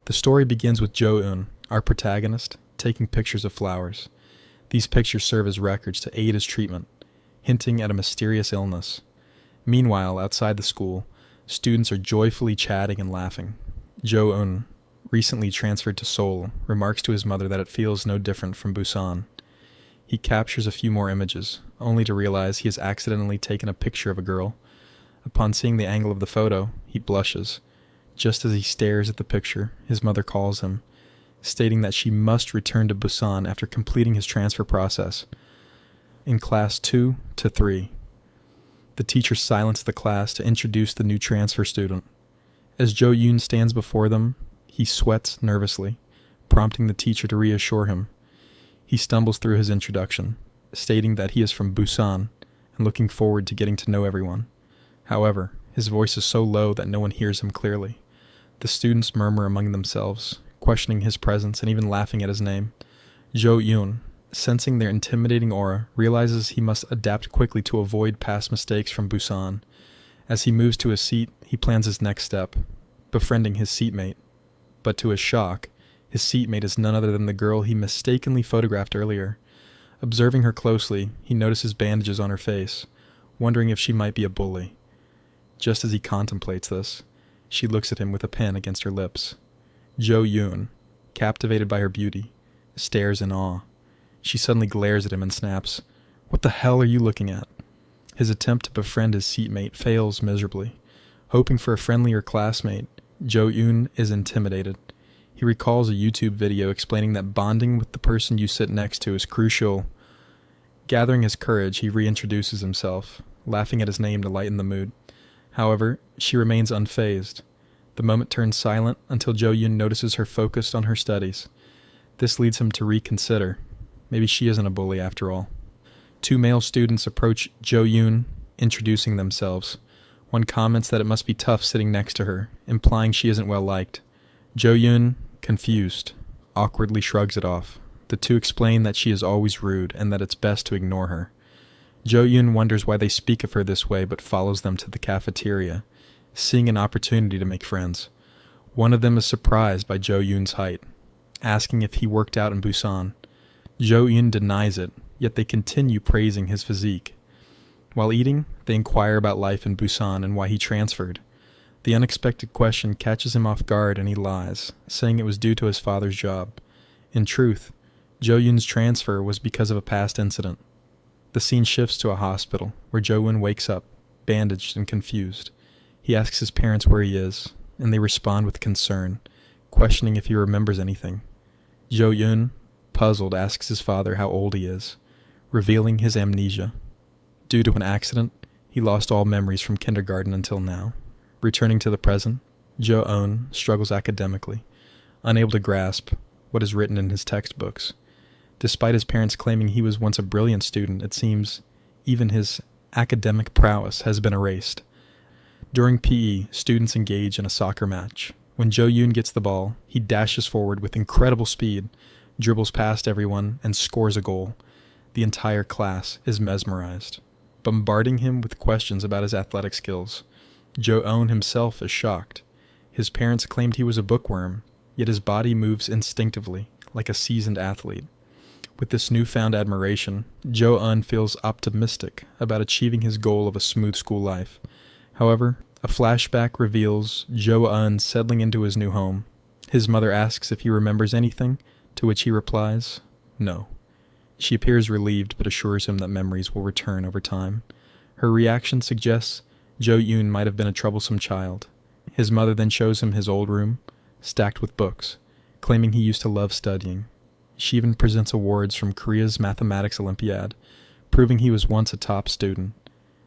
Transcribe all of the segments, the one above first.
The story begins with Jo-eun, our protagonist, taking pictures of flowers. These pictures serve as records to aid his treatment, hinting at a mysterious illness. Meanwhile, outside the school, students are joyfully chatting and laughing. Jo-eun, recently transferred to Seoul, remarks to his mother that it feels no different from Busan. He captures a few more images, only to realize he has accidentally taken a picture of a girl. Upon seeing the angle of the photo, he blushes. Just as he stares at the picture, his mother calls him, stating that she must return to Busan after completing his transfer process. In class 2 to 3, the teacher silenced the class to introduce the new transfer student. As Jo-eun stands before them, he sweats nervously, prompting the teacher to reassure him. He stumbles through his introduction, stating that he is from Busan and looking forward to getting to know everyone. However, his voice is so low that no one hears him clearly. The students murmur among themselves, questioning his presence and even laughing at his name. Jo-eun, sensing their intimidating aura, realizes he must adapt quickly to avoid past mistakes from Busan. As he moves to his seat, he plans his next step, befriending his seatmate. But to his shock, his seatmate is none other than the girl he mistakenly photographed earlier. Observing her closely, he notices bandages on her face, wondering if she might be a bully. Just as he contemplates this, she looks at him with a pen against her lips. Jo-eun, captivated by her beauty, stares in awe. She suddenly glares at him and snaps, "What the hell are you looking at?" His attempt to befriend his seatmate fails miserably. Hoping for a friendlier classmate, Jo-eun is intimidated. He recalls a YouTube video explaining that bonding with the person you sit next to is crucial. Gathering his courage, he reintroduces himself, laughing at his name to lighten the mood. However, she remains unfazed. The moment turns silent until Jo-eun notices her focused on her studies. This leads him to reconsider. Maybe she isn't a bully after all. Two male students approach Jo-eun, introducing themselves. One comments that it must be tough sitting next to her, implying she isn't well liked. Jo-eun, confused, awkwardly shrugs it off. The two explain that she is always rude and that it's best to ignore her. Jo-eun wonders why they speak of her this way but follows them to the cafeteria, seeing an opportunity to make friends. One of them is surprised by Jo-eun's height, asking if he worked out in Busan. Jo-eun denies it, yet they continue praising his physique. While eating, they inquire about life in Busan and why he transferred. The unexpected question catches him off guard and he lies, saying it was due to his father's job. In truth, Jo-eun's transfer was because of a past incident. The scene shifts to a hospital, where Jo-eun wakes up, bandaged and confused. He asks his parents where he is, and they respond with concern, questioning if he remembers anything. Jo-eun, puzzled, asks his father how old he is, revealing his amnesia. Due to an accident, he lost all memories from kindergarten until now. Returning to the present, Jo-eun struggles academically, unable to grasp what is written in his textbooks. Despite his parents claiming he was once a brilliant student, it seems even his academic prowess has been erased. During PE, students engage in a soccer match. When Jo-eun gets the ball, he dashes forward with incredible speed, dribbles past everyone, and scores a goal. The entire class is mesmerized, bombarding him with questions about his athletic skills. Jo-eun himself is shocked. His parents claimed he was a bookworm, yet his body moves instinctively, like a seasoned athlete. With this newfound admiration, Jo-eun feels optimistic about achieving his goal of a smooth school life. However, a flashback reveals Jo-eun settling into his new home. His mother asks if he remembers anything, to which he replies, no. She appears relieved but assures him that memories will return over time. Her reaction suggests Jo-eun might have been a troublesome child. His mother then shows him his old room, stacked with books, claiming he used to love studying. She even presents awards from Korea's Mathematics Olympiad, proving he was once a top student.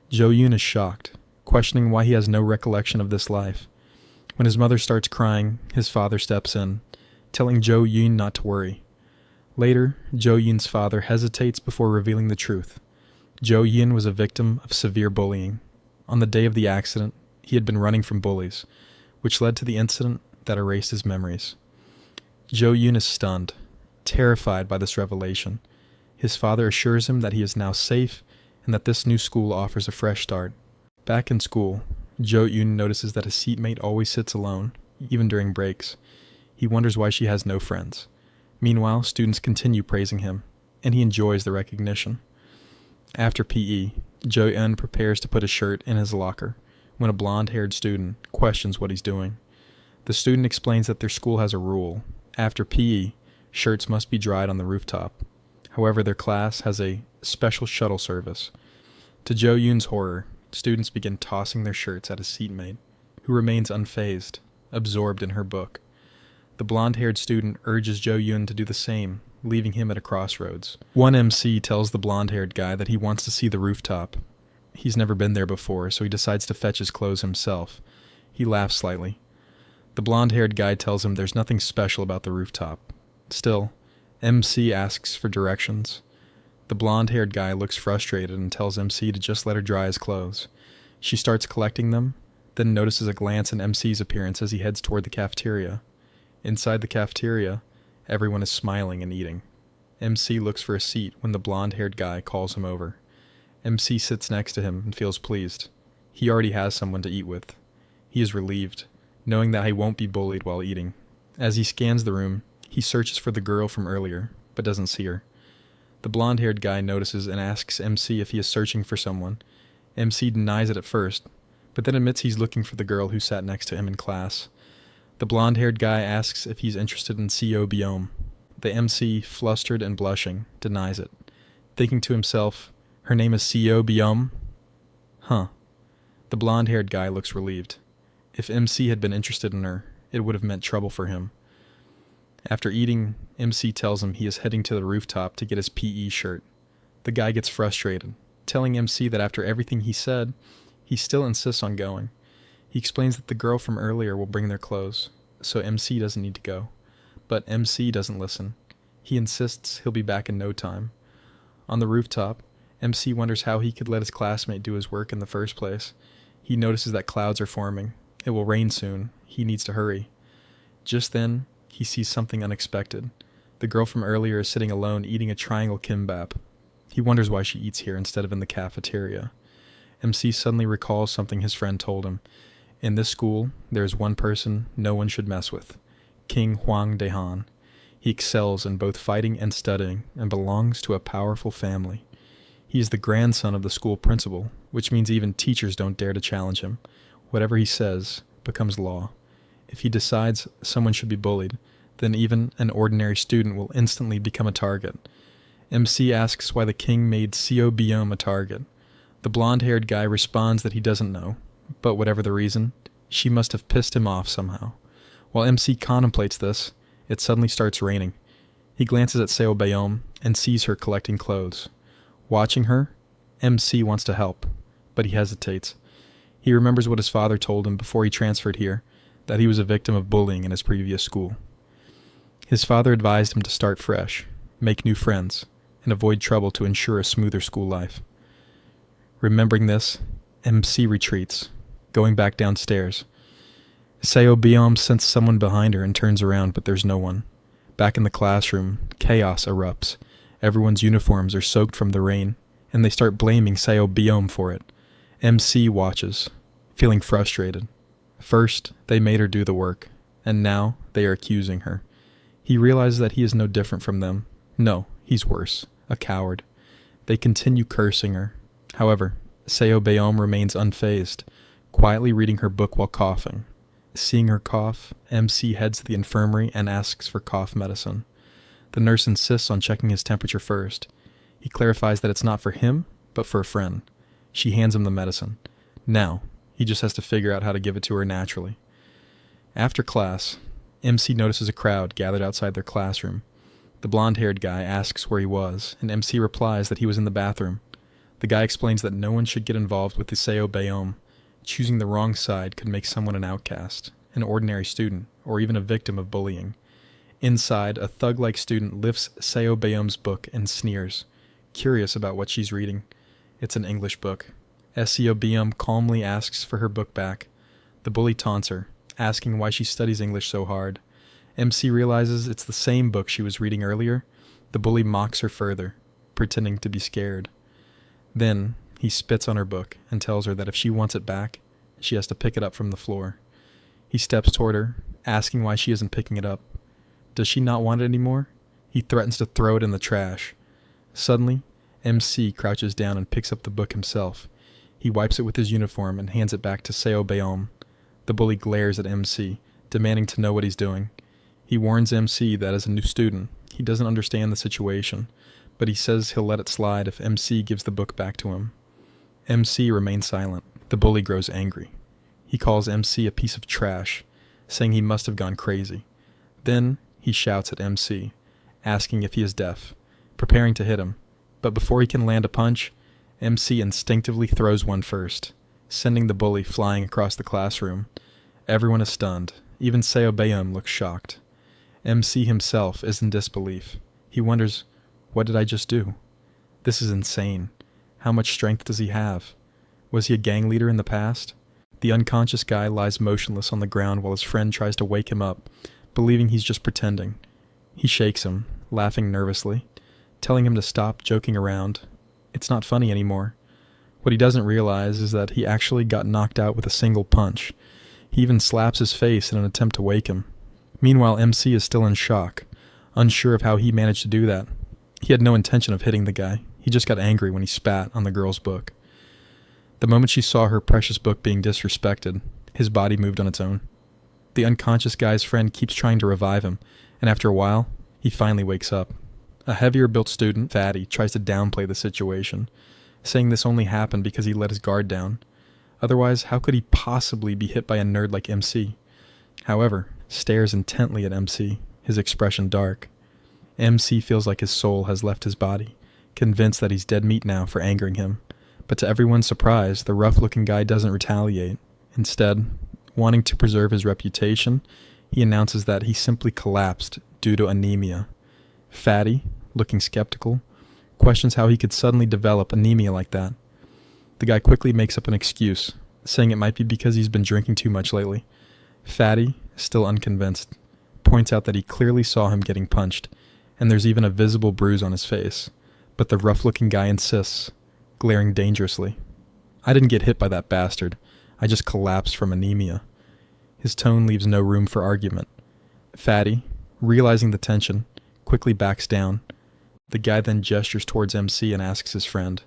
Jo-eun is shocked, questioning why he has no recollection of this life. When his mother starts crying, his father steps in, telling Jo-eun not to worry. Later, Jo-eun's father hesitates before revealing the truth. Jo-eun was a victim of severe bullying. On the day of the accident, he had been running from bullies, which led to the incident that erased his memories. Jo-eun is stunned, terrified by this revelation. His father assures him that he is now safe and that this new school offers a fresh start. Back in school, Jo-eun notices that his seatmate always sits alone, even during breaks. He wonders why she has no friends. Meanwhile, students continue praising him, and he enjoys the recognition. After PE, Jo-eun prepares to put a shirt in his locker when a blonde-haired student questions what he's doing. The student explains that their school has a rule. After PE, shirts must be dried on the rooftop. However, their class has a special shuttle service. To Jo-eun's horror, students begin tossing their shirts at his seatmate, who remains unfazed, absorbed in her book. The blonde-haired student urges Jo-eun to do the same, leaving him at a crossroads. One MC tells the blonde-haired guy that he wants to see the rooftop. He's never been there before, so he decides to fetch his clothes himself. He laughs slightly. The blonde-haired guy tells him there's nothing special about the rooftop. Still, MC asks for directions. The blonde-haired guy looks frustrated and tells MC to just let her dry his clothes. She starts collecting them, then notices a glance in MC's appearance as he heads toward the cafeteria. Inside the cafeteria, everyone is smiling and eating. MC looks for a seat when the blonde-haired guy calls him over. MC sits next to him and feels pleased. He already has someone to eat with. He is relieved, knowing that he won't be bullied while eating. As he scans the room, he searches for the girl from earlier, but doesn't see her. The blonde-haired guy notices and asks MC if he is searching for someone. MC denies it at first, but then admits he's looking for the girl who sat next to him in class. The blonde-haired guy asks if he's interested in CO Biome. The MC, flustered and blushing, denies it, thinking to himself, her name is CO Biome? Huh. The blonde-haired guy looks relieved. If MC had been interested in her, it would have meant trouble for him. After eating, MC tells him he is heading to the rooftop to get his PE shirt. The guy gets frustrated, telling MC that after everything he said, he still insists on going. He explains that the girl from earlier will bring their clothes, so MC doesn't need to go. But MC doesn't listen. He insists he'll be back in no time. On the rooftop, MC wonders how he could let his classmate do his work in the first place. He notices that clouds are forming. It will rain soon. He needs to hurry. Just then, he sees something unexpected. The girl from earlier is sitting alone eating a triangle kimbap. He wonders why she eats here instead of in the cafeteria. MC suddenly recalls something his friend told him. In this school, there is one person no one should mess with. King Hwang Daehan. He excels in both fighting and studying and belongs to a powerful family. He is the grandson of the school principal, which means even teachers don't dare to challenge him. Whatever he says becomes law. If he decides someone should be bullied, then even an ordinary student will instantly become a target. MC asks why the king made CO Biome a target. The blonde-haired guy responds that he doesn't know, but whatever the reason, she must have pissed him off somehow. While MC contemplates this, it suddenly starts raining. He glances at Seo Bayom and sees her collecting clothes. Watching her, MC wants to help, but he hesitates. He remembers what his father told him before he transferred here, that he was a victim of bullying in his previous school. His father advised him to start fresh, make new friends, and avoid trouble to ensure a smoother school life. Remembering this, MC retreats, going back downstairs. Seo Biom senses someone behind her and turns around, but there's no one. Back in the classroom, chaos erupts. Everyone's uniforms are soaked from the rain, and they start blaming Seo Biom for it. MC watches, feeling frustrated. First, they made her do the work, and now they are accusing her. He realizes that he is no different from them. No, he's worse, a coward. They continue cursing her. However, Seo Biom remains unfazed, quietly reading her book while coughing. Seeing her cough, MC heads to the infirmary and asks for cough medicine. The nurse insists on checking his temperature first. He clarifies that it's not for him, but for a friend. She hands him the medicine. Now, he just has to figure out how to give it to her naturally. After class, MC notices a crowd gathered outside their classroom. The blonde-haired guy asks where he was, and MC replies that he was in the bathroom. The guy explains that no one should get involved with the Seo Bayom. Choosing the wrong side could make someone an outcast, an ordinary student, or even a victim of bullying. Inside, a thug-like student lifts Seo Bayom's book and sneers, curious about what she's reading. It's an English book. Seo Bayom calmly asks for her book back. The bully taunts her, asking why she studies English so hard. MC realizes it's the same book she was reading earlier. The bully mocks her further, pretending to be scared. Then, he spits on her book and tells her that if she wants it back, she has to pick it up from the floor. He steps toward her, asking why she isn't picking it up, Does she not want it anymore? He threatens to throw it in the trash. Suddenly, MC crouches down and picks up the book himself. He wipes it with his uniform and hands it back to Seo Beom. The bully glares at MC, demanding to know what he's doing. He warns MC that as a new student, he doesn't understand the situation, but he says he'll let it slide if MC gives the book back to him. MC remains silent. The bully grows angry. He calls MC a piece of trash, saying he must have gone crazy. Then he shouts at MC, asking if he is deaf, preparing to hit him. But before he can land a punch, MC instinctively throws one first, sending the bully flying across the classroom. Everyone is stunned. Even Seo Beom looks shocked. MC himself is in disbelief. He wonders, what did I just do? This is insane. How much strength does he have? Was he a gang leader in the past? The unconscious guy lies motionless on the ground while his friend tries to wake him up, believing he's just pretending. He shakes him, laughing nervously, telling him to stop joking around. It's not funny anymore. What he doesn't realize is that he actually got knocked out with a single punch. He even slaps his face in an attempt to wake him. Meanwhile, MC is still in shock, unsure of how he managed to do that. He had no intention of hitting the guy. He just got angry when he spat on the girl's book. The moment she saw her precious book being disrespected, his body moved on its own. The unconscious guy's friend keeps trying to revive him, and after a while, he finally wakes up. A heavier-built student, Fatty, tries to downplay the situation, saying this only happened because he let his guard down. Otherwise, how could he possibly be hit by a nerd like MC? However, stares intently at MC, his expression dark. MC feels like his soul has left his body, convinced that he's dead meat now for angering him. But to everyone's surprise, the rough-looking guy doesn't retaliate. Instead, wanting to preserve his reputation, he announces that he simply collapsed due to anemia. Fatty, looking skeptical, questions how he could suddenly develop anemia like that. The guy quickly makes up an excuse, saying it might be because he's been drinking too much lately. Fatty, still unconvinced, points out that he clearly saw him getting punched, and there's even a visible bruise on his face. But the rough-looking guy insists, glaring dangerously. I didn't get hit by that bastard. I just collapsed from anemia. His tone leaves no room for argument. Fatty, realizing the tension, quickly backs down. The guy then gestures towards MC and asks his friend,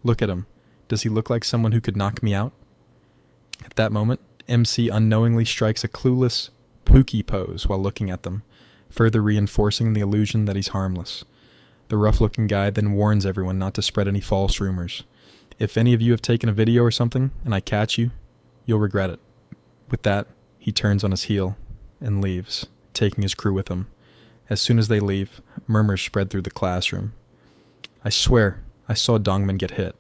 "Look at him. Does he look like someone who could knock me out?" At that moment, MC unknowingly strikes a clueless Pookie pose while looking at them, further reinforcing the illusion that he's harmless. The rough-looking guy then warns everyone not to spread any false rumors. If any of you have taken a video or something, and I catch you, you'll regret it. With that, he turns on his heel and leaves, taking his crew with him. As soon as they leave, murmurs spread through the classroom. I swear, I saw Dongmin get hit.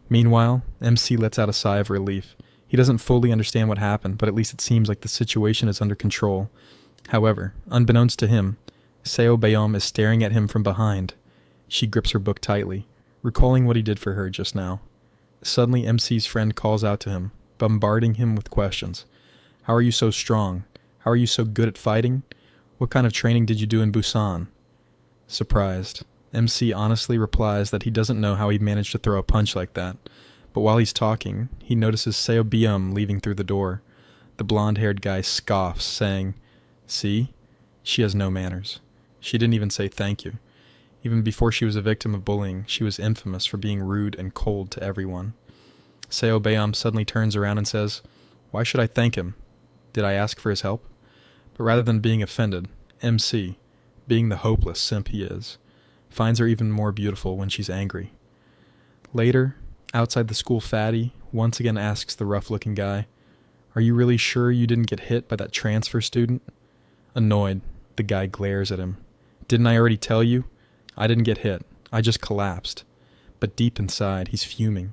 Meanwhile, MC lets out a sigh of relief. He doesn't fully understand what happened, but at least it seems like the situation is under control. However, unbeknownst to him, Seo Beom is staring at him from behind. She grips her book tightly, recalling what he did for her just now. Suddenly, MC's friend calls out to him, bombarding him with questions. How are you so strong? How are you so good at fighting? What kind of training did you do in Busan? Surprised, MC honestly replies that he doesn't know how he managed to throw a punch like that. But while he's talking, he notices Seo Beom leaving through the door. The blonde-haired guy scoffs, saying, "See? She has no manners. She didn't even say thank you. Even before she was a victim of bullying, she was infamous for being rude and cold to everyone." Seo Beom suddenly turns around and says, "Why should I thank him? Did I ask for his help?" But rather than being offended, MC, being the hopeless simp he is, finds her even more beautiful when she's angry. Later, outside the school, Fatty once again asks the rough-looking guy, "Are you really sure you didn't get hit by that transfer student?" Annoyed, the guy glares at him. "Didn't I already tell you? I didn't get hit. I just collapsed." But deep inside, he's fuming.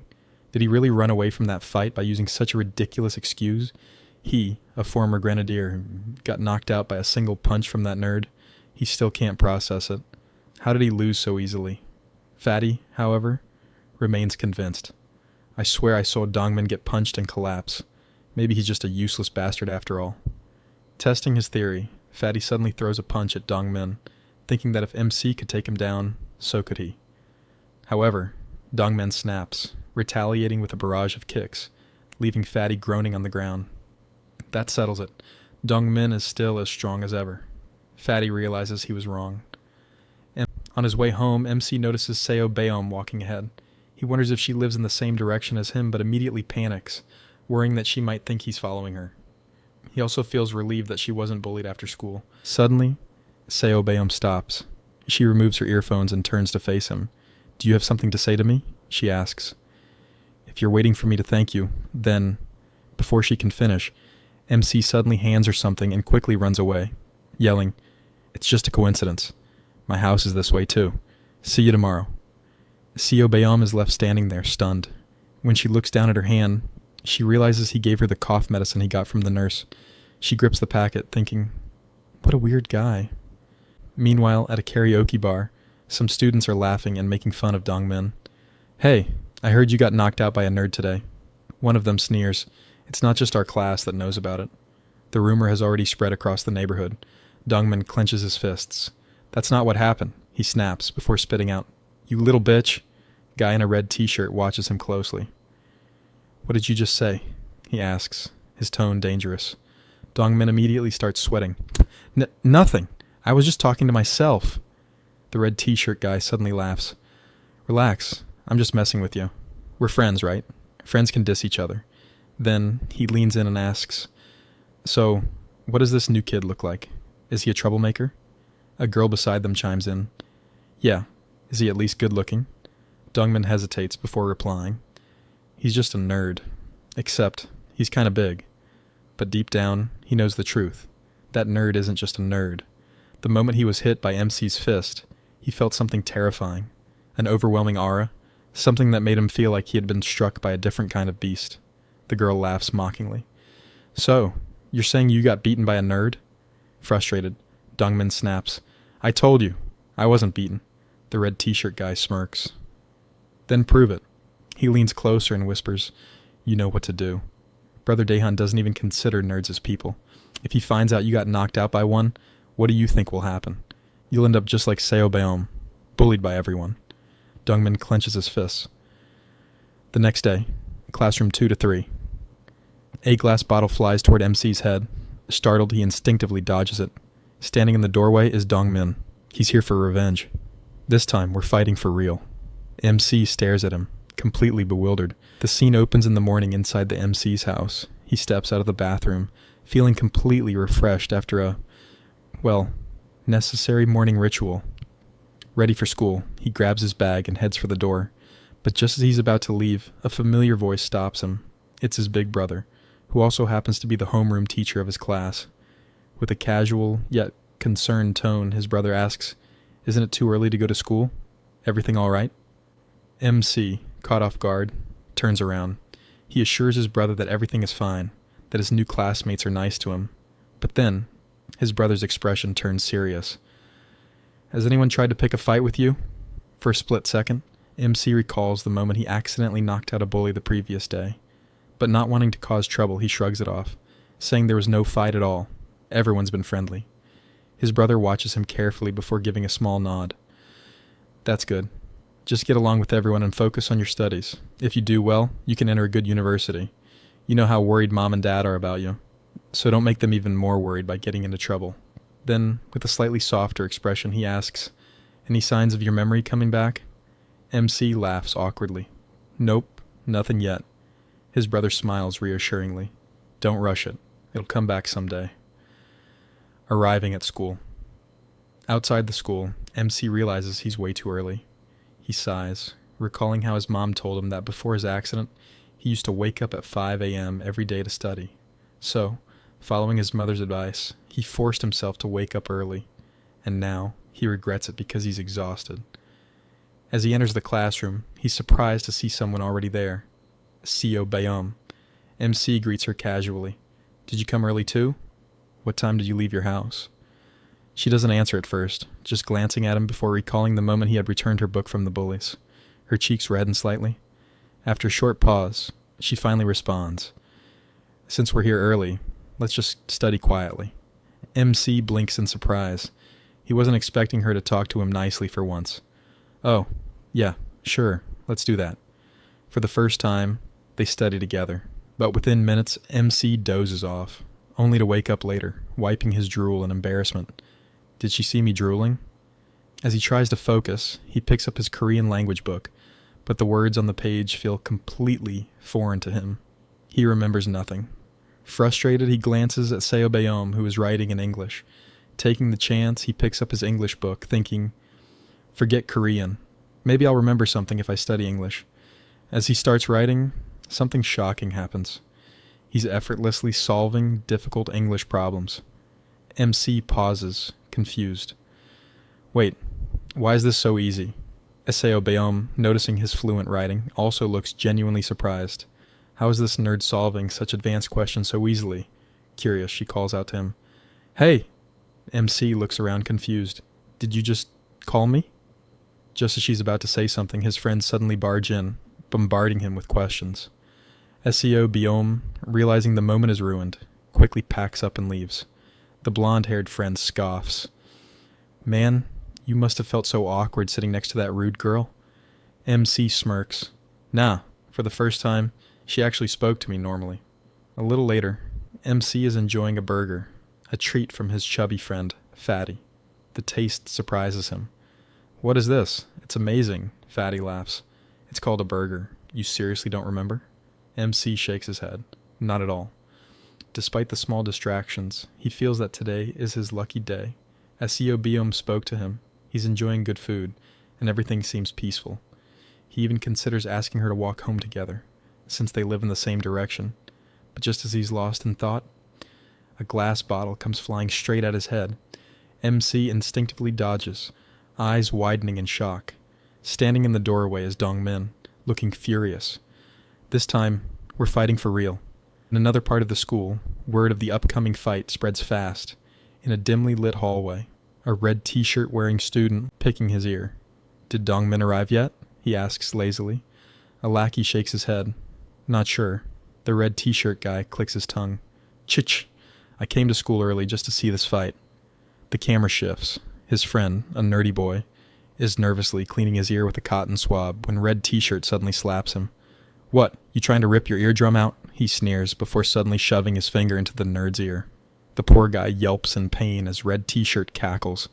Did he really run away from that fight by using such a ridiculous excuse? He, a former grenadier, got knocked out by a single punch from that nerd. He still can't process it. How did he lose so easily? Fatty, however, remains convinced. "I swear I saw Dongmin get punched and collapse. Maybe he's just a useless bastard after all." Testing his theory, Fatty suddenly throws a punch at Dongmin, thinking that if MC could take him down, so could he. However, Dongmin snaps, retaliating with a barrage of kicks, leaving Fatty groaning on the ground. That settles it. Dongmin is still as strong as ever. Fatty realizes he was wrong. On his way home, MC notices Seo Baeom walking ahead. He wonders if she lives in the same direction as him, but immediately panics, worrying that she might think he's following her. He also feels relieved that she wasn't bullied after school. Suddenly, Seo Baeom stops. She removes her earphones and turns to face him. "Do you have something to say to me?" she asks. "If you're waiting for me to thank you, then..." Before she can finish, MC suddenly hands her something and quickly runs away, yelling, "It's just a coincidence. My house is this way too. See you tomorrow." Seo Baeom is left standing there, stunned. When she looks down at her hand, she realizes he gave her the cough medicine he got from the nurse. She grips the packet, thinking, what a weird guy. Meanwhile, at a karaoke bar, some students are laughing and making fun of Dongmin. "Hey, I heard you got knocked out by a nerd today." One of them sneers. "It's not just our class that knows about it." The rumor has already spread across the neighborhood. Dongmin clenches his fists. "That's not what happened," he snaps before spitting out, "You little bitch." Guy in a red t-shirt watches him closely. "What did you just say?" he asks, his tone dangerous. Dongmin immediately starts sweating. Nothing. I was just talking to myself." The red t-shirt guy suddenly laughs. "Relax. I'm just messing with you. We're friends, right? Friends can diss each other." Then he leans in and asks, "So, what does this new kid look like? Is he a troublemaker?" A girl beside them chimes in. "Yeah. Is he at least good looking?" Dongmin hesitates before replying. "He's just a nerd. Except, he's kinda big." But deep down, he knows the truth. That nerd isn't just a nerd. The moment he was hit by MC's fist, he felt something terrifying. An overwhelming aura. Something that made him feel like he had been struck by a different kind of beast. The girl laughs mockingly. "So, you're saying you got beaten by a nerd?" Frustrated, Dongmin snaps. "I told you. I wasn't beaten." The red t-shirt guy smirks. "Then prove it." He leans closer and whispers, "You know what to do." Brother Daehan doesn't even consider nerds as people. If he finds out you got knocked out by one, what do you think will happen? You'll end up just like Seo Baeom, bullied by everyone. Dongmin clenches his fists. The next day, classroom 2 to 3. A glass bottle flies toward MC's head. Startled, he instinctively dodges it. Standing in the doorway is Dongmin. He's here for revenge. This time, we're fighting for real. MC stares at him, completely bewildered. The scene opens in the morning inside the MC's house. He steps out of the bathroom, feeling completely refreshed after a, necessary morning ritual. Ready for school, he grabs his bag and heads for the door. But just as he's about to leave, a familiar voice stops him. It's his big brother, who also happens to be the homeroom teacher of his class. With a casual, yet concerned tone, his brother asks, "Isn't it too early to go to school? Everything all right?" MC, caught off guard, turns around. He assures his brother that everything is fine, that his new classmates are nice to him. But then, his brother's expression turns serious. "Has anyone tried to pick a fight with you?" For a split second, MC recalls the moment he accidentally knocked out a bully the previous day. But not wanting to cause trouble, he shrugs it off, saying there was no fight at all. Everyone's been friendly. His brother watches him carefully before giving a small nod. "That's good. Just get along with everyone and focus on your studies. If you do well, you can enter a good university. You know how worried mom and dad are about you, so don't make them even more worried by getting into trouble." Then, with a slightly softer expression, he asks, "Any signs of your memory coming back?" MC laughs awkwardly. "Nope, nothing yet." His brother smiles reassuringly. "Don't rush it. It'll come back someday." Arriving at school. Outside the school, MC realizes he's way too early. He sighs, recalling how his mom told him that before his accident, he used to wake up at 5 a.m. every day to study. So, following his mother's advice, he forced himself to wake up early, and now he regrets it because he's exhausted. As he enters the classroom, he's surprised to see someone already there. Seo Baeom. MC greets her casually. "Did you come early too? What time did you leave your house?" She doesn't answer at first, just glancing at him before recalling the moment he had returned her book from the bullies. Her cheeks redden slightly. After a short pause, she finally responds, "Since we're here early, let's just study quietly." MC blinks in surprise. He wasn't expecting her to talk to him nicely for once. "Oh, yeah, sure, let's do that." For the first time, they study together. But within minutes, MC dozes off, only to wake up later, wiping his drool in embarrassment. Did she see me drooling? As he tries to focus, he picks up his Korean language book, but the words on the page feel completely foreign to him. He remembers nothing. Frustrated, he glances at Seo Bayom, who is writing in English. Taking the chance, he picks up his English book, thinking, forget Korean. Maybe I'll remember something if I study English. As he starts writing, something shocking happens. He's effortlessly solving difficult English problems. MC pauses, confused. Wait, why is this so easy? Seo Bayom, noticing his fluent writing, also looks genuinely surprised. How is this nerd solving such advanced questions so easily? Curious, she calls out to him. Hey! MC looks around confused. Did you just call me? Just as she's about to say something, his friends suddenly barge in, bombarding him with questions. Seo Bayom, realizing the moment is ruined, quickly packs up and leaves. The blonde-haired friend scoffs. Man, you must have felt so awkward sitting next to that rude girl. MC smirks. Nah, for the first time, she actually spoke to me normally. A little later, MC is enjoying a burger, a treat from his chubby friend, Fatty. The taste surprises him. What is this? It's amazing, Fatty laughs. It's called a burger. You seriously don't remember? MC shakes his head. Not at all. Despite the small distractions, he feels that today is his lucky day. As Seo Bayom spoke to him, he's enjoying good food, and everything seems peaceful. He even considers asking her to walk home together, since they live in the same direction. But just as he's lost in thought, a glass bottle comes flying straight at his head. MC instinctively dodges, eyes widening in shock. Standing in the doorway is Dongmin, looking furious. This time, we're fighting for real. In another part of the school, word of the upcoming fight spreads fast. In a dimly lit hallway, a red t-shirt wearing student picking his ear. Did Dongmin arrive yet? He asks lazily. A lackey shakes his head. Not sure. The red t-shirt guy clicks his tongue. Chich! I came to school early just to see this fight. The camera shifts. His friend, a nerdy boy, is nervously cleaning his ear with a cotton swab when red t-shirt suddenly slaps him. What, you trying to rip your eardrum out? He sneers before suddenly shoving his finger into the nerd's ear. The poor guy yelps in pain as red t-shirt cackles.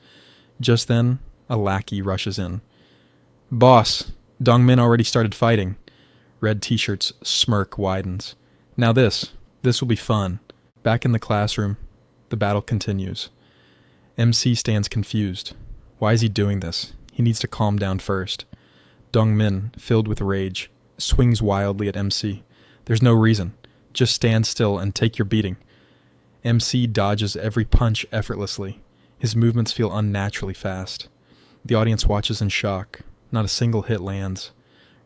Just then, a lackey rushes in. Boss, Dongmin already started fighting. Red t-shirt's smirk widens. Now this will be fun. Back in the classroom, the battle continues. MC stands confused. Why is he doing this? He needs to calm down first. Dongmin, filled with rage, swings wildly at MC. There's no reason. Just stand still and take your beating. MC dodges every punch effortlessly. His movements feel unnaturally fast. The audience watches in shock. Not a single hit lands.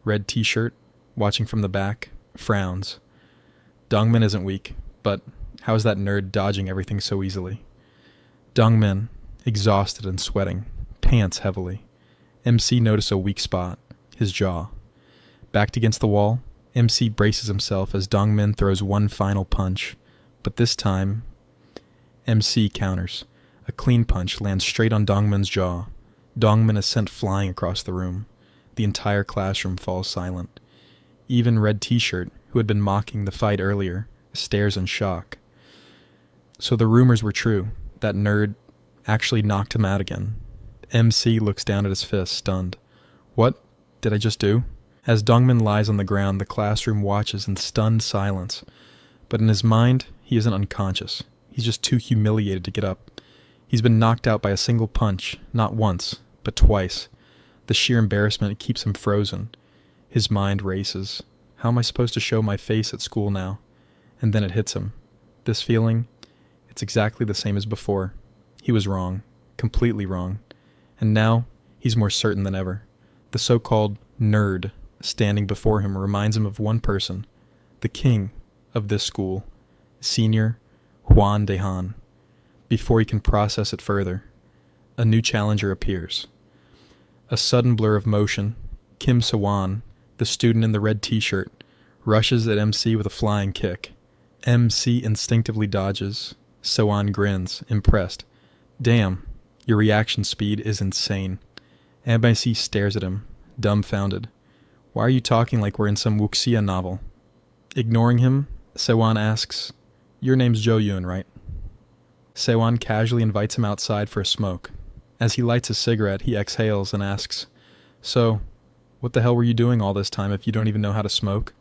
Red t-shirt, watching from the back, frowns. Dongmin isn't weak, but how is that nerd dodging everything so easily? Dongmin, exhausted and sweating, pants heavily. MC notices a weak spot, his jaw. Backed against the wall, MC braces himself as Dongmin throws one final punch. But this time, MC counters. A clean punch lands straight on Dongmin's jaw. Dongmin is sent flying across the room. The entire classroom falls silent. Even Red T-shirt, who had been mocking the fight earlier, stares in shock. So the rumors were true. That nerd actually knocked him out again. MC looks down at his fist, stunned. What did I just do? As Dongmin lies on the ground, the classroom watches in stunned silence. But in his mind, he isn't unconscious. He's just too humiliated to get up. He's been knocked out by a single punch, not once, but twice. The sheer embarrassment keeps him frozen. His mind races. How am I supposed to show my face at school now? And then it hits him. This feeling, it's exactly the same as before. He was wrong. Completely wrong. And now, he's more certain than ever. The so-called nerd standing before him reminds him of one person, the king of this school, Senior Juan Dehan. Before he can process it further, a new challenger appears. A sudden blur of motion, Kim Sawan, the student in the red t-shirt, rushes at MC with a flying kick. MC instinctively dodges. Sawan grins, impressed. Damn, your reaction speed is insane. MC stares at him, dumbfounded. Why are you talking like we're in some wuxia novel? Ignoring him, Sawan asks, Your name's Jo Yoon, right? Sewon casually invites him outside for a smoke. As he lights a cigarette, he exhales and asks, "So, what the hell were you doing all this time if you don't even know how to smoke?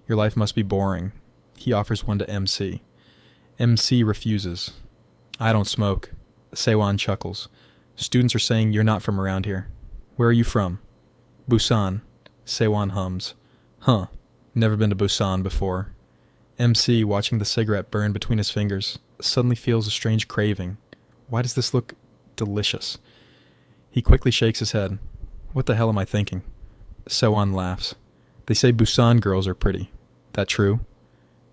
Your life must be boring." He offers one to MC. MC refuses. "I don't smoke." Sewon chuckles. "Students are saying you're not from around here. Where are you from?" "Busan." Sewon hums. "Huh. Never been to Busan before." MC, watching the cigarette burn between his fingers, suddenly feels a strange craving. Why does this look delicious? He quickly shakes his head. "What the hell am I thinking?" Sewon laughs. "They say Busan girls are pretty. That true?"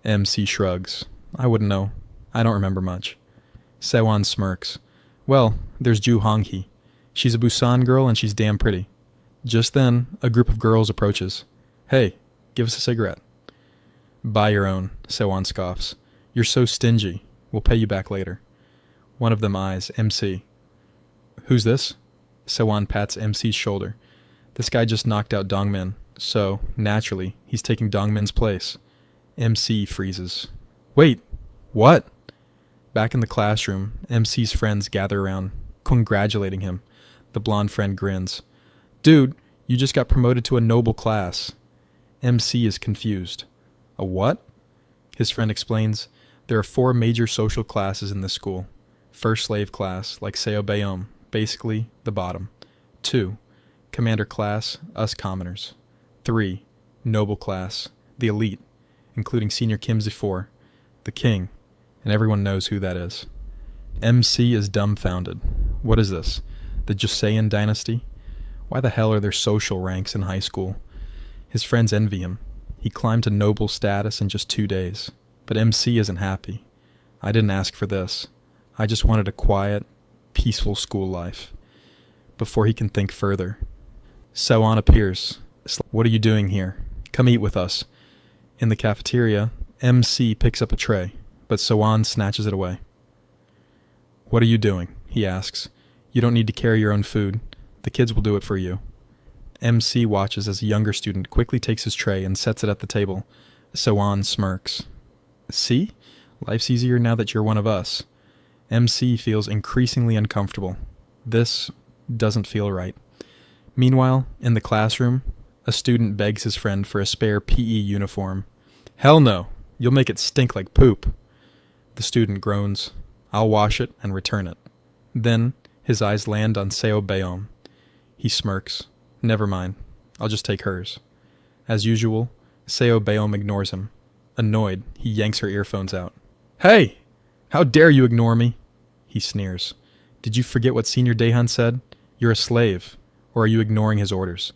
MC shrugs. "I wouldn't know. I don't remember much." Sewon smirks. "Well, there's Ju Honghi. She's a Busan girl and she's damn pretty." Just then, a group of girls approaches. "Hey, give us a cigarette." "Buy your own," Sewon scoffs. "You're so stingy. We'll pay you back later." One of them eyes MC. "Who's this?" Sewon pats MC's shoulder. This guy just knocked out Dongmin, so, naturally, he's taking Dongmin's place. MC freezes. "Wait, what?" Back in the classroom, MC's friends gather around, congratulating him. The blonde friend grins. "Dude, you just got promoted to a noble class." MC is confused. "A what?" His friend explains, "There are 4 major social classes in this school. First slave class, like Seo Bayom, basically the bottom. 2, commander class, us commoners. 3, noble class, the elite, including Senior Kim Zifor, the king, and everyone knows who that is." MC is dumbfounded. What is this? The Joseon dynasty? Why the hell are there social ranks in high school? His friends envy him. He climbed to noble status in just 2 days. But MC isn't happy. "I didn't ask for this. I just wanted a quiet, peaceful school life." Before he can think further, Sewon appears. "What are you doing here? Come eat with us." In the cafeteria, MC picks up a tray, but Sewon snatches it away. "What are you doing?" he asks. "You don't need to carry your own food. The kids will do it for you." MC watches as a younger student quickly takes his tray and sets it at the table. Sewon smirks. "See? Life's easier now that you're one of us." MC feels increasingly uncomfortable. This doesn't feel right. Meanwhile, in the classroom, a student begs his friend for a spare PE uniform. "Hell no! You'll make it stink like poop." The student groans. "I'll wash it and return it." Then, his eyes land on Seo Bayom. He smirks. "Never mind. I'll just take hers." As usual, Seo Bayom ignores him. Annoyed, he yanks her earphones out. "Hey! How dare you ignore me?" He sneers. "Did you forget what Senior Daehan said? You're a slave. Or are you ignoring his orders?"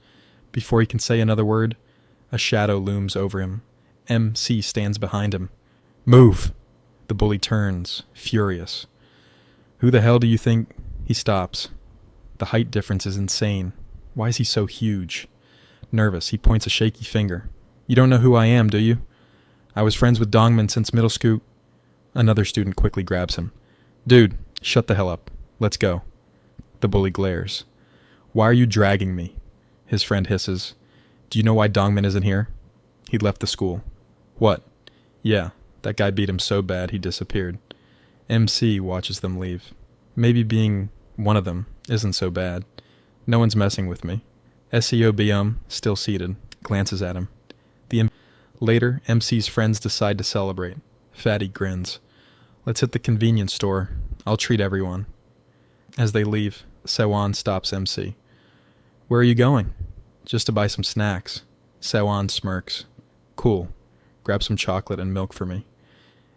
Before he can say another word, a shadow looms over him. MC stands behind him. "Move!" The bully turns, furious. "Who the hell do you think—" He stops. The height difference is insane. Why is he so huge? Nervous, he points a shaky finger. "You don't know who I am, do you? I was friends with Dongmin since middle school." Another student quickly grabs him. "Dude, shut the hell up. Let's go." The bully glares. "Why are you dragging me?" His friend hisses. "Do you know why Dongmin isn't here?" "He left the school." "What?" "Yeah, that guy beat him so bad he disappeared." MC watches them leave. Maybe being one of them isn't so bad. No one's messing with me. SEO Byum, still seated, glances at him. Later, MC's friends decide to celebrate. Fatty grins. "Let's hit the convenience store. I'll treat everyone." As they leave, Sewon stops MC. "Where are you going?" "Just to buy some snacks." Sewon smirks. "Cool. Grab some chocolate and milk for me."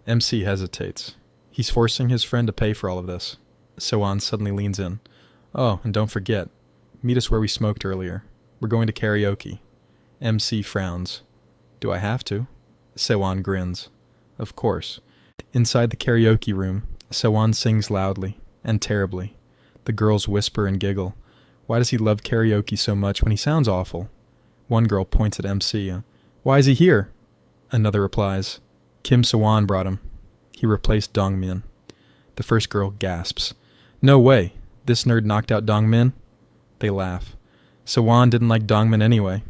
MC hesitates. He's forcing his friend to pay for all of this. Sewon suddenly leans in. "Oh, and don't forget. Meet us where we smoked earlier. We're going to karaoke." MC frowns. "Do I have to?" Sewon grins. "Of course." Inside the karaoke room, Sewon sings loudly and terribly. The girls whisper and giggle. Why does he love karaoke so much when he sounds awful? One girl points at MC. "Why is he here?" Another replies, "Kim Sewon brought him. He replaced Dongmin." The first girl gasps. "No way. This nerd knocked out Dongmin?" They laugh. "Sewon didn't like Dongmin anyway.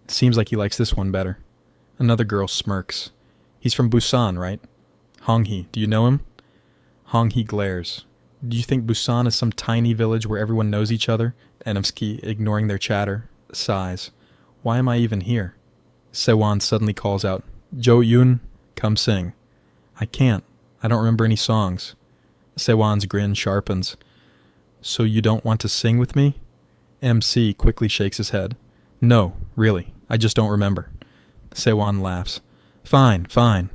Seems like he likes this one better." Another girl smirks. "He's from Busan, right? Honghi, do you know him?" Hong-hee glares. Do you think Busan is some tiny village where everyone knows each other? Enumsky, ignoring their chatter, sighs. Why am I even here? Sewon suddenly calls out, Jo Yoon, come sing. I can't. I don't remember any songs. Sewon's grin sharpens. So you don't want to sing with me? MC quickly shakes his head. No, really. I just don't remember. Sewon laughs. Fine, fine.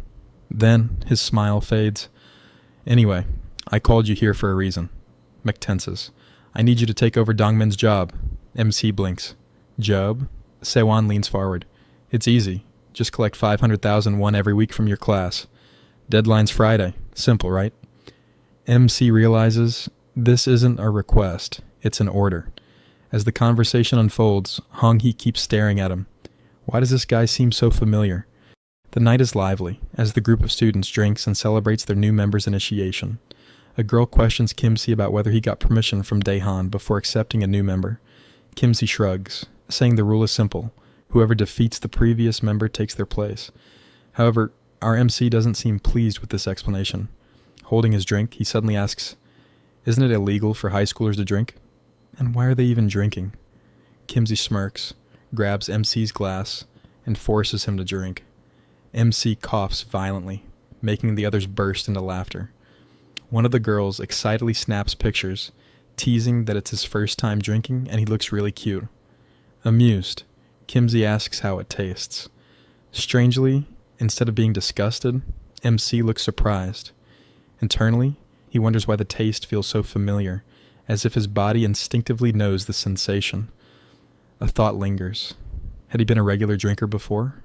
Then his smile fades. Anyway, I called you here for a reason. McTenses. I need you to take over Dongmin's job. MC blinks. Job? Sewon leans forward. It's easy. Just collect 500,000 won every week from your class. Deadline's Friday. Simple, right? MC realizes this isn't a request. It's an order. As the conversation unfolds, Hong-hee keeps staring at him. Why does this guy seem so familiar? The night is lively, as the group of students drinks and celebrates their new member's initiation. A girl questions Kimsey about whether he got permission from Daehan before accepting a new member. Kimsey shrugs, saying the rule is simple. Whoever defeats the previous member takes their place. However, our MC doesn't seem pleased with this explanation. Holding his drink, he suddenly asks, Isn't it illegal for high schoolers to drink? And why are they even drinking? Kimsey smirks, grabs MC's glass, and forces him to drink. MC coughs violently, making the others burst into laughter. One of the girls excitedly snaps pictures, teasing that it's his first time drinking and he looks really cute. Amused, Kimsey asks how it tastes. Strangely, instead of being disgusted, MC looks surprised. Internally, he wonders why the taste feels so familiar, as if his body instinctively knows the sensation. A thought lingers. Had he been a regular drinker before?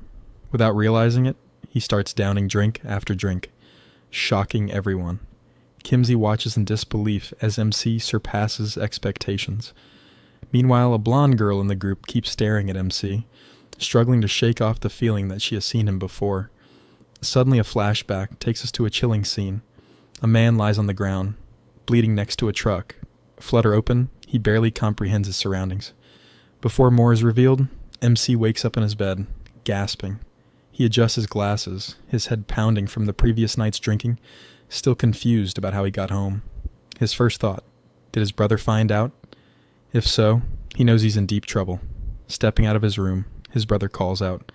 Without realizing it, he starts downing drink after drink, shocking everyone. Kimsey watches in disbelief as MC surpasses expectations. Meanwhile, a blonde girl in the group keeps staring at MC, struggling to shake off the feeling that she has seen him before. Suddenly a flashback takes us to a chilling scene. A man lies on the ground, bleeding next to a truck. Flutter open, he barely comprehends his surroundings. Before more is revealed, MC wakes up in his bed, gasping. He adjusts his glasses, his head pounding from the previous night's drinking, still confused about how he got home. His first thought, did his brother find out? If so, he knows he's in deep trouble. Stepping out of his room, his brother calls out,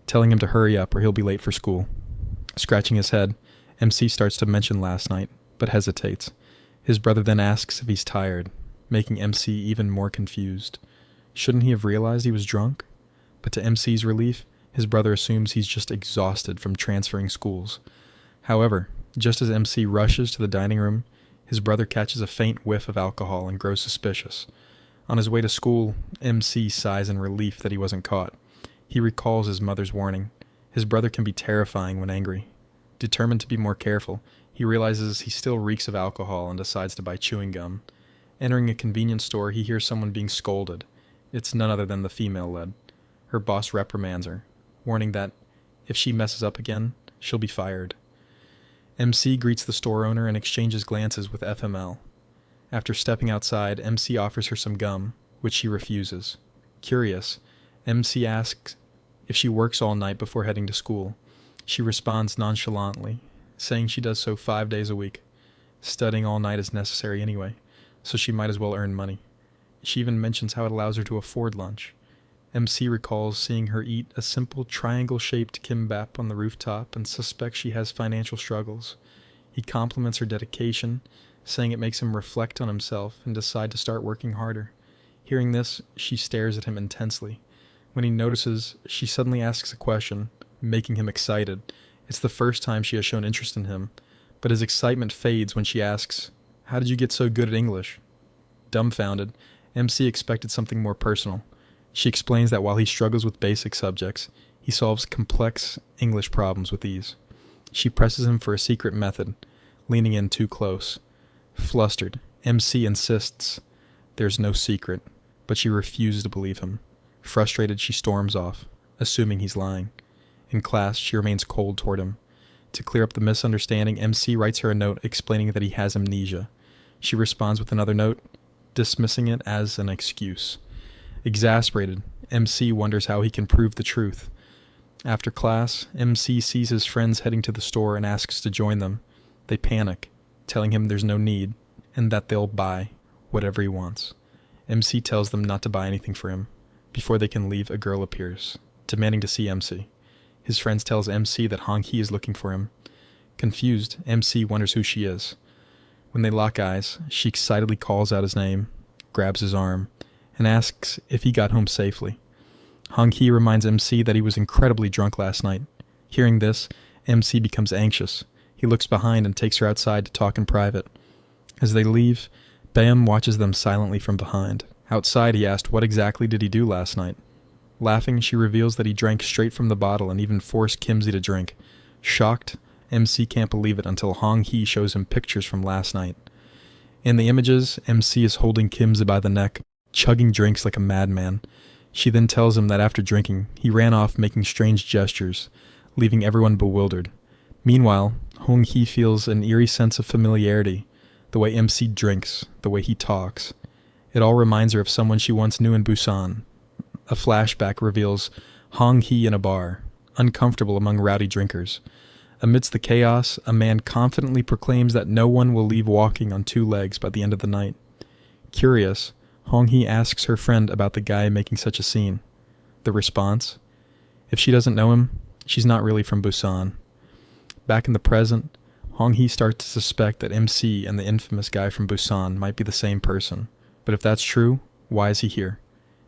telling him to hurry up or he'll be late for school. Scratching his head, MC starts to mention last night, but hesitates. His brother then asks if he's tired, making MC even more confused. Shouldn't he have realized he was drunk? But to MC's relief, his brother assumes he's just exhausted from transferring schools. However, just as MC rushes to the dining room, his brother catches a faint whiff of alcohol and grows suspicious. On his way to school, MC sighs in relief that he wasn't caught. He recalls his mother's warning. His brother can be terrifying when angry. Determined to be more careful, he realizes he still reeks of alcohol and decides to buy chewing gum. Entering a convenience store, he hears someone being scolded. It's none other than the female lead. Her boss reprimands her, warning that if she messes up again, she'll be fired. MC greets the store owner and exchanges glances with FML. After stepping outside, MC offers her some gum, which she refuses. Curious, MC asks if she works all night before heading to school. She responds nonchalantly, saying she does so 5 days a week. Studying all night is necessary anyway, so she might as well earn money. She even mentions how it allows her to afford lunch. MC recalls seeing her eat a simple triangle-shaped kimbap on the rooftop and suspects she has financial struggles. He compliments her dedication, saying it makes him reflect on himself and decide to start working harder. Hearing this, she stares at him intensely. When he notices, she suddenly asks a question, making him excited. It's the first time she has shown interest in him, but his excitement fades when she asks, "How did you get so good at English?" Dumbfounded, MC expected something more personal. She explains that while he struggles with basic subjects, he solves complex English problems with ease. She presses him for a secret method, leaning in too close. Flustered, MC insists there's no secret, but she refuses to believe him. Frustrated, she storms off, assuming he's lying. In class, she remains cold toward him. To clear up the misunderstanding, MC writes her a note explaining that he has amnesia. She responds with another note, dismissing it as an excuse. Exasperated, MC wonders how he can prove the truth. After class, MC sees his friends heading to the store and asks to join them. They panic. telling him there's no need and that they'll buy whatever he wants. MC tells them not to buy anything for him. Before they can leave, a girl appears, demanding to see MC. His friends tells MC that Hong Hee is looking for him. Confused, MC wonders who she is. When they lock eyes, she excitedly calls out his name, grabs his arm, and asks if he got home safely. Hong Hee reminds MC that he was incredibly drunk last night. Hearing this, MC becomes anxious. He looks behind and takes her outside to talk in private. As they leave, Bam watches them silently from behind. Outside, he asked what exactly did he do last night. Laughing, she reveals that he drank straight from the bottle and even forced Kimsey to drink. Shocked, MC can't believe it until Hong Hee shows him pictures from last night. In the images, MC is holding Kimsey by the neck, chugging drinks like a madman. She then tells him that after drinking, he ran off making strange gestures, leaving everyone bewildered. Meanwhile, Hong Hee feels an eerie sense of familiarity, the way MC drinks, the way he talks. It all reminds her of someone she once knew in Busan. A flashback reveals Hong Hee in a bar, uncomfortable among rowdy drinkers. Amidst the chaos, a man confidently proclaims that no one will leave walking on two legs by the end of the night. Curious, Hong Hee asks her friend about the guy making such a scene. The response? If she doesn't know him, she's not really from Busan. Back in the present, Hong Hee starts to suspect that MC and the infamous guy from Busan might be the same person. But if that's true, why is he here?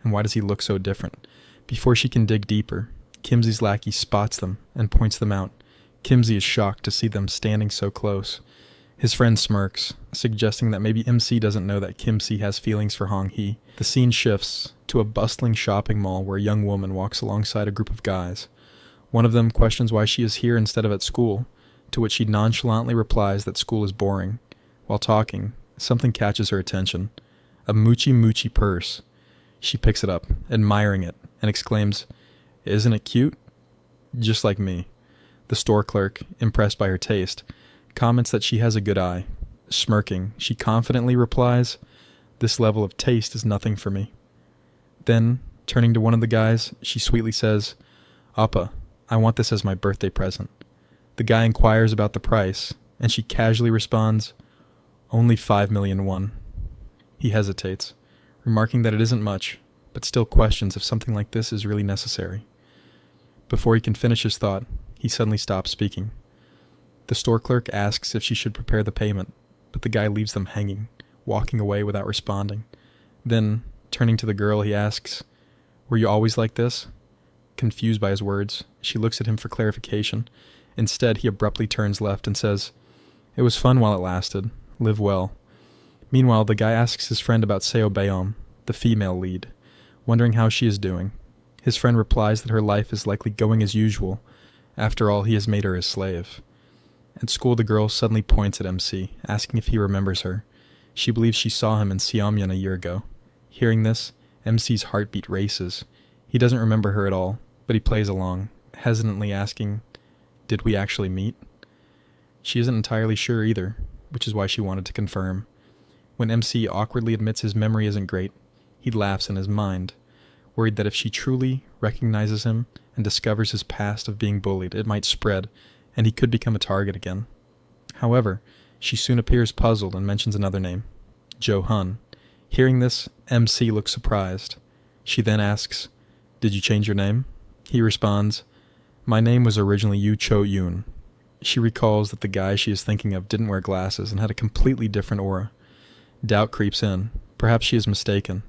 And why does he look so different? Before she can dig deeper, Kimsey's lackey spots them and points them out. Kimsey is shocked to see them standing so close. His friend smirks, suggesting that maybe MC doesn't know that Kimsey has feelings for Hong Hee. The scene shifts to a bustling shopping mall where a young woman walks alongside a group of guys. One of them questions why she is here instead of at school, to which she nonchalantly replies that school is boring. While talking, something catches her attention. A moochie purse. She picks it up, admiring it, and exclaims, "Isn't it cute?" Just like me. The store clerk, impressed by her taste, comments that she has a good eye. Smirking, she confidently replies, "This level of taste is nothing for me." Then, turning to one of the guys, she sweetly says, "Appa, I want this as my birthday present." The guy inquires about the price, and she casually responds, "Only 5 million won." He hesitates, remarking that it isn't much, but still questions if something like this is really necessary. Before he can finish his thought, he suddenly stops speaking. The store clerk asks if she should prepare the payment, but the guy leaves them hanging, walking away without responding. Then, turning to the girl, he asks, "Were you always like this?" Confused by his words, she looks at him for clarification. Instead, he abruptly turns left and says, "It was fun while it lasted. Live well." Meanwhile, the guy asks his friend about Seo Beom, the female lead, wondering how she is doing. His friend replies that her life is likely going as usual. After all, he has made her his slave. At school, the girl suddenly points at MC, asking if he remembers her. She believes she saw him in Seomyeon a year ago. Hearing this, MC's heartbeat races. He doesn't remember her at all, but he plays along, hesitantly asking, "Did we actually meet?" She isn't entirely sure either, which is why she wanted to confirm. When MC awkwardly admits his memory isn't great, he laughs in his mind, worried that if she truly recognizes him and discovers his past of being bullied, it might spread, and he could become a target again. However, she soon appears puzzled and mentions another name, Jo Hun. Hearing this, MC looks surprised. She then asks, "Did you change your name?" He responds, "My name was originally Yu Cho Yoon." She recalls that the guy she is thinking of didn't wear glasses and had a completely different aura. Doubt creeps in. Perhaps she is mistaken.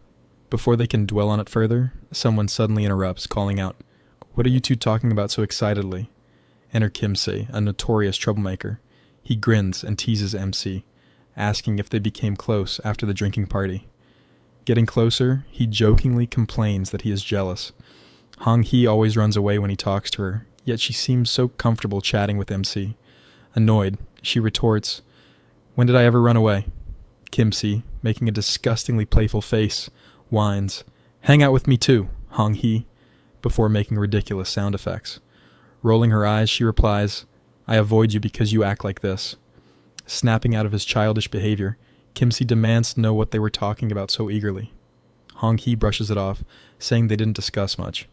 Before they can dwell on it further, someone suddenly interrupts, calling out, "What are you two talking about so excitedly?" Enter Kimsey, a notorious troublemaker. He grins and teases MC, asking if they became close after the drinking party. Getting closer, he jokingly complains that he is jealous. Hong Hee always runs away when he talks to her, yet she seems so comfortable chatting with MC. Annoyed, she retorts, "When did I ever run away?" Kimsey, making a disgustingly playful face, whines, "Hang out with me too, Hong Hee," before making ridiculous sound effects. Rolling her eyes, she replies, "I avoid you because you act like this." Snapping out of his childish behavior, Kimsey demands to know what they were talking about so eagerly. Hong Hee brushes it off, saying they didn't discuss much,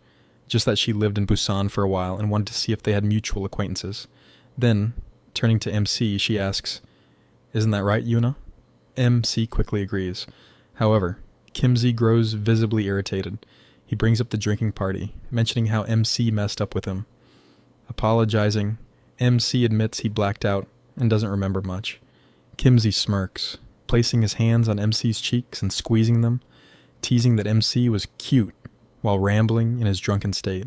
just that she lived in Busan for a while and wanted to see if they had mutual acquaintances. Then, turning to MC, she asks, Isn't that right, Yuna? MC quickly agrees. However, Kimsey grows visibly irritated. He brings up the drinking party, mentioning how MC messed up with him. Apologizing, MC admits he blacked out and doesn't remember much. Kimsey smirks, placing his hands on MC's cheeks and squeezing them, teasing that MC was cute while rambling in his drunken state.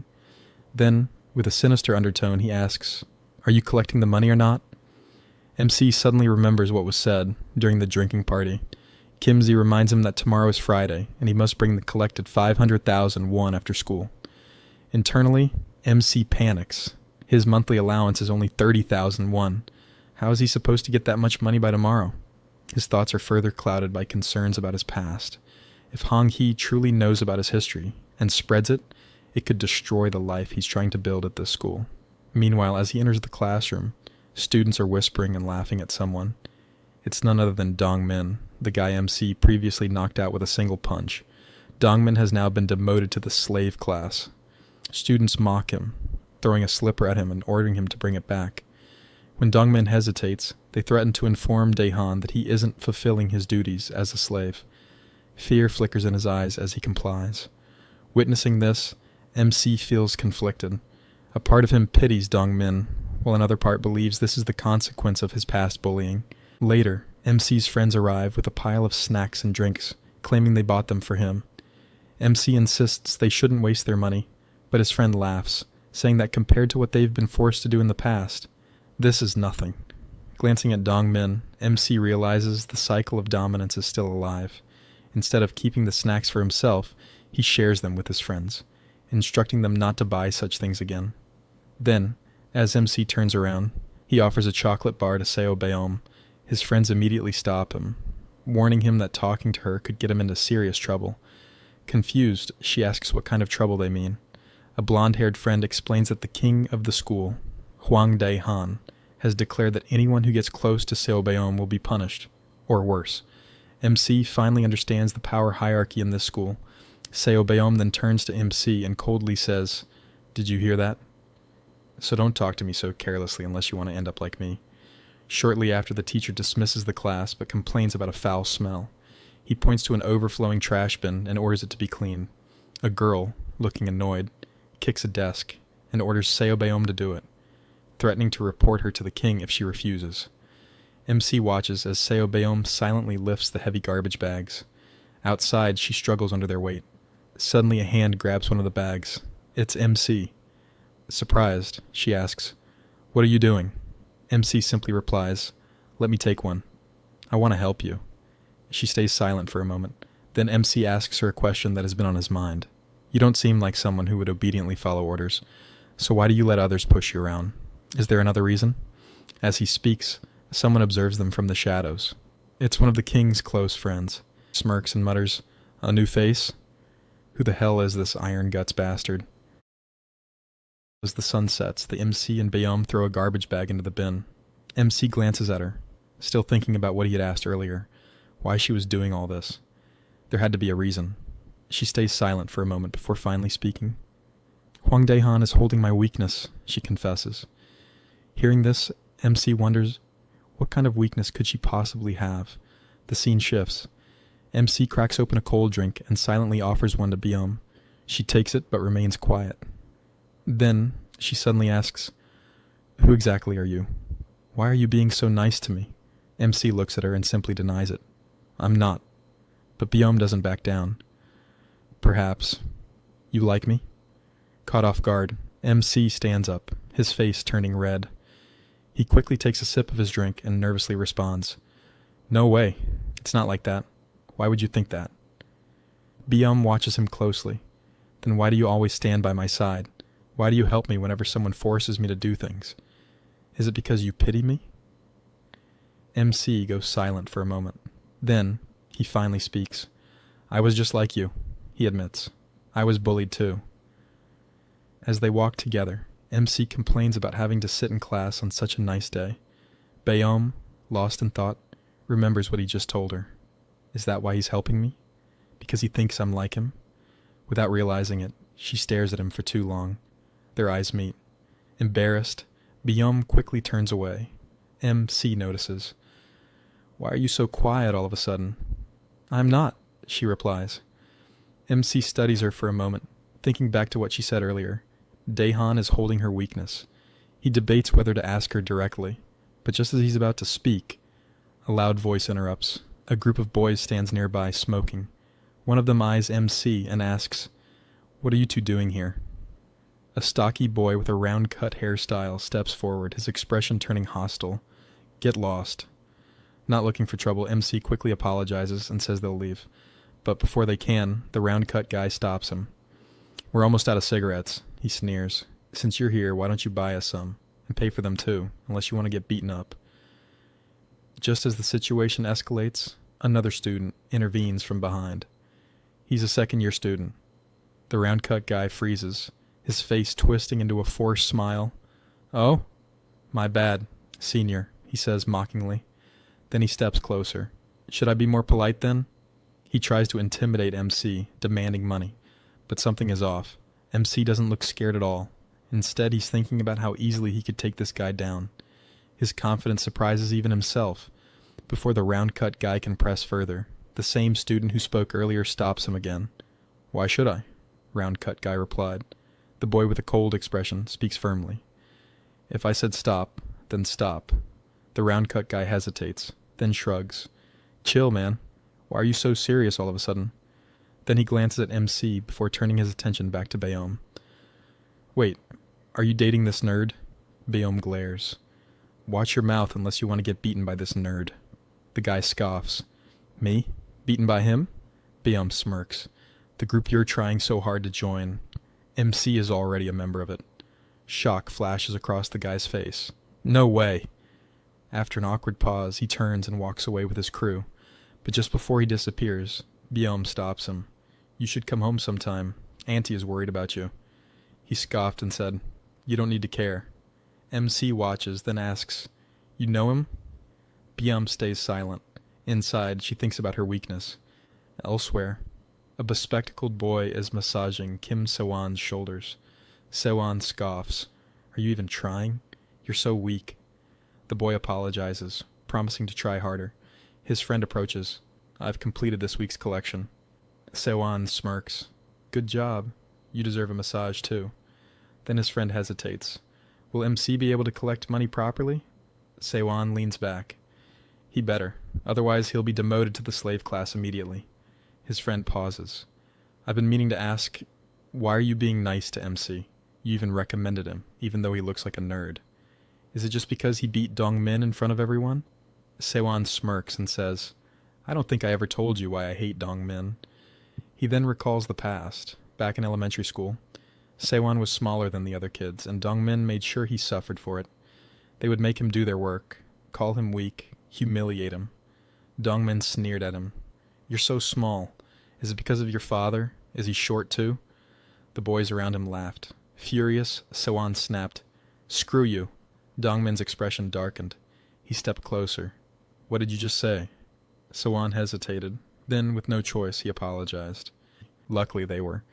Then, with a sinister undertone, he asks, "Are you collecting the money or not?" MC suddenly remembers what was said during the drinking party. Kimsey reminds him that tomorrow is Friday, and he must bring the collected 500,000 won after school. Internally, MC panics. His monthly allowance is only 30,000 won. How is he supposed to get that much money by tomorrow? His thoughts are further clouded by concerns about his past. If Hong Hee truly knows about his history and spreads it, it could destroy the life he's trying to build at this school. Meanwhile, as he enters the classroom, students are whispering and laughing at someone. It's none other than Dongmin, the guy MC previously knocked out with a single punch. Dongmin has now been demoted to the slave class. Students mock him, throwing a slipper at him and ordering him to bring it back. When Dongmin hesitates, they threaten to inform Daehan that he isn't fulfilling his duties as a slave. Fear flickers in his eyes as he complies. Witnessing this, MC feels conflicted. A part of him pities Dongmin, while another part believes this is the consequence of his past bullying. Later, MC's friends arrive with a pile of snacks and drinks, claiming they bought them for him. MC insists they shouldn't waste their money, but his friend laughs, saying that compared to what they've been forced to do in the past, this is nothing. Glancing at Dongmin, MC realizes the cycle of dominance is still alive. Instead of keeping the snacks for himself, he shares them with his friends, instructing them not to buy such things again. Then, as MC turns around, he offers a chocolate bar to Seo Beom. His friends immediately stop him, warning him that talking to her could get him into serious trouble. Confused, she asks what kind of trouble they mean. A blonde-haired friend explains that the king of the school, Huang Daehan, has declared that anyone who gets close to Seo Beom will be punished, or worse. MC finally understands the power hierarchy in this school. Seo Beom then turns to MC and coldly says, "Did you hear that? So don't talk to me so carelessly unless you want to end up like me." Shortly after, the teacher dismisses the class but complains about a foul smell. He points to an overflowing trash bin and orders it to be cleaned. A girl, looking annoyed, kicks a desk and orders Seo Beom to do it, threatening to report her to the king if she refuses. MC watches as Seo Beom silently lifts the heavy garbage bags. Outside, she struggles under their weight. Suddenly, a hand grabs one of the bags. It's MC. Surprised, she asks, "What are you doing?" MC simply replies, "Let me take one. I want to help you." She stays silent for a moment. Then MC asks her a question that has been on his mind. "You don't seem like someone who would obediently follow orders, so why do you let others push you around? Is there another reason?" As he speaks, someone observes them from the shadows. It's one of the king's close friends. Smirks and mutters, "A new face? Who the hell is this iron guts bastard?" As the sun sets, the MC and Beom throw a garbage bag into the bin. MC glances at her, still thinking about what he had asked earlier, why she was doing all this. There had to be a reason. She stays silent for a moment before finally speaking. "Huang Daehan is holding my weakness," she confesses. Hearing this, MC wonders, what kind of weakness could she possibly have? The scene shifts. MC cracks open a cold drink and silently offers one to Beom. She takes it but remains quiet. Then, she suddenly asks, "Who exactly are you? Why are you being so nice to me?" MC looks at her and simply denies it. "I'm not." But Beom doesn't back down. "Perhaps. You like me?" Caught off guard, MC stands up, his face turning red. He quickly takes a sip of his drink and nervously responds, "No way. It's not like that. Why would you think that?" Beom watches him closely. "Then why do you always stand by my side? Why do you help me whenever someone forces me to do things? Is it because you pity me?" MC goes silent for a moment. Then, he finally speaks. "I was just like you," he admits. "I was bullied too." As they walk together, MC complains about having to sit in class on such a nice day. Beom, lost in thought, remembers what he just told her. Is that why he's helping me? Because he thinks I'm like him? Without realizing it, she stares at him for too long. Their eyes meet. Embarrassed, Beom quickly turns away. MC notices. Why are you so quiet all of a sudden? I'm not, she replies. MC studies her for a moment, thinking back to what she said earlier. Daehan is holding her weakness. He debates whether to ask her directly, but just as he's about to speak, a loud voice interrupts. A group of boys stands nearby, smoking. One of them eyes MC and asks, "What are you two doing here?" A stocky boy with a round-cut hairstyle steps forward, his expression turning hostile. "Get lost." Not looking for trouble, MC quickly apologizes and says they'll leave. But before they can, the round-cut guy stops him. "We're almost out of cigarettes," he sneers. "Since you're here, why don't you buy us some? And pay for them too, unless you want to get beaten up." Just as the situation escalates, another student intervenes from behind. He's a second-year student. The round-cut guy freezes, his face twisting into a forced smile. "Oh? My bad, senior," he says mockingly. Then he steps closer. "Should I be more polite then?" He tries to intimidate MC, demanding money. But something is off. MC doesn't look scared at all. Instead, he's thinking about how easily he could take this guy down. His confidence surprises even himself. Before the round-cut guy can press further, the same student who spoke earlier stops him again. "Why should I?" Round-cut guy replied. The boy with a cold expression speaks firmly. "If I said stop, then stop." The round-cut guy hesitates, then shrugs. "Chill, man. Why are you so serious all of a sudden?" Then he glances at MC before turning his attention back to Bayom. "Wait, are you dating this nerd?" Bayom glares. "Watch your mouth unless you want to get beaten by this nerd." The guy scoffs. "Me? Beaten by him?" Bayom smirks. "The group you're trying so hard to join. MC is already a member of it." Shock flashes across the guy's face. "No way!" After an awkward pause, he turns and walks away with his crew. But just before he disappears, Bayom stops him. "You should come home sometime. Auntie is worried about you." He scoffed and said, "You don't need to care." MC watches, then asks, "You know him?" Bayom stays silent. Inside, she thinks about her weakness. Elsewhere, a bespectacled boy is massaging Kim Sewon's shoulders. Sewon scoffs. "Are you even trying? You're so weak." The boy apologizes, promising to try harder. His friend approaches. "I've completed this week's collection." Sewon smirks. "Good job. You deserve a massage too." Then his friend hesitates. "Will MC be able to collect money properly?" Sewon leans back. "He better. Otherwise he'll be demoted to the slave class immediately." His friend pauses. "I've been meaning to ask, why are you being nice to MC? You even recommended him, even though he looks like a nerd. Is it just because he beat Dongmin in front of everyone?" Sewon smirks and says, "I don't think I ever told you why I hate Dongmin." He then recalls the past. Back in elementary school, Sewon was smaller than the other kids, and Dongmin made sure he suffered for it. They would make him do their work, call him weak, humiliate him. Dongmin sneered at him. "You're so small. Is it because of your father? Is he short too?" The boys around him laughed. Furious, Sewon snapped, "Screw you." Dongmin's expression darkened. He stepped closer. "What did you just say?" Sewon hesitated. Then, with no choice, he apologized. Luckily, they were.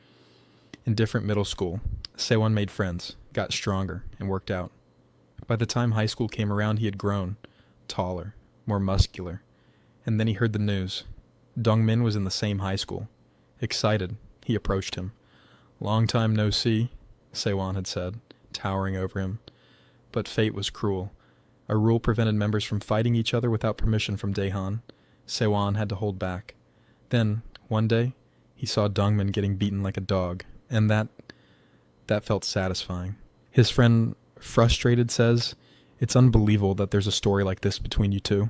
In different middle school, Sewon made friends, got stronger, and worked out. By the time high school came around, he had grown, taller, more muscular. And then he heard the news. Dongmin was in the same high school. Excited, he approached him. "Long time no see," Sewon had said, towering over him. But fate was cruel. A rule prevented members from fighting each other without permission from Daehan. Sewon had to hold back. Then, one day, he saw Dongmin getting beaten like a dog, and that felt satisfying. His friend, frustrated, says, "It's unbelievable that there's a story like this between you two."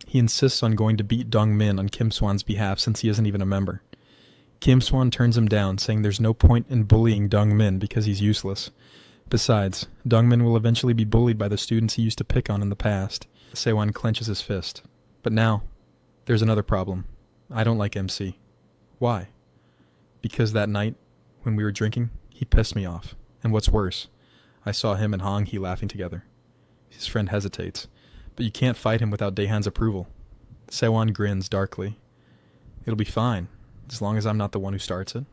He insists on going to beat Dongmin on Kim Swan's behalf since he isn't even a member. Kim Swan turns him down, saying there's no point in bullying Dongmin because he's useless. Besides, Dongmin will eventually be bullied by the students he used to pick on in the past. Sewon clenches his fist. "But now, there's another problem. I don't like MC." "Why?" "Because that night, when we were drinking, he pissed me off. And what's worse, I saw him and Hong Hee laughing together." His friend hesitates. "But you can't fight him without Daehan's approval." Sewon grins darkly. "It'll be fine, as long as I'm not the one who starts it.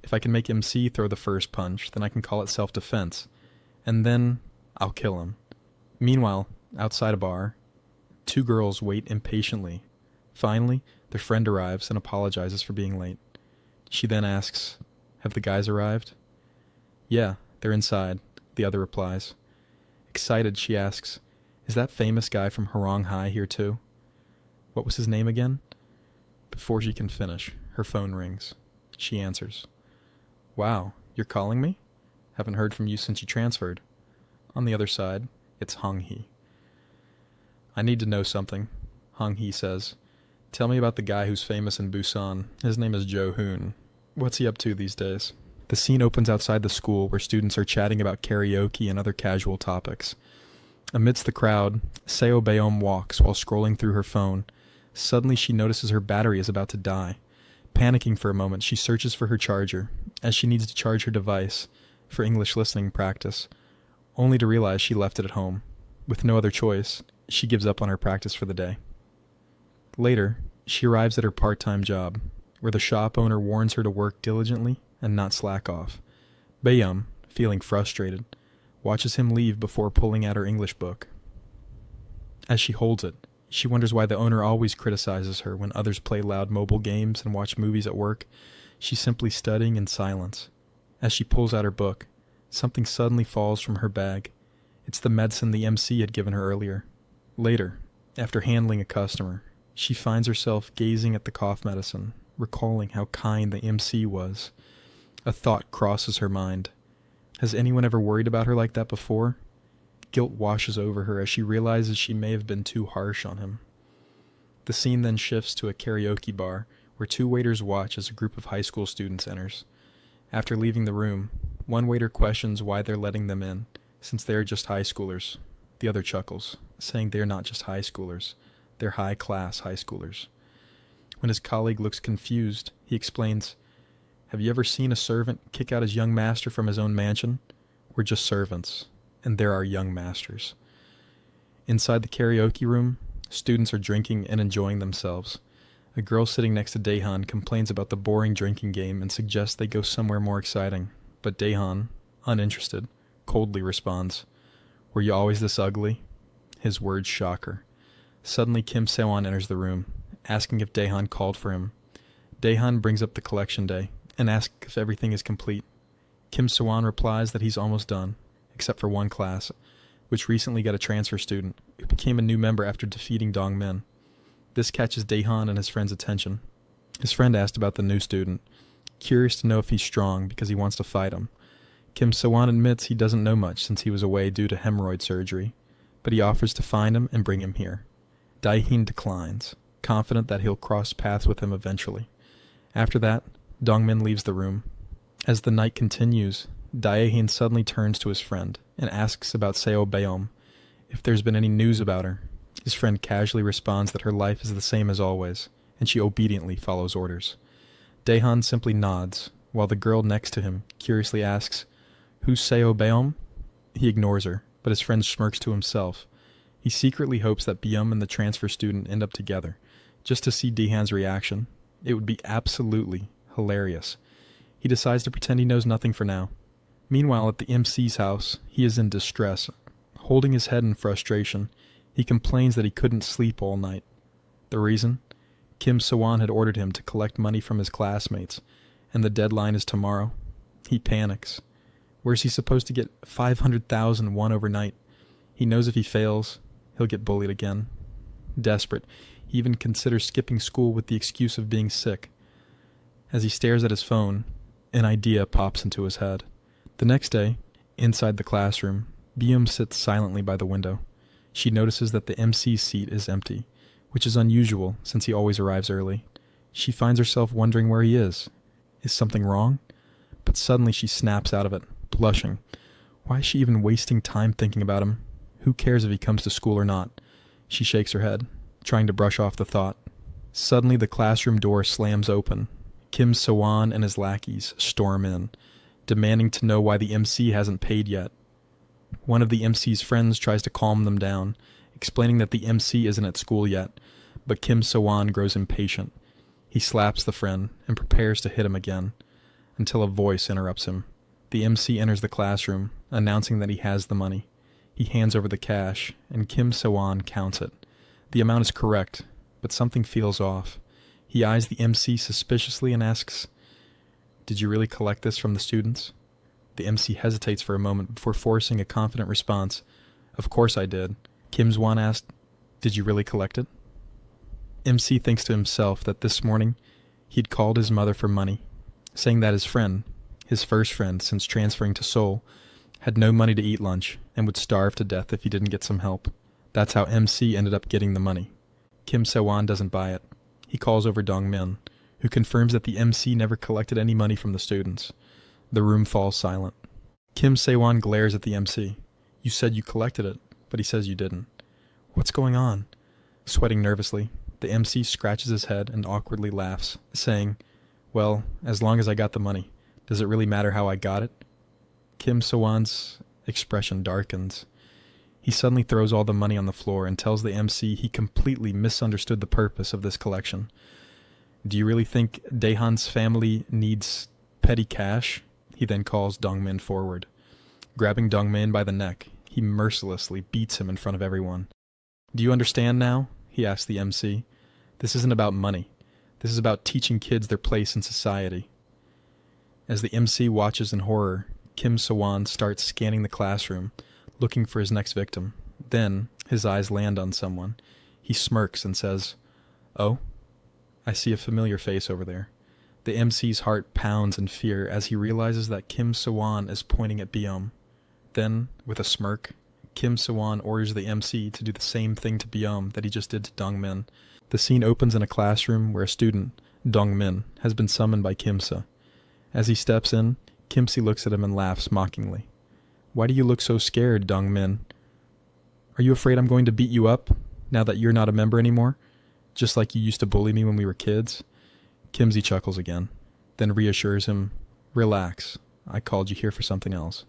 If I can make MC throw the first punch, then I can call it self-defense. And then I'll kill him." Meanwhile, outside a bar, Two girls wait impatiently. Finally, their friend arrives and apologizes for being late. She then asks, "Have the guys arrived?" "Yeah, they're inside," the other replies. Excited, she asks, "Is that famous guy from Harong High here too?" "What was his name again?" Before she can finish, her phone rings. She answers. "Wow, you're calling me? Haven't heard from you since you transferred." On the other side, it's Hong Hee. "I need to know something," Hong Hee says. "Tell me about the guy who's famous in Busan. His name is Jo Hoon. What's he up to these days?" The scene opens outside the school where students are chatting about karaoke and other casual topics. Amidst the crowd, Seo Beom walks while scrolling through her phone. Suddenly she notices her battery is about to die. Panicking for a moment, she searches for her charger, as she needs to charge her device for English listening practice, only to realize she left it at home. With no other choice, she gives up on her practice for the day. Later, she arrives at her part-time job, where the shop owner warns her to work diligently and not slack off. Beom, feeling frustrated, watches him leave before pulling out her English book. As she holds it, she wonders why the owner always criticizes her when others play loud mobile games and watch movies at work. She's simply studying in silence. As she pulls out her book, something suddenly falls from her bag. It's the medicine the MC had given her earlier. Later, after handling a customer, she finds herself gazing at the cough medicine, recalling how kind the MC was. A thought crosses her mind. Has anyone ever worried about her like that before? Guilt washes over her as she realizes she may have been too harsh on him. The scene then shifts to a karaoke bar where two waiters watch as a group of high school students enters. After leaving the room, one waiter questions why they're letting them in, since they are just high schoolers. The other chuckles, saying they're not just high schoolers, they're high-class high schoolers. When his colleague looks confused, he explains, "Have you ever seen a servant kick out his young master from his own mansion? We're just servants, and they're our young masters." Inside the karaoke room, students are drinking and enjoying themselves. A girl sitting next to Daehan complains about the boring drinking game and suggests they go somewhere more exciting. But Daehan, uninterested, coldly responds, "Were you always this ugly?" His words shock her. Suddenly Kim Sewon enters the room, asking if Daehan called for him. Daehan brings up the collection day and asks if everything is complete. Kim Sewon replies that he's almost done, except for one class, which recently got a transfer student who became a new member after defeating Dong Min. This catches Daehan and his friend's attention. His friend asked about the new student, curious to know if he's strong because he wants to fight him. Kim Sewon admits he doesn't know much since he was away due to hemorrhoid surgery, but he offers to find him and bring him here. Daehan declines, confident that he'll cross paths with him eventually. After that, Dongmin leaves the room. As the night continues, Daehan suddenly turns to his friend and asks about Seo Beom, if there's been any news about her. His friend casually responds that her life is the same as always, and she obediently follows orders. Daehan simply nods, while the girl next to him curiously asks, "Who's Seo Beom?" He ignores her, but his friend smirks to himself. He secretly hopes that Beom and the transfer student end up together, just to see Daehan's reaction. It would be absolutely hilarious. He decides to pretend he knows nothing for now. Meanwhile, at the MC's house, he is in distress. Holding his head in frustration, he complains that he couldn't sleep all night. The reason? Kim Sewon had ordered him to collect money from his classmates, and the deadline is tomorrow. He panics. Where's he supposed to get 500,000 won overnight? He knows if he fails, he'll get bullied again. Desperate, he even considers skipping school with the excuse of being sick. As he stares at his phone, an idea pops into his head. The next day, inside the classroom, Beom sits silently by the window. She notices that the MC's seat is empty, which is unusual since he always arrives early. She finds herself wondering where he is. Is something wrong? But suddenly she snaps out of it, blushing. Why is she even wasting time thinking about him? Who cares if he comes to school or not? She shakes her head, trying to brush off the thought. Suddenly the classroom door slams open. Kim Sewon and his lackeys storm in, demanding to know why the MC hasn't paid yet. One of the MC's friends tries to calm them down, explaining that the MC isn't at school yet, but Kim Sewon grows impatient. He slaps the friend and prepares to hit him again, until a voice interrupts him. The MC enters the classroom, announcing that he has the money. He hands over the cash, and Kim Sewon counts it. The amount is correct, but something feels off. He eyes the MC suspiciously and asks, "Did you really collect this from the students?" The MC hesitates for a moment before forcing a confident response. "Of course I did." Kim Swan asked, "Did you really collect it?" MC thinks to himself that this morning he'd called his mother for money, saying that his friend, his first friend since transferring to Seoul, had no money to eat lunch and would starve to death if he didn't get some help. That's how MC ended up getting the money. Kim Se-won doesn't buy it. He calls over Dong-min, who confirms that the MC never collected any money from the students. The room falls silent. Kim Se-won glares at the MC. "You said you collected it, but he says you didn't. What's going on?" Sweating nervously, the MC scratches his head and awkwardly laughs, saying, "Well, as long as I got the money, does it really matter how I got it?" Kim Se-won's expression darkens. He suddenly throws all the money on the floor and tells the MC he completely misunderstood the purpose of this collection. "Do you really think Daehan's family needs petty cash?" He then calls Dong-min forward. Grabbing Dong-min by the neck, he mercilessly beats him in front of everyone. "Do you understand now?" he asks the MC. "This isn't about money. This is about teaching kids their place in society." As the MC watches in horror, Kim Se-won starts scanning the classroom, looking for his next victim. Then, his eyes land on someone. He smirks and says, "Oh, I see a familiar face over there." The MC's heart pounds in fear as he realizes that Kim Se-won is pointing at Byum. Then, with a smirk, Kim Se-won orders the MC to do the same thing to Byum that he just did to Dong-min. The scene opens in a classroom where a student, Dong-min, has been summoned by Kim-se. As he steps in, Kim-se looks at him and laughs mockingly. "Why do you look so scared, Dong-min? Are you afraid I'm going to beat you up, now that you're not a member anymore? Just like you used to bully me when we were kids?" Kim-se chuckles again, then reassures him, "Relax, I called you here for something else."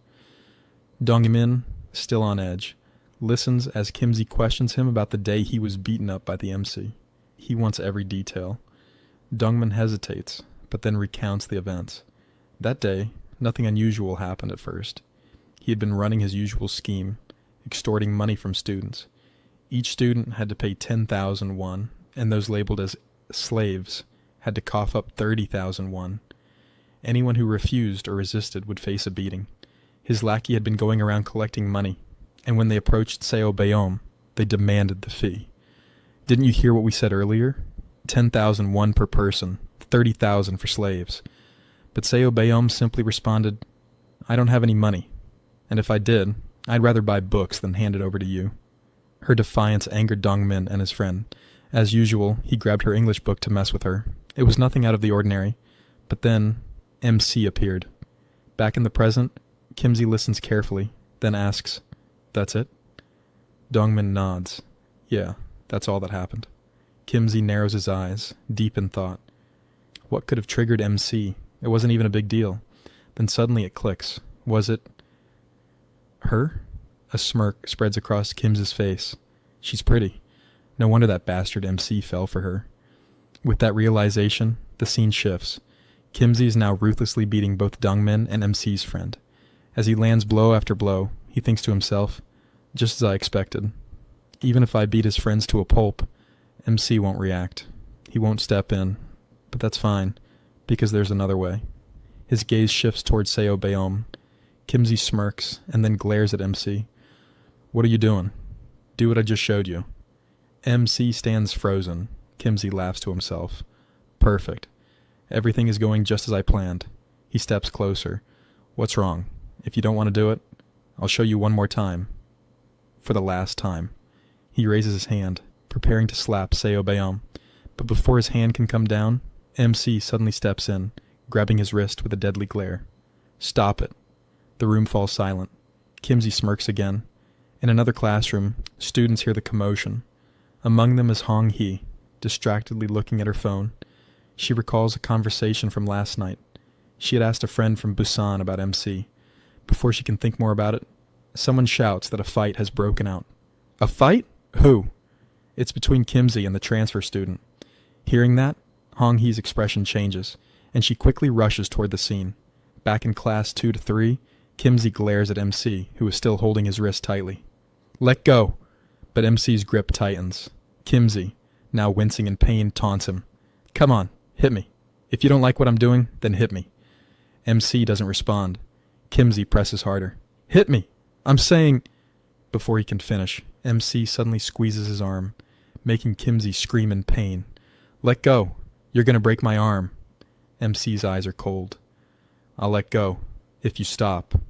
Dong-min, still on edge, listens as Kim-se questions him about the day he was beaten up by the MC. He wants every detail. Dong-min hesitates, but then recounts the events. That day, nothing unusual happened at first. He had been running his usual scheme, extorting money from students. Each student had to pay 10,000 won, and those labeled as slaves had to cough up 30,000 won. Anyone who refused or resisted would face a beating. His lackey had been going around collecting money, and when they approached Seo Bayom, they demanded the fee. "Didn't you hear what we said earlier? 10,000 won per person, 30,000 for slaves." But Seo Bayom simply responded, "I don't have any money, and if I did, I'd rather buy books than hand it over to you." Her defiance angered Dong-min and his friend. As usual, he grabbed her English book to mess with her. It was nothing out of the ordinary, but then MC appeared. Back in the present, Kim-se listens carefully, then asks, "That's it?" Dong-min nods. "Yeah, that's all that happened." Kim-se narrows his eyes, deep in thought. What could have triggered MC? It wasn't even a big deal. Then suddenly it clicks. Was it her? A smirk spreads across Kim's face. She's pretty. No wonder that bastard MC fell for her. With that realization, the scene shifts. Kimsey is now ruthlessly beating both Dongmin and MC's friend. As he lands blow after blow, he thinks to himself, just as I expected. Even if I beat his friends to a pulp, MC won't react. He won't step in. But that's fine, because there's another way. His gaze shifts towards Seo Bayom. Kimsey smirks and then glares at MC. What are you doing? Do what I just showed you. MC stands frozen. Kimsey laughs to himself. Perfect. Everything is going just as I planned. He steps closer. What's wrong? If you don't want to do it, I'll show you one more time. For the last time. He raises his hand, preparing to slap Seo Bayom. But before his hand can come down, MC suddenly steps in, grabbing his wrist with a deadly glare. Stop it. The room falls silent. Kimsey smirks again. In another classroom, students hear the commotion. Among them is Hong Hee, distractedly looking at her phone. She recalls a conversation from last night. She had asked a friend from Busan about MC. Before she can think more about it, someone shouts that a fight has broken out. A fight? Who? It's between Kimsey and the transfer student. Hearing that, Hong Hee's expression changes, and she quickly rushes toward the scene. Back in class 2 to 3, Kimsey glares at MC, who is still holding his wrist tightly. Let go! But MC's grip tightens. Kimsey, now wincing in pain, taunts him. Come on, hit me. If you don't like what I'm doing, then hit me. MC doesn't respond. Kimsey presses harder. Hit me! I'm saying... Before he can finish, MC suddenly squeezes his arm, making Kimsey scream in pain. Let go! You're gonna break my arm. MC's eyes are cold. I'll let go, if you stop.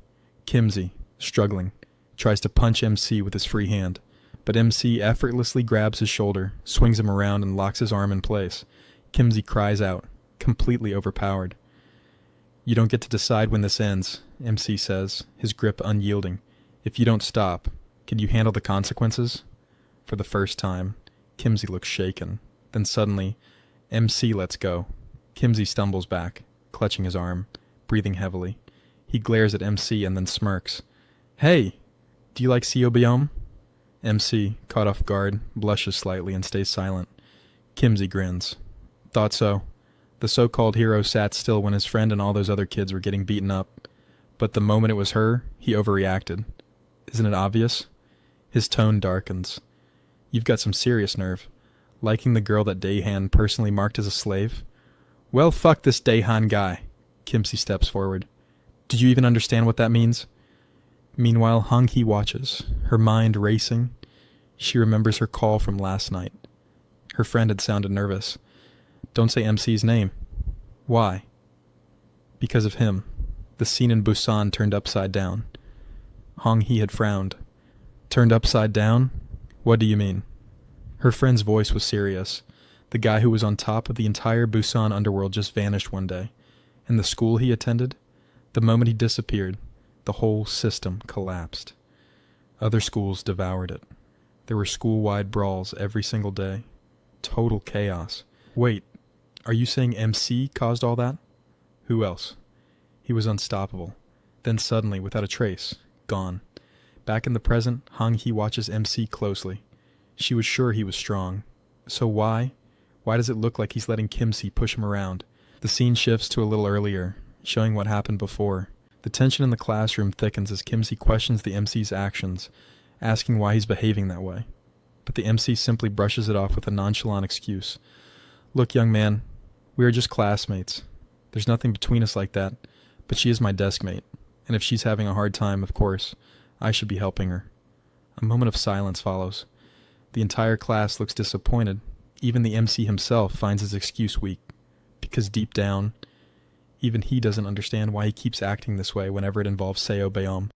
Kimsey, struggling, tries to punch MC with his free hand, but MC effortlessly grabs his shoulder, swings him around, and locks his arm in place. Kimsey cries out, completely overpowered. You don't get to decide when this ends, MC says, his grip unyielding. If you don't stop, can you handle the consequences? For the first time, Kimsey looks shaken. Then suddenly, MC lets go. Kimsey stumbles back, clutching his arm, breathing heavily. He glares at MC and then smirks. Hey, do you like Seobiome? MC, caught off guard, blushes slightly and stays silent. Kimsey grins. Thought so. The so-called hero sat still when his friend and all those other kids were getting beaten up. But the moment it was her, he overreacted. Isn't it obvious? His tone darkens. You've got some serious nerve. Liking the girl that Daehan personally marked as a slave? Well, fuck this Daehan guy. Kimsey steps forward. Do you even understand what that means? Meanwhile, Hong-hee watches, her mind racing. She remembers her call from last night. Her friend had sounded nervous. Don't say MC's name. Why? Because of him. The scene in Busan turned upside down. Hong-hee had frowned. Turned upside down? What do you mean? Her friend's voice was serious. The guy who was on top of the entire Busan underworld just vanished one day. And the school he attended? The moment he disappeared, the whole system collapsed. Other schools devoured it. There were school-wide brawls every single day. Total chaos. Wait, are you saying MC caused all that? Who else? He was unstoppable. Then suddenly, without a trace, gone. Back in the present, Hong-hee watches MC closely. She was sure he was strong. So why? Why does it look like he's letting Kimsey push him around? The scene shifts to a little earlier, showing what happened before. The tension in the classroom thickens as Kimsey questions the MC's actions, asking why he's behaving that way. But the MC simply brushes it off with a nonchalant excuse. Look, young man, we are just classmates. There's nothing between us like that, but she is my desk mate, and if she's having a hard time, of course, I should be helping her. A moment of silence follows. The entire class looks disappointed. Even the MC himself finds his excuse weak, because deep down, even he doesn't understand why he keeps acting this way whenever it involves Seobiome.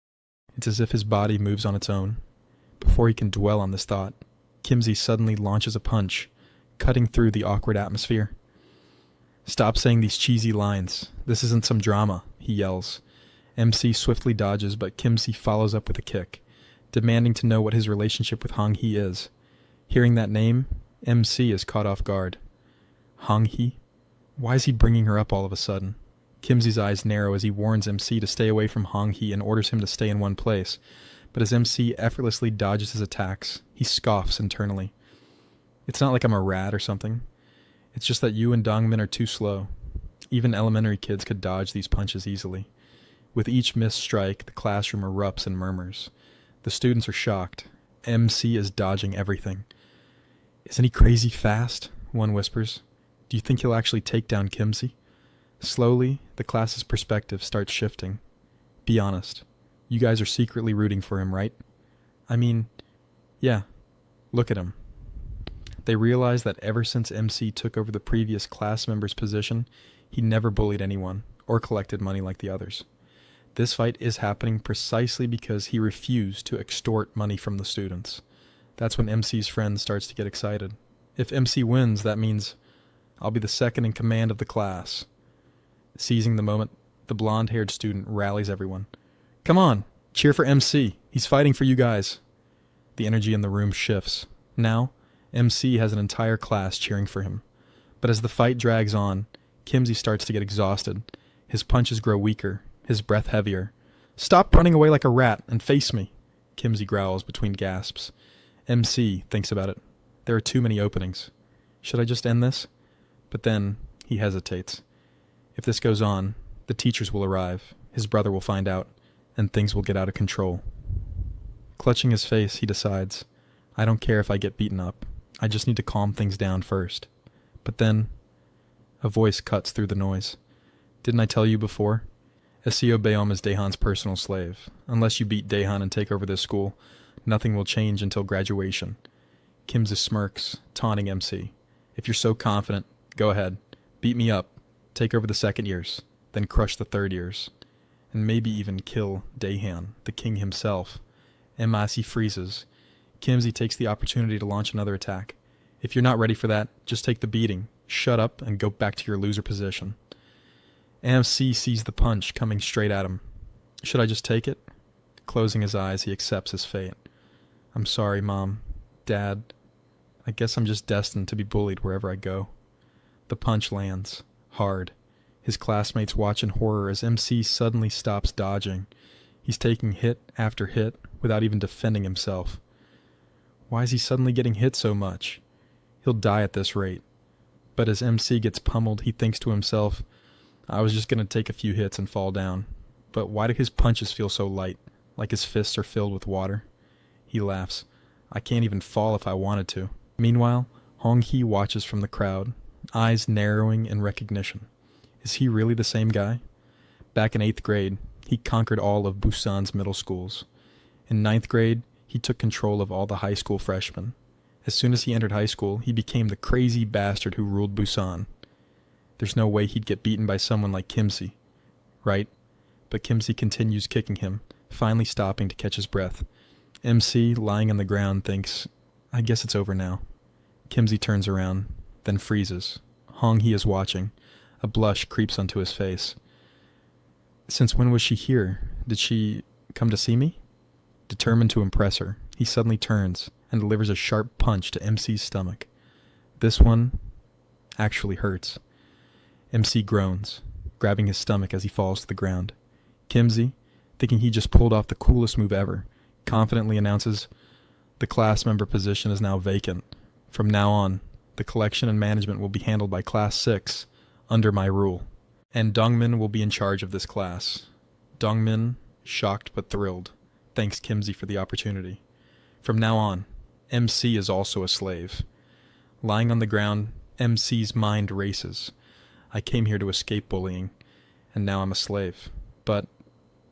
It's as if his body moves on its own. Before he can dwell on this thought, Kimsey suddenly launches a punch, cutting through the awkward atmosphere. Stop saying these cheesy lines. This isn't some drama, he yells. MC swiftly dodges, but Kimsey follows up with a kick, demanding to know what his relationship with Hong-hee is. Hearing that name, MC is caught off guard. Hong-hee? Why is he bringing her up all of a sudden? Kimsey's eyes narrow as he warns MC to stay away from Hong-hee and orders him to stay in one place. But as MC effortlessly dodges his attacks, he scoffs internally. It's not like I'm a rat or something. It's just that you and Dongmin are too slow. Even elementary kids could dodge these punches easily. With each missed strike, the classroom erupts in murmurs. The students are shocked. MC is dodging everything. Isn't he crazy fast? One whispers. Do you think he'll actually take down Kimsey? Slowly, the class's perspective starts shifting. Be honest. You guys are secretly rooting for him, right? I mean, yeah. Look at him. They realize that ever since MC took over the previous class member's position, he never bullied anyone or collected money like the others. This fight is happening precisely because he refused to extort money from the students. That's when MC's friend starts to get excited. If MC wins, that means I'll be the second in command of the class. Seizing the moment, the blonde-haired student rallies everyone. Come on, cheer for MC. He's fighting for you guys. The energy in the room shifts. Now, MC has an entire class cheering for him. But as the fight drags on, Kimsey starts to get exhausted. His punches grow weaker, his breath heavier. Stop running away like a rat and face me, Kimsey growls between gasps. MC thinks about it. There are too many openings. Should I just end this? But then he hesitates. If this goes on, the teachers will arrive, his brother will find out, and things will get out of control. Clutching his face, he decides, I don't care if I get beaten up. I just need to calm things down first. But then, a voice cuts through the noise. Didn't I tell you before? Seo Beom is Daehan's personal slave. Unless you beat Daehan and take over this school, nothing will change until graduation. Kimza smirks, taunting MC. If you're so confident, go ahead. Beat me up. Take over the second years. Then crush the third years. And maybe even kill Daehan, the king himself. Emasi freezes. Kimzy takes the opportunity to launch another attack. If you're not ready for that, just take the beating. Shut up and go back to your loser position. MC sees the punch coming straight at him. Should I just take it? Closing his eyes, he accepts his fate. I'm sorry, Mom. Dad. I guess I'm just destined to be bullied wherever I go. The punch lands. Hard. His classmates watch in horror as MC suddenly stops dodging. He's taking hit after hit without even defending himself. Why is he suddenly getting hit so much? He'll die at this rate. But as MC gets pummeled, he thinks to himself, I was just going to take a few hits and fall down. But why do his punches feel so light, like his fists are filled with water? He laughs. I can't even fall if I wanted to. Meanwhile, Hong-hee watches from the crowd, eyes narrowing in recognition. Is he really the same guy? Back in 8th grade, he conquered all of Busan's middle schools. In 9th grade, he took control of all the high school freshmen. As soon as he entered high school, he became the crazy bastard who ruled Busan. There's no way he'd get beaten by someone like Kimsey, right? But Kimsey continues kicking him, finally stopping to catch his breath. MC, lying on the ground, thinks, I guess it's over now. Kimsey turns around, then freezes. Hong-hee is watching. A blush creeps onto his face. Since when was she here? Did she come to see me? Determined to impress her, he suddenly turns and delivers a sharp punch to MC's stomach. This one actually hurts. MC groans, grabbing his stomach as he falls to the ground. Kimsey, thinking he just pulled off the coolest move ever, confidently announces, the class member position is now vacant. From now on, the collection and management will be handled by Class 6, under my rule. And Dongmin will be in charge of this class. Dongmin, shocked but thrilled, thanks Kimsey for the opportunity. From now on, MC is also a slave. Lying on the ground, MC's mind races. I came here to escape bullying, and now I'm a slave. But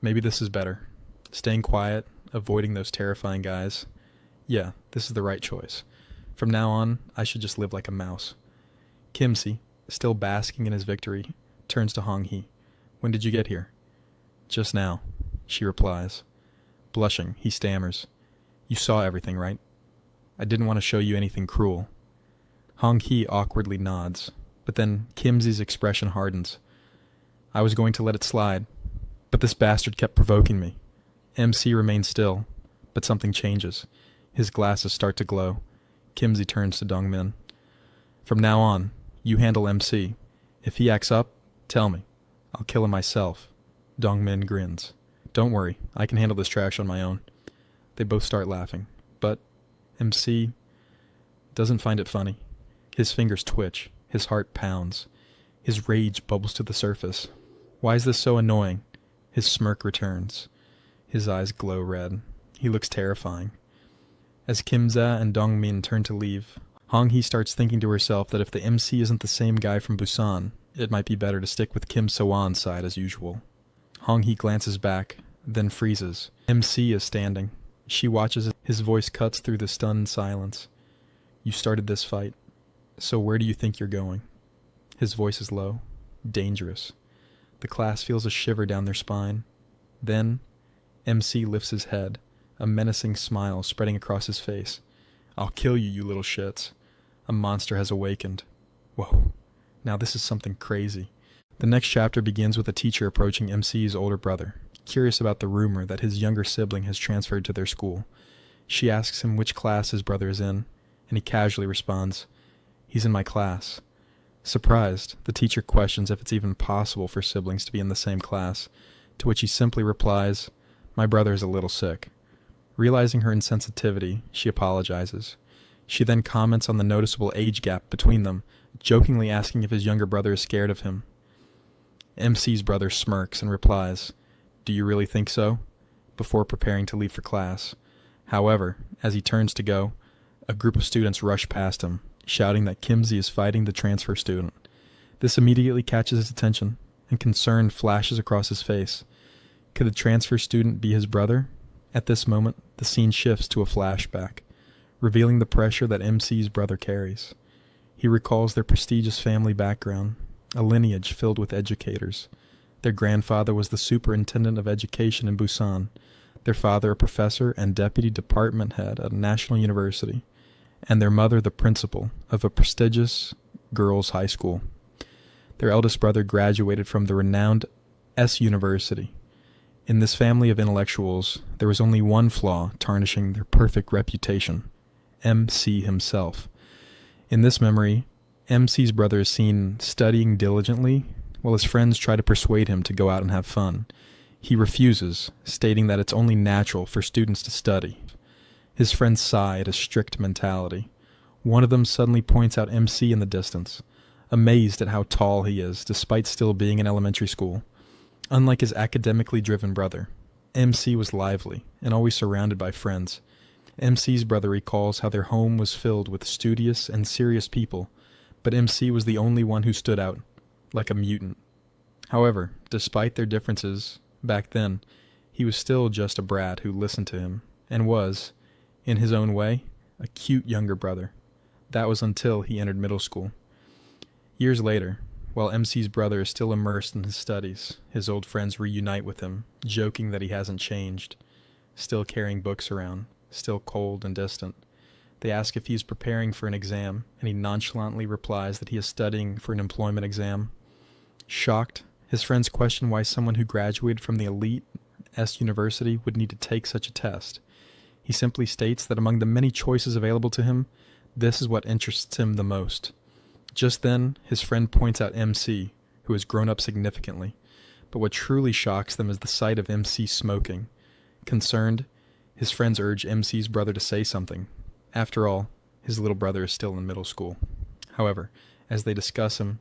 maybe this is better. Staying quiet, avoiding those terrifying guys. Yeah, this is the right choice. From now on, I should just live like a mouse. Kimsey, still basking in his victory, turns to Hong-hee. When did you get here? Just now, she replies. Blushing, he stammers. You saw everything, right? I didn't want to show you anything cruel. Hong-hee awkwardly nods, but then Kimsey's expression hardens. I was going to let it slide, but this bastard kept provoking me. MC remains still, but something changes. His glasses start to glow. Kimsey turns to Dongmin. From now on, you handle MC. If he acts up, tell me. I'll kill him myself. Dongmin grins. Don't worry, I can handle this trash on my own. They both start laughing, but MC doesn't find it funny. His fingers twitch, his heart pounds. His rage bubbles to the surface. Why is this so annoying? His smirk returns. His eyes glow red. He looks terrifying. As Kimza and Dongmin turn to leave, Hong-hee starts thinking to herself that if the MC isn't the same guy from Busan, it might be better to stick with Kim So-won's side as usual. Hong-hee glances back, then freezes. MC is standing. She watches as his voice cuts through the stunned silence. You started this fight, so where do you think you're going? His voice is low, dangerous. The class feels a shiver down their spine. Then, MC lifts his head, a menacing smile spreading across his face. I'll kill you, you little shits. A monster has awakened. Whoa, now this is something crazy. The next chapter begins with a teacher approaching MC's older brother, curious about the rumor that his younger sibling has transferred to their school. She asks him which class his brother is in, and he casually responds, He's in my class. Surprised, the teacher questions if it's even possible for siblings to be in the same class, to which he simply replies, My brother is a little sick. Realizing her insensitivity, she apologizes. She then comments on the noticeable age gap between them, jokingly asking if his younger brother is scared of him. MC's brother smirks and replies, Do you really think so? Before preparing to leave for class. However, as he turns to go, a group of students rush past him, shouting that Kimsey is fighting the transfer student. This immediately catches his attention, and concern flashes across his face. Could the transfer student be his brother? At this moment, the scene shifts to a flashback, revealing the pressure that MC's brother carries. He recalls their prestigious family background, a lineage filled with educators. Their grandfather was the superintendent of education in Busan, their father a professor and deputy department head at a national university, and their mother the principal of a prestigious girls' high school. Their eldest brother graduated from the renowned S University. In this family of intellectuals, there was only one flaw tarnishing their perfect reputation: MC himself. In this memory, MC's brother is seen studying diligently, while his friends try to persuade him to go out and have fun. He refuses, stating that it's only natural for students to study. His friends sigh at his strict mentality. One of them suddenly points out MC in the distance, amazed at how tall he is, despite still being in elementary school. Unlike his academically driven brother, MC was lively and always surrounded by friends. MC's brother recalls how their home was filled with studious and serious people, but MC was the only one who stood out, like a mutant. However, despite their differences, back then, he was still just a brat who listened to him, and was, in his own way, a cute younger brother. That was until he entered middle school. Years later, while MC's brother is still immersed in his studies, his old friends reunite with him, joking that he hasn't changed, still carrying books around, still cold and distant. They ask if he is preparing for an exam, and he nonchalantly replies that he is studying for an employment exam. Shocked, his friends question why someone who graduated from the elite S University would need to take such a test. He simply states that among the many choices available to him, this is what interests him the most. Just then, his friend points out MC, who has grown up significantly, but what truly shocks them is the sight of MC smoking. Concerned, his friends urge MC's brother to say something. After all, his little brother is still in middle school. However, as they discuss him,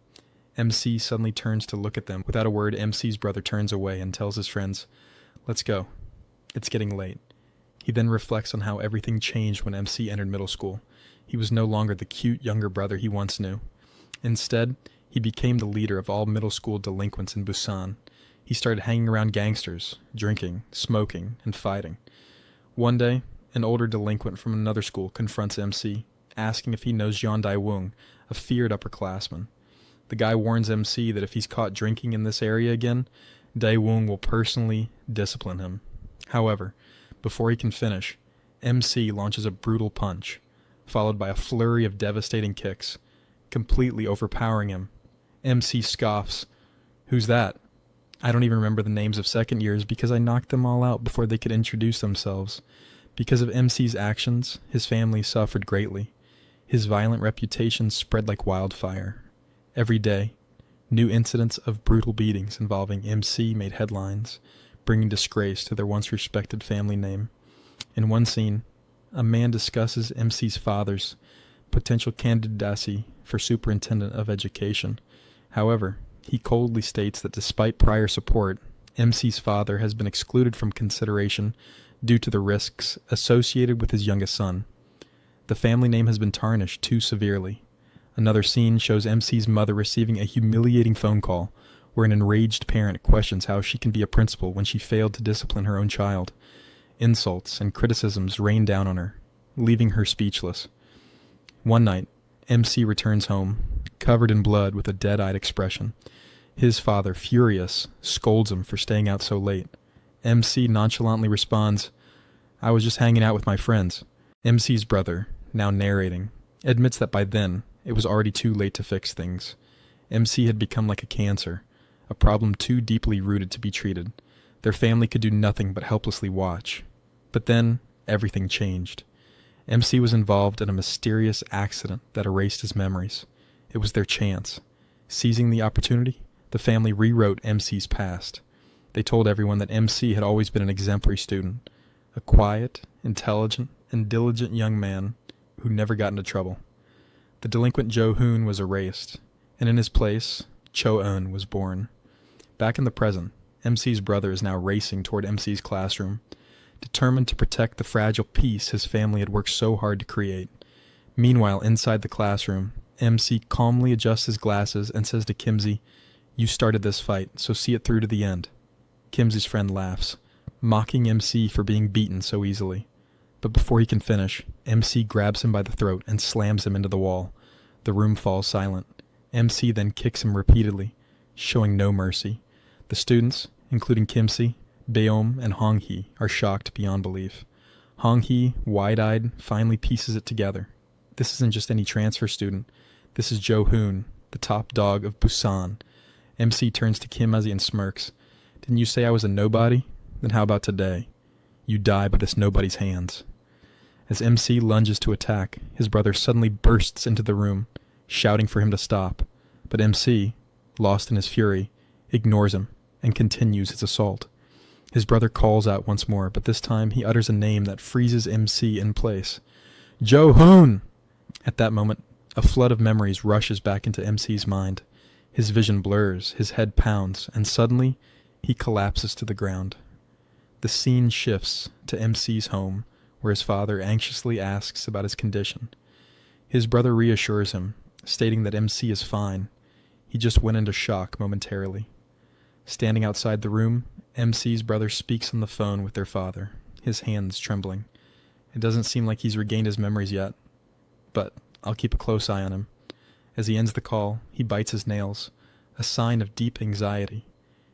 MC suddenly turns to look at them. Without a word, MC's brother turns away and tells his friends, "Let's go. It's getting late." He then reflects on how everything changed when MC entered middle school. He was no longer the cute younger brother he once knew. Instead, he became the leader of all middle school delinquents in Busan. He started hanging around gangsters, drinking, smoking, and fighting. One day, an older delinquent from another school confronts MC, asking if he knows Jean Daewung, a feared upperclassman. The guy warns MC that if he's caught drinking in this area again, Daewung will personally discipline him. However, before he can finish, MC launches a brutal punch, followed by a flurry of devastating kicks, completely overpowering him. MC scoffs. "Who's that?" I don't even remember the names of second years because I knocked them all out before they could introduce themselves. Because of MC's actions, his family suffered greatly. His violent reputation spread like wildfire. Every day, new incidents of brutal beatings involving MC made headlines, bringing disgrace to their once respected family name. In one scene, a man discusses MC's father's potential candidacy for superintendent of education. However, he coldly states that despite prior support, MC's father has been excluded from consideration due to the risks associated with his youngest son. The family name has been tarnished too severely. Another scene shows MC's mother receiving a humiliating phone call where an enraged parent questions how she can be a principal when she failed to discipline her own child. Insults and criticisms rain down on her, leaving her speechless. One night, MC returns home, covered in blood with a dead-eyed expression. His father, furious, scolds him for staying out so late. MC nonchalantly responds, "I was just hanging out with my friends." MC's brother, now narrating, admits that by then, it was already too late to fix things. MC had become like a cancer, a problem too deeply rooted to be treated. Their family could do nothing but helplessly watch. But then, everything changed. MC was involved in a mysterious accident that erased his memories. It was their chance. Seizing the opportunity, the family rewrote MC's past. They told everyone that MC had always been an exemplary student, a quiet, intelligent, and diligent young man who never got into trouble. The delinquent Jo-hoon was erased, and in his place, Cho-eun was born. Back in the present, MC's brother is now racing toward MC's classroom, determined to protect the fragile peace his family had worked so hard to create. Meanwhile, inside the classroom, MC calmly adjusts his glasses and says to Kimsey, "You started this fight, so see it through to the end." Kimsey's friend laughs, mocking MC for being beaten so easily. But before he can finish, MC grabs him by the throat and slams him into the wall. The room falls silent. MC then kicks him repeatedly, showing no mercy. The students, including Kimsey, Beom, and Hong-hee, are shocked beyond belief. Hong-hee, wide-eyed, finally pieces it together. This isn't just any transfer student. This is Jo-hoon, the top dog of Busan. MC turns to Kim as and smirks. "Didn't you say I was a nobody? Then how about today? You die by this nobody's hands." As MC lunges to attack, his brother suddenly bursts into the room, shouting for him to stop. But MC, lost in his fury, ignores him and continues his assault. His brother calls out once more, but this time he utters a name that freezes MC in place. "Jo-hoon!" At that moment, a flood of memories rushes back into MC's mind. His vision blurs, his head pounds, and suddenly, he collapses to the ground. The scene shifts to MC's home, where his father anxiously asks about his condition. His brother reassures him, stating that MC is fine. He just went into shock momentarily. Standing outside the room, MC's brother speaks on the phone with their father, his hands trembling. It doesn't seem like he's regained his memories yet, but I'll keep a close eye on him. As he ends the call, he bites his nails, a sign of deep anxiety.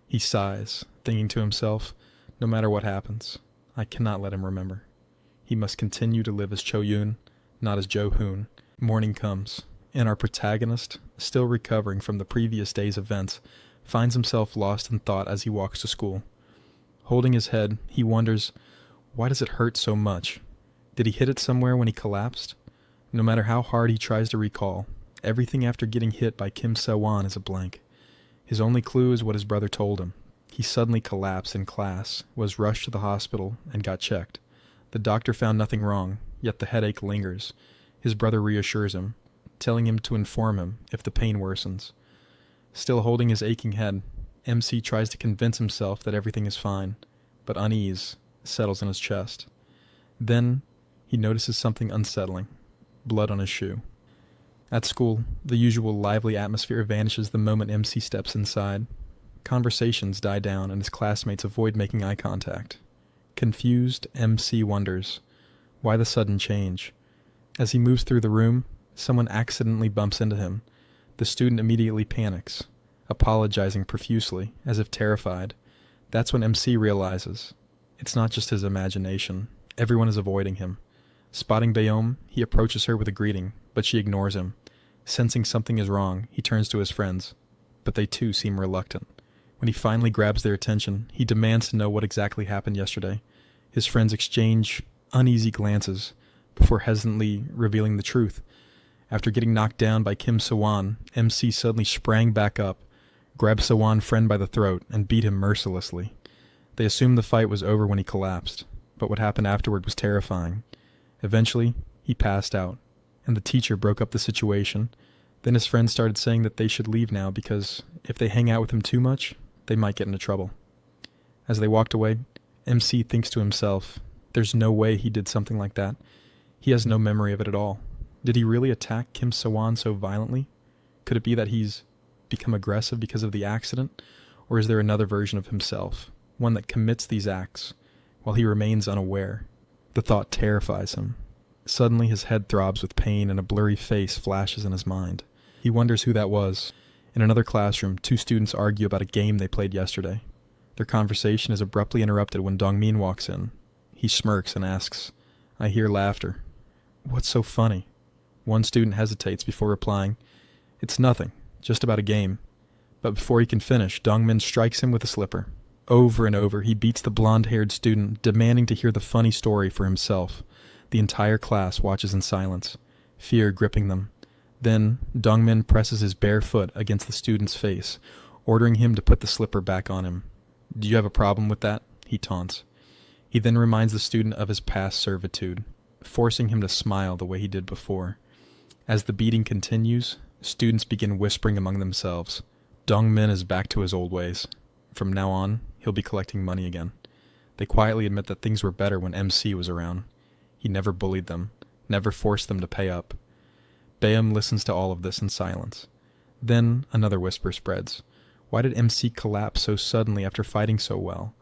He sighs, thinking to himself, no matter what happens, I cannot let him remember. He must continue to live as Cho-yoon, not as Jo-hoon. Morning comes, and our protagonist, still recovering from the previous day's events, finds himself lost in thought as he walks to school. Holding his head, he wonders, why does it hurt so much? Did he hit it somewhere when he collapsed? No matter how hard he tries to recall, everything after getting hit by Kim Se-won is a blank. His only clue is what his brother told him. He suddenly collapsed in class, was rushed to the hospital, and got checked. The doctor found nothing wrong, yet the headache lingers. His brother reassures him, telling him to inform him if the pain worsens. Still holding his aching head, MC tries to convince himself that everything is fine, but unease settles in his chest. Then, he notices something unsettling. Blood on his shoe. At school, the usual lively atmosphere vanishes the moment MC steps inside. Conversations die down and his classmates avoid making eye contact. Confused, MC wonders, why the sudden change? As he moves through the room, someone accidentally bumps into him. The student immediately panics, apologizing profusely, as if terrified. That's when MC realizes, it's not just his imagination. Everyone is avoiding him. Spotting Beom, he approaches her with a greeting, but she ignores him. Sensing something is wrong, he turns to his friends, but they too seem reluctant. When he finally grabs their attention, he demands to know what exactly happened yesterday. His friends exchange uneasy glances before hesitantly revealing the truth. After getting knocked down by Kim Se-won, MC suddenly sprang back up, grabbed Se-won's friend by the throat, and beat him mercilessly. They assumed the fight was over when he collapsed, but what happened afterward was terrifying. Eventually, he passed out, and the teacher broke up the situation. Then his friends started saying that they should leave now because if they hang out with him too much, they might get into trouble. As they walked away, MC thinks to himself, there's no way he did something like that. He has no memory of it at all. Did he really attack Kim Se-won so violently? Could it be that he's become aggressive because of the accident? Or is there another version of himself, one that commits these acts while he remains unaware? The thought terrifies him. Suddenly his head throbs with pain and a blurry face flashes in his mind. He wonders who that was. In another classroom, two students argue about a game they played yesterday. Their conversation is abruptly interrupted when Dongmin walks in. He smirks and asks, "I hear laughter. What's so funny?" One student hesitates before replying, "It's nothing, just about a game." But before he can finish, Dongmin strikes him with a slipper. Over and over, he beats the blonde-haired student, demanding to hear the funny story for himself. The entire class watches in silence, fear gripping them. Then, Dongmin presses his bare foot against the student's face, ordering him to put the slipper back on him. "Do you have a problem with that?" he taunts. He then reminds the student of his past servitude, forcing him to smile the way he did before. As the beating continues, students begin whispering among themselves. Dongmin is back to his old ways. From now on, he'll be collecting money again. They quietly admit that things were better when MC was around. He never bullied them, never forced them to pay up. Bayam listens to all of this in silence. Then another whisper spreads. Why did MC collapse so suddenly after fighting so well?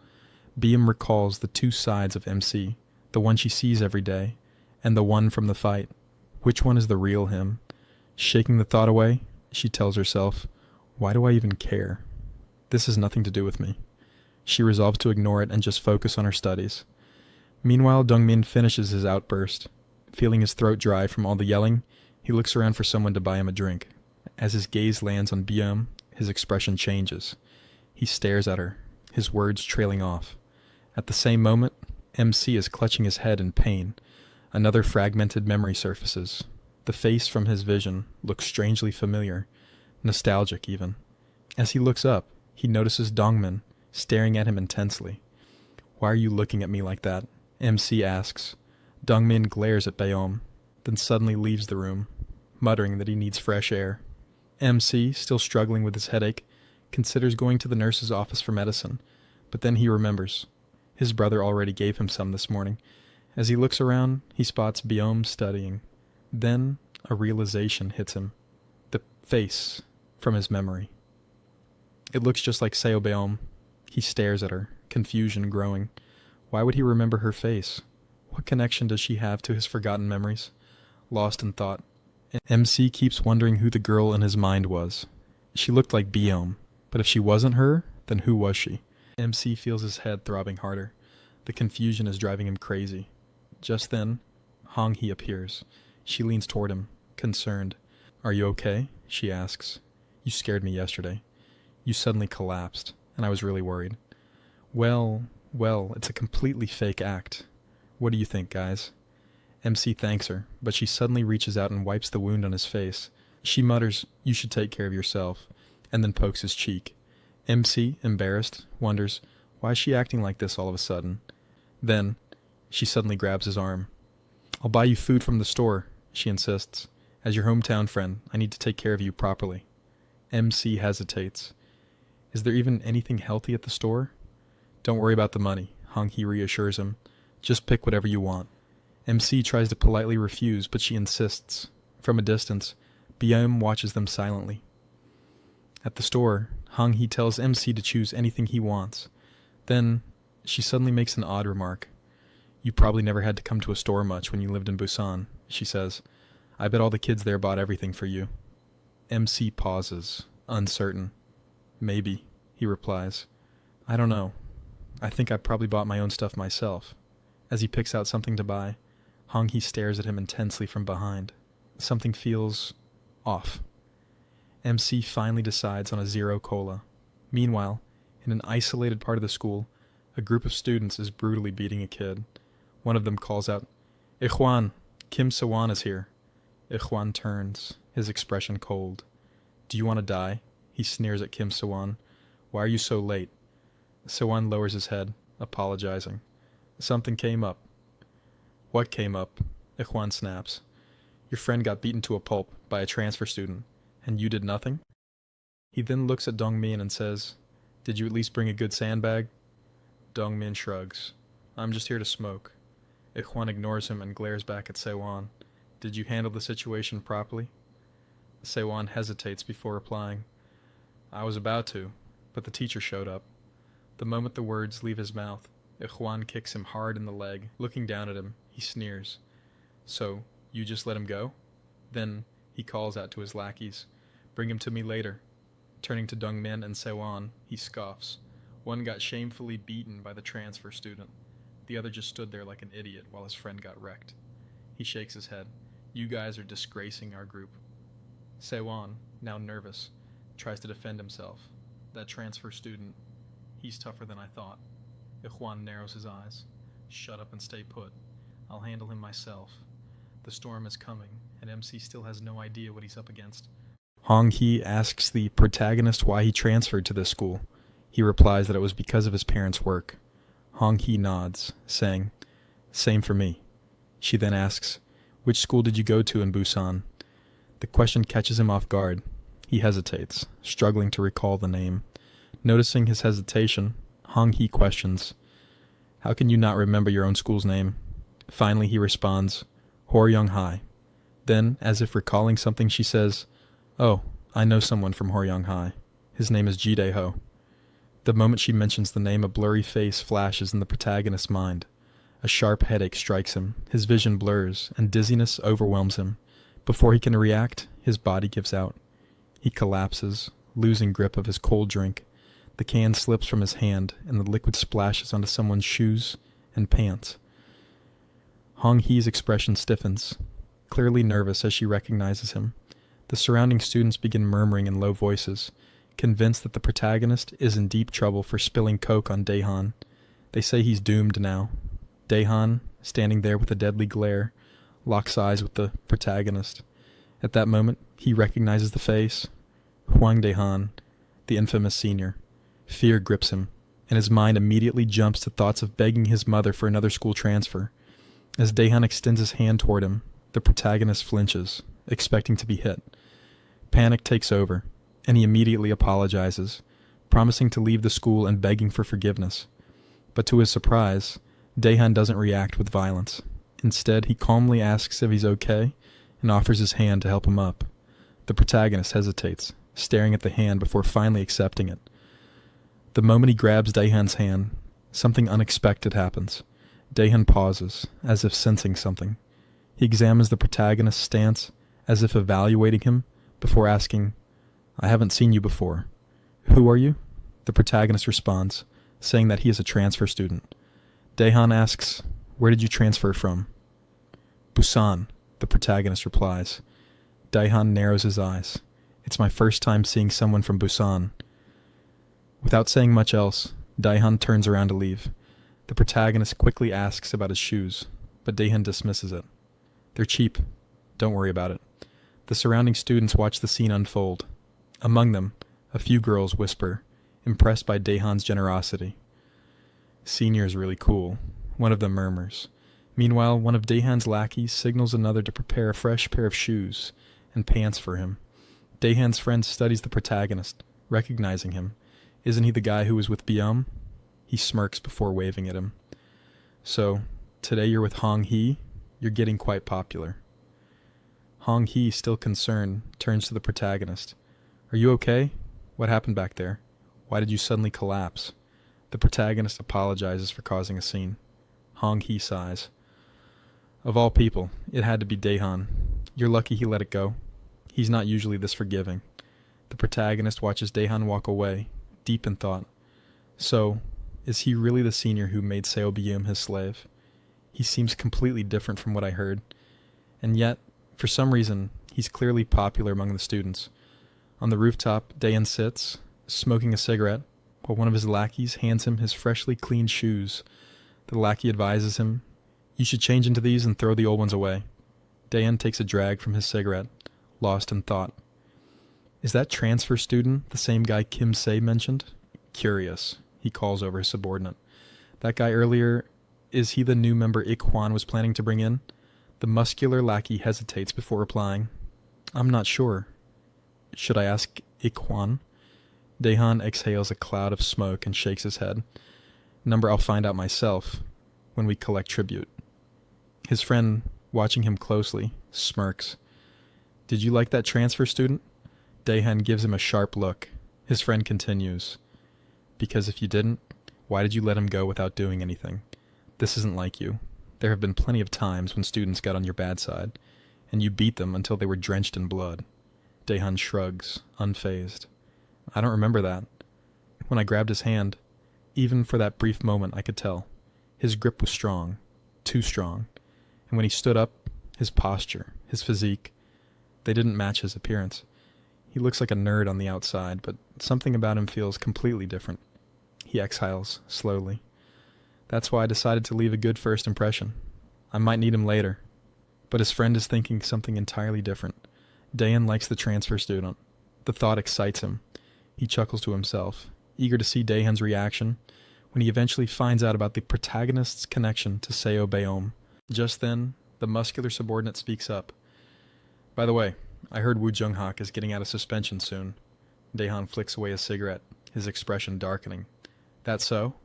Bayam recalls the two sides of MC, the one she sees every day, and the one from the fight. Which one is the real him? Shaking the thought away, she tells herself, why do I even care? This has nothing to do with me. She resolves to ignore it and just focus on her studies. Meanwhile, Dongmin finishes his outburst. Feeling his throat dry from all the yelling, he looks around for someone to buy him a drink. As his gaze lands on Byum, his expression changes. He stares at her, his words trailing off. At the same moment, MC is clutching his head in pain. Another fragmented memory surfaces. The face from his vision looks strangely familiar, nostalgic even. As he looks up, he notices Dongmin staring at him intensely. Why are you looking at me like that? MC asks. Dongmin glares at Bayom, then suddenly leaves the room, muttering that he needs fresh air. MC, still struggling with his headache, considers going to the nurse's office for medicine, but then he remembers. His brother already gave him some this morning. As he looks around, he spots Byom studying. Then a realization hits him. The face from his memory. It looks just like Seo Byom. He stares at her, confusion growing. Why would he remember her face? What connection does she have to his forgotten memories? Lost in thought, MC keeps wondering who the girl in his mind was. She looked like Byom, but if she wasn't her, then who was she? MC feels his head throbbing harder. The confusion is driving him crazy. Just then, Hong Hee appears. She leans toward him, concerned. Are you okay? She asks. You scared me yesterday. You suddenly collapsed, and I was really worried. Well, it's a completely fake act. What do you think, guys? MC thanks her, but she suddenly reaches out and wipes the wound on his face. She mutters, you should take care of yourself, and then pokes his cheek. MC, embarrassed, wonders, why is she acting like this all of a sudden? Then, she suddenly grabs his arm. I'll buy you food from the store, she insists. As your hometown friend, I need to take care of you properly. MC hesitates. Is there even anything healthy at the store? Don't worry about the money, Hong Hee reassures him. Just pick whatever you want. MC tries to politely refuse, but she insists. From a distance, Byum watches them silently. At the store, Hong Hee tells MC to choose anything he wants. Then, she suddenly makes an odd remark. You probably never had to come to a store much when you lived in Busan, she says. I bet all the kids there bought everything for you. MC pauses, uncertain. Maybe, he replies. I don't know. I think I probably bought my own stuff myself. As he picks out something to buy, Hong Hee stares at him intensely from behind. Something feels off. MC finally decides on a zero cola. Meanwhile, in an isolated part of the school, a group of students is brutally beating a kid. One of them calls out, Ikhwan, Kim Sawan is here. Ikhwan turns, his expression cold. Do you want to die? He sneers at Kim Sawan. Why are you so late? Sawan lowers his head, apologizing. Something came up. What came up? Ikhwan snaps. Your friend got beaten to a pulp by a transfer student, and you did nothing? He then looks at Dongmin and says, Did you at least bring a good sandbag? Dongmin shrugs. I'm just here to smoke. Ikhwan ignores him and glares back at Sewan. Did you handle the situation properly? Sewan hesitates before replying. I was about to, but the teacher showed up. The moment the words leave his mouth, Ikhwan kicks him hard in the leg. Looking down at him, he sneers. So, you just let him go? Then, he calls out to his lackeys. Bring him to me later. Turning to Dongmin and Sewan, he scoffs. One got shamefully beaten by the transfer student. The other just stood there like an idiot while his friend got wrecked. He shakes his head. You guys are disgracing our group. Sewan, now nervous, tries to defend himself. That transfer student, he's tougher than I thought. Ikhwan narrows his eyes. Shut up and stay put. I'll handle him myself. The storm is coming, and MC still has no idea what he's up against. Hong Hee asks the protagonist why he transferred to this school. He replies that it was because of his parents' work. Hong Hee nods, saying, Same for me. She then asks, Which school did you go to in Busan? The question catches him off guard. He hesitates, struggling to recall the name. Noticing his hesitation, Hong Hee questions, How can you not remember your own school's name? Finally he responds, Horyung High. Then, as if recalling something, she says, "Oh, I know someone from Horyang High. His name is Jide-ho." The moment she mentions the name, a blurry face flashes in the protagonist's mind. A sharp headache strikes him, his vision blurs, and dizziness overwhelms him. Before he can react, his body gives out. He collapses, losing grip of his cold drink. The can slips from his hand, and the liquid splashes onto someone's shoes and pants. Hong Hee's expression stiffens, clearly nervous as she recognizes him. The surrounding students begin murmuring in low voices, convinced that the protagonist is in deep trouble for spilling coke on Daehan. They say he's doomed now. Daehan, standing there with a deadly glare, locks eyes with the protagonist. At that moment, he recognizes the face. Hwang Daehan, the infamous senior. Fear grips him, and his mind immediately jumps to thoughts of begging his mother for another school transfer. As Daehan extends his hand toward him, the protagonist flinches, expecting to be hit. Panic takes over, and he immediately apologizes, promising to leave the school and begging for forgiveness. But to his surprise, Daehan doesn't react with violence. Instead, he calmly asks if he's okay and offers his hand to help him up. The protagonist hesitates, staring at the hand before finally accepting it. The moment he grabs Daehan's hand, something unexpected happens. Daehan pauses, as if sensing something. He examines the protagonist's stance, as if evaluating him, before asking, "I haven't seen you before. Who are you?" The protagonist responds, saying that he is a transfer student. Daehan asks, "Where did you transfer from?" "Busan," the protagonist replies. Daehan narrows his eyes. "It's my first time seeing someone from Busan." Without saying much else, Daehan turns around to leave. The protagonist quickly asks about his shoes, but Daehan dismisses it. "They're cheap. Don't worry about it." The surrounding students watch the scene unfold. Among them, a few girls whisper, impressed by Daehan's generosity. "Senior's really cool," one of them murmurs. Meanwhile, one of Daehan's lackeys signals another to prepare a fresh pair of shoes and pants for him. Daehan's friend studies the protagonist, recognizing him. "Isn't he the guy who was with Byum?" He smirks before waving at him. "So, today you're with Hong Hee? You're getting quite popular." Hong Hee, still concerned, turns to the protagonist. "Are you okay? What happened back there? Why did you suddenly collapse?" The protagonist apologizes for causing a scene. Hong Hee sighs. "Of all people, it had to be Daehan. You're lucky he let it go. He's not usually this forgiving." The protagonist watches Daehan walk away, deep in thought. So, is he really the senior who made Seo Byum his slave? He seems completely different from what I heard. And yet, for some reason, he's clearly popular among the students. On the rooftop, Daehan sits, smoking a cigarette, while one of his lackeys hands him his freshly cleaned shoes. The lackey advises him, "You should change into these and throw the old ones away." Daehan takes a drag from his cigarette, lost in thought. "Is that transfer student the same guy Kim Se mentioned?" "Curious," he calls over his subordinate. "That guy earlier, is he the new member Ik Hwan was planning to bring in?" The muscular lackey hesitates before replying, "I'm not sure. Should I ask Ik Hwan?" Daehan exhales a cloud of smoke and shakes his head. "Number I'll find out myself when we collect tribute." His friend, watching him closely, smirks. "Did you like that transfer student?" Daehan gives him a sharp look. His friend continues, "Because if you didn't, why did you let him go without doing anything? This isn't like you. There have been plenty of times when students got on your bad side, and you beat them until they were drenched in blood." Daehan shrugs, unfazed. "I don't remember that. When I grabbed his hand, even for that brief moment I could tell. His grip was strong, too strong, and when he stood up, his posture, his physique, they didn't match his appearance. He looks like a nerd on the outside, but something about him feels completely different." He exhales, slowly. "That's why I decided to leave a good first impression. I might need him later." But his friend is thinking something entirely different. Daehan likes the transfer student. The thought excites him. He chuckles to himself, eager to see Daehan's reaction when he eventually finds out about the protagonist's connection to Seo Byum. Just then, the muscular subordinate speaks up. "By the way, I heard Woo Jung-hak is getting out of suspension soon." Daehan flicks away a cigarette, his expression darkening. "That so?"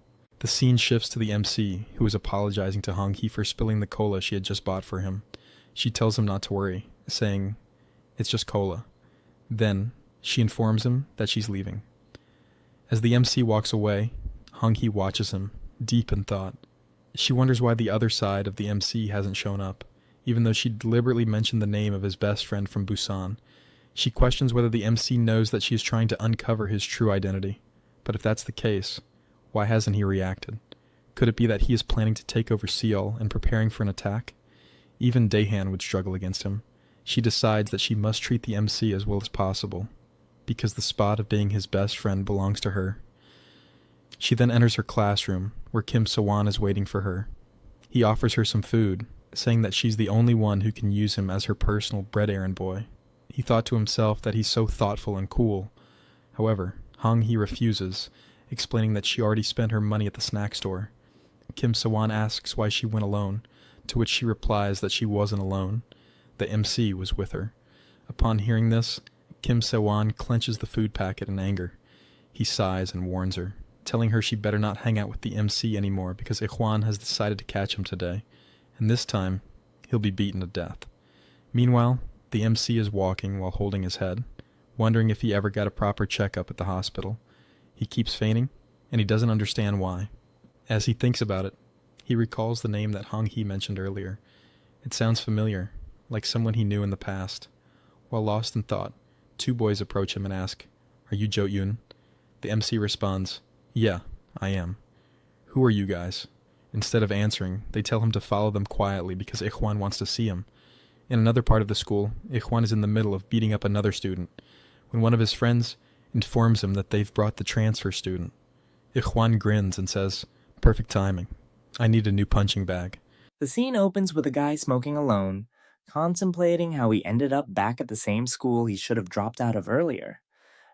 The scene shifts to the MC, who is apologizing to Hong Hee for spilling the cola she had just bought for him. She tells him not to worry, saying, "It's just cola." Then, she informs him that she's leaving. As the MC walks away, Hong-hee watches him, deep in thought. She wonders why the other side of the MC hasn't shown up, even though she deliberately mentioned the name of his best friend from Busan. She questions whether the MC knows that she is trying to uncover his true identity. But if that's the case, why hasn't he reacted? Could it be that he is planning to take over Seoul and preparing for an attack? Even Daehan would struggle against him. She decides that she must treat the MC as well as possible, because the spot of being his best friend belongs to her. She then enters her classroom, where Kim So-won is waiting for her. He offers her some food, saying that she's the only one who can use him as her personal bread errand boy. He thought to himself that he's so thoughtful and cool. However, Hong-hee refuses, explaining that she already spent her money at the snack store. Kim So-won asks why she went alone, to which she replies that she wasn't alone. The MC was with her. Upon hearing this, Kim So-won clenches the food packet in anger. He sighs and warns her, telling her she better not hang out with the MC anymore because Ikhwan has decided to catch him today, and this time, he'll be beaten to death. Meanwhile, the MC is walking while holding his head, wondering if he ever got a proper checkup at the hospital. He keeps fainting, and he doesn't understand why. As he thinks about it, he recalls the name that Hong-hee mentioned earlier. It sounds familiar, like someone he knew in the past. While lost in thought, two boys approach him and ask, "Are you Jo-yoon?" The MC responds, "Yeah, I am." "Who are you guys?" Instead of answering, they tell him to follow them quietly because Ikhwan wants to see him. In another part of the school, Ikhwan is in the middle of beating up another student, when one of his friends informs him that they've brought the transfer student. Ikhwan grins and says, "Perfect timing. I need a new punching bag." The scene opens with a guy smoking alone, contemplating how he ended up back at the same school he should have dropped out of earlier.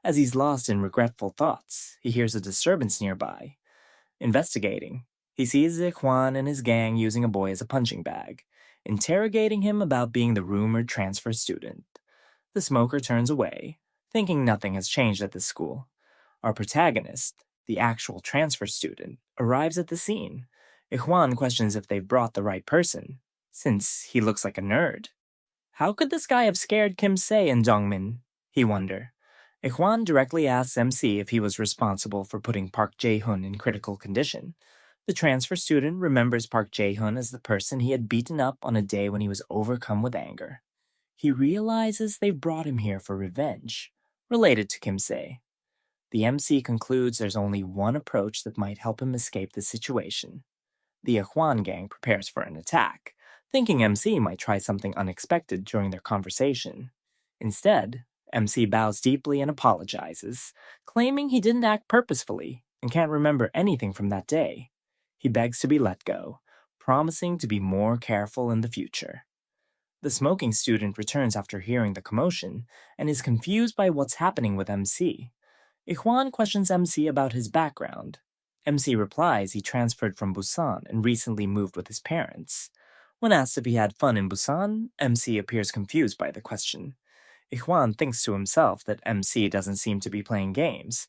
As he's lost in regretful thoughts, he hears a disturbance nearby. Investigating, he sees Ikhwan and his gang using a boy as a punching bag, interrogating him about being the rumored transfer student. The smoker turns away, thinking nothing has changed at this school. Our protagonist, the actual transfer student, arrives at the scene. Ikhwan questions if they've brought the right person, since he looks like a nerd. How could this guy have scared Kim Se and Jongmin? He wonder. Ikhwan directly asks MC if he was responsible for putting Park Jae-hoon in critical condition. The transfer student remembers Park Jae-hoon as the person he had beaten up on a day when he was overcome with anger. He realizes they've brought him here for revenge, related to Kim Se. The MC concludes there's only one approach that might help him escape the situation. The Ikhwan gang prepares for an attack, thinking MC might try something unexpected during their conversation. Instead, MC bows deeply and apologizes, claiming he didn't act purposefully and can't remember anything from that day. He begs to be let go, promising to be more careful in the future. The smoking student returns after hearing the commotion and is confused by what's happening with MC. Ikhwan questions MC about his background. MC replies he transferred from Busan and recently moved with his parents. When asked if he had fun in Busan, MC appears confused by the question. Ikhwan thinks to himself that MC doesn't seem to be playing games,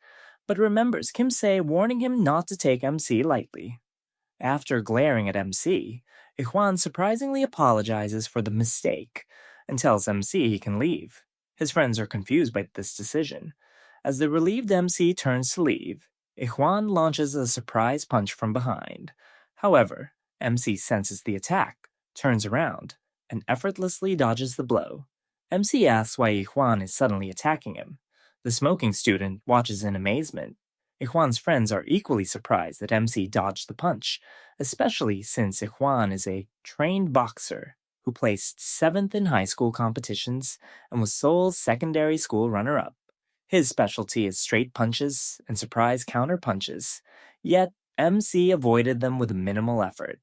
but remembers Kim Se warning him not to take MC lightly. After glaring at MC, Ikhwan surprisingly apologizes for the mistake and tells MC he can leave. His friends are confused by this decision. As the relieved MC turns to leave, Ikhwan launches a surprise punch from behind. However, MC senses the attack, turns around, and effortlessly dodges the blow. MC asks why Ikhwan is suddenly attacking him. The smoking student watches in amazement. Ikhwan's friends are equally surprised that MC dodged the punch, especially since Ikhwan is a trained boxer who placed 7th in high school competitions and was Seoul's secondary school runner-up. His specialty is straight punches and surprise counter punches, yet MC avoided them with minimal effort.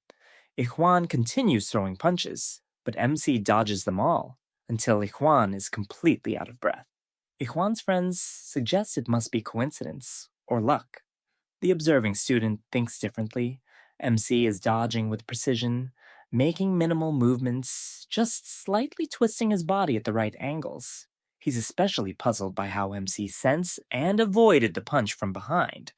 Ikhwan continues throwing punches, but MC dodges them all, until Ikhwan is completely out of breath. Ikhwan's friends suggest it must be coincidence or luck. The observing student thinks differently. MC is dodging with precision, making minimal movements, just slightly twisting his body at the right angles. He's especially puzzled by how MC sensed and avoided the punch from behind,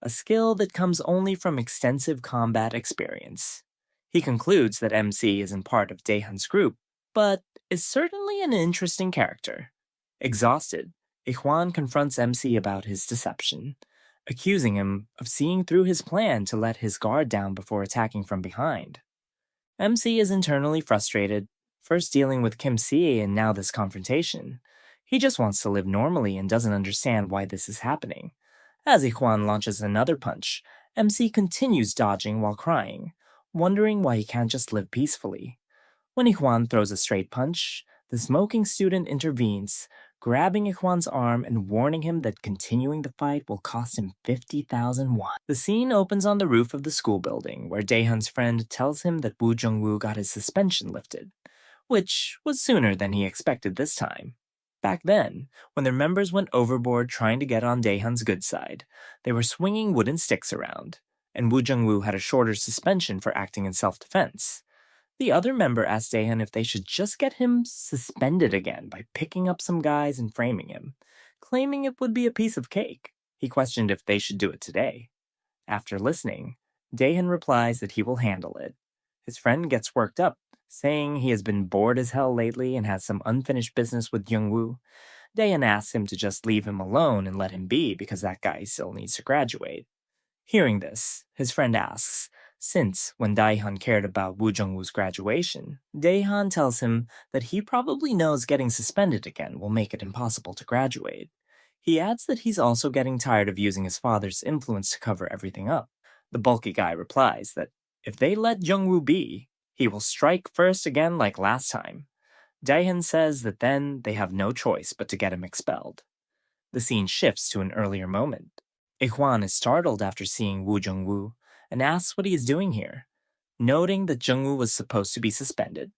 a skill that comes only from extensive combat experience. He concludes that MC isn't part of Daehan's group, but is certainly an interesting character. Exhausted, Ijuan confronts MC about his deception, accusing him of seeing through his plan to let his guard down before attacking from behind. MC is internally frustrated, first dealing with Kim Sie and now this confrontation. He just wants to live normally and doesn't understand why this is happening. As Ijuan launches another punch, MC continues dodging while crying, wondering why he can't just live peacefully. When Ijuan throws a straight punch, the smoking student intervenes, grabbing Ijuan's arm and warning him that continuing the fight will cost him 50,000 won. The scene opens on the roof of the school building, where Daehan's friend tells him that Woo Jung-woo got his suspension lifted, which was sooner than he expected this time. Back then, when their members went overboard trying to get on Daehan's good side, they were swinging wooden sticks around, and Woo Jung-woo had a shorter suspension for acting in self-defense. The other member asked Daehan if they should just get him suspended again by picking up some guys and framing him, claiming it would be a piece of cake. He questioned if they should do it today. After listening, Daehan replies that he will handle it. His friend gets worked up, saying he has been bored as hell lately and has some unfinished business with Jung-woo. Daehan asks him to just leave him alone and let him be because that guy still needs to graduate. Hearing this, his friend asks, since when Daehan cared about Woo Jung-woo's graduation, Daehan tells him that he probably knows getting suspended again will make it impossible to graduate. He adds that he's also getting tired of using his father's influence to cover everything up. The bulky guy replies that if they let Jung-woo be, he will strike first again like last time. Daehan says that then they have no choice but to get him expelled. The scene shifts to an earlier moment. Ijuan is startled after seeing Woo Jung-woo and asks what he is doing here, noting that Jung-woo was supposed to be suspended.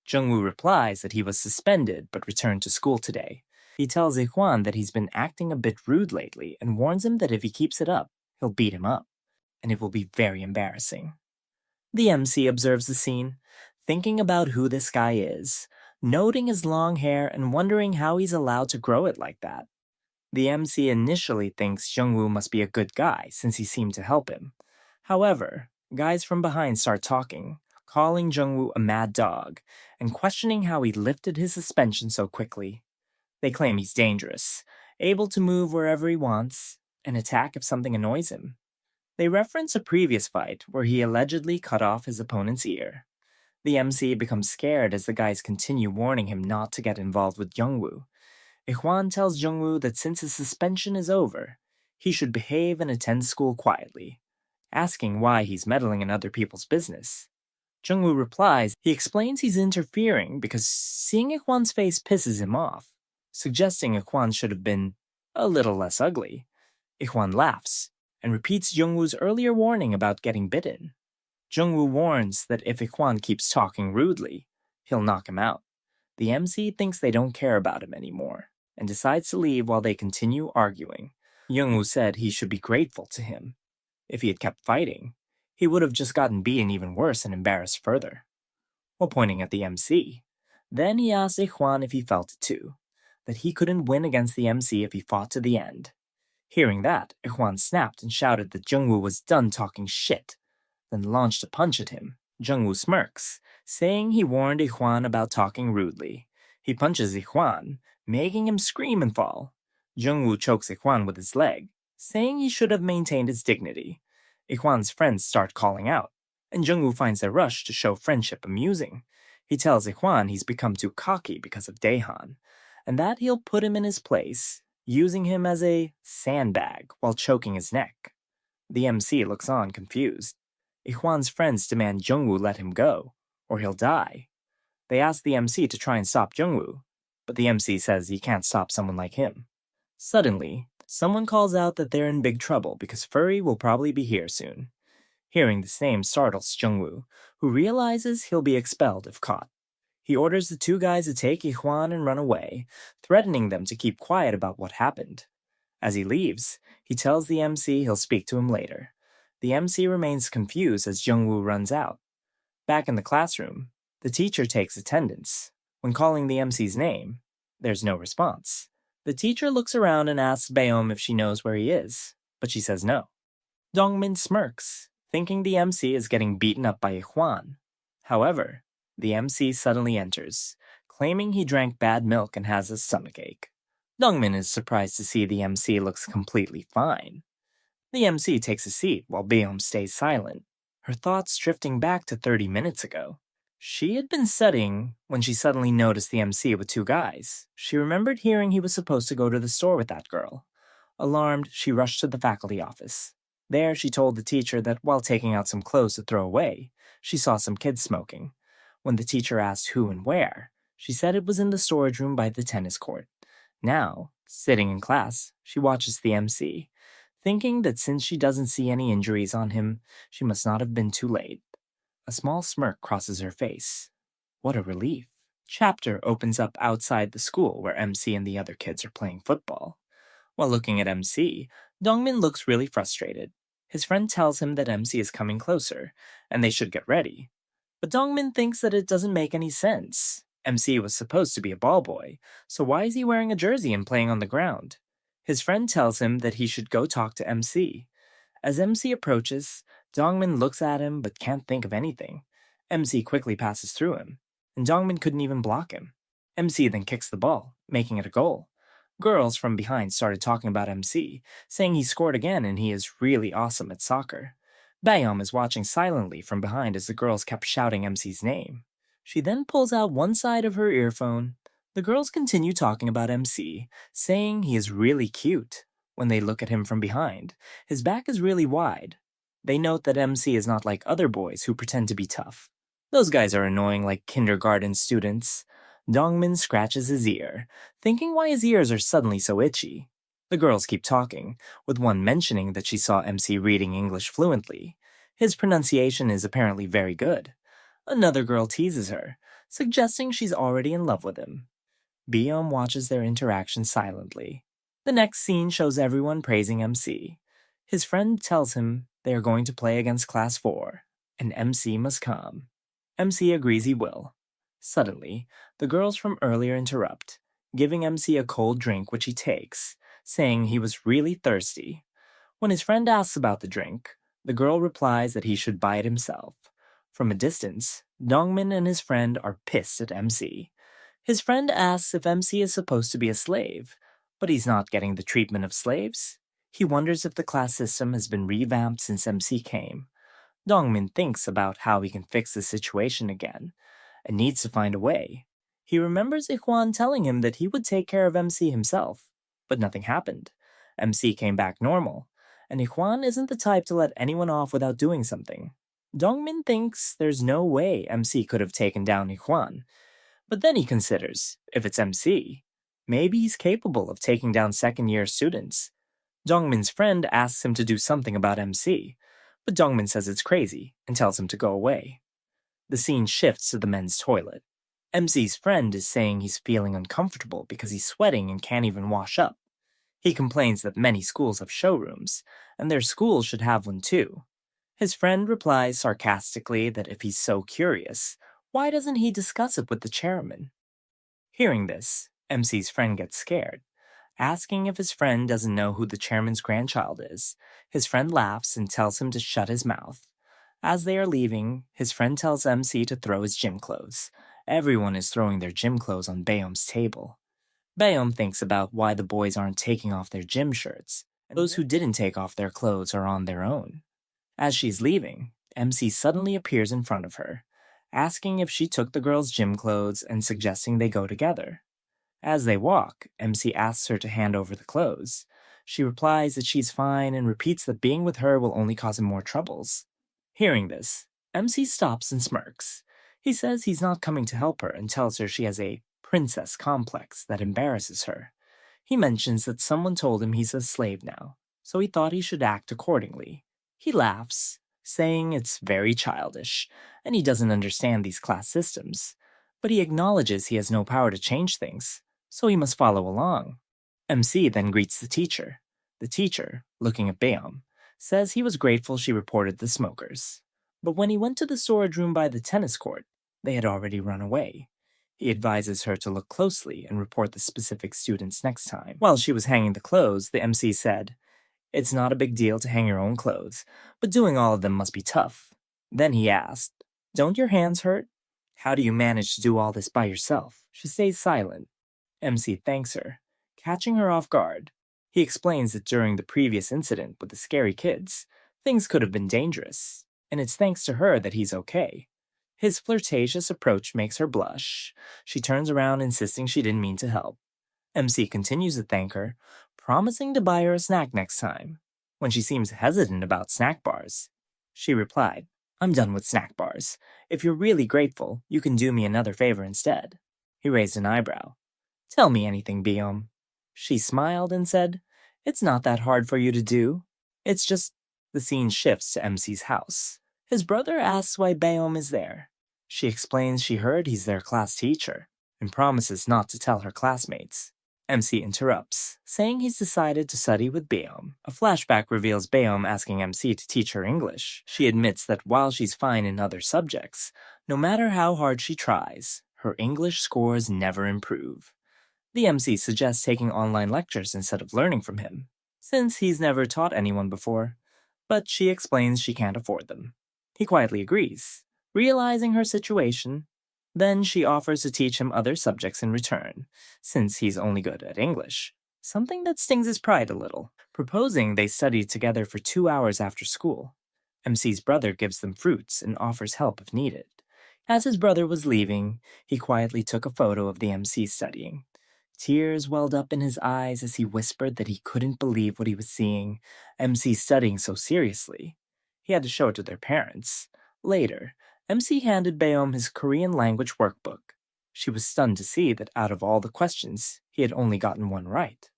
Jung-woo replies that he was suspended but returned to school today. He tells Ijuan that he's been acting a bit rude lately and warns him that if he keeps it up, he'll beat him up, and it will be very embarrassing. The MC observes the scene, thinking about who this guy is, noting his long hair and wondering how he's allowed to grow it like that. The MC initially thinks Jung-woo must be a good guy since he seemed to help him. However, guys from behind start talking, calling Jung-woo a mad dog, and questioning how he lifted his suspension so quickly. They claim he's dangerous, able to move wherever he wants, and attack if something annoys him. They reference a previous fight where he allegedly cut off his opponent's ear. The MC becomes scared as the guys continue warning him not to get involved with Jung-woo. Ijuan tells Jung-woo that since his suspension is over, he should behave and attend school quietly, asking why he's meddling in other people's business. Jung-woo replies he explains he's interfering because seeing Ijuan's face pisses him off, suggesting Ijuan should have been a little less ugly. Ijuan laughs and repeats Jung-woo's earlier warning about getting bitten. Jung-woo warns that if Ijuan keeps talking rudely, he'll knock him out. The MC thinks they don't care about him anymore and decides to leave while they continue arguing. Jung-woo said he should be grateful to him. If he had kept fighting, he would have just gotten beaten even worse and embarrassed further. While pointing at the MC, then he asked Ijuan if he felt it too, that he couldn't win against the MC if he fought to the end. Hearing that, Ijuan snapped and shouted that Jung-woo was done talking shit, then launched a punch at him. Jung-woo smirks, saying he warned Ijuan about talking rudely. He punches Ijuan, making him scream and fall. Jung-woo chokes Ijuan with his leg, saying he should have maintained his dignity. Ijuan's friends start calling out, and Jung-woo finds their rush to show friendship amusing. He tells Ijuan he's become too cocky because of Daehan, and that he'll put him in his place, using him as a sandbag while choking his neck. The MC looks on confused. Ijuan's friends demand Jung-woo let him go, or he'll die. They ask the MC to try and stop Jung-woo, but the MC says he can't stop someone like him. Suddenly, someone calls out that they're in big trouble because Furry will probably be here soon. Hearing this name startles Jung-woo, who realizes he'll be expelled if caught. He orders the two guys to take Ijuan and run away, threatening them to keep quiet about what happened. As he leaves, he tells the MC he'll speak to him later. The MC remains confused as Jung-woo runs out. Back in the classroom, the teacher takes attendance. When calling the MC's name, there's no response. The teacher looks around and asks Baeom if she knows where he is, but she says no. Dongmin smirks, thinking the MC is getting beaten up by Ijuan. However, The MC suddenly enters, claiming he drank bad milk and has a stomachache. Dongmin is surprised to see the MC looks completely fine. The MC takes a seat while Beom stays silent, her thoughts drifting back to 30 minutes ago. She had been studying when she suddenly noticed the MC with two guys. She remembered hearing he was supposed to go to the store with that girl. Alarmed, she rushed to the faculty office. There, she told the teacher that while taking out some clothes to throw away, she saw some kids smoking. When the teacher asked who and where, she said it was in the storage room by the tennis court. Now, sitting in class, she watches the MC, thinking that since she doesn't see any injuries on him, she must not have been too late. A small smirk crosses her face. What a relief. Chapter opens up outside the school where MC and the other kids are playing football. While looking at MC, Dongmin looks really frustrated. His friend tells him that MC is coming closer, and they should get ready. But Dongmin thinks that it doesn't make any sense. MC was supposed to be a ball boy, so why is he wearing a jersey and playing on the ground? His friend tells him that he should go talk to MC. As MC approaches, Dongmin looks at him but can't think of anything. MC quickly passes through him, and Dongmin couldn't even block him. MC then kicks the ball, making it a goal. Girls from behind started talking about MC, saying he scored again and he is really awesome at soccer. Bayom is watching silently from behind as the girls kept shouting MC's name. She then pulls out one side of her earphone. The girls continue talking about MC, saying he is really cute. When they look at him from behind, his back is really wide. They note that MC is not like other boys who pretend to be tough. Those guys are annoying like kindergarten students. Dongmin scratches his ear, thinking why his ears are suddenly so itchy. The girls keep talking, with one mentioning that she saw MC reading English fluently. His pronunciation is apparently very good. Another girl teases her, suggesting she's already in love with him. Beom watches their interaction silently. The next scene shows everyone praising MC. His friend tells him they are going to play against Class 4, and MC must come. MC agrees he will. Suddenly, the girls from earlier interrupt, giving MC a cold drink which he takes, saying he was really thirsty. When his friend asks about the drink, the girl replies that he should buy it himself. From a distance, Dongmin and his friend are pissed at MC. His friend asks if MC is supposed to be a slave, but he's not getting the treatment of slaves. He wonders if the class system has been revamped since MC came. Dongmin thinks about how he can fix the situation again, and needs to find a way. He remembers Ikhwan telling him that he would take care of MC himself, but nothing happened. MC came back normal, and Ikhwan isn't the type to let anyone off without doing something. Dongmin thinks there's no way MC could have taken down Ikhwan, but then he considers, if it's MC, maybe he's capable of taking down second-year students. Dongmin's friend asks him to do something about MC, but Dongmin says it's crazy and tells him to go away. The scene shifts to the men's toilet. MC's friend is saying he's feeling uncomfortable because he's sweating and can't even wash up. He complains that many schools have showrooms, and their schools should have one too. His friend replies sarcastically that if he's so curious, why doesn't he discuss it with the chairman? Hearing this, MC's friend gets scared, asking if his friend doesn't know who the chairman's grandchild is. His friend laughs and tells him to shut his mouth. As they are leaving, his friend tells MC to throw his gym clothes. Everyone is throwing their gym clothes on Bayom's table. Bayom thinks about why the boys aren't taking off their gym shirts, and those who didn't take off their clothes are on their own. As she's leaving, MC suddenly appears in front of her, asking if she took the girls' gym clothes and suggesting they go together. As they walk, MC asks her to hand over the clothes. She replies that she's fine and repeats that being with her will only cause him more troubles. Hearing this, MC stops and smirks. He says he's not coming to help her and tells her she has a princess complex that embarrasses her. He mentions that someone told him he's a slave now, so he thought he should act accordingly. He laughs, saying it's very childish, and he doesn't understand these class systems. But he acknowledges he has no power to change things, so he must follow along. MC then greets the teacher. The teacher, looking at Bayom, says he was grateful she reported the smokers. But when he went to the storage room by the tennis court, they had already run away. He advises her to look closely and report the specific students next time. While she was hanging the clothes, the MC said, "It's not a big deal to hang your own clothes, but doing all of them must be tough." Then he asked, "Don't your hands hurt?" How do you manage to do all this by yourself? She stays silent. MC thanks her, catching her off guard. He explains that during the previous incident with the scary kids, things could have been dangerous, and it's thanks to her that he's okay. His flirtatious approach makes her blush. She turns around, insisting she didn't mean to help. MC continues to thank her, promising to buy her a snack next time. When she seems hesitant about snack bars, she replied, "I'm done with snack bars. If you're really grateful, you can do me another favor instead." He raised an eyebrow. "Tell me anything, Biom." She smiled and said, "It's not that hard for you to do. It's just..." The scene shifts to MC's house. His brother asks why Biom is there. She explains she heard he's their class teacher and promises not to tell her classmates. MC interrupts, saying he's decided to study with Biom. A flashback reveals Biom asking MC to teach her English. She admits that while she's fine in other subjects, no matter how hard she tries, her English scores never improve. The MC suggests taking online lectures instead of learning from him, since he's never taught anyone before, but she explains she can't afford them. He quietly agrees, realizing her situation. Then she offers to teach him other subjects in return, since he's only good at English, something that stings his pride a little. Proposing they study together for 2 hours after school. MC's brother gives them fruits and offers help if needed. As his brother was leaving, he quietly took a photo of the MC studying. Tears welled up in his eyes as he whispered that he couldn't believe what he was seeing, MC studying so seriously. He had to show it to their parents. Later, MC handed Beom his Korean language workbook. She was stunned to see that out of all the questions, he had only gotten one right.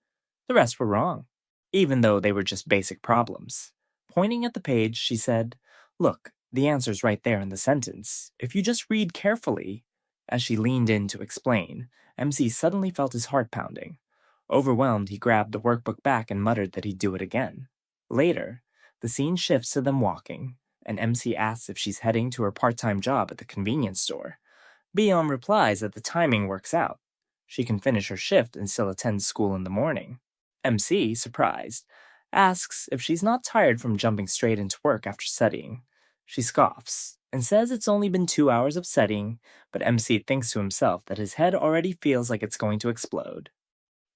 The rest were wrong, even though they were just basic problems. Pointing at the page, she said, "Look, the answer's right there in the sentence. If you just read carefully." As she leaned in to explain, MC suddenly felt his heart pounding. Overwhelmed, he grabbed the workbook back and muttered that he'd do it again. Later, the scene shifts to them walking, and MC asks if she's heading to her part-time job at the convenience store. Beom replies that the timing works out. She can finish her shift and still attend school in the morning. MC, surprised, asks if she's not tired from jumping straight into work after studying. She scoffs and says it's only been 2 hours of studying, but MC thinks to himself that his head already feels like it's going to explode.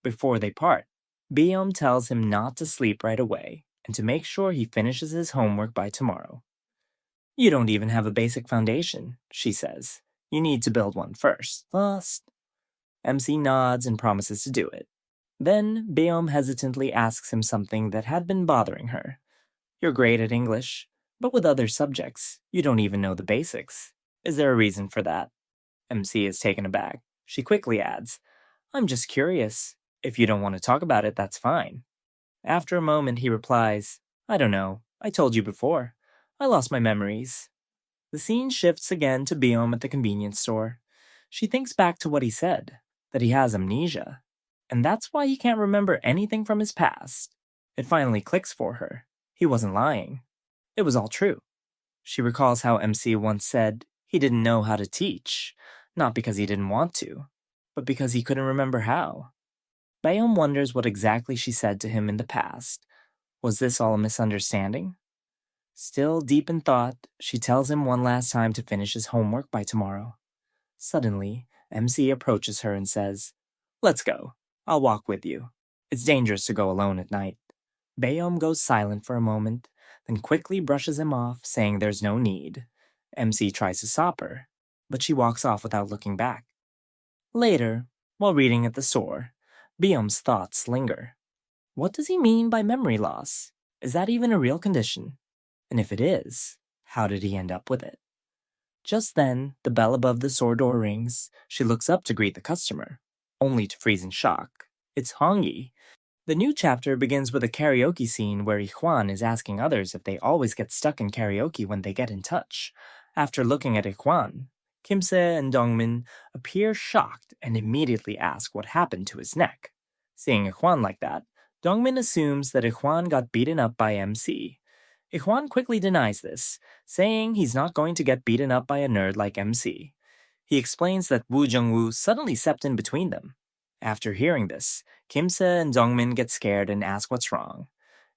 Before they part, Beom tells him not to sleep right away and to make sure he finishes his homework by tomorrow. "You don't even have a basic foundation," she says. "You need to build one first." MC nods and promises to do it. Then Beom hesitantly asks him something that had been bothering her. "You're great at English, but with other subjects, you don't even know the basics. Is there a reason for that?" MC is taken aback. She quickly adds, "I'm just curious. If you don't want to talk about it, that's fine." After a moment, he replies, "I don't know. I told you before. I lost my memories." The scene shifts again to Beom at the convenience store. She thinks back to what he said, that he has amnesia, and that's why he can't remember anything from his past. It finally clicks for her. He wasn't lying. It was all true. She recalls how MC once said he didn't know how to teach, not because he didn't want to, but because he couldn't remember how. Beom wonders what exactly she said to him in the past. Was this all a misunderstanding? Still deep in thought, she tells him one last time to finish his homework by tomorrow. Suddenly, MC approaches her and says, "Let's go. I'll walk with you. It's dangerous to go alone at night." Beom goes silent for a moment, then quickly brushes him off, saying there's no need. MC tries to stop her, but she walks off without looking back. Later, while reading at the store, Beom's thoughts linger. What does he mean by memory loss? Is that even a real condition? And if it is, how did he end up with it? Just then, the bell above the store door rings. She looks up to greet the customer, only to freeze in shock. It's Hongyi. The new chapter begins with a karaoke scene where Ijuan is asking others if they always get stuck in karaoke when they get in touch. After looking at Ijuan, Kimse and Dongmin appear shocked and immediately ask what happened to his neck. Seeing Ijuan like that, Dongmin assumes that Ijuan got beaten up by MC. Ijuan quickly denies this, saying he's not going to get beaten up by a nerd like MC. He explains that Woo Jung-woo suddenly stepped in between them. After hearing this, Kimse and Dongmin get scared and ask what's wrong.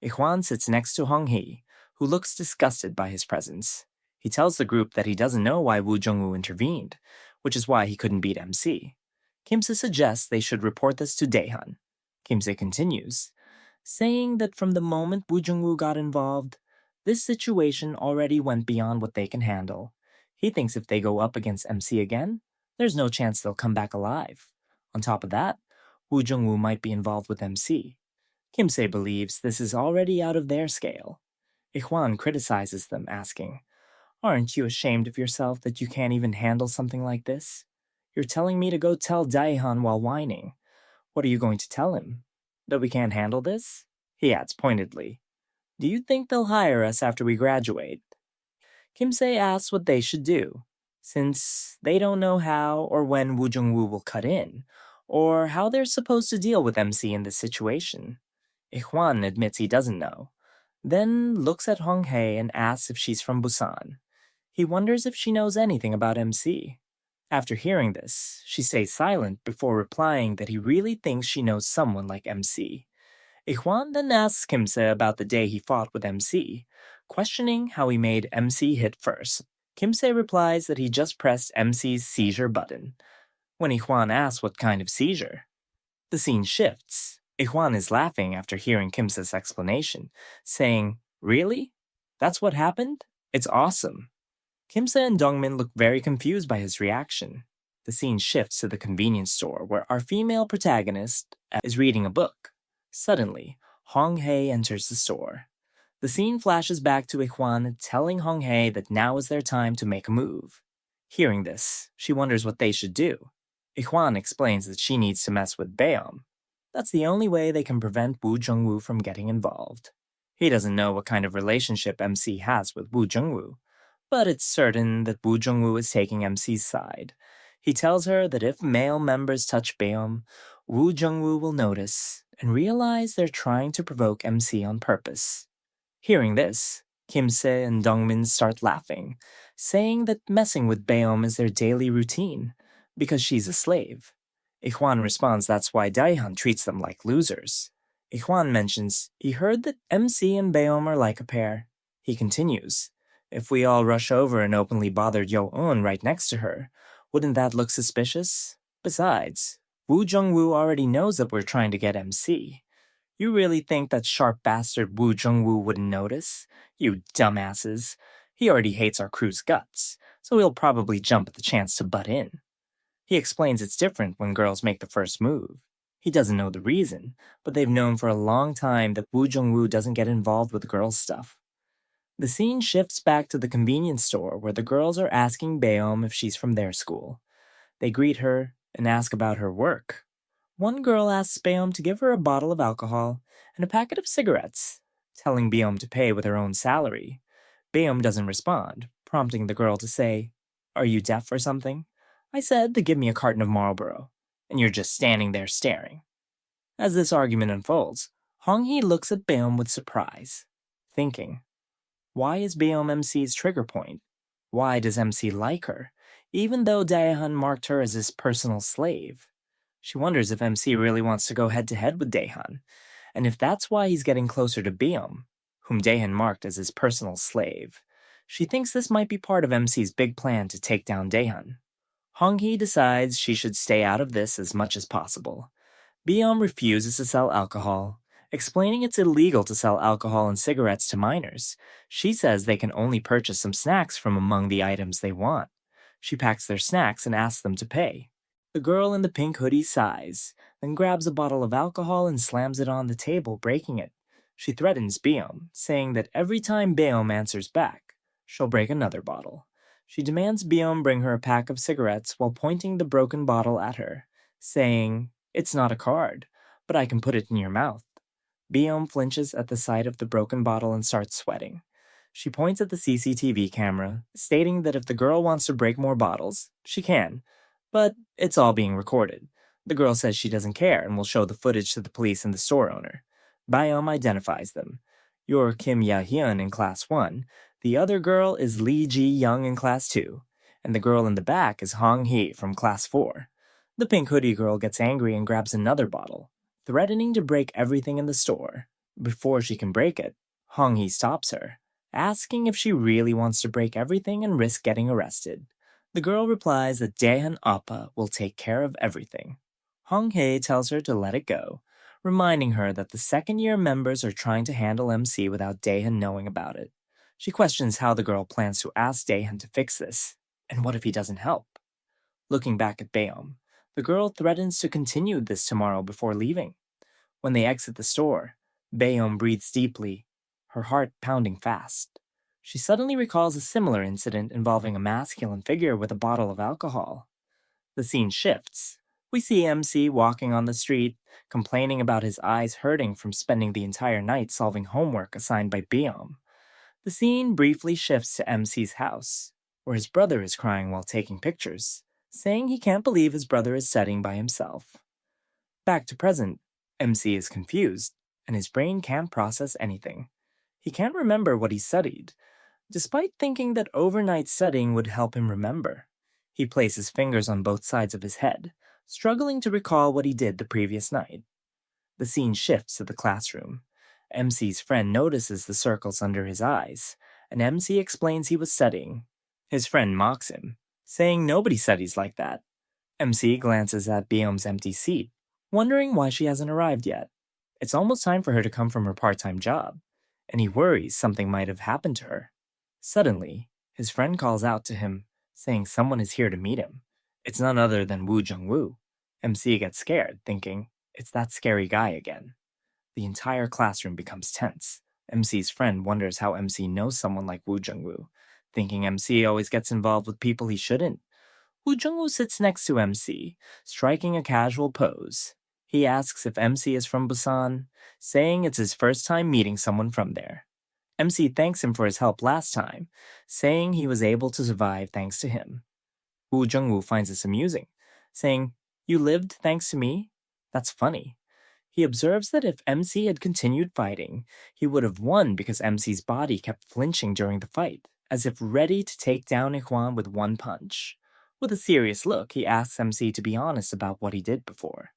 Ijuan sits next to Hong-hee, who looks disgusted by his presence. He tells the group that he doesn't know why Woo Jung-woo intervened, which is why he couldn't beat MC. Kimse suggests they should report this to Daehan. Kimse continues, saying that from the moment Woo Jung-woo got involved, this situation already went beyond what they can handle. He thinks if they go up against MC again, there's no chance they'll come back alive. On top of that, Woo Jung-woo might be involved with MC. Kimse believes this is already out of their scale. Ikhwan criticizes them, asking, "Aren't you ashamed of yourself that you can't even handle something like this? You're telling me to go tell Daehan while whining. What are you going to tell him? That we can't handle this?" He adds pointedly, "Do you think they'll hire us after we graduate?" Kimse asks what they should do, since they don't know how or when Woo Jung-woo will cut in, or how they're supposed to deal with MC in this situation. Ikhwan admits he doesn't know, then looks at Hong Hae and asks if she's from Busan. He wonders if she knows anything about MC. After hearing this, she stays silent before replying that he really thinks she knows someone like MC. Ikhwan then asks Kimse about the day he fought with MC, questioning how he made MC hit first. Kimse replies that he just pressed MC's seizure button. When Ikhwan asks what kind of seizure, the scene shifts. Ikhwan is laughing after hearing Kimse's explanation, saying, "Really? That's what happened? It's awesome." Kimse and Dongmin look very confused by his reaction. The scene shifts to the convenience store where our female protagonist is reading a book. Suddenly, Hong Hae enters the store. The scene flashes back to Ikhwan telling Hong Hae that now is their time to make a move. Hearing this, she wonders what they should do. Ikhwan explains that she needs to mess with Baeom. That's the only way they can prevent Woo Jung-woo from getting involved. He doesn't know what kind of relationship MC has with Woo Jung-woo, but it's certain that Woo Jung-woo is taking MC's side. He tells her that if male members touch Baeom, Woo Jung-woo will notice and realize they're trying to provoke MC on purpose. Hearing this, Kimse and Dongmin start laughing, saying that messing with Baeom is their daily routine, because she's a slave. Ikhwan responds that's why Daehan treats them like losers. Ikhwan mentions he heard that MC and Baeom are like a pair. He continues, "If we all rush over and openly bother Yo-eun right next to her, wouldn't that look suspicious? Besides, Woo Jung-woo already knows that we're trying to get MC. You really think that sharp bastard Woo Jung-woo wouldn't notice? You dumbasses. He already hates our crew's guts, so he'll probably jump at the chance to butt in." He explains it's different when girls make the first move. He doesn't know the reason, but they've known for a long time that Woo Jung-woo doesn't get involved with girls' stuff. The scene shifts back to the convenience store where the girls are asking Baeom if she's from their school. They greet her and ask about her work. One girl asks Baeom to give her a bottle of alcohol and a packet of cigarettes, telling Baeom to pay with her own salary. Baeom doesn't respond, prompting the girl to say, "Are you deaf or something? I said to give me a carton of Marlboro, and you're just standing there staring." As this argument unfolds, Hong Hee looks at Baeom with surprise, thinking, why is Baeom MC's trigger point? Why does MC like her, even though Daehan marked her as his personal slave? She wonders if MC really wants to go head-to-head with Daehan, and if that's why he's getting closer to Baeom, whom Daehan marked as his personal slave. She thinks this might be part of MC's big plan to take down Daehan. Hong Hee decides she should stay out of this as much as possible. Baeom refuses to sell alcohol, explaining it's illegal to sell alcohol and cigarettes to minors. She says they can only purchase some snacks from among the items they want. She packs their snacks and asks them to pay. The girl in the pink hoodie sighs, then grabs a bottle of alcohol and slams it on the table, breaking it. She threatens Baeom, saying that every time Baeom answers back, she'll break another bottle. She demands Baeom bring her a pack of cigarettes while pointing the broken bottle at her, saying, "It's not a card, but I can put it in your mouth." Baeom flinches at the sight of the broken bottle and starts sweating. She points at the CCTV camera, stating that if the girl wants to break more bottles, she can, but it's all being recorded. The girl says she doesn't care and will show the footage to the police and the store owner. Baeom identifies them. You're Kim Ya-hyun in Class 1, the other girl is Lee Ji-young in Class 2, and the girl in the back is Hong Hee from Class 4. The pink hoodie girl gets angry and grabs another bottle, threatening to break everything in the store. Before she can break it, Hong Hee stops her, asking if she really wants to break everything and risk getting arrested. The girl replies that Daehan Appa will take care of everything. Hong Hae tells her to let it go, reminding her that the second-year members are trying to handle MC without Daehan knowing about it. She questions how the girl plans to ask Daehan to fix this, and what if he doesn't help? Looking back at Baeom, the girl threatens to continue this tomorrow before leaving. When they exit the store, Baeom breathes deeply, her heart pounding fast. She suddenly recalls a similar incident involving a masculine figure with a bottle of alcohol. The scene shifts. We see MC walking on the street, complaining about his eyes hurting from spending the entire night solving homework assigned by Baeom. The scene briefly shifts to MC's house, where his brother is crying while taking pictures, saying he can't believe his brother is studying by himself. Back to present, MC is confused, and his brain can't process anything. He can't remember what he studied, despite thinking that overnight studying would help him remember. He places fingers on both sides of his head, struggling to recall what he did the previous night. The scene shifts to the classroom. MC's friend notices the circles under his eyes, and MC explains he was studying. His friend mocks him, saying nobody studies like that. MC glances at Baeom's empty seat, wondering why she hasn't arrived yet. It's almost time for her to come from her part-time job, and he worries something might have happened to her. Suddenly, his friend calls out to him, saying someone is here to meet him. It's none other than Woo Jung-woo. MC gets scared, thinking, it's that scary guy again. The entire classroom becomes tense. MC's friend wonders how MC knows someone like Woo Jung-woo, thinking MC always gets involved with people he shouldn't. Woo Jung-woo sits next to MC, striking a casual pose. He asks if MC is from Busan, saying it's his first time meeting someone from there. MC thanks him for his help last time, saying he was able to survive thanks to him. Woo Jung-woo finds this amusing, saying, "You lived thanks to me? That's funny." He observes that if MC had continued fighting, he would have won because MC's body kept flinching during the fight, as if ready to take down Ikhwan with one punch. With a serious look, he asks MC to be honest about what he did before.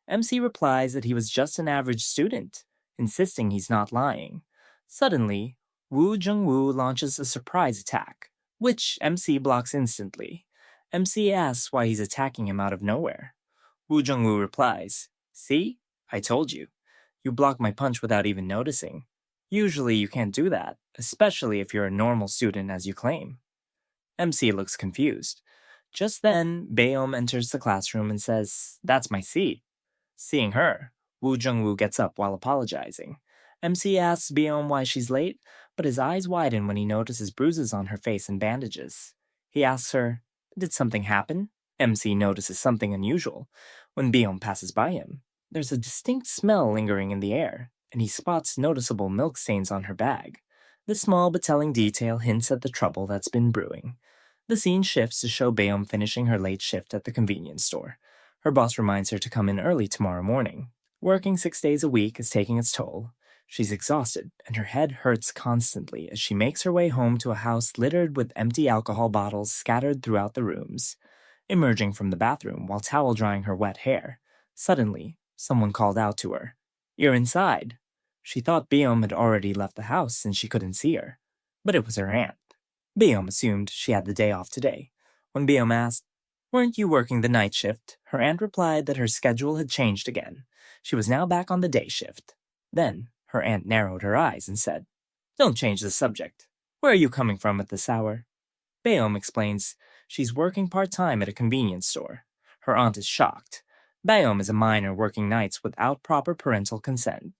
MC replies that he was just an average student, insisting he's not lying. Suddenly, Woo Jung-woo launches a surprise attack, which MC blocks instantly. MC asks why he's attacking him out of nowhere. Woo Jung-woo replies, "See? I told you. You blocked my punch without even noticing. Usually you can't do that, especially if you're a normal student as you claim." MC looks confused. Just then, Baeom enters the classroom and says, "That's my seat." Seeing her, Woo Jung-woo gets up while apologizing. MC asks Baeom why she's late, but his eyes widen when he notices bruises on her face and bandages. He asks her, "Did something happen?" MC notices something unusual when Baeom passes by him. There's a distinct smell lingering in the air, and he spots noticeable milk stains on her bag. This small but telling detail hints at the trouble that's been brewing. The scene shifts to show Baeom finishing her late shift at the convenience store. Her boss reminds her to come in early tomorrow morning. Working 6 days a week is taking its toll. She's exhausted, and her head hurts constantly as she makes her way home to a house littered with empty alcohol bottles scattered throughout the rooms. Emerging from the bathroom while towel drying her wet hair, suddenly, someone called out to her, "You're inside." She thought Baeom had already left the house since she couldn't see her, but it was her aunt. Baeom assumed she had the day off today. When Baeom asked, "Weren't you working the night shift?" her aunt replied that her schedule had changed again. She was now back on the day shift. Then, her aunt narrowed her eyes and said, "Don't change the subject. Where are you coming from at this hour?" Baeom explains she's working part-time at a convenience store. Her aunt is shocked. Baeom is a minor working nights without proper parental consent.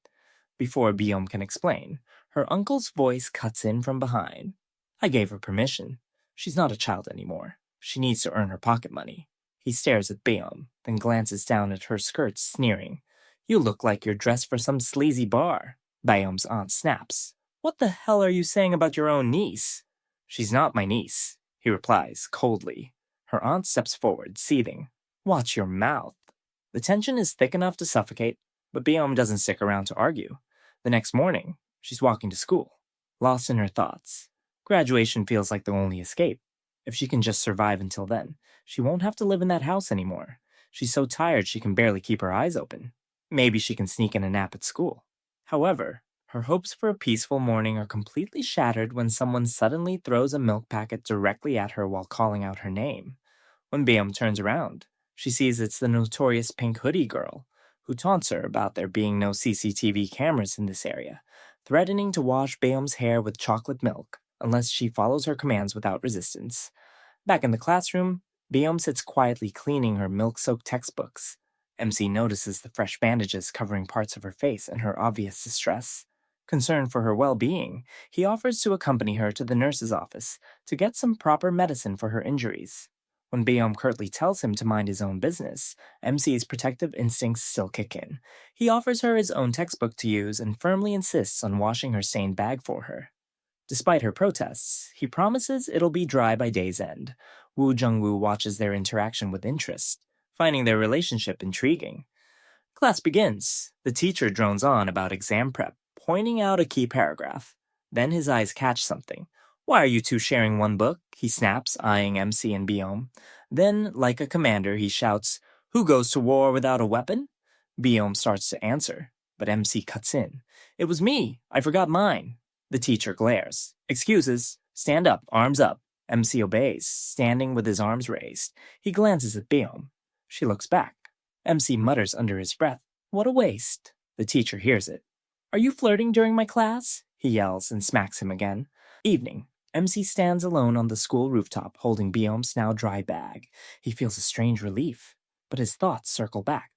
Before Baeom can explain, her uncle's voice cuts in from behind. "I gave her permission. She's not a child anymore. She needs to earn her pocket money." He stares at Baeom, then glances down at her skirts, sneering. "You look like you're dressed for some sleazy bar." Baeom's aunt snaps. "What the hell are you saying about your own niece?" "She's not my niece," he replies, coldly. Her aunt steps forward, seething. "Watch your mouth." The tension is thick enough to suffocate, but Baeom doesn't stick around to argue. The next morning, she's walking to school, lost in her thoughts. Graduation feels like the only escape. If she can just survive until then, she won't have to live in that house anymore. She's so tired she can barely keep her eyes open. Maybe she can sneak in a nap at school. However, Her hopes for a peaceful morning are completely shattered when someone suddenly throws a milk packet directly at her while calling out her name. When Bayom turns around, she sees it's the notorious pink hoodie girl, who taunts her about there being no CCTV cameras in this area, threatening to wash Bayom's hair with chocolate milk unless she follows her commands without resistance. Back in the classroom, Bayom sits quietly cleaning her milk-soaked textbooks. MC notices the fresh bandages covering parts of her face and her obvious distress. Concerned for her well-being, he offers to accompany her to the nurse's office to get some proper medicine for her injuries. When Bayom curtly tells him to mind his own business, MC's protective instincts still kick in. He offers her his own textbook to use and firmly insists on washing her stained bag for her. Despite her protests, he promises it'll be dry by day's end. Woo Jung-woo watches their interaction with interest, finding their relationship intriguing. Class begins. The teacher drones on about exam prep, pointing out a key paragraph. Then his eyes catch something. "Why are you two sharing one book?" he snaps, eyeing MC and Biom. Then, like a commander, he shouts, "Who goes to war without a weapon?" Biom starts to answer, but MC cuts in. "It was me. I forgot mine." The teacher glares. "Excuses. Stand up, arms up." MC obeys, standing with his arms raised. He glances at Biom. She looks back. MC mutters under his breath, "What a waste." The teacher hears it. "Are you flirting during my class?" he yells and smacks him again. Evening. MC stands alone on the school rooftop holding Biom's now dry bag. He feels a strange relief, but his thoughts circle back.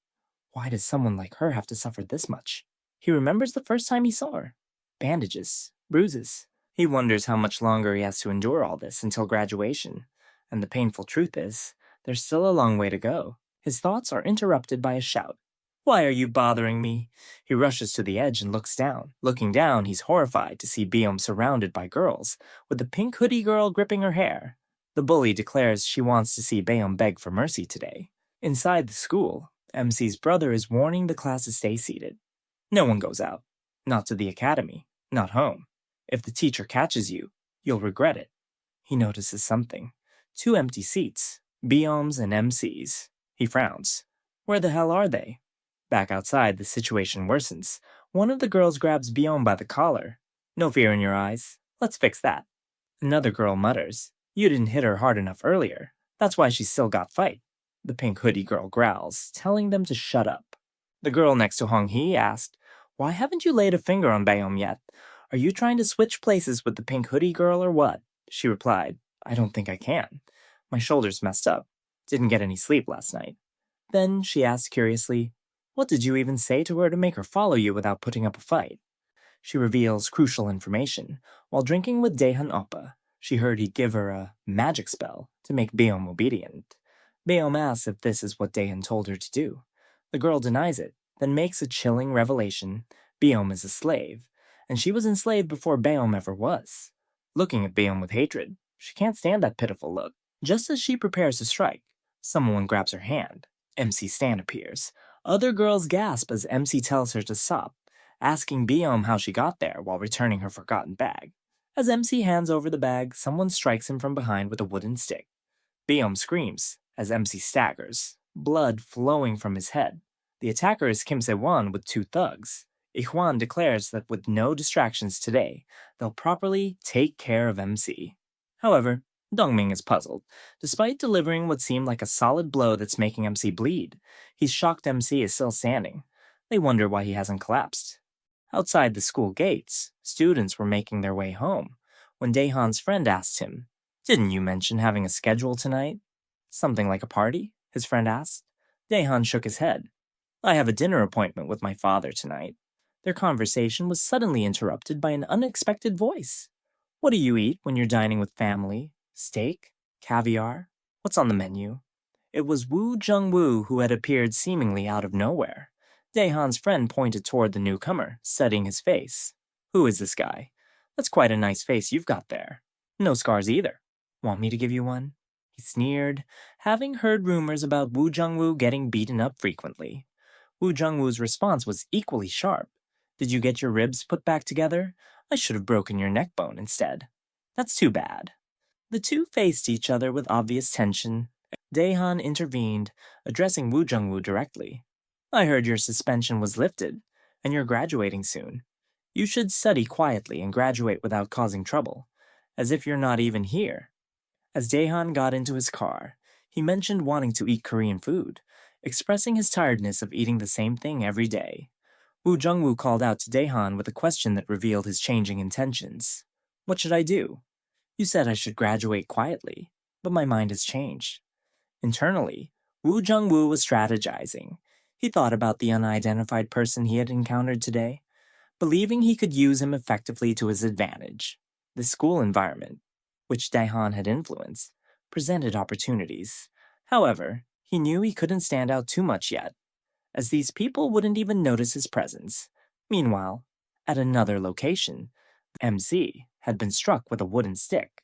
Why does someone like her have to suffer this much? He remembers the first time he saw her. Bandages, bruises. He wonders how much longer he has to endure all this until graduation. And the painful truth is, there's still a long way to go. His thoughts are interrupted by a shout. "Why are you bothering me?" He rushes to the edge and looks down. Looking down, he's horrified to see Biom surrounded by girls, with the pink hoodie girl gripping her hair. The bully declares she wants to see Biom beg for mercy today. Inside the school, MC's brother is warning the class to stay seated. No one goes out. Not to the academy. Not home. If the teacher catches you, you'll regret it. He notices something. 2 empty seats. Biom's and MC's. He frowns. Where the hell are they? Back outside, the situation worsens. One of the girls grabs Biom by the collar. "No fear in your eyes. Let's fix that." Another girl mutters, "You didn't hit her hard enough earlier. That's why she's still got fight." The pink hoodie girl growls, telling them to shut up. The girl next to Hong Hee asked, "Why haven't you laid a finger on Biom yet? Are you trying to switch places with the pink hoodie girl or what?" She replied, "I don't think I can. My shoulder's messed up. Didn't get any sleep last night." Then she asked curiously, "What did you even say to her to make her follow you without putting up a fight?" She reveals crucial information. While drinking with Daehan Oppa, she heard he'd give her a magic spell to make Biom obedient. Biom asks if this is what Daehan told her to do. The girl denies it, then makes a chilling revelation. Biom is a slave, and she was enslaved before Biom ever was. Looking at Biom with hatred, she can't stand that pitiful look. Just as she prepares to strike, someone grabs her hand. MC Stan appears. Other girls gasp as MC tells her to stop, asking Biom how she got there while returning her forgotten bag. As MC hands over the bag, someone strikes him from behind with a wooden stick. Biom screams as MC staggers, blood flowing from his head. The attacker is Kim Se-won with 2 thugs. Ihwan declares that with no distractions today, they'll properly take care of MC. However, Dongming is puzzled. Despite delivering what seemed like a solid blow that's making MC bleed, he's shocked MC is still standing. They wonder why he hasn't collapsed. Outside the school gates, students were making their way home when Daehan's friend asked him, "Didn't you mention having a schedule tonight?" "Something like a party?" his friend asked. Daehan shook his head. "I have a dinner appointment with my father tonight." Their conversation was suddenly interrupted by an unexpected voice. "What do you eat when you're dining with family? Steak? Caviar? What's on the menu?" It was Woo Jung-woo who had appeared seemingly out of nowhere. Daehan's friend pointed toward the newcomer, studying his face. "Who is this guy? That's quite a nice face you've got there. No scars either. Want me to give you one?" He sneered, having heard rumors about Woo Jung-woo getting beaten up frequently. Woo Jung-woo's response was equally sharp. "Did you get your ribs put back together? I should have broken your neck bone instead." "That's too bad." The two faced each other with obvious tension. Daehan intervened, addressing Woo Jung-woo directly. "I heard your suspension was lifted, and you're graduating soon. You should study quietly and graduate without causing trouble, as if you're not even here. As Daehan got into his car, he mentioned wanting to eat Korean food, expressing his tiredness of eating the same thing every day. Woo Jung-woo called out to Daehan with a question that revealed his changing intentions. What should I do? You said I should graduate quietly, but my mind has changed. Internally, Woo Jung-woo was strategizing. He thought about the unidentified person he had encountered today, believing he could use him effectively to his advantage. The school environment, which Daehan had influenced, presented opportunities. However, he knew he couldn't stand out too much yet, as these people wouldn't even notice his presence. Meanwhile, at another location, MC had been struck with a wooden stick.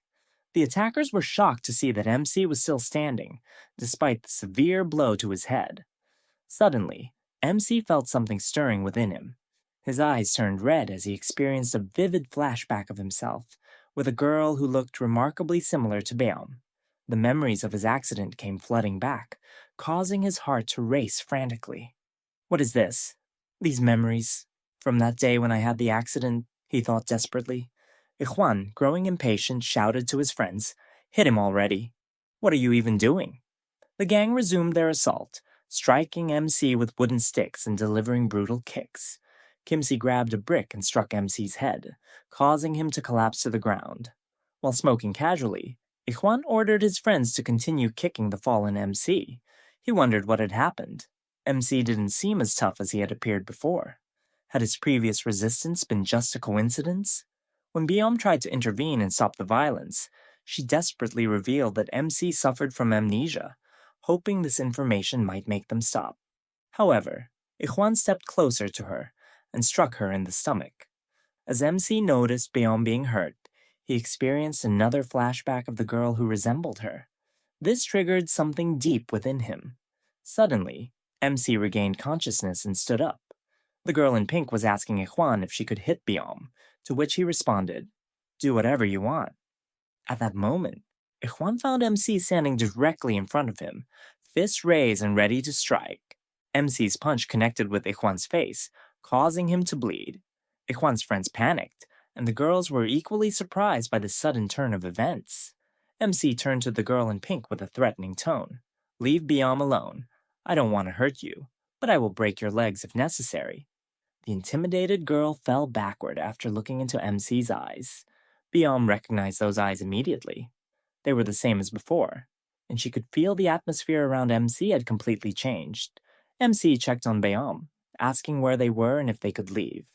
The attackers were shocked to see that MC was still standing, despite the severe blow to his head. Suddenly, MC felt something stirring within him. His eyes turned red as he experienced a vivid flashback of himself with a girl who looked remarkably similar to Beom. The memories of his accident came flooding back, causing his heart to race frantically. What is this? These memories? From that day when I had the accident, he thought desperately. Ikhwan, growing impatient, shouted to his friends, "Hit him already! What are you even doing?" The gang resumed their assault, striking MC with wooden sticks and delivering brutal kicks. Kimsey grabbed a brick and struck MC's head, causing him to collapse to the ground. While smoking casually, Ikhwan ordered his friends to continue kicking the fallen MC. He wondered what had happened. MC didn't seem as tough as he had appeared before. Had his previous resistance been just a coincidence? When Beom tried to intervene and stop the violence, she desperately revealed that MC suffered from amnesia, hoping this information might make them stop. However, Ikhwan stepped closer to her and struck her in the stomach. As MC noticed Beom being hurt, he experienced another flashback of the girl who resembled her. This triggered something deep within him. Suddenly, MC regained consciousness and stood up. The girl in pink was asking Ikhwan if she could hit Beom, to which he responded, "Do whatever you want." At that moment, Ikhwan found MC standing directly in front of him, fists raised and ready to strike. MC's punch connected with Ikhwan's face, causing him to bleed. Ikhwan's friends panicked, and the girls were equally surprised by the sudden turn of events. MC turned to the girl in pink with a threatening tone. "Leave Beom alone. I don't want to hurt you, but I will break your legs if necessary." The intimidated girl fell backward after looking into MC's eyes. Beom recognized those eyes immediately. They were the same as before, and she could feel the atmosphere around MC had completely changed. MC checked on Beom, asking where they were and if they could leave.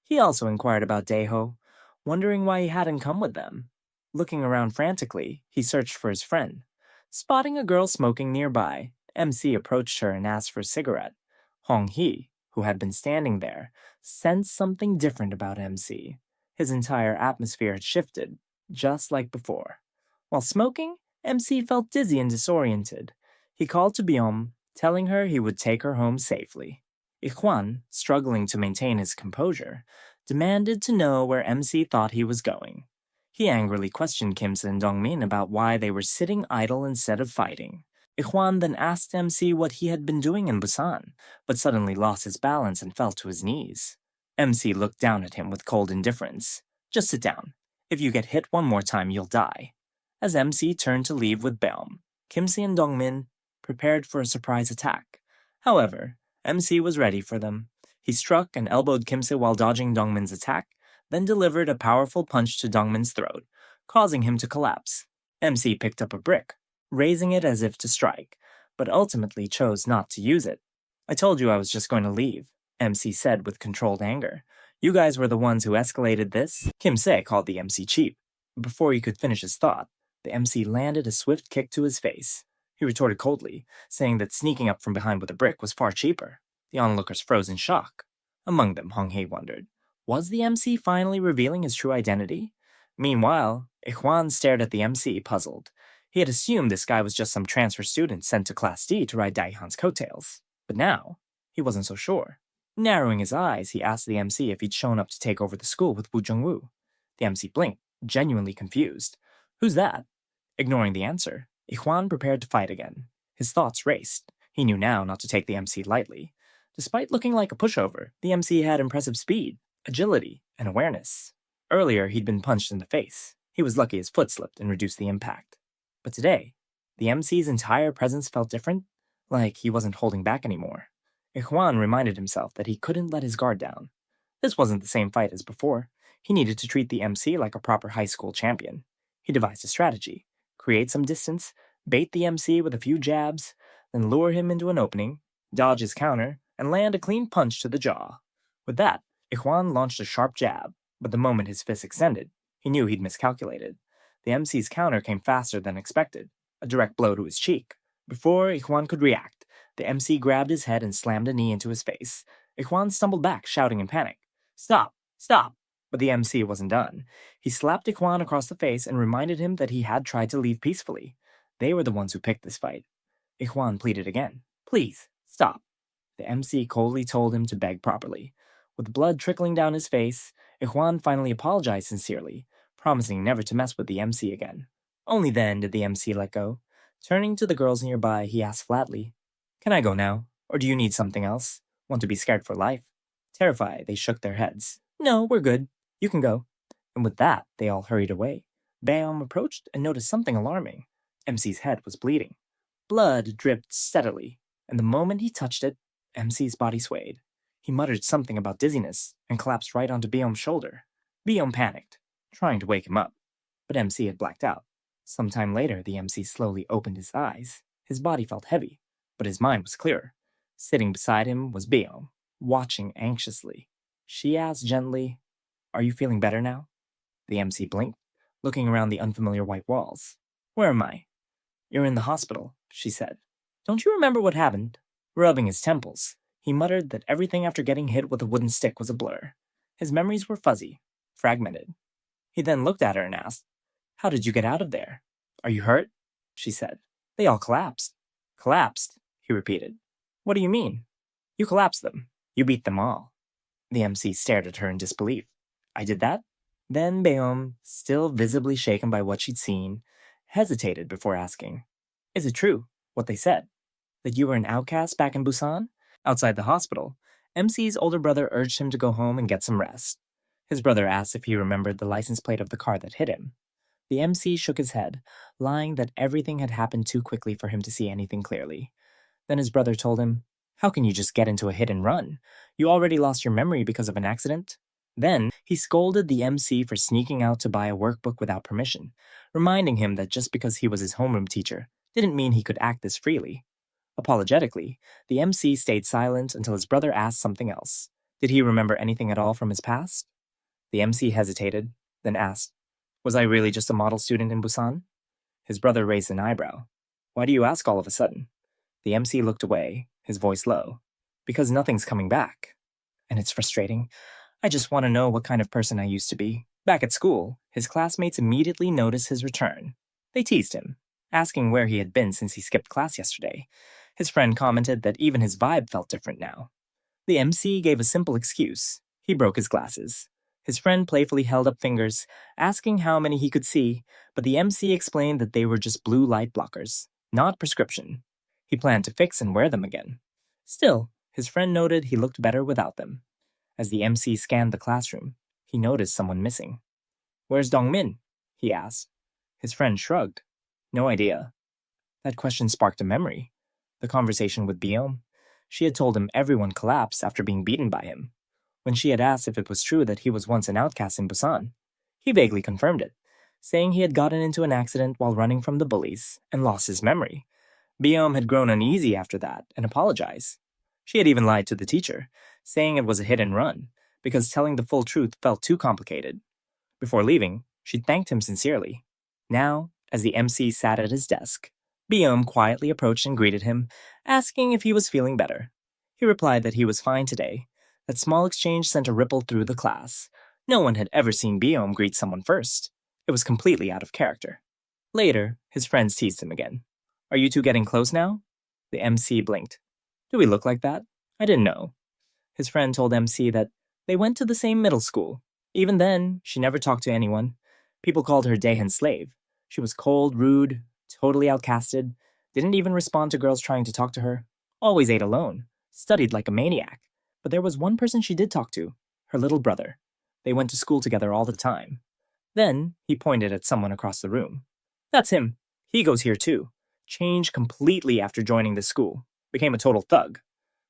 He also inquired about Daeho, wondering why he hadn't come with them. Looking around frantically, he searched for his friend. Spotting a girl smoking nearby, MC approached her and asked for a cigarette. Hong-hee, who had been standing there, sensed something different about MC. His entire atmosphere had shifted, just like before. While smoking, MC felt dizzy and disoriented. He called to Beom, telling her he would take her home safely. Ikhwan, struggling to maintain his composure, demanded to know where MC thought he was going. He angrily questioned Kimse and Dongmin about why they were sitting idle instead of fighting. Ikhwan then asked MC what he had been doing in Busan, but suddenly lost his balance and fell to his knees. MC looked down at him with cold indifference. "Just sit down. If you get hit one more time, you'll die." As MC turned to leave with Beom, Kimse and Dongmin prepared for a surprise attack. However, MC was ready for them. He struck and elbowed Kimse while dodging Dongmin's attack, then delivered a powerful punch to Dongmin's throat, causing him to collapse. MC picked up a brick, raising it as if to strike, but ultimately chose not to use it. "I told you I was just going to leave," MC said with controlled anger. "You guys were the ones who escalated this." Kimse called the MC cheap. Before he could finish his thought, the MC landed a swift kick to his face. He retorted coldly, saying that sneaking up from behind with a brick was far cheaper. The onlookers froze in shock. Among them, Hong-hee wondered, was the MC finally revealing his true identity? Meanwhile, Ikhwan stared at the MC, puzzled. He had assumed this guy was just some transfer student sent to Class D to ride Daehan's coattails. But now, he wasn't so sure. Narrowing his eyes, he asked the MC if he'd shown up to take over the school with Woo Jung-woo. The MC blinked, genuinely confused. "Who's that?" Ignoring the answer, Ikhwan prepared to fight again. His thoughts raced. He knew now not to take the MC lightly. Despite looking like a pushover, the MC had impressive speed. agility, and awareness. Earlier, he'd been punched in the face. He was lucky his foot slipped and reduced the impact. But today, the MC's entire presence felt different, like he wasn't holding back anymore. Ikhwan reminded himself that he couldn't let his guard down. This wasn't the same fight as before. He needed to treat the MC like a proper high school champion. He devised a strategy: create some distance, bait the MC with a few jabs, then lure him into an opening, dodge his counter, and land a clean punch to the jaw. With that, Ikhwan launched a sharp jab, but the moment his fist extended, he knew he'd miscalculated. The MC's counter came faster than expected, a direct blow to his cheek. Before Ikhwan could react, the MC grabbed his head and slammed a knee into his face. Ikhwan stumbled back, shouting in panic, "Stop! Stop!" But the MC wasn't done. He slapped Ikhwan across the face and reminded him that he had tried to leave peacefully. They were the ones who picked this fight. Ikhwan pleaded again, "Please, stop." The MC coldly told him to beg properly. With blood trickling down his face, Ikhwan finally apologized sincerely, promising never to mess with the MC again. Only then did the MC let go. Turning to the girls nearby, he asked flatly, "Can I go now? Or do you need something else? Want to be scared for life?" Terrified, they shook their heads. "No, we're good. You can go." And with that, they all hurried away. Bayam approached and noticed something alarming. MC's head was bleeding. Blood dripped steadily, and the moment he touched it, MC's body swayed. He muttered something about dizziness and collapsed right onto Bayam's shoulder. Bayam panicked, trying to wake him up, but MC had blacked out. Sometime later, the MC slowly opened his eyes. His body felt heavy, but his mind was clearer. Sitting beside him was Bayam, watching anxiously. She asked gently, "Are you feeling better now?" The MC blinked, looking around the unfamiliar white walls. "Where am I?" "You're in the hospital," she said. "Don't you remember what happened?" Rubbing his temples, he muttered that everything after getting hit with a wooden stick was a blur. His memories were fuzzy, fragmented. He then looked at her and asked, "How did you get out of there?" "Are you hurt?" she said. "They all collapsed." "Collapsed?" he repeated. "What do you mean?" "You collapsed them. You beat them all." The MC stared at her in disbelief. "I did that?" Then Bayom, still visibly shaken by what she'd seen, hesitated before asking, "Is it true, what they said? That you were an outcast back in Busan?" Outside the hospital, MC's older brother urged him to go home and get some rest. His brother asked if he remembered the license plate of the car that hit him. The MC shook his head, lying that everything had happened too quickly for him to see anything clearly. Then his brother told him, "How can you just get into a hit and run? You already lost your memory because of an accident." Then he scolded the MC for sneaking out to buy a workbook without permission, reminding him that just because he was his homeroom teacher didn't mean he could act this freely. Apologetically, the MC stayed silent until his brother asked something else. Did he remember anything at all from his past? The MC hesitated, then asked, "Was I really just a model student in Busan?" His brother raised an eyebrow. "Why do you ask all of a sudden?" The MC looked away, his voice low. "Because nothing's coming back. And it's frustrating. I just want to know what kind of person I used to be." Back at school, his classmates immediately noticed his return. They teased him, asking where he had been since he skipped class yesterday. His friend commented that even his vibe felt different now. The MC gave a simple excuse. He broke his glasses. His friend playfully held up fingers, asking how many he could see, but the MC explained that they were just blue light blockers, not prescription. He planned to fix and wear them again. Still, his friend noted he looked better without them. As the MC scanned the classroom, he noticed someone missing. "Where's Dongmin?" he asked. His friend shrugged. "No idea." That question sparked a memory. The conversation with Biom. She had told him everyone collapsed after being beaten by him. When she had asked if it was true that he was once an outcast in Busan, he vaguely confirmed it, saying he had gotten into an accident while running from the bullies and lost his memory. Biom had grown uneasy after that and apologized. She had even lied to the teacher, saying it was a hit and run, because telling the full truth felt too complicated. Before leaving, she thanked him sincerely. Now, as the MC sat at his desk, Biom quietly approached and greeted him, asking if he was feeling better. He replied that he was fine today. That small exchange sent a ripple through the class. No one had ever seen Biom greet someone first. It was completely out of character. Later, his friends teased him again. "Are you two getting close now?" The MC blinked. "Do we look like that? I didn't know." His friend told MC that they went to the same middle school. Even then, she never talked to anyone. People called her Daehan slave. She was cold, rude, totally outcasted, didn't even respond to girls trying to talk to her, always ate alone, studied like a maniac. But there was one person she did talk to, her little brother. They went to school together all the time. Then he pointed at someone across the room. That's him. He goes here too. Changed completely after joining the school. Became a total thug.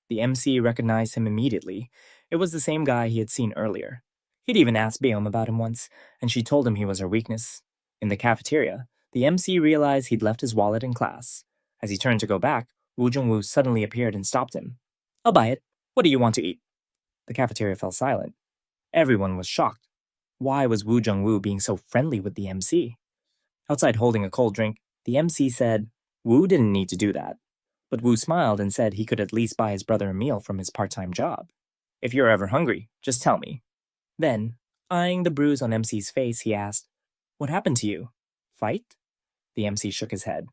The MC recognized him immediately. It was the same guy he had seen earlier. He'd even asked Beom about him once, and she told him he was her weakness. In the cafeteria, the MC realized he'd left his wallet in class. As he turned to go back, Woo Jung-woo suddenly appeared and stopped him. I'll buy it. What do you want to eat? The cafeteria fell silent. Everyone was shocked. Why was Woo Jung-woo being so friendly with the MC? Outside holding a cold drink, the MC said Woo didn't need to do that. But Woo smiled and said he could at least buy his brother a meal from his part-time job. If you're ever hungry, just tell me. Then, eyeing the bruise on MC's face, he asked, What happened to you? Fight? The MC shook his head.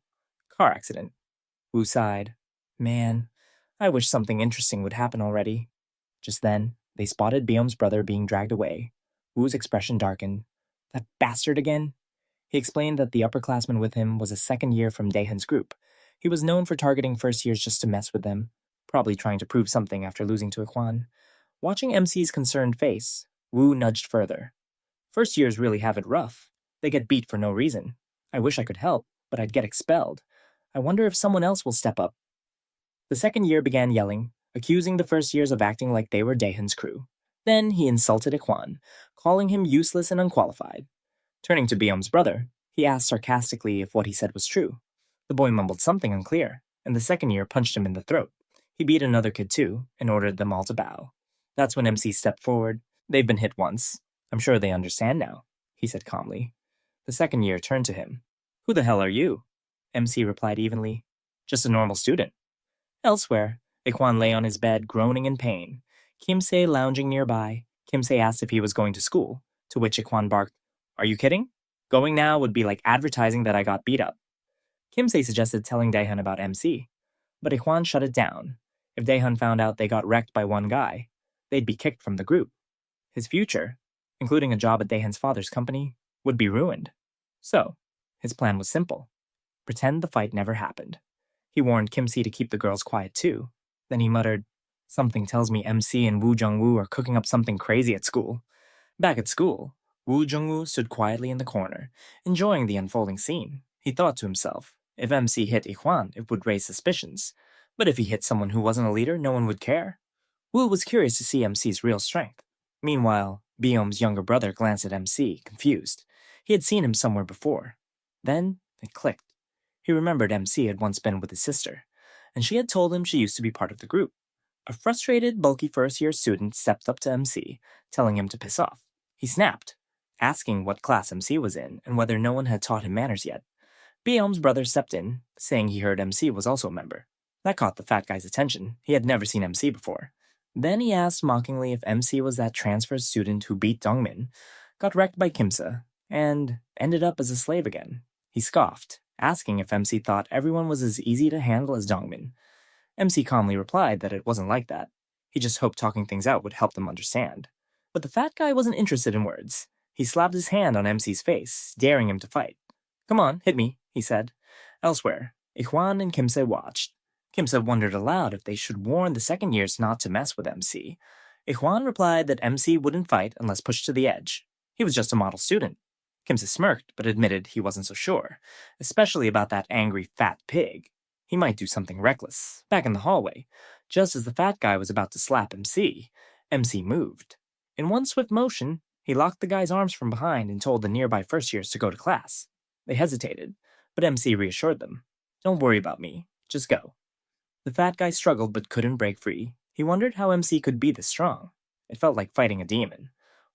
Car accident. Woo sighed. Man, I wish something interesting would happen already. Just then, they spotted Beom's brother being dragged away. Woo's expression darkened. That bastard again? He explained that the upperclassman with him was a second year from Daehan's group. He was known for targeting first years just to mess with them, probably trying to prove something after losing to Ikhwan. Watching MC's concerned face, Woo nudged further. First years really have it rough. They get beat for no reason. I wish I could help, but I'd get expelled. I wonder if someone else will step up. The second year began yelling, accusing the first years of acting like they were Daehan's crew. Then he insulted Ikhwan, calling him useless and unqualified. Turning to Beom's brother, he asked sarcastically if what he said was true. The boy mumbled something unclear, and the second year punched him in the throat. He beat another kid too, and ordered them all to bow. That's when MC stepped forward. They've been hit once. I'm sure they understand now, he said calmly. The second year turned to him. Who the hell are you? MC replied evenly. Just a normal student. Elsewhere, Ikhwan lay on his bed, groaning in pain. Kimse lounging nearby. Kimse asked if he was going to school, to which Ikhwan barked, Are you kidding? Going now would be like advertising that I got beat up. Kimse suggested telling Daehan about MC, but Ikhwan shut it down. If Daehan found out they got wrecked by one guy, they'd be kicked from the group. His future, including a job at Daehan's father's company, would be ruined. So, his plan was simple. Pretend the fight never happened. He warned Kimse to keep the girls quiet too. Then he muttered, Something tells me MC and Woo Jung-woo are cooking up something crazy at school. Back at school, Woo Jung-woo stood quietly in the corner, enjoying the unfolding scene. He thought to himself, if MC hit Ikhwan, it would raise suspicions. But if he hit someone who wasn't a leader, no one would care. Woo was curious to see MC's real strength. Meanwhile, Beom's younger brother glanced at MC, confused. He had seen him somewhere before. Then, it clicked. He remembered MC had once been with his sister, and she had told him she used to be part of the group. A frustrated, bulky first-year student stepped up to MC, telling him to piss off. He snapped, asking what class MC was in and whether no one had taught him manners yet. Beom's brother stepped in, saying he heard MC was also a member. That caught the fat guy's attention. He had never seen MC before. Then he asked mockingly if MC was that transfer student who beat Dongmin, got wrecked by Kimse, and ended up as a slave again. He scoffed, asking if MC thought everyone was as easy to handle as Dongmin. MC calmly replied that it wasn't like that. He just hoped talking things out would help them understand. But the fat guy wasn't interested in words. He slapped his hand on MC's face, daring him to fight. Come on, hit me, he said. Elsewhere, Ikhwan and Kimse watched. Kimse wondered aloud if they should warn the second years not to mess with MC. Ikhwan replied that MC wouldn't fight unless pushed to the edge. He was just a model student. Kimse smirked, but admitted he wasn't so sure, especially about that angry fat pig. He might do something reckless. Back in the hallway, just as the fat guy was about to slap MC, MC moved. In one swift motion, he locked the guy's arms from behind and told the nearby first years to go to class. They hesitated, but MC reassured them. Don't worry about me. Just go. The fat guy struggled but couldn't break free. He wondered how MC could be this strong. It felt like fighting a demon.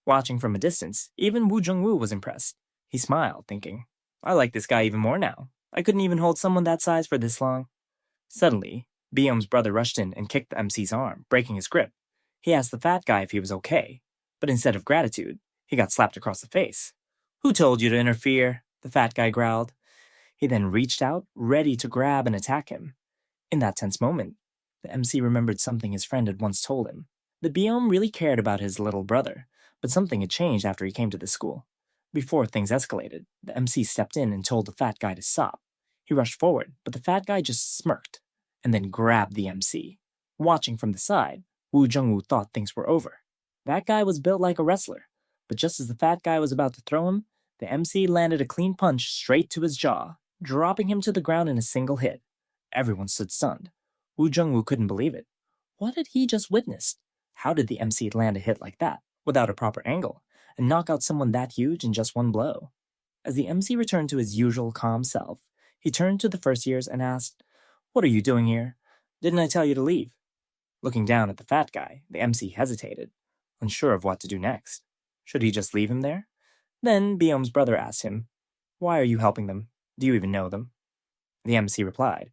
Watching from a distance, even Woo Jung-woo was impressed. He smiled, thinking, I like this guy even more now. I couldn't even hold someone that size for this long. Suddenly, Beom's brother rushed in and kicked MC's arm, breaking his grip. He asked the fat guy if he was okay, but instead of gratitude, he got slapped across the face. Who told you to interfere? The fat guy growled. He then reached out, ready to grab and attack him. In that tense moment, the MC remembered something his friend had once told him. The Beom really cared about his little brother, but something had changed after he came to the school. Before things escalated, the MC stepped in and told the fat guy to stop. He rushed forward, but the fat guy just smirked, and then grabbed the MC. Watching from the side, Woo Jung-woo thought things were over. That guy was built like a wrestler, but just as the fat guy was about to throw him, the MC landed a clean punch straight to his jaw, dropping him to the ground in a single hit. Everyone stood stunned. Wu Jungwoo couldn't believe it. What had he just witnessed? How did the MC land a hit like that, without a proper angle, and knock out someone that huge in just one blow? As the MC returned to his usual calm self, he turned to the first years and asked, "What are you doing here? Didn't I tell you to leave?" Looking down at the fat guy, the MC hesitated, unsure of what to do next. Should he just leave him there? Then Biom's brother asked him, "Why are you helping them? Do you even know them?" The MC replied,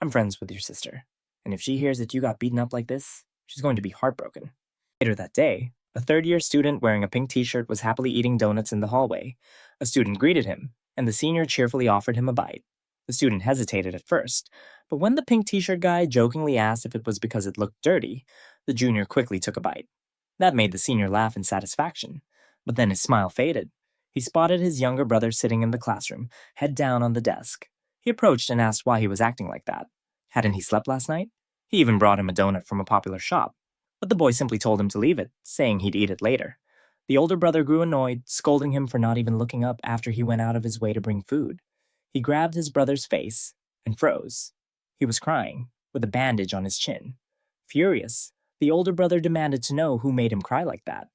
"I'm friends with your sister, and if she hears that you got beaten up like this, she's going to be heartbroken." Later that day, a third-year student wearing a pink t-shirt was happily eating donuts in the hallway. A student greeted him, and the senior cheerfully offered him a bite. The student hesitated at first, but when the pink t-shirt guy jokingly asked if it was because it looked dirty, the junior quickly took a bite. That made the senior laugh in satisfaction, but then his smile faded. He spotted his younger brother sitting in the classroom, head down on the desk. He approached and asked why he was acting like that. Hadn't he slept last night? He even brought him a donut from a popular shop, but the boy simply told him to leave it, saying he'd eat it later. The older brother grew annoyed, scolding him for not even looking up after he went out of his way to bring food. He grabbed his brother's face and froze. He was crying, with a bandage on his chin. Furious, the older brother demanded to know who made him cry like that.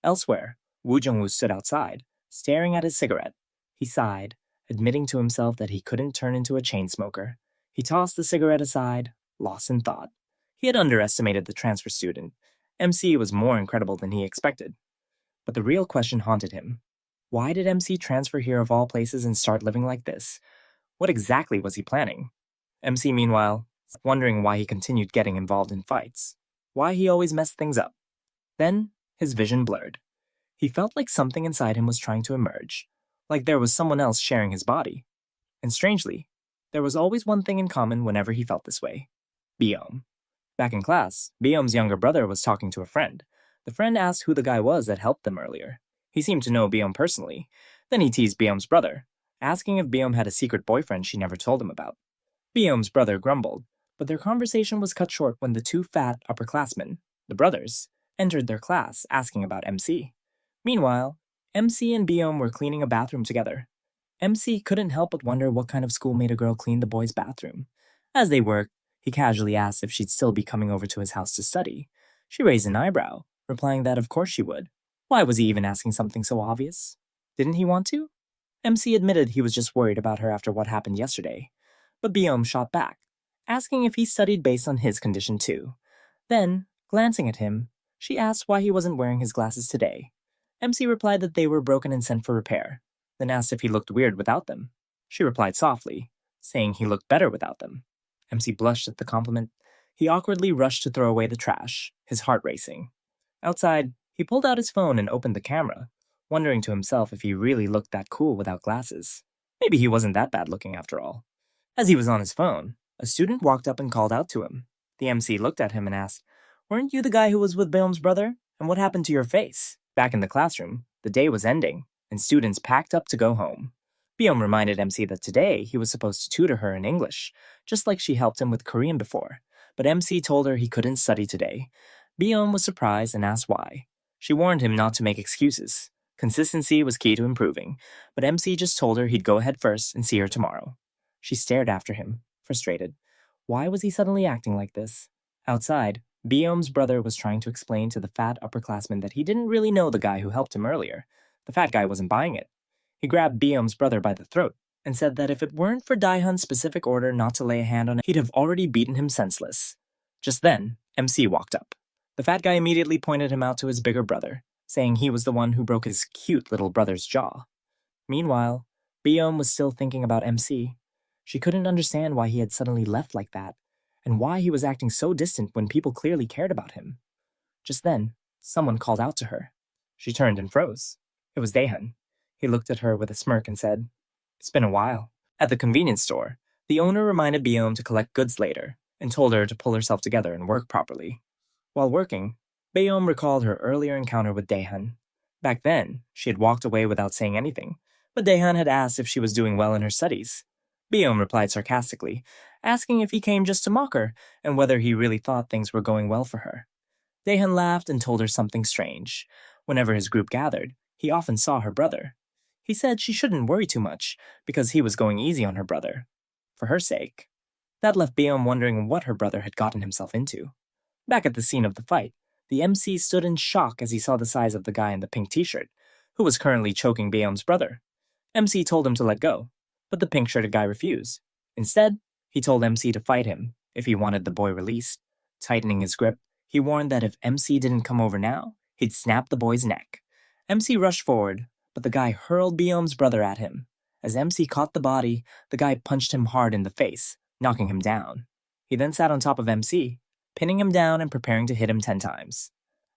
Elsewhere, Woo Jung-woo stood outside, staring at his cigarette. He sighed, admitting to himself that he couldn't turn into a chain smoker. He tossed the cigarette aside, lost in thought. He had underestimated the transfer student. MC was more incredible than he expected. But the real question haunted him. Why did MC transfer here of all places and start living like this? What exactly was he planning? MC, meanwhile, wondering why he continued getting involved in fights. Why he always messed things up. Then, his vision blurred. He felt like something inside him was trying to emerge, like there was someone else sharing his body. And strangely, there was always one thing in common whenever he felt this way. Biom. Back in class, Biom's younger brother was talking to a friend. The friend asked who the guy was that helped them earlier. He seemed to know Biom personally. Then he teased Biom's brother, asking if Biom had a secret boyfriend she never told him about. Biom's brother grumbled, but their conversation was cut short when the two fat upperclassmen, the brothers, entered their class asking about MC. Meanwhile, MC and Biom were cleaning a bathroom together. MC couldn't help but wonder what kind of school made a girl clean the boys' bathroom. As they worked, he casually asked if she'd still be coming over to his house to study. She raised an eyebrow, replying that of course she would. Why was he even asking something so obvious? Didn't he want to? MC admitted he was just worried about her after what happened yesterday. But Biom shot back, asking if he studied based on his condition too. Then, glancing at him, she asked why he wasn't wearing his glasses today. MC replied that they were broken and sent for repair, then asked if he looked weird without them. She replied softly, saying he looked better without them. MC blushed at the compliment. He awkwardly rushed to throw away the trash, his heart racing. Outside, he pulled out his phone and opened the camera, wondering to himself if he really looked that cool without glasses. Maybe he wasn't that bad looking after all. As he was on his phone, a student walked up and called out to him. The MC looked at him and asked, "Weren't you the guy who was with Biom's brother? And what happened to your face?" Back in the classroom, the day was ending, and students packed up to go home. Biom reminded MC that today he was supposed to tutor her in English, just like she helped him with Korean before, but MC told her he couldn't study today. Biom was surprised and asked why. She warned him not to make excuses. Consistency was key to improving, but MC just told her he'd go ahead first and see her tomorrow. She stared after him, frustrated. Why was he suddenly acting like this? Outside, Biom's brother was trying to explain to the fat upperclassman that he didn't really know the guy who helped him earlier. The fat guy wasn't buying it. He grabbed Biom's brother by the throat and said that if it weren't for Daehan's specific order not to lay a hand on him, he'd have already beaten him senseless. Just then, MC walked up. The fat guy immediately pointed him out to his bigger brother, saying he was the one who broke his cute little brother's jaw. Meanwhile, Biom was still thinking about MC. She couldn't understand why he had suddenly left like that, and why he was acting so distant when people clearly cared about him. Just then, someone called out to her. She turned and froze. It was Daehan. He looked at her with a smirk and said, "It's been a while." At the convenience store, the owner reminded Biom to collect goods later, and told her to pull herself together and work properly. While working, Biom recalled her earlier encounter with Daehan. Back then, she had walked away without saying anything, but Daehan had asked if she was doing well in her studies. Biom replied sarcastically, asking if he came just to mock her, and whether he really thought things were going well for her. Daehan laughed and told her something strange. Whenever his group gathered, he often saw her brother. He said she shouldn't worry too much, because he was going easy on her brother. For her sake. That left Beom wondering what her brother had gotten himself into. Back at the scene of the fight, the MC stood in shock as he saw the size of the guy in the pink t-shirt, who was currently choking Beom's brother. MC told him to let go, but the pink-shirted guy refused. Instead, he told MC to fight him if he wanted the boy released. Tightening his grip, he warned that if MC didn't come over now, he'd snap the boy's neck. MC rushed forward, but the guy hurled Beom's brother at him. As MC caught the body, the guy punched him hard in the face, knocking him down. He then sat on top of MC, pinning him down and preparing to hit him 10 times.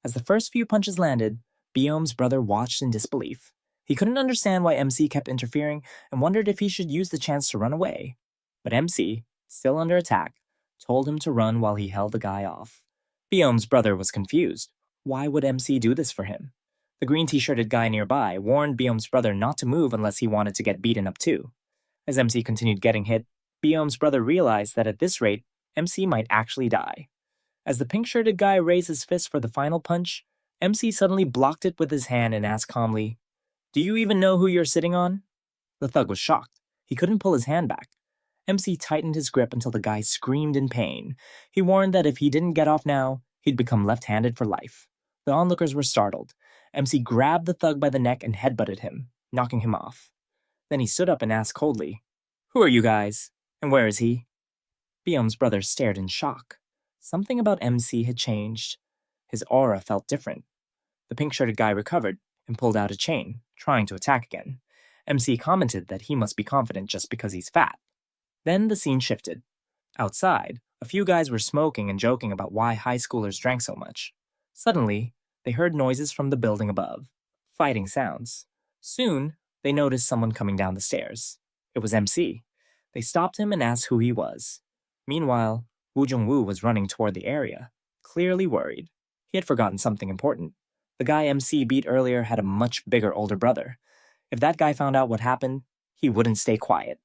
As the first few punches landed, Beom's brother watched in disbelief. He couldn't understand why MC kept interfering and wondered if he should use the chance to run away. But MC, still under attack, told him to run while he held the guy off. Beom's brother was confused. Why would MC do this for him? The green t-shirted guy nearby warned Beom's brother not to move unless he wanted to get beaten up too. As MC continued getting hit, Beom's brother realized that at this rate, MC might actually die. As the pink-shirted guy raised his fist for the final punch, MC suddenly blocked it with his hand and asked calmly, "Do you even know who you're sitting on?" The thug was shocked. He couldn't pull his hand back. MC tightened his grip until the guy screamed in pain. He warned that if he didn't get off now, he'd become left-handed for life. The onlookers were startled. MC grabbed the thug by the neck and headbutted him, knocking him off. Then he stood up and asked coldly, "Who are you guys? And where is he?" Beom's brother stared in shock. Something about MC had changed. His aura felt different. The pink-shirted guy recovered and pulled out a chain, trying to attack again. MC commented that he must be confident just because he's fat. Then the scene shifted. Outside, a few guys were smoking and joking about why high schoolers drank so much. Suddenly, they heard noises from the building above. Fighting sounds. Soon, they noticed someone coming down the stairs. It was MC. They stopped him and asked who he was. Meanwhile, Woo Jung-woo was running toward the area, clearly worried. He had forgotten something important. The guy MC beat earlier had a much bigger older brother. If that guy found out what happened, he wouldn't stay quiet.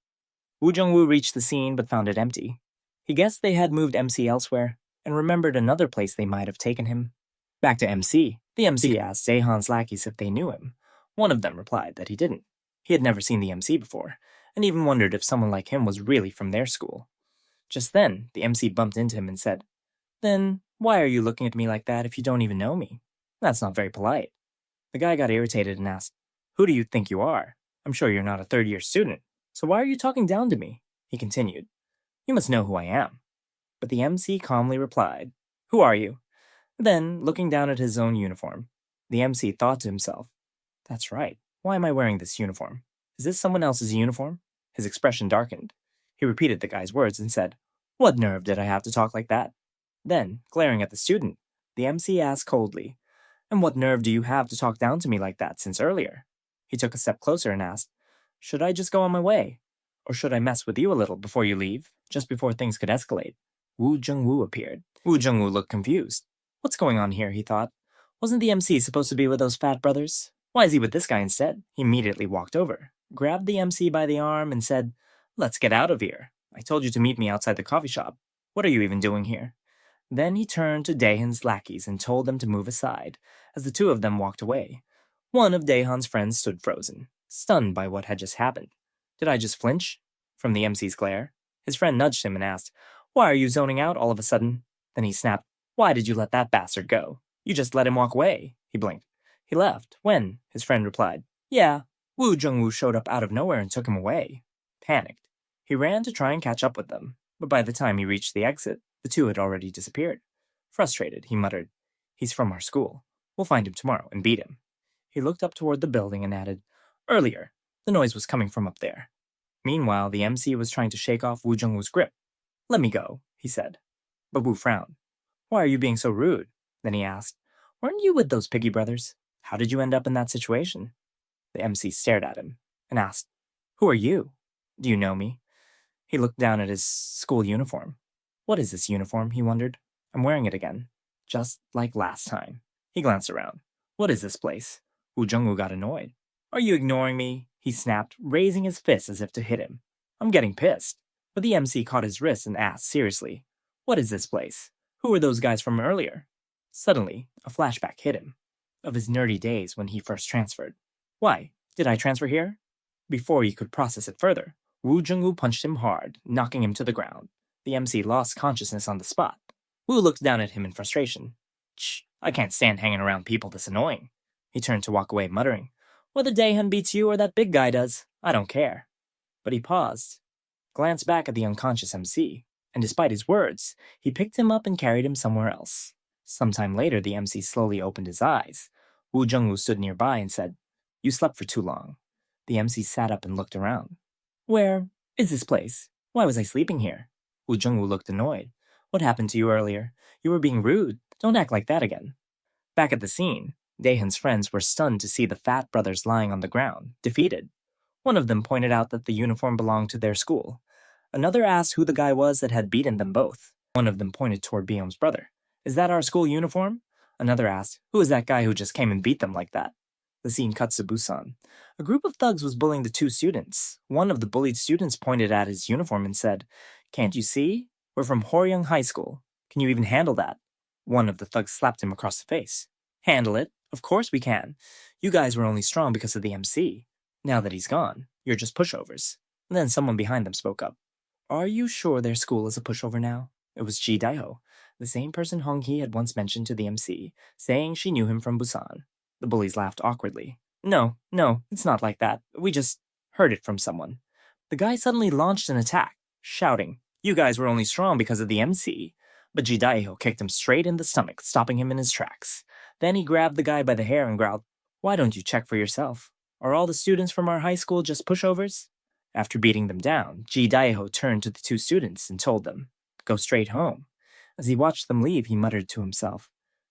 Woo Jung-woo reached the scene but found it empty. He guessed they had moved MC elsewhere, and remembered another place they might have taken him. Back to MC. The MC asked Daehan's lackeys if they knew him. One of them replied that he didn't. He had never seen the MC before, and even wondered if someone like him was really from their school. Just then, the MC bumped into him and said, "Then, why are you looking at me like that if you don't even know me? That's not very polite." The guy got irritated and asked, "Who do you think you are? I'm sure you're not a third-year student, so why are you talking down to me?" He continued, "You must know who I am." But the MC calmly replied, "Who are you?" Then, looking down at his own uniform, the MC thought to himself, "That's right, why am I wearing this uniform? Is this someone else's uniform?" His expression darkened. He repeated the guy's words and said, "What nerve did I have to talk like that?" Then, glaring at the student, the MC asked coldly, "And what nerve do you have to talk down to me like that since earlier?" He took a step closer and asked, "Should I just go on my way? Or should I mess with you a little before you leave, just before things could escalate?" Woo Jung-woo appeared. Woo Jung-woo looked confused. What's going on here, he thought. Wasn't the MC supposed to be with those fat brothers? Why is he with this guy instead? He immediately walked over, grabbed the MC by the arm, and said, "Let's get out of here. I told you to meet me outside the coffee shop. What are you even doing here?" Then he turned to Daehan's lackeys and told them to move aside, as the two of them walked away. One of Daehan's friends stood frozen, stunned by what had just happened. Did I just flinch? From the MC's glare. His friend nudged him and asked, "Why are you zoning out all of a sudden?" Then he snapped, "Why did you let that bastard go? You just let him walk away." He blinked. "He left. When?" His friend replied. "Yeah, Woo Jung-woo showed up out of nowhere and took him away." Panicked, he ran to try and catch up with them, but by the time he reached the exit, the two had already disappeared. Frustrated, he muttered, "He's from our school. We'll find him tomorrow and beat him." He looked up toward the building and added, "Earlier, the noise was coming from up there." Meanwhile, the MC was trying to shake off Woo Jung-woo's grip. "Let me go," he said. But Woo frowned. "Why are you being so rude?" Then he asked, "Weren't you with those Piggy brothers? How did you end up in that situation?" The MC stared at him and asked, "Who are you? Do you know me?" He looked down at his school uniform. "What is this uniform?" he wondered. "I'm wearing it again, just like last time." He glanced around. "What is this place?" Woo Jung-woo got annoyed. "Are you ignoring me?" he snapped, raising his fist as if to hit him. "I'm getting pissed." But the MC caught his wrist and asked seriously, "What is this place? Who were those guys from earlier?" Suddenly, a flashback hit him, of his nerdy days when he first transferred. Why, did I transfer here? Before he could process it further, Wu Jungwoo punched him hard, knocking him to the ground. The MC lost consciousness on the spot. Wu looked down at him in frustration. Shh, I can't stand hanging around people this annoying. He turned to walk away, muttering, Whether Daehyun beats you or that big guy does, I don't care. But he paused, glanced back at the unconscious MC, and despite his words, he picked him up and carried him somewhere else. Sometime later, the MC slowly opened his eyes. Wu Jungwoo stood nearby and said, You slept for too long. The MC sat up and looked around. Where is this place? Why was I sleeping here? Wu Jungwoo looked annoyed. What happened to you earlier? You were being rude. Don't act like that again. Back at the scene, Daehyun's friends were stunned to see the fat brothers lying on the ground, defeated. One of them pointed out that the uniform belonged to their school. Another asked who the guy was that had beaten them both. One of them pointed toward Beom's brother. Is that our school uniform? Another asked, Who is that guy who just came and beat them like that? The scene cuts to Busan. A group of thugs was bullying the two students. One of the bullied students pointed at his uniform and said, Can't you see? We're from Horyung High School. Can you even handle that? One of the thugs slapped him across the face. Handle it? Of course we can. You guys were only strong because of the MC. Now that he's gone, you're just pushovers. And then someone behind them spoke up. Are you sure their school is a pushover now? It was Ji Daeho, the same person Hong Hee had once mentioned to the MC, saying she knew him from Busan. The bullies laughed awkwardly. No, it's not like that. We just heard it from someone. The guy suddenly launched an attack, shouting, You guys were only strong because of the MC. But Ji Daeho kicked him straight in the stomach, stopping him in his tracks. Then he grabbed the guy by the hair and growled, Why don't you check for yourself? Are all the students from our high school just pushovers? After beating them down, Ji Daeho turned to the two students and told them, Go straight home. As he watched them leave, he muttered to himself,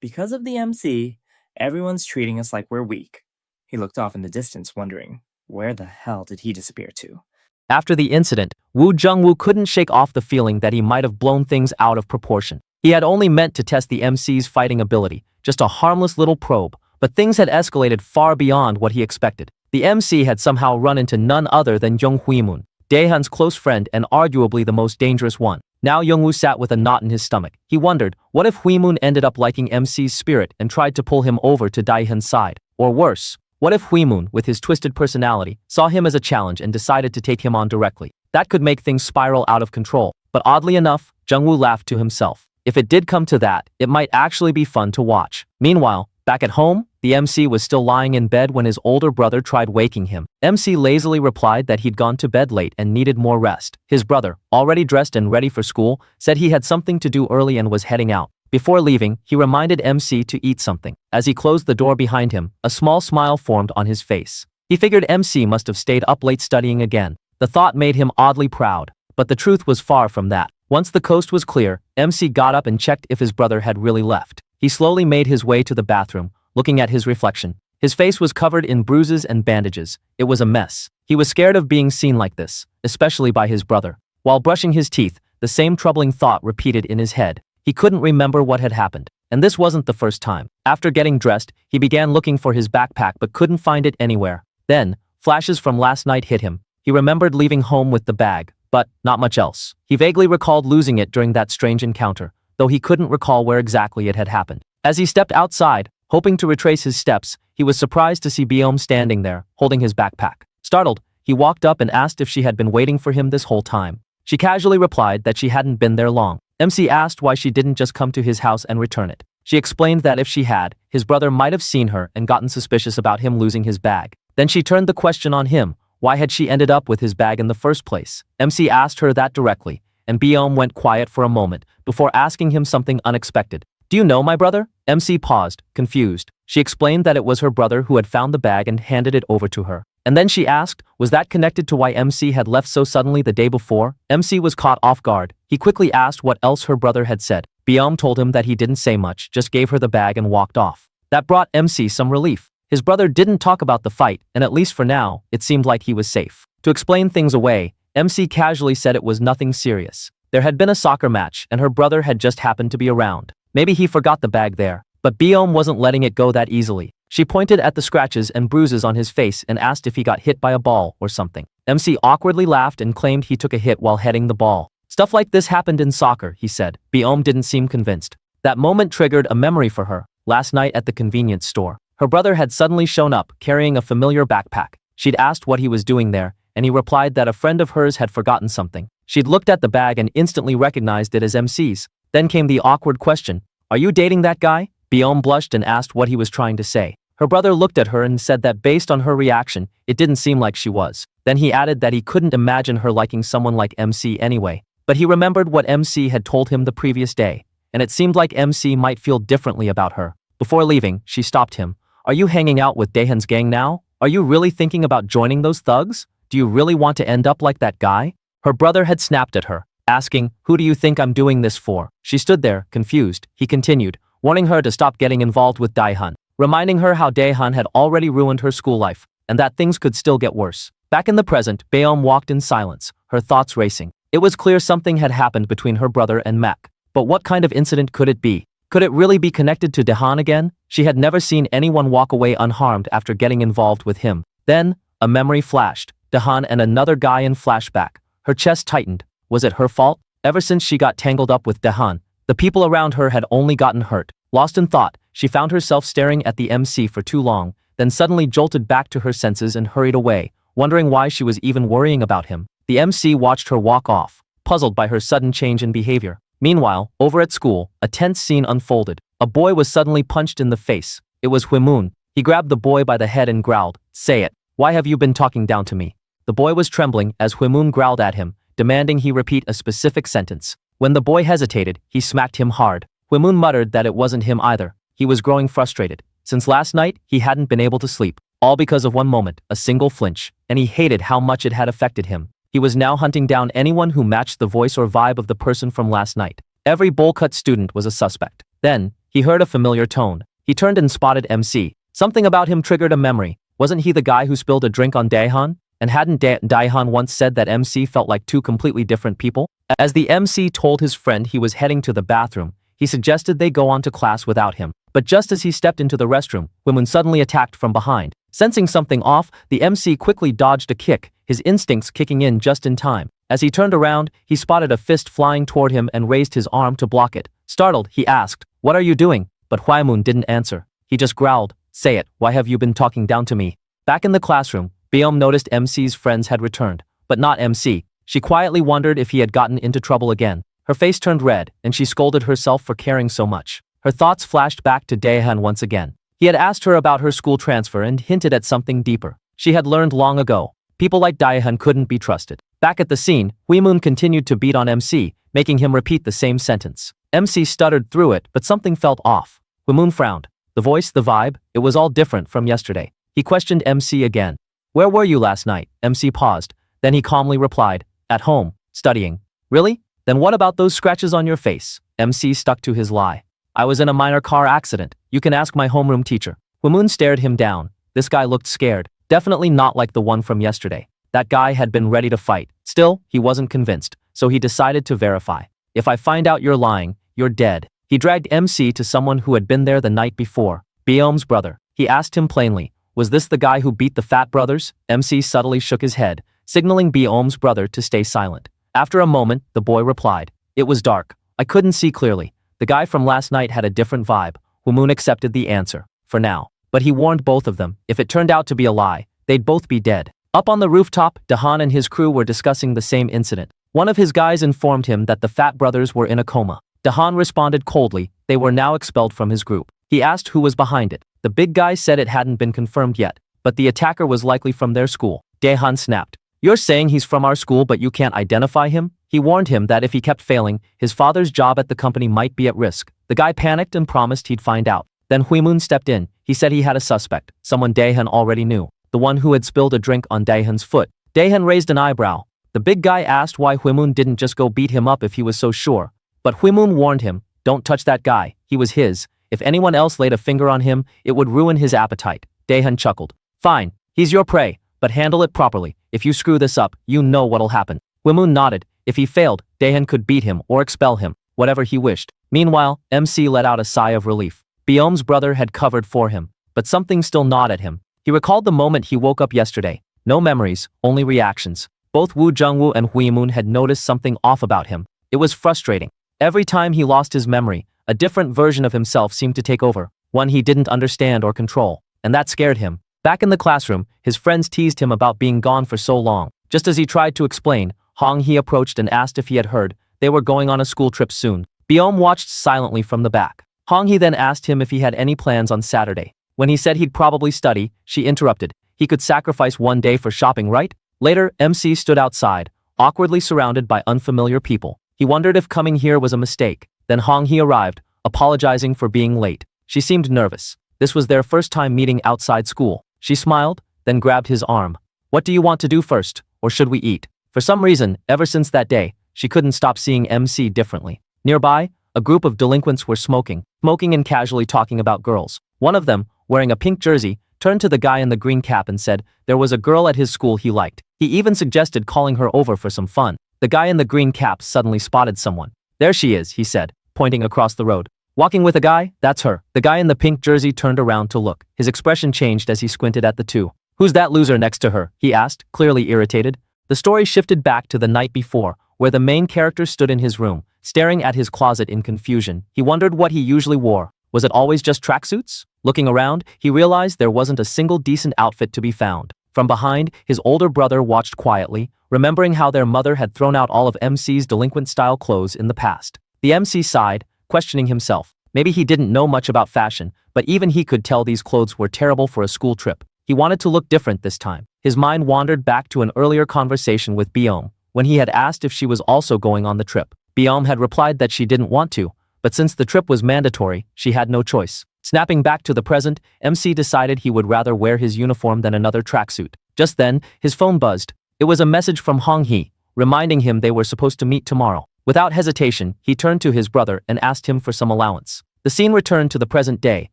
Because of the MC, everyone's treating us like we're weak. He looked off in the distance, wondering, where the hell did he disappear to? After the incident, Wu Jungwoo couldn't shake off the feeling that he might have blown things out of proportion. He had only meant to test the MC's fighting ability, just a harmless little probe, but things had escalated far beyond what he expected. The MC had somehow run into none other than Young Hui-moon, Daehyun's close friend and arguably the most dangerous one. Now Youngwoo sat with a knot in his stomach. He wondered, what if Hui-moon ended up liking MC's spirit and tried to pull him over to Daehyun's side? Or worse, what if Hui-moon, with his twisted personality, saw him as a challenge and decided to take him on directly? That could make things spiral out of control. But oddly enough, Jungwoo laughed to himself. If it did come to that, it might actually be fun to watch. Meanwhile, back at home, the MC was still lying in bed when his older brother tried waking him. MC lazily replied that he'd gone to bed late and needed more rest. His brother, already dressed and ready for school, said he had something to do early and was heading out. Before leaving, he reminded MC to eat something. As he closed the door behind him, a small smile formed on his face. He figured MC must have stayed up late studying again. The thought made him oddly proud, but the truth was far from that. Once the coast was clear, MC got up and checked if his brother had really left. He slowly made his way to the bathroom, looking at his reflection. His face was covered in bruises and bandages. It was a mess. He was scared of being seen like this, especially by his brother. While brushing his teeth, the same troubling thought repeated in his head. He couldn't remember what had happened. And this wasn't the first time. After getting dressed, he began looking for his backpack but couldn't find it anywhere. Then, flashes from last night hit him. He remembered leaving home with the bag, but not much else. He vaguely recalled losing it during that strange encounter, though he couldn't recall where exactly it had happened. As he stepped outside, hoping to retrace his steps, he was surprised to see Beom standing there, holding his backpack. Startled, he walked up and asked if she had been waiting for him this whole time. She casually replied that she hadn't been there long. MC asked why she didn't just come to his house and return it. She explained that if she had, his brother might have seen her and gotten suspicious about him losing his bag. Then she turned the question on him. Why had she ended up with his bag in the first place? MC asked her that directly, and Beom went quiet for a moment before asking him something unexpected. Do you know my brother? MC paused, confused. She explained that it was her brother who had found the bag and handed it over to her. And then she asked, was that connected to why MC had left so suddenly the day before? MC was caught off guard. He quickly asked what else her brother had said. Beom told him that he didn't say much, just gave her the bag and walked off. That brought MC some relief. His brother didn't talk about the fight, and at least for now, it seemed like he was safe. To explain things away, MC casually said it was nothing serious. There had been a soccer match, and her brother had just happened to be around. Maybe he forgot the bag there. But Beom wasn't letting it go that easily. She pointed at the scratches and bruises on his face and asked if he got hit by a ball or something. MC awkwardly laughed and claimed he took a hit while heading the ball. Stuff like this happened in soccer, he said. Beom didn't seem convinced. That moment triggered a memory for her. Last night at the convenience store, her brother had suddenly shown up, carrying a familiar backpack. She'd asked what he was doing there, and he replied that a friend of hers had forgotten something. She'd looked at the bag and instantly recognized it as MC's. Then came the awkward question, "Are you dating that guy?" Biome blushed and asked what he was trying to say. Her brother looked at her and said that based on her reaction, it didn't seem like she was. Then he added that he couldn't imagine her liking someone like MC anyway. But he remembered what MC had told him the previous day, and it seemed like MC might feel differently about her. Before leaving, she stopped him. "Are you hanging out with Daehan's gang now? Are you really thinking about joining those thugs? Do you really want to end up like that guy?" Her brother had snapped at her, asking, "Who do you think I'm doing this for?" She stood there, confused. He continued, warning her to stop getting involved with Daehan, reminding her how Daehan had already ruined her school life, and that things could still get worse. Back in the present, Baeom walked in silence, her thoughts racing. It was clear something had happened between her brother and Mac. But what kind of incident could it be? Could it really be connected to Daehan again? She had never seen anyone walk away unharmed after getting involved with him. Then, a memory flashed. Daehan and another guy in flashback. Her chest tightened. Was it her fault? Ever since she got tangled up with Daehan, the people around her had only gotten hurt. Lost in thought, she found herself staring at the MC for too long, then suddenly jolted back to her senses and hurried away, wondering why she was even worrying about him. The MC watched her walk off, puzzled by her sudden change in behavior. Meanwhile, over at school, a tense scene unfolded. A boy was suddenly punched in the face. It was Huimun. He grabbed the boy by the head and growled, "Say it. Why have you been talking down to me?" The boy was trembling as Huimun growled at him, demanding he repeat a specific sentence. When the boy hesitated, he smacked him hard. Huimun muttered that it wasn't him either. He was growing frustrated. Since last night, he hadn't been able to sleep. All because of one moment, a single flinch, and he hated how much it had affected him. He was now hunting down anyone who matched the voice or vibe of the person from last night. Every bowl-cut student was a suspect. Then, he heard a familiar tone. He turned and spotted MC. Something about him triggered a memory. Wasn't he the guy who spilled a drink on Daehan? And hadn't Daehan once said that MC felt like two completely different people? As the MC told his friend he was heading to the bathroom, he suggested they go on to class without him. But just as he stepped into the restroom, Huimun suddenly attacked from behind. Sensing something off, the MC quickly dodged a kick, his instincts kicking in just in time. As he turned around, he spotted a fist flying toward him and raised his arm to block it. Startled, he asked, "What are you doing?" But Huimun didn't answer. He just growled, "Say it, why have you been talking down to me?" Back in the classroom, Baeom noticed MC's friends had returned, but not MC. She quietly wondered if he had gotten into trouble again. Her face turned red, and she scolded herself for caring so much. Her thoughts flashed back to Daehan once again. He had asked her about her school transfer and hinted at something deeper. She had learned long ago. People like Daehan couldn't be trusted. Back at the scene, Huimun continued to beat on MC, making him repeat the same sentence. MC stuttered through it, but something felt off. Huimun frowned. The voice, the vibe, it was all different from yesterday. He questioned MC again. "Where were you last night?" MC paused. Then he calmly replied, "At home, studying." "Really? Then what about those scratches on your face?" MC stuck to his lie. "I was in a minor car accident. You can ask my homeroom teacher." Huimun stared him down. This guy looked scared. Definitely not like the one from yesterday. That guy had been ready to fight. Still, he wasn't convinced, so he decided to verify. "If I find out you're lying, you're dead." He dragged MC to someone who had been there the night before. Baeom's brother. He asked him plainly, "Was this the guy who beat the fat brothers?" MC subtly shook his head, signaling Baeom's brother to stay silent. After a moment, the boy replied, "It was dark. I couldn't see clearly. The guy from last night had a different vibe." Huimun accepted the answer, for now. But he warned both of them, if it turned out to be a lie, they'd both be dead. Up on the rooftop, Daehan and his crew were discussing the same incident. One of his guys informed him that the fat brothers were in a coma. Daehan responded coldly, they were now expelled from his group. He asked who was behind it. The big guy said it hadn't been confirmed yet, but the attacker was likely from their school. Daehan snapped. "You're saying he's from our school but you can't identify him?" He warned him that if he kept failing, his father's job at the company might be at risk. The guy panicked and promised he'd find out. Then Huimun stepped in. He said he had a suspect, someone Daehan already knew, the one who had spilled a drink on Daehan's foot. Daehan raised an eyebrow. The big guy asked why Huimun didn't just go beat him up if he was so sure. But Huimun warned him, "Don't touch that guy, he was his. If anyone else laid a finger on him, it would ruin his appetite." Daehan chuckled. "Fine, he's your prey, but handle it properly. If you screw this up, you know what'll happen." Huimun nodded. If he failed, Daehan could beat him or expel him, whatever he wished. Meanwhile, MC let out a sigh of relief. Baeom's brother had covered for him, but something still gnawed at him. He recalled the moment he woke up yesterday. No memories, only reactions. Both Woo Jungwoo and Huimun had noticed something off about him. It was frustrating. Every time he lost his memory, A different version of himself seemed to take over, one he didn't understand or control, and that scared him. Back in the classroom, his friends teased him about being gone for so long. Just as he tried to explain, Hong Hee approached and asked if he had heard they were going on a school trip soon. Byom watched silently from the back. Hong Hee then asked him if he had any plans on Saturday. When he said he'd probably study, she interrupted. He could sacrifice one day for shopping, right? Later, MC stood outside, awkwardly surrounded by unfamiliar people. He wondered if coming here was a mistake. Then Hong Hee arrived, apologizing for being late. She seemed nervous. This was their first time meeting outside school. She smiled, then grabbed his arm. What do you want to do first, or should we eat? For some reason, ever since that day, she couldn't stop seeing MC differently. Nearby, a group of delinquents were smoking and casually talking about girls. One of them, wearing a pink jersey, turned to the guy in the green cap and said there was a girl at his school he liked. He even suggested calling her over for some fun. The guy in the green cap suddenly spotted someone. There she is, he said, pointing across the road. Walking with a guy? That's her. The guy in the pink jersey turned around to look. His expression changed as he squinted at the two. Who's that loser next to her? He asked, clearly irritated. The story shifted back to the night before, where the main character stood in his room, staring at his closet in confusion. He wondered what he usually wore. Was it always just tracksuits? Looking around, he realized there wasn't a single decent outfit to be found. From behind, his older brother watched quietly, remembering how their mother had thrown out all of MC's delinquent-style clothes in the past. The MC sighed, questioning himself. Maybe he didn't know much about fashion, but even he could tell these clothes were terrible for a school trip. He wanted to look different this time. His mind wandered back to an earlier conversation with Byom, when he had asked if she was also going on the trip. Byom had replied that she didn't want to, but since the trip was mandatory, she had no choice. Snapping back to the present, MC decided he would rather wear his uniform than another tracksuit. Just then, his phone buzzed. It was a message from Hong Hee, reminding him they were supposed to meet tomorrow. Without hesitation, he turned to his brother and asked him for some allowance. The scene returned to the present day,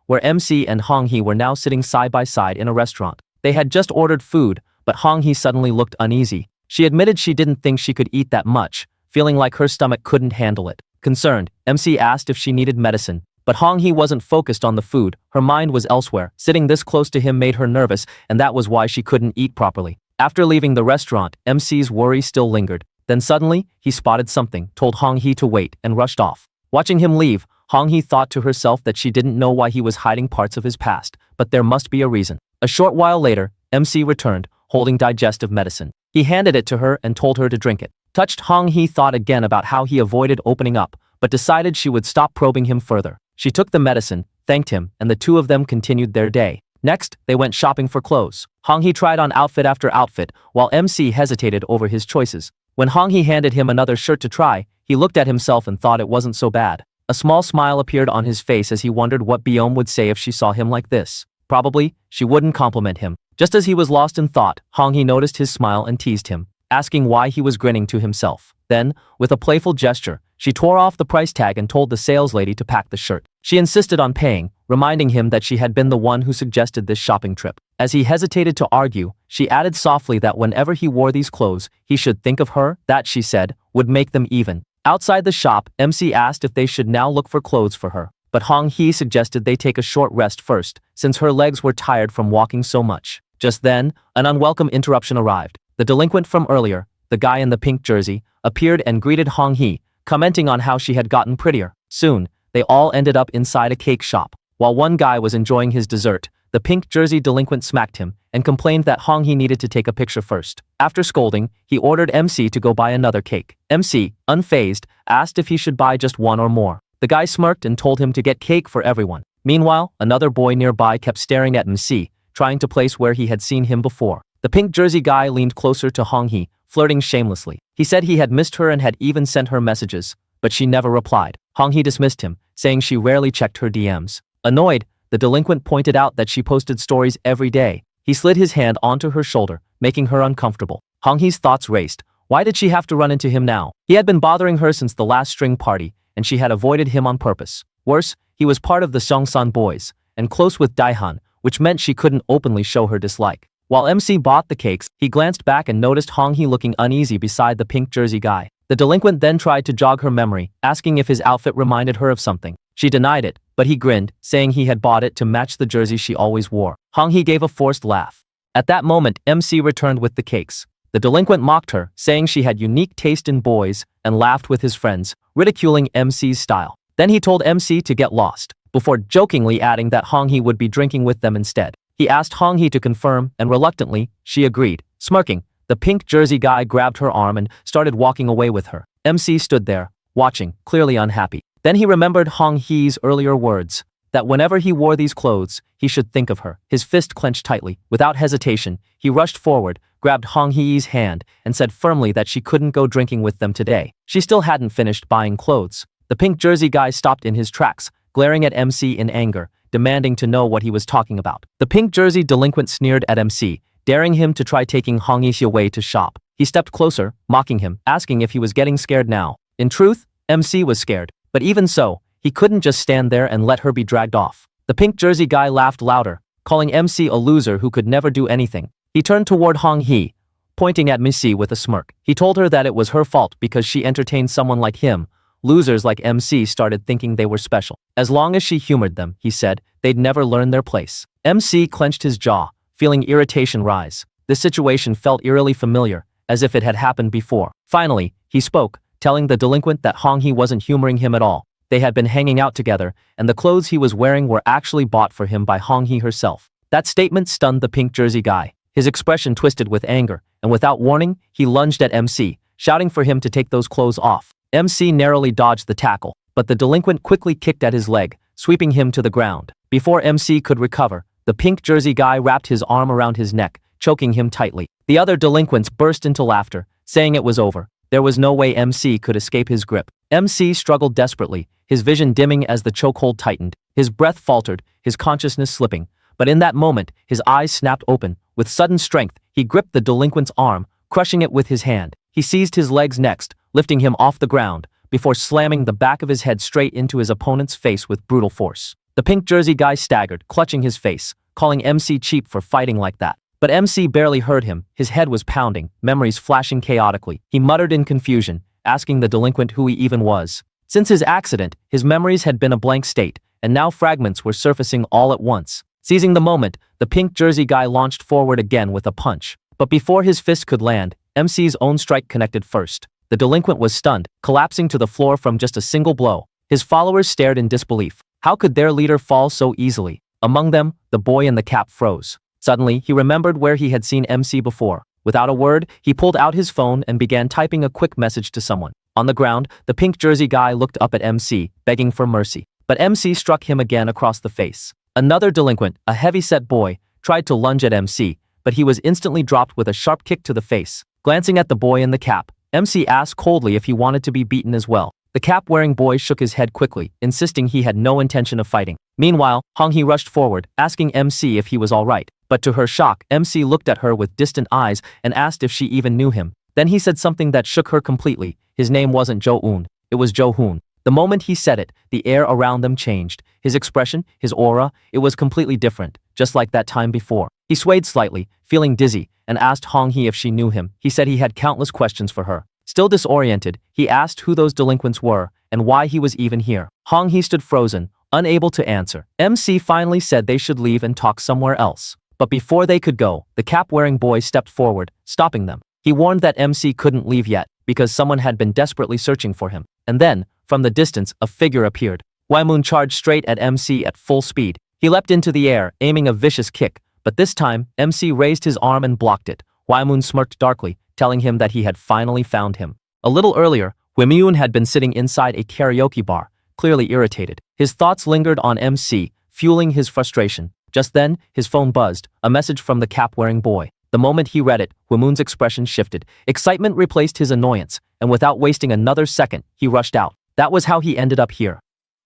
where MC and Hong Hee were now sitting side by side in a restaurant. They had just ordered food, but Hong Hee suddenly looked uneasy. She admitted she didn't think she could eat that much, feeling like her stomach couldn't handle it. Concerned, MC asked if she needed medicine, but Hong Hee wasn't focused on the food. Her mind was elsewhere. Sitting this close to him made her nervous, and that was why she couldn't eat properly. After leaving the restaurant, MC's worry still lingered. Then suddenly, he spotted something, told Hong Hee to wait, and rushed off. Watching him leave, Hong Hee thought to herself that she didn't know why he was hiding parts of his past, but there must be a reason. A short while later, MC returned, holding digestive medicine. He handed it to her and told her to drink it. Touched, Hong Hee thought again about how he avoided opening up, but decided she would stop probing him further. She took the medicine, thanked him, and the two of them continued their day. Next, they went shopping for clothes. Hong Hee tried on outfit after outfit, while MC hesitated over his choices. When Hong Hee handed him another shirt to try, he looked at himself and thought it wasn't so bad. A small smile appeared on his face as he wondered what Byom would say if she saw him like this. Probably, she wouldn't compliment him. Just as he was lost in thought, Hong Hee noticed his smile and teased him, asking why he was grinning to himself. Then, with a playful gesture, she tore off the price tag and told the saleslady to pack the shirt. She insisted on paying, reminding him that she had been the one who suggested this shopping trip. As he hesitated to argue, she added softly that whenever he wore these clothes, he should think of her. That, she said, would make them even. Outside the shop, MC asked if they should now look for clothes for her, but Hong Hee suggested they take a short rest first, since her legs were tired from walking so much. Just then, an unwelcome interruption arrived. The delinquent from earlier, the guy in the pink jersey, appeared and greeted Hong Hee, commenting on how she had gotten prettier. Soon, they all ended up inside a cake shop. While one guy was enjoying his dessert, the pink jersey delinquent smacked him and complained that Hong Hee needed to take a picture first. After scolding, he ordered MC to go buy another cake. MC, unfazed, asked if he should buy just one or more. The guy smirked and told him to get cake for everyone. Meanwhile, another boy nearby kept staring at MC, trying to place where he had seen him before. The pink jersey guy leaned closer to Hong Hee, flirting shamelessly. He said he had missed her and had even sent her messages, but she never replied. Hong Hee dismissed him, saying she rarely checked her DMs. Annoyed, the delinquent pointed out that she posted stories every day. He slid his hand onto her shoulder, making her uncomfortable. Hong Hee's thoughts raced. Why did she have to run into him now? He had been bothering her since the last string party, and she had avoided him on purpose. Worse, he was part of the Seongsan boys, and close with Daihan, which meant she couldn't openly show her dislike. While MC bought the cakes, he glanced back and noticed Hong Hee looking uneasy beside the pink jersey guy. The delinquent then tried to jog her memory, asking if his outfit reminded her of something. She denied it, but he grinned, saying he had bought it to match the jersey she always wore. Hong Hee gave a forced laugh. At that moment, MC returned with the cakes. The delinquent mocked her, saying she had unique taste in boys, and laughed with his friends, ridiculing MC's style. Then he told MC to get lost, before jokingly adding that Hong-hee would be drinking with them instead. He asked Hong-hee to confirm, and reluctantly, she agreed. Smirking, the pink jersey guy grabbed her arm and started walking away with her. MC stood there, watching, clearly unhappy. Then he remembered Hong-hee's earlier words, that whenever he wore these clothes, he should think of her. His fist clenched tightly. Without hesitation, he rushed forward, grabbed Hong-hee's hand, and said firmly that she couldn't go drinking with them today. She still hadn't finished buying clothes. The pink jersey guy stopped in his tracks, glaring at MC in anger, demanding to know what he was talking about. The pink jersey delinquent sneered at MC, daring him to try taking Hong-hee away to shop. He stepped closer, mocking him, asking if he was getting scared now. In truth, MC was scared, but even so, he couldn't just stand there and let her be dragged off. The pink jersey guy laughed louder, calling MC a loser who could never do anything. He turned toward Hong-hee, pointing at Missy with a smirk. He told her that it was her fault because she entertained someone like him. Losers like MC started thinking they were special. As long as she humored them, he said, they'd never learn their place. MC clenched his jaw, feeling irritation rise. This situation felt eerily familiar, as if it had happened before. Finally, he spoke, telling the delinquent that Hong-hee wasn't humoring him at all. They had been hanging out together, and the clothes he was wearing were actually bought for him by Hong-hee herself. That statement stunned the pink jersey guy. His expression twisted with anger, and without warning, he lunged at MC, shouting for him to take those clothes off. MC narrowly dodged the tackle, but the delinquent quickly kicked at his leg, sweeping him to the ground. Before MC could recover, the pink jersey guy wrapped his arm around his neck, choking him tightly. The other delinquents burst into laughter, saying it was over. There was no way MC could escape his grip. MC struggled desperately, his vision dimming as the chokehold tightened. His breath faltered, his consciousness slipping. But in that moment, his eyes snapped open. With sudden strength, he gripped the delinquent's arm, crushing it with his hand. He seized his legs next, lifting him off the ground, before slamming the back of his head straight into his opponent's face with brutal force. The pink jersey guy staggered, clutching his face, calling MC cheap for fighting like that. But MC barely heard him. His head was pounding, memories flashing chaotically. He muttered in confusion, asking the delinquent who he even was. Since his accident, his memories had been a blank state, and now fragments were surfacing all at once. Seizing the moment, the pink jersey guy launched forward again with a punch. But before his fist could land, MC's own strike connected first. The delinquent was stunned, collapsing to the floor from just a single blow. His followers stared in disbelief. How could their leader fall so easily? Among them, the boy in the cap froze. Suddenly, he remembered where he had seen MC before. Without a word, he pulled out his phone and began typing a quick message to someone. On the ground, the pink jersey guy looked up at MC, begging for mercy. But MC struck him again across the face. Another delinquent, a heavy-set boy, tried to lunge at MC, but he was instantly dropped with a sharp kick to the face. Glancing at the boy in the cap, MC asked coldly if he wanted to be beaten as well. The cap-wearing boy shook his head quickly, insisting he had no intention of fighting. Meanwhile, Hong-hee rushed forward, asking MC if he was all right. But to her shock, MC looked at her with distant eyes and asked if she even knew him. Then he said something that shook her completely. His name wasn't Jo-eun, it was Jo-hoon. The moment he said it, the air around them changed. His expression, his aura, it was completely different, just like that time before. He swayed slightly, feeling dizzy, and asked Hong-hee if she knew him. He said he had countless questions for her. Still disoriented, he asked who those delinquents were and why he was even here. Hong-hee stood frozen, unable to answer. MC finally said they should leave and talk somewhere else. But before they could go, the cap-wearing boy stepped forward, stopping them. He warned that MC couldn't leave yet, because someone had been desperately searching for him. And then, from the distance, a figure appeared. Waimon charged straight at MC at full speed. He leapt into the air, aiming a vicious kick, but this time, MC raised his arm and blocked it. Waimon smirked darkly, telling him that he had finally found him. A little earlier, Waimon had been sitting inside a karaoke bar, clearly irritated. His thoughts lingered on MC, fueling his frustration. Just then, his phone buzzed, a message from the cap-wearing boy. The moment he read it, Wamon's expression shifted. Excitement replaced his annoyance, and without wasting another second, he rushed out. That was how he ended up here.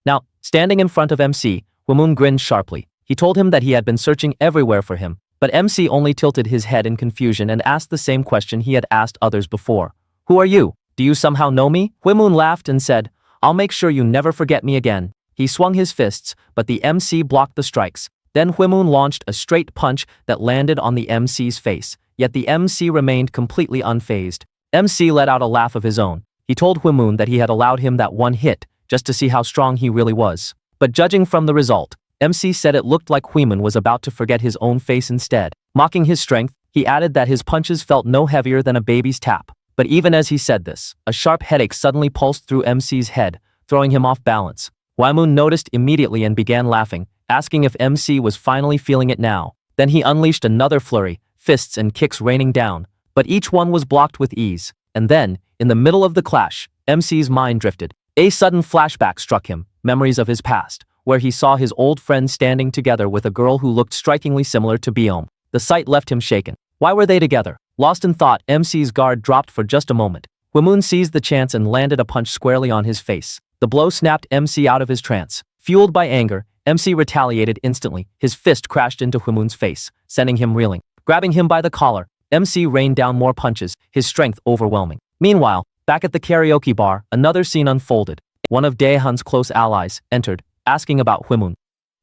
Now, standing in front of MC, Wamon grinned sharply. He told him that he had been searching everywhere for him, but MC only tilted his head in confusion and asked the same question he had asked others before. Who are you? Do you somehow know me? Wamon laughed and said, I'll make sure you never forget me again. He swung his fists, but the MC blocked the strikes. Then Huimun launched a straight punch that landed on the MC's face, yet the MC remained completely unfazed. MC let out a laugh of his own. He told Huimun that he had allowed him that one hit, just to see how strong he really was. But judging from the result, MC said it looked like Huimun was about to forget his own face instead. Mocking his strength, he added that his punches felt no heavier than a baby's tap. But even as he said this, a sharp headache suddenly pulsed through MC's head, throwing him off balance. Hwaemun noticed immediately and began laughing, asking if MC was finally feeling it now. Then he unleashed another flurry, fists and kicks raining down, but each one was blocked with ease. And then, in the middle of the clash, MC's mind drifted. A sudden flashback struck him, memories of his past, where he saw his old friends standing together with a girl who looked strikingly similar to Biome. The sight left him shaken. Why were they together? Lost in thought, MC's guard dropped for just a moment. Hwaemun seized the chance and landed a punch squarely on his face. The blow snapped MC out of his trance. Fueled by anger, MC retaliated instantly. His fist crashed into Hwaemun's face, sending him reeling. Grabbing him by the collar, MC rained down more punches, his strength overwhelming. Meanwhile, back at the karaoke bar, another scene unfolded. One of Daehan's close allies entered, asking about Hwaemun.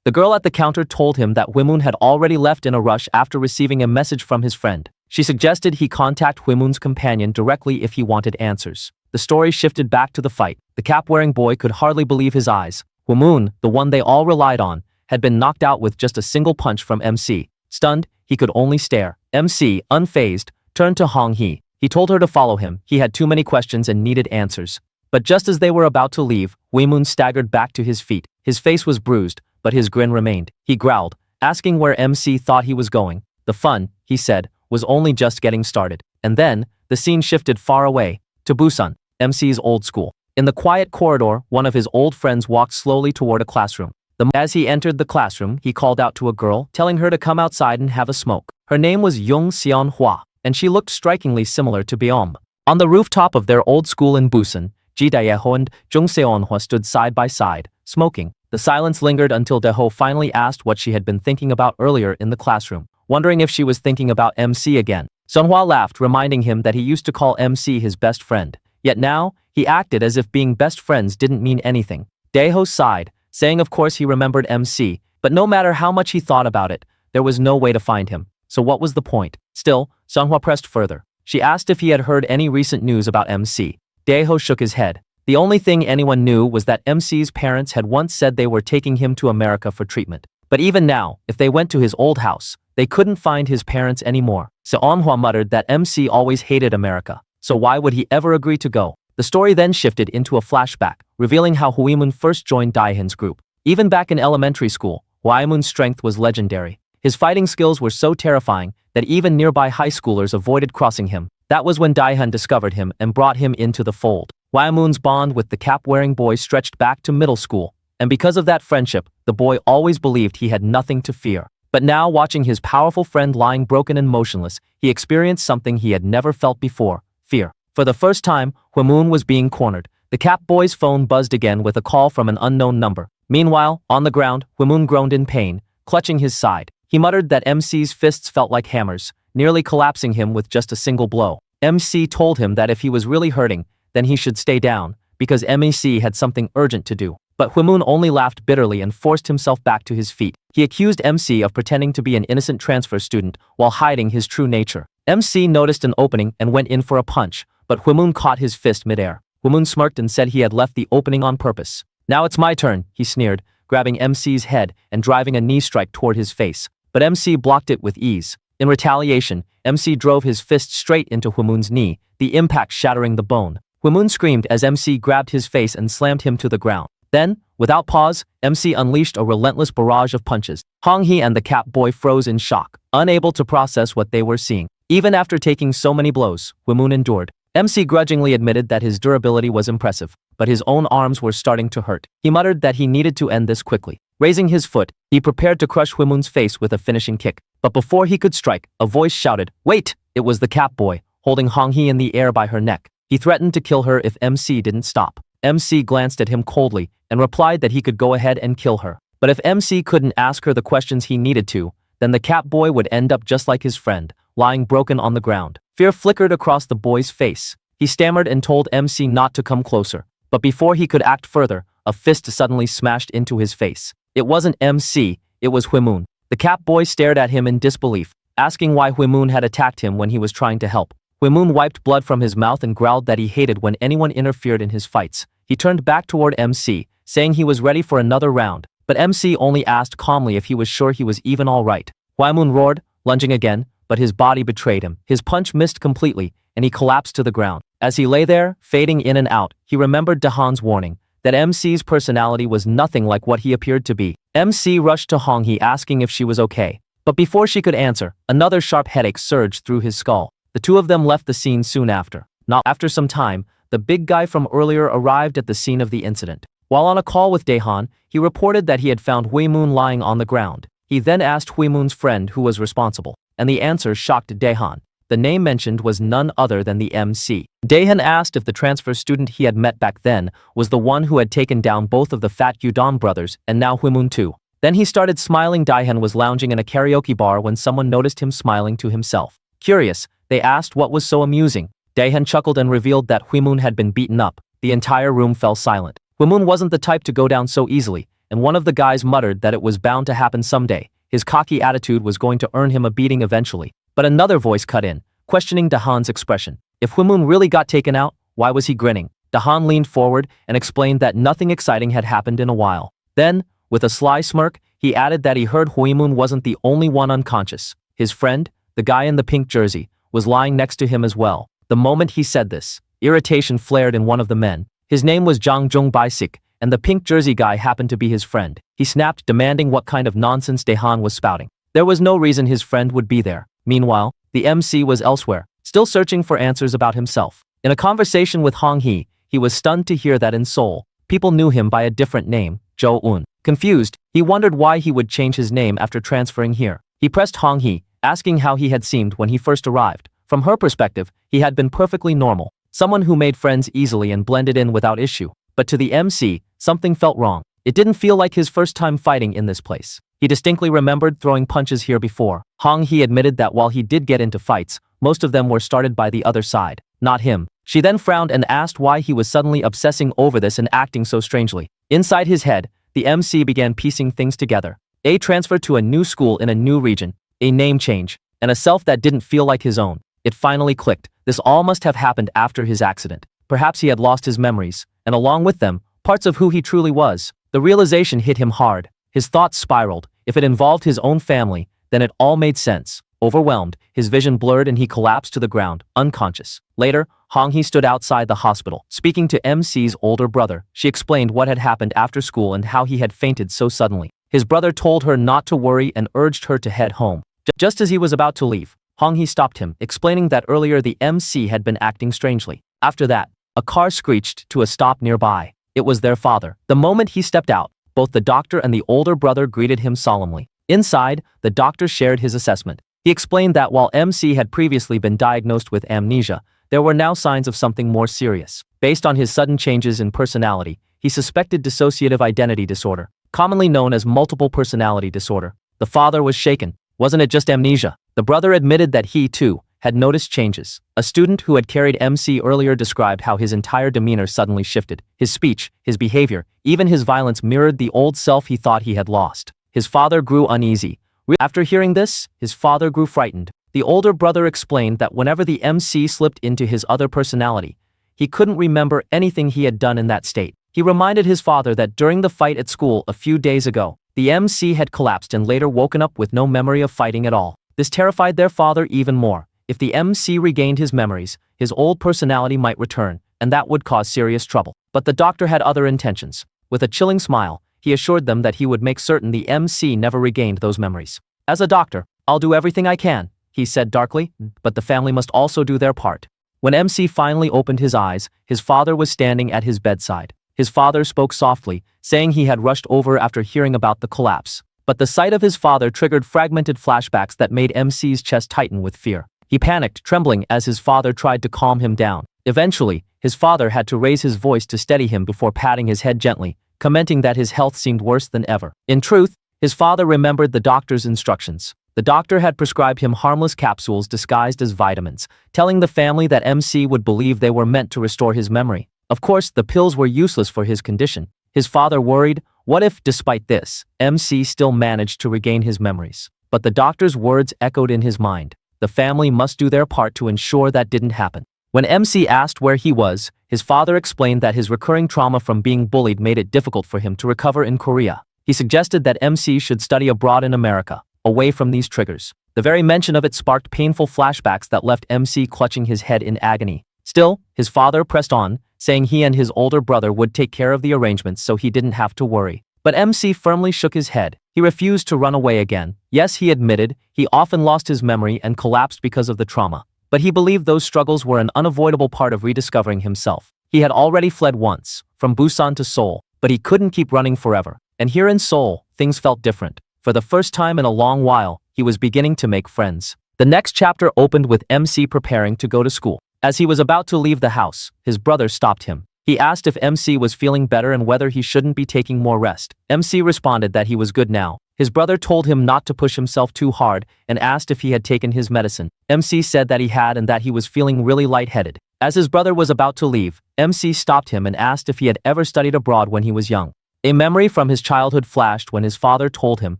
The girl at the counter told him that Hwaemun had already left in a rush after receiving a message from his friend. She suggested he contact Hwaemun's companion directly if he wanted answers. The story shifted back to the fight. The cap-wearing boy could hardly believe his eyes. Hwaemun, the one they all relied on, had been knocked out with just a single punch from MC. Stunned, he could only stare. MC, unfazed, turned to Hong Hee. He told her to follow him. He had too many questions and needed answers. But just as they were about to leave, Hwaemun staggered back to his feet. His face was bruised, but his grin remained. He growled, asking where MC thought he was going. The fun, he said, was only just getting started. And then, the scene shifted far away, to Busan, MC's old school. In the quiet corridor, one of his old friends walked slowly toward a classroom. As he entered the classroom, he called out to a girl, telling her to come outside and have a smoke. Her name was Young Seon Hwa, and she looked strikingly similar to Biom. On the rooftop of their old school in Busan, Ji Daeho and Jung Seon Hwa stood side by side, smoking. The silence lingered until Daeho finally asked what she had been thinking about earlier in the classroom, wondering if she was thinking about MC again. Seonhwa laughed, reminding him that he used to call MC his best friend. Yet now, he acted as if being best friends didn't mean anything. Daeho sighed, saying of course he remembered MC, but no matter how much he thought about it, there was no way to find him. So what was the point? Still, Seonhwa pressed further. She asked if he had heard any recent news about MC. Daeho shook his head. The only thing anyone knew was that MC's parents had once said they were taking him to America for treatment. But even now, if they went to his old house, they couldn't find his parents anymore. Seonhwa muttered that MC always hated America, so why would he ever agree to go? The story then shifted into a flashback, revealing how Hwaemun first joined Daehan's group. Even back in elementary school, Hwaemun's strength was legendary. His fighting skills were so terrifying that even nearby high schoolers avoided crossing him. That was when Daehan discovered him and brought him into the fold. Hwaemun's bond with the cap-wearing boy stretched back to middle school, and because of that friendship, the boy always believed he had nothing to fear. But now, watching his powerful friend lying broken and motionless, he experienced something he had never felt before: fear. For the first time, Hwaemun was being cornered. The cap boy's phone buzzed again with a call from an unknown number. Meanwhile, on the ground, Hwaemun groaned in pain, clutching his side. He muttered that MC's fists felt like hammers, nearly collapsing him with just a single blow. MC told him that if he was really hurting, then he should stay down, because MEC had something urgent to do. But Hwaemun only laughed bitterly and forced himself back to his feet. He accused MC of pretending to be an innocent transfer student while hiding his true nature. MC noticed an opening and went in for a punch, but Hwaemun caught his fist midair. Hwaemun smirked and said he had left the opening on purpose. "Now it's my turn," he sneered, grabbing MC's head and driving a knee strike toward his face. But MC blocked it with ease. In retaliation, MC drove his fist straight into Hwaemun's knee, the impact shattering the bone. Hwaemun screamed as MC grabbed his face and slammed him to the ground. Then, without pause, MC unleashed a relentless barrage of punches. Hong Hee and the cap boy froze in shock, unable to process what they were seeing. Even after taking so many blows, Hwaemun endured. MC grudgingly admitted that his durability was impressive, but his own arms were starting to hurt. He muttered that he needed to end this quickly. Raising his foot, he prepared to crush Hwaemun's face with a finishing kick. But before he could strike, a voice shouted, "Wait!" It was the cap boy, holding Hong Hee in the air by her neck. He threatened to kill her if MC didn't stop. MC glanced at him coldly and replied that he could go ahead and kill her. But if MC couldn't ask her the questions he needed to, then the cap boy would end up just like his friend, lying broken on the ground. Fear flickered across the boy's face. He stammered and told MC not to come closer. But before he could act further, a fist suddenly smashed into his face. It wasn't MC, it was Hwaemun. The cap boy stared at him in disbelief, asking why Hwaemun had attacked him when he was trying to help. Hwaemun wiped blood from his mouth and growled that he hated when anyone interfered in his fights. He turned back toward MC, saying he was ready for another round, but MC only asked calmly if he was sure he was even all right. Hwaemun roared, lunging again, but his body betrayed him. His punch missed completely, and he collapsed to the ground. As he lay there, fading in and out, he remembered Dahan's warning, that MC's personality was nothing like what he appeared to be. MC rushed to Hong-hee asking if she was okay. But before she could answer, another sharp headache surged through his skull. The two of them left the scene soon after. Not after some time, the big guy from earlier arrived at the scene of the incident. While on a call with Daehan, he reported that he had found Huimun lying on the ground. He then asked Huimun's friend who was responsible, and the answer shocked Daehan. The name mentioned was none other than the MC. Daehan asked if the transfer student he had met back then was the one who had taken down both of the fat Yudon brothers and now Huimun too. Then he started smiling. Daehan was lounging in a karaoke bar when someone noticed him smiling to himself. Curious, they asked what was so amusing. Daehan chuckled and revealed that Huimun had been beaten up. The entire room fell silent. Huimun wasn't the type to go down so easily, and one of the guys muttered that it was bound to happen someday. His cocky attitude was going to earn him a beating eventually. But another voice cut in, questioning Dahan's expression. If Huimun really got taken out, why was he grinning? Dahan leaned forward and explained that nothing exciting had happened in a while. Then, with a sly smirk, he added that he heard Huimun wasn't the only one unconscious. His friend, the guy in the pink jersey, was lying next to him as well. The moment he said this, irritation flared in one of the men. His name was Jang Jung Baisik, and the pink jersey guy happened to be his friend. He snapped, demanding what kind of nonsense Daehan was spouting. There was no reason his friend would be there. Meanwhile, the MC was elsewhere, still searching for answers about himself. In a conversation with Hong-hee, he was stunned to hear that in Seoul, people knew him by a different name, Jo-eun. Confused, he wondered why he would change his name after transferring here. He pressed Hong-hee, asking how he had seemed when he first arrived. From her perspective, he had been perfectly normal, someone who made friends easily and blended in without issue. But to the MC, something felt wrong. It didn't feel like his first time fighting in this place. He distinctly remembered throwing punches here before. Hong-hee admitted that while he did get into fights, most of them were started by the other side, not him. She then frowned and asked why he was suddenly obsessing over this and acting so strangely. Inside his head, the MC began piecing things together. A transfer to a new school in a new region, a name change, and a self that didn't feel like his own. It finally clicked. This all must have happened after his accident. Perhaps he had lost his memories, and along with them, parts of who he truly was. The realization hit him hard. His thoughts spiraled. If it involved his own family, then it all made sense. Overwhelmed, his vision blurred and he collapsed to the ground, unconscious. Later, Hong-hee stood outside the hospital, speaking to MC's older brother. She explained what had happened after school and how he had fainted so suddenly. His brother told her not to worry and urged her to head home. Just as he was about to leave, Hong-hee stopped him, explaining that earlier the MC had been acting strangely. After that, a car screeched to a stop nearby. It was their father. The moment he stepped out, both the doctor and the older brother greeted him solemnly. Inside, the doctor shared his assessment. He explained that while MC had previously been diagnosed with amnesia, there were now signs of something more serious. Based on his sudden changes in personality, he suspected dissociative identity disorder, commonly known as multiple personality disorder. The father was shaken. Wasn't it just amnesia? The brother admitted that he, too, had noticed changes. A student who had carried MC earlier described how his entire demeanor suddenly shifted. His speech, his behavior, even his violence mirrored the old self he thought he had lost. His father grew uneasy. After hearing this, his father grew frightened. The older brother explained that whenever the MC slipped into his other personality, he couldn't remember anything he had done in that state. He reminded his father that during the fight at school a few days ago, the MC had collapsed and later woken up with no memory of fighting at all. This terrified their father even more. If the MC regained his memories, his old personality might return, and that would cause serious trouble. But the doctor had other intentions. With a chilling smile, he assured them that he would make certain the MC never regained those memories. As a doctor, I'll do everything I can, he said darkly, but the family must also do their part. When MC finally opened his eyes, his father was standing at his bedside. His father spoke softly, saying he had rushed over after hearing about the collapse. But the sight of his father triggered fragmented flashbacks that made MC's chest tighten with fear. He panicked, trembling as his father tried to calm him down. Eventually, his father had to raise his voice to steady him before patting his head gently, commenting that his health seemed worse than ever. In truth, his father remembered the doctor's instructions. The doctor had prescribed him harmless capsules disguised as vitamins, telling the family that MC would believe they were meant to restore his memory. Of course, the pills were useless for his condition. His father worried, what if, despite this, MC still managed to regain his memories? But the doctor's words echoed in his mind. The family must do their part to ensure that didn't happen. When MC asked where he was, his father explained that his recurring trauma from being bullied made it difficult for him to recover in Korea. He suggested that MC should study abroad in America, away from these triggers. The very mention of it sparked painful flashbacks that left MC clutching his head in agony. Still, his father pressed on, saying he and his older brother would take care of the arrangements so he didn't have to worry. But MC firmly shook his head. He refused to run away again. Yes, he admitted, he often lost his memory and collapsed because of the trauma. But he believed those struggles were an unavoidable part of rediscovering himself. He had already fled once, from Busan to Seoul, but he couldn't keep running forever. And here in Seoul, things felt different. For the first time in a long while, he was beginning to make friends. The next chapter opened with MC preparing to go to school. As he was about to leave the house, his brother stopped him. He asked if MC was feeling better and whether he shouldn't be taking more rest. MC responded that he was good now. His brother told him not to push himself too hard and asked if he had taken his medicine. MC said that he had and that he was feeling really lightheaded. As his brother was about to leave, MC stopped him and asked if he had ever studied abroad when he was young. A memory from his childhood flashed when his father told him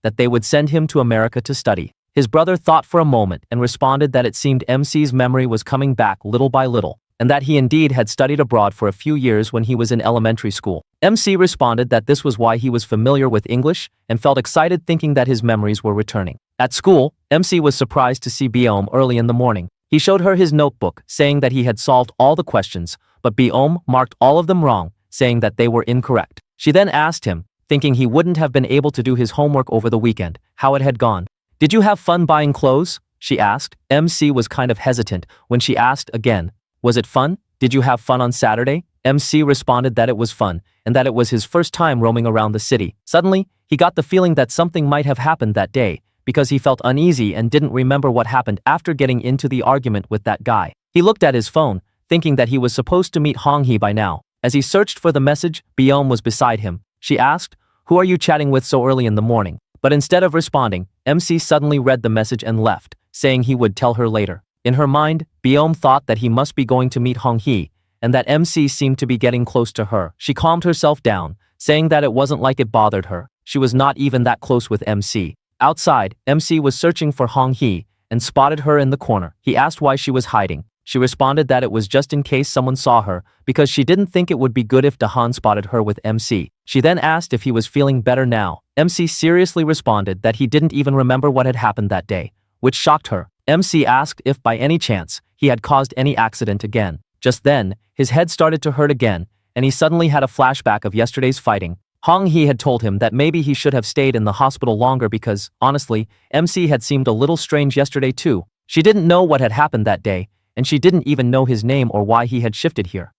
that they would send him to America to study. His brother thought for a moment and responded that it seemed MC's memory was coming back little by little, and that he indeed had studied abroad for a few years when he was in elementary school. MC responded that this was why he was familiar with English and felt excited thinking that his memories were returning. At school, MC was surprised to see Biome early in the morning. He showed her his notebook, saying that he had solved all the questions, but Biome marked all of them wrong, saying that they were incorrect. She then asked him, thinking he wouldn't have been able to do his homework over the weekend, how it had gone. "Did you have fun buying clothes?" she asked. MC was kind of hesitant when she asked again, "Was it fun? Did you have fun on Saturday?" MC responded that it was fun, and that it was his first time roaming around the city. Suddenly, he got the feeling that something might have happened that day, because he felt uneasy and didn't remember what happened after getting into the argument with that guy. He looked at his phone, thinking that he was supposed to meet Hong-hee by now. As he searched for the message, Biome was beside him. She asked, "Who are you chatting with so early in the morning?" But instead of responding, MC suddenly read the message and left, saying he would tell her later. In her mind, Biome thought that he must be going to meet Hong-hee, and that MC seemed to be getting close to her. She calmed herself down, saying that it wasn't like it bothered her. She was not even that close with MC. Outside, MC was searching for Hong-hee and spotted her in the corner. He asked why she was hiding. She responded that it was just in case someone saw her, because she didn't think it would be good if Dahan spotted her with MC. She then asked if he was feeling better now. MC seriously responded that he didn't even remember what had happened that day, which shocked her. MC asked if by any chance he had caused any accident again. Just then, his head started to hurt again, and he suddenly had a flashback of yesterday's fighting. Hong-hee had told him that maybe he should have stayed in the hospital longer because, honestly, MC had seemed a little strange yesterday too. She didn't know what had happened that day, and she didn't even know his name or why he had shifted here.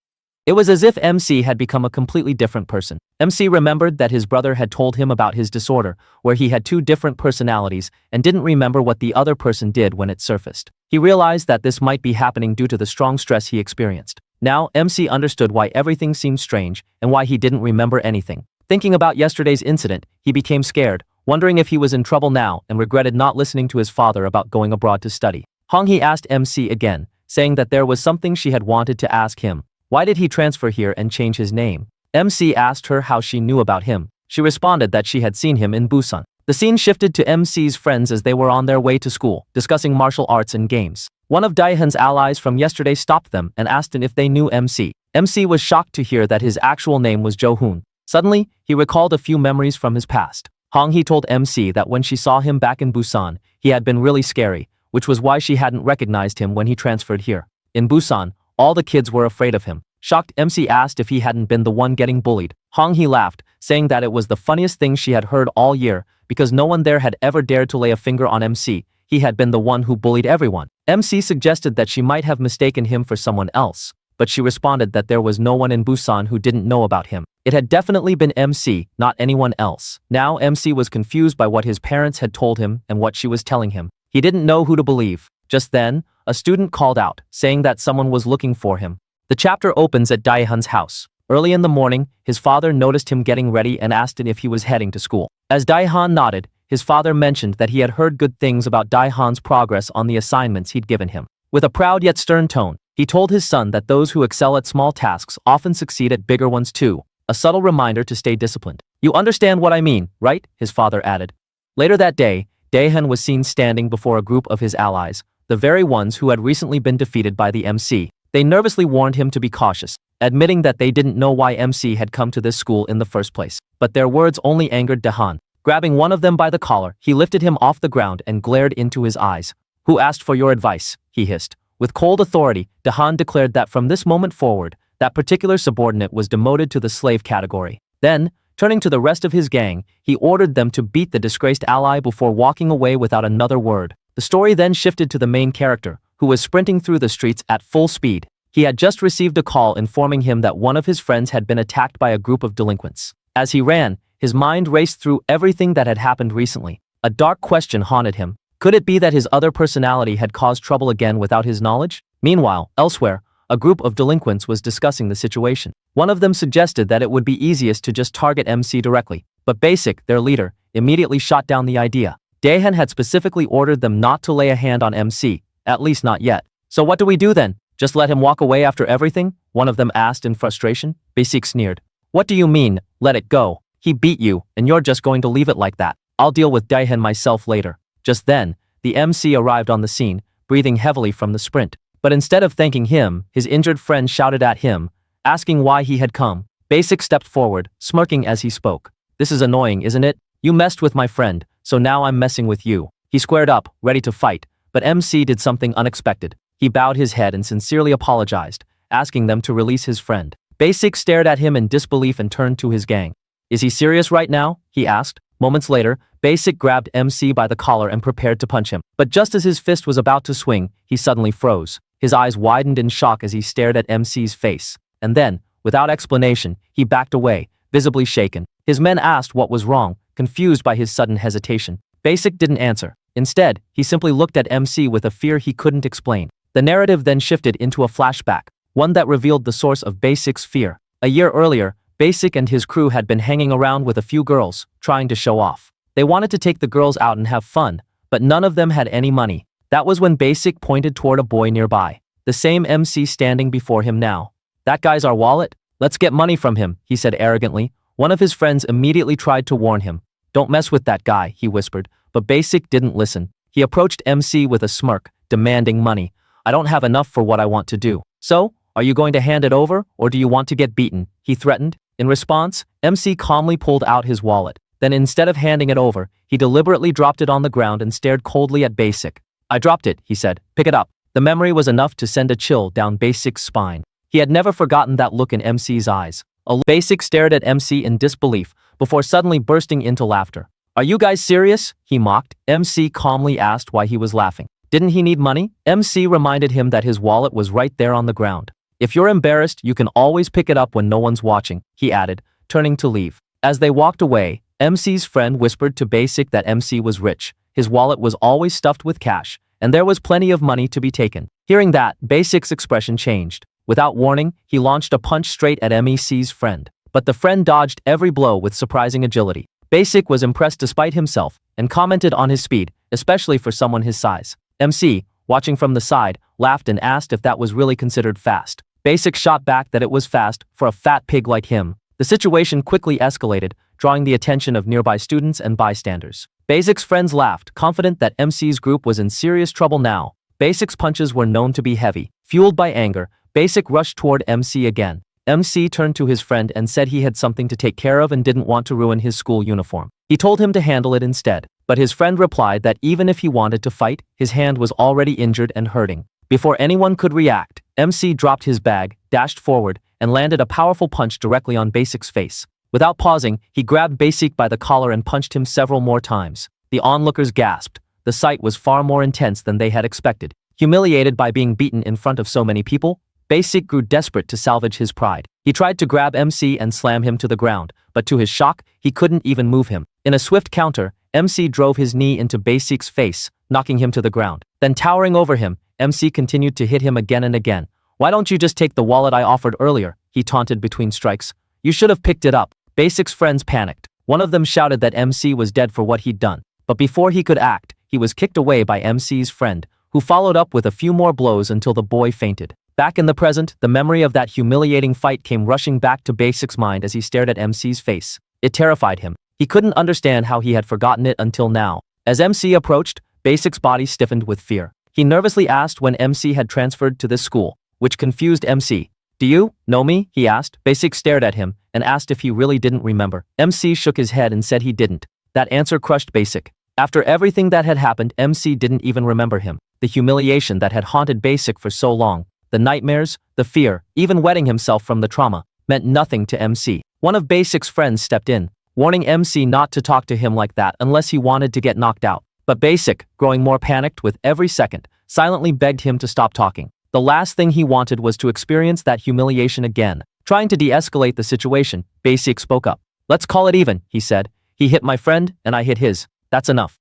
It was as if MC had become a completely different person. MC remembered that his brother had told him about his disorder, where he had two different personalities and didn't remember what the other person did when it surfaced. He realized that this might be happening due to the strong stress he experienced. Now, MC understood why everything seemed strange and why he didn't remember anything. Thinking about yesterday's incident, he became scared, wondering if he was in trouble now and regretted not listening to his father about going abroad to study. Hong-hee asked MC again, saying that there was something she had wanted to ask him. Why did he transfer here and change his name? MC asked her how she knew about him. She responded that she had seen him in Busan. The scene shifted to MC's friends as they were on their way to school, discussing martial arts and games. One of Daehan's allies from yesterday stopped them and asked if they knew MC. MC was shocked to hear that his actual name was Jo-hoon. Suddenly, he recalled a few memories from his past. Hong-hee told MC that when she saw him back in Busan, he had been really scary, which was why she hadn't recognized him when he transferred here. In Busan, all the kids were afraid of him. Shocked, MC asked if he hadn't been the one getting bullied. Hong-hee laughed, saying that it was the funniest thing she had heard all year, because no one there had ever dared to lay a finger on MC. He had been the one who bullied everyone. MC suggested that she might have mistaken him for someone else, but she responded that there was no one in Busan who didn't know about him. It had definitely been MC, not anyone else. Now MC was confused by what his parents had told him and what she was telling him. He didn't know who to believe. Just then, a student called out, saying that someone was looking for him. The chapter opens at Daehan's house. Early in the morning, his father noticed him getting ready and asked him if he was heading to school. As Daehan nodded, his father mentioned that he had heard good things about Daehan's progress on the assignments he'd given him. With a proud yet stern tone, he told his son that those who excel at small tasks often succeed at bigger ones too, a subtle reminder to stay disciplined. "You understand what I mean, right?" his father added. Later that day, Daehan was seen standing before a group of his allies, the very ones who had recently been defeated by the MC. They nervously warned him to be cautious, admitting that they didn't know why MC had come to this school in the first place. But their words only angered Daehan. Grabbing one of them by the collar, he lifted him off the ground and glared into his eyes. "Who asked for your advice?" he hissed. With cold authority, Daehan declared that from this moment forward, That particular subordinate was demoted to the slave category. Then, turning to the rest of his gang, he ordered them to beat the disgraced ally before walking away without another word. The story then shifted to the main character, who was sprinting through the streets at full speed. He had just received a call informing him that one of his friends had been attacked by a group of delinquents. As he ran, his mind raced through everything that had happened recently. A dark question haunted him. Could it be that his other personality had caused trouble again without his knowledge? Meanwhile, elsewhere, a group of delinquents was discussing the situation. One of them suggested that it would be easiest to just target MC directly, but Basic, their leader, immediately shot down the idea. Daehan had specifically ordered them not to lay a hand on MC, at least not yet. So what do we do then? Just let him walk away after everything? One of them asked in frustration. Basic sneered. What do you mean, let it go? He beat you, and you're just going to leave it like that. I'll deal with Daehan myself later. Just then, the MC arrived on the scene, breathing heavily from the sprint. But instead of thanking him, his injured friend shouted at him, asking why he had come. Basic stepped forward, smirking as he spoke. This is annoying, isn't it? You messed with my friend, so now I'm messing with you. He squared up, ready to fight, but MC did something unexpected. He bowed his head and sincerely apologized, asking them to release his friend. Basic stared at him in disbelief and turned to his gang. Is he serious right now? He asked. Moments later, Basic grabbed MC by the collar and prepared to punch him. But just as his fist was about to swing, he suddenly froze. His eyes widened in shock as he stared at MC's face. And then, without explanation, he backed away, visibly shaken. His men asked what was wrong, confused by his sudden hesitation. Basic didn't answer. Instead, he simply looked at MC with a fear he couldn't explain. The narrative then shifted into a flashback, one that revealed the source of Basic's fear. A year earlier, Basic and his crew had been hanging around with a few girls, trying to show off. They wanted to take the girls out and have fun, but none of them had any money. That was when Basic pointed toward a boy nearby, the same MC standing before him now. That guy's our wallet? Let's get money from him, he said arrogantly. One of his friends immediately tried to warn him. Don't mess with that guy, he whispered, but Basic didn't listen. He approached MC with a smirk, demanding money. I don't have enough for what I want to do. So, are you going to hand it over, or do you want to get beaten? He threatened. In response, MC calmly pulled out his wallet. Then instead of handing it over, he deliberately dropped it on the ground and stared coldly at Basic. I dropped it, he said. Pick it up. The memory was enough to send a chill down Basic's spine. He had never forgotten that look in MC's eyes. Basic stared at MC in disbelief, before suddenly bursting into laughter. Are you guys serious? He mocked. MC calmly asked why he was laughing. Didn't he need money? MC reminded him that his wallet was right there on the ground. If you're embarrassed, you can always pick it up when no one's watching, he added, turning to leave. As they walked away, MC's friend whispered to Basic that MC was rich. His wallet was always stuffed with cash, and there was plenty of money to be taken. Hearing that, Basic's expression changed. Without warning, he launched a punch straight at MEC's friend. But the friend dodged every blow with surprising agility. Basic was impressed despite himself, and commented on his speed, especially for someone his size. MC, watching from the side, laughed and asked if that was really considered fast. Basic shot back that it was fast for a fat pig like him. The situation quickly escalated, drawing the attention of nearby students and bystanders. Basic's friends laughed, confident that MC's group was in serious trouble now. Basic's punches were known to be heavy. Fueled by anger, Basic rushed toward MC again. MC turned to his friend and said he had something to take care of and didn't want to ruin his school uniform. He told him to handle it instead, but his friend replied that even if he wanted to fight, his hand was already injured and hurting. Before anyone could react, MC dropped his bag, dashed forward, and landed a powerful punch directly on Basic's face. Without pausing, he grabbed Basic by the collar and punched him several more times. The onlookers gasped. The sight was far more intense than they had expected. Humiliated by being beaten in front of so many people, Basic grew desperate to salvage his pride. He tried to grab MC and slam him to the ground, but to his shock, he couldn't even move him. In a swift counter, MC drove his knee into Basic's face, knocking him to the ground. Then towering over him, MC continued to hit him again and again. Why don't you just take the wallet I offered earlier? He taunted between strikes. You should have picked it up. Basic's friends panicked. One of them shouted that MC was dead for what he'd done. But before he could act, he was kicked away by MC's friend, who followed up with a few more blows until the boy fainted. Back in the present, the memory of that humiliating fight came rushing back to Basic's mind as he stared at MC's face. It terrified him. He couldn't understand how he had forgotten it until now. As MC approached, Basic's body stiffened with fear. He nervously asked when MC had transferred to this school, which confused MC. Do you know me? He asked. Basic stared at him and asked if he really didn't remember. MC shook his head and said he didn't. That answer crushed Basic. After everything that had happened, MC didn't even remember him. The humiliation that had haunted Basic for so long. The nightmares, the fear, even wetting himself from the trauma, meant nothing to MC. One of Basic's friends stepped in, warning MC not to talk to him like that unless he wanted to get knocked out. But Basic, growing more panicked with every second, silently begged him to stop talking. The last thing he wanted was to experience that humiliation again. Trying to de-escalate the situation, Basic spoke up. "Let's call it even," he said. "He hit my friend, and I hit his. That's enough."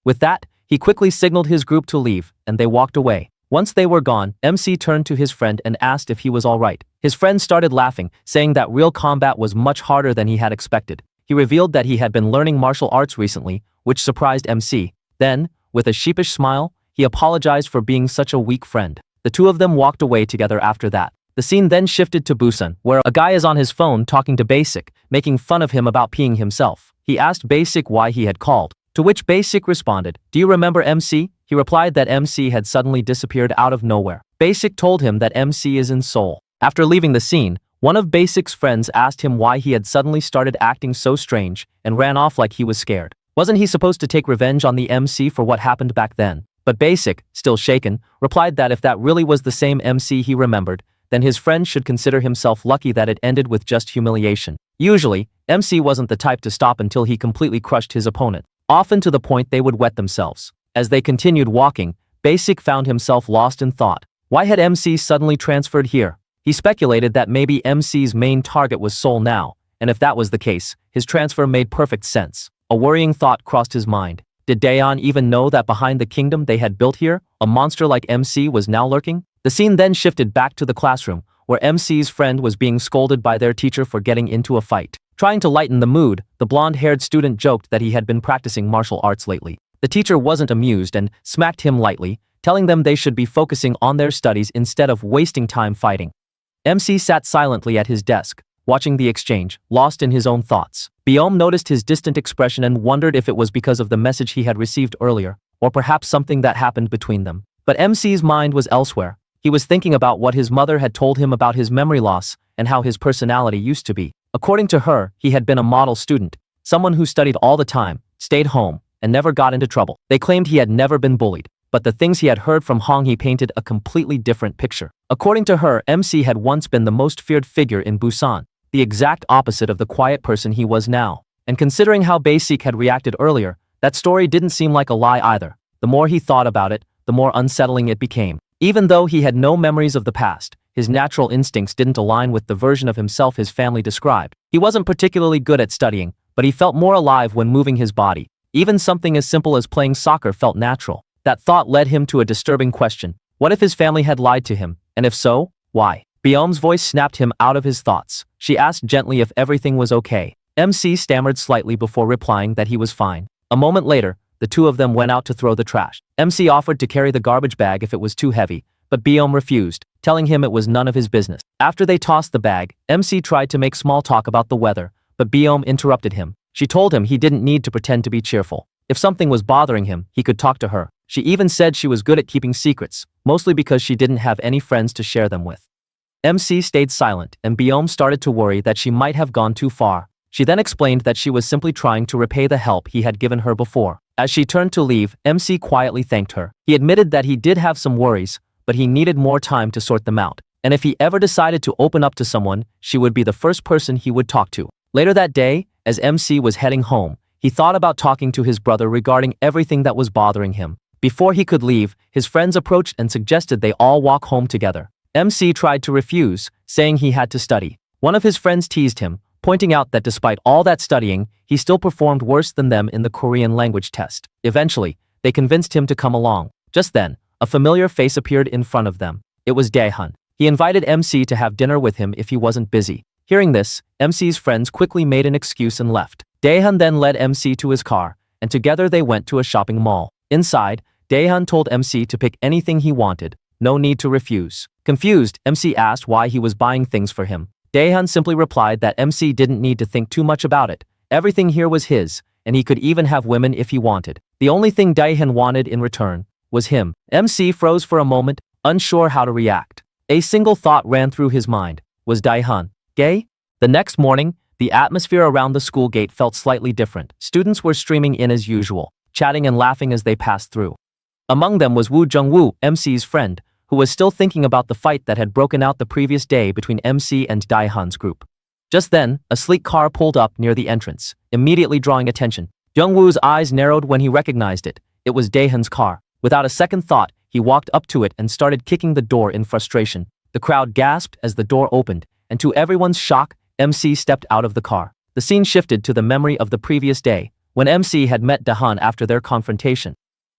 With that, he quickly signaled his group to leave, and they walked away. Once they were gone, MC turned to his friend and asked if he was all right. His friend started laughing, saying that real combat was much harder than he had expected. He revealed that he had been learning martial arts recently, which surprised MC. Then, with a sheepish smile, he apologized for being such a weak friend. The two of them walked away together after that. The scene then shifted to Busan, where a guy is on his phone talking to Basic, making fun of him about peeing himself. He asked Basic why he had called, to which Basic responded, "Do you remember MC?" He replied that MC had suddenly disappeared out of nowhere. Basic told him that MC is in Seoul. After leaving the scene, one of Basic's friends asked him why he had suddenly started acting so strange and ran off like he was scared. Wasn't he supposed to take revenge on the MC for what happened back then? But Basic, still shaken, replied that if that really was the same MC he remembered, then his friend should consider himself lucky that it ended with just humiliation. Usually, MC wasn't the type to stop until he completely crushed his opponent, often to the point they would wet themselves. As they continued walking, Basic found himself lost in thought. Why had MC suddenly transferred here? He speculated that maybe MC's main target was Seoul now, and if that was the case, his transfer made perfect sense. A worrying thought crossed his mind. Did Daeon even know that behind the kingdom they had built here, a monster like MC was now lurking? The scene then shifted back to the classroom, where MC's friend was being scolded by their teacher for getting into a fight. Trying to lighten the mood, the blonde-haired student joked that he had been practicing martial arts lately. The teacher wasn't amused and smacked him lightly, telling them they should be focusing on their studies instead of wasting time fighting. MC sat silently at his desk, watching the exchange, lost in his own thoughts. Biome noticed his distant expression and wondered if it was because of the message he had received earlier, or perhaps something that happened between them. But MC's mind was elsewhere. He was thinking about what his mother had told him about his memory loss and how his personality used to be. According to her, he had been a model student, someone who studied all the time, stayed home, and never got into trouble. They claimed he had never been bullied, but the things he had heard from Hong-hee painted a completely different picture. According to her, MC had once been the most feared figure in Busan, the exact opposite of the quiet person he was now. And considering how Basic had reacted earlier, that story didn't seem like a lie either. The more he thought about it, the more unsettling it became. Even though he had no memories of the past, his natural instincts didn't align with the version of himself his family described. He wasn't particularly good at studying, but he felt more alive when moving his body. Even something as simple as playing soccer felt natural. That thought led him to a disturbing question. What if his family had lied to him? And if so, why? Biome's voice snapped him out of his thoughts. She asked gently if everything was okay. MC stammered slightly before replying that he was fine. A moment later, the two of them went out to throw the trash. MC offered to carry the garbage bag if it was too heavy, but Biome refused, telling him it was none of his business. After they tossed the bag, MC tried to make small talk about the weather, but Biome interrupted him. She told him he didn't need to pretend to be cheerful. If something was bothering him, he could talk to her. She even said she was good at keeping secrets, mostly because she didn't have any friends to share them with. MC stayed silent, and Biome started to worry that she might have gone too far. She then explained that she was simply trying to repay the help he had given her before. As she turned to leave, MC quietly thanked her. He admitted that he did have some worries, but he needed more time to sort them out. And if he ever decided to open up to someone, she would be the first person he would talk to. Later that day, as MC was heading home, he thought about talking to his brother regarding everything that was bothering him. Before he could leave, his friends approached and suggested they all walk home together. MC tried to refuse, saying he had to study. One of his friends teased him, pointing out that despite all that studying, he still performed worse than them in the Korean language test. Eventually, they convinced him to come along. Just then, a familiar face appeared in front of them. It was Daehan. He invited MC to have dinner with him if he wasn't busy. Hearing this, MC's friends quickly made an excuse and left. Daehan then led MC to his car, and together they went to a shopping mall. Inside, Daehan told MC to pick anything he wanted, no need to refuse. Confused, MC asked why he was buying things for him. Daehan simply replied that MC didn't need to think too much about it. Everything here was his, and he could even have women if he wanted. The only thing Daehan wanted in return was him. MC froze for a moment, unsure how to react. A single thought ran through his mind. Was Daehan gay? The next morning, the atmosphere around the school gate felt slightly different. Students were streaming in as usual, chatting and laughing as they passed through. Among them was Woo Jung-woo, MC's friend, who was still thinking about the fight that had broken out the previous day between MC and Daehan's group. Just then, a sleek car pulled up near the entrance, immediately drawing attention. Jungwoo's eyes narrowed when he recognized it. It was Daehan's car. Without a second thought, he walked up to it and started kicking the door in frustration. The crowd gasped as the door opened, and to everyone's shock, MC stepped out of the car. The scene shifted to the memory of the previous day, when MC had met Daehan after their confrontation.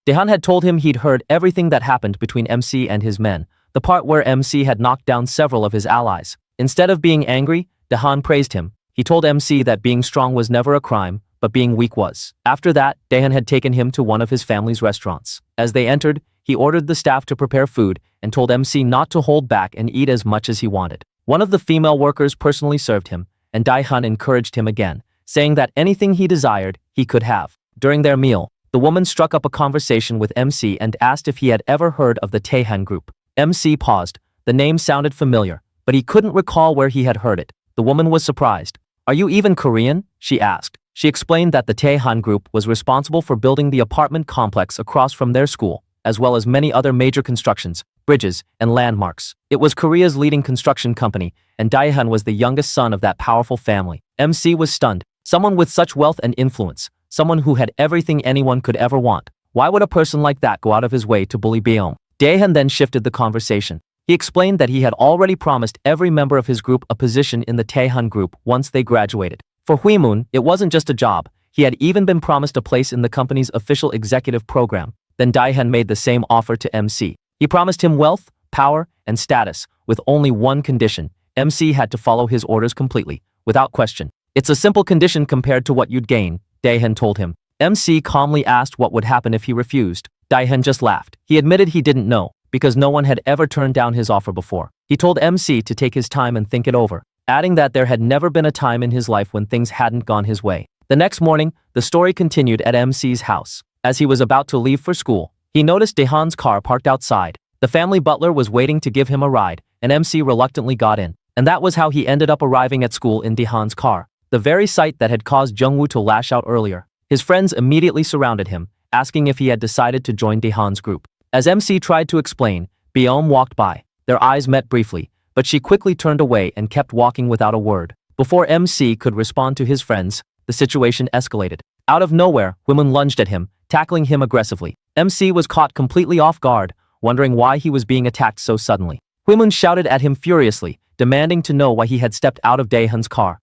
Daehan had told him he'd heard everything that happened between MC and his men, the part where MC had knocked down several of his allies. Instead of being angry, Daehan praised him. He told MC that being strong was never a crime, but being weak was. After that, Daehan had taken him to one of his family's restaurants. As they entered, he ordered the staff to prepare food and told MC not to hold back and eat as much as he wanted. One of the female workers personally served him, and Daehan encouraged him again, saying that anything he desired, he could have. During their meal, the woman struck up a conversation with MC and asked if he had ever heard of the Daehan group. MC paused. The name sounded familiar, but he couldn't recall where he had heard it. The woman was surprised. "Are you even Korean?" she asked. She explained that the Daehan group was responsible for building the apartment complex across from their school, as well as many other major constructions, bridges, and landmarks. It was Korea's leading construction company, and Daehan was the youngest son of that powerful family. MC was stunned. Someone with such wealth and influence, someone who had everything anyone could ever want. Why would a person like that go out of his way to bully Beom? Daehan then shifted the conversation. He explained that he had already promised every member of his group a position in the Daehan group once they graduated. For Huimun, it wasn't just a job. He had even been promised a place in the company's official executive program. Then Daehan made the same offer to MC. He promised him wealth, power, and status, with only one condition. MC had to follow his orders completely, without question. "It's a simple condition compared to what you'd gain," Daehan told him. MC calmly asked what would happen if he refused. Daehan just laughed. He admitted he didn't know, because no one had ever turned down his offer before. He told MC to take his time and think it over, adding that there had never been a time in his life when things hadn't gone his way. The next morning, the story continued at MC's house. As he was about to leave for school, he noticed Daehan's car parked outside. The family butler was waiting to give him a ride, and MC reluctantly got in. And that was how he ended up arriving at school in Daehan's car, the very sight that had caused Jungwoo to lash out earlier. His friends immediately surrounded him, asking if he had decided to join Daehan's group. As MC tried to explain, Beom walked by. Their eyes met briefly, but she quickly turned away and kept walking without a word. Before MC could respond to his friends, the situation escalated. Out of nowhere, Huimun lunged at him, tackling him aggressively. MC was caught completely off guard, wondering why he was being attacked so suddenly. Huimun shouted at him furiously, demanding to know why he had stepped out of Daehan's car.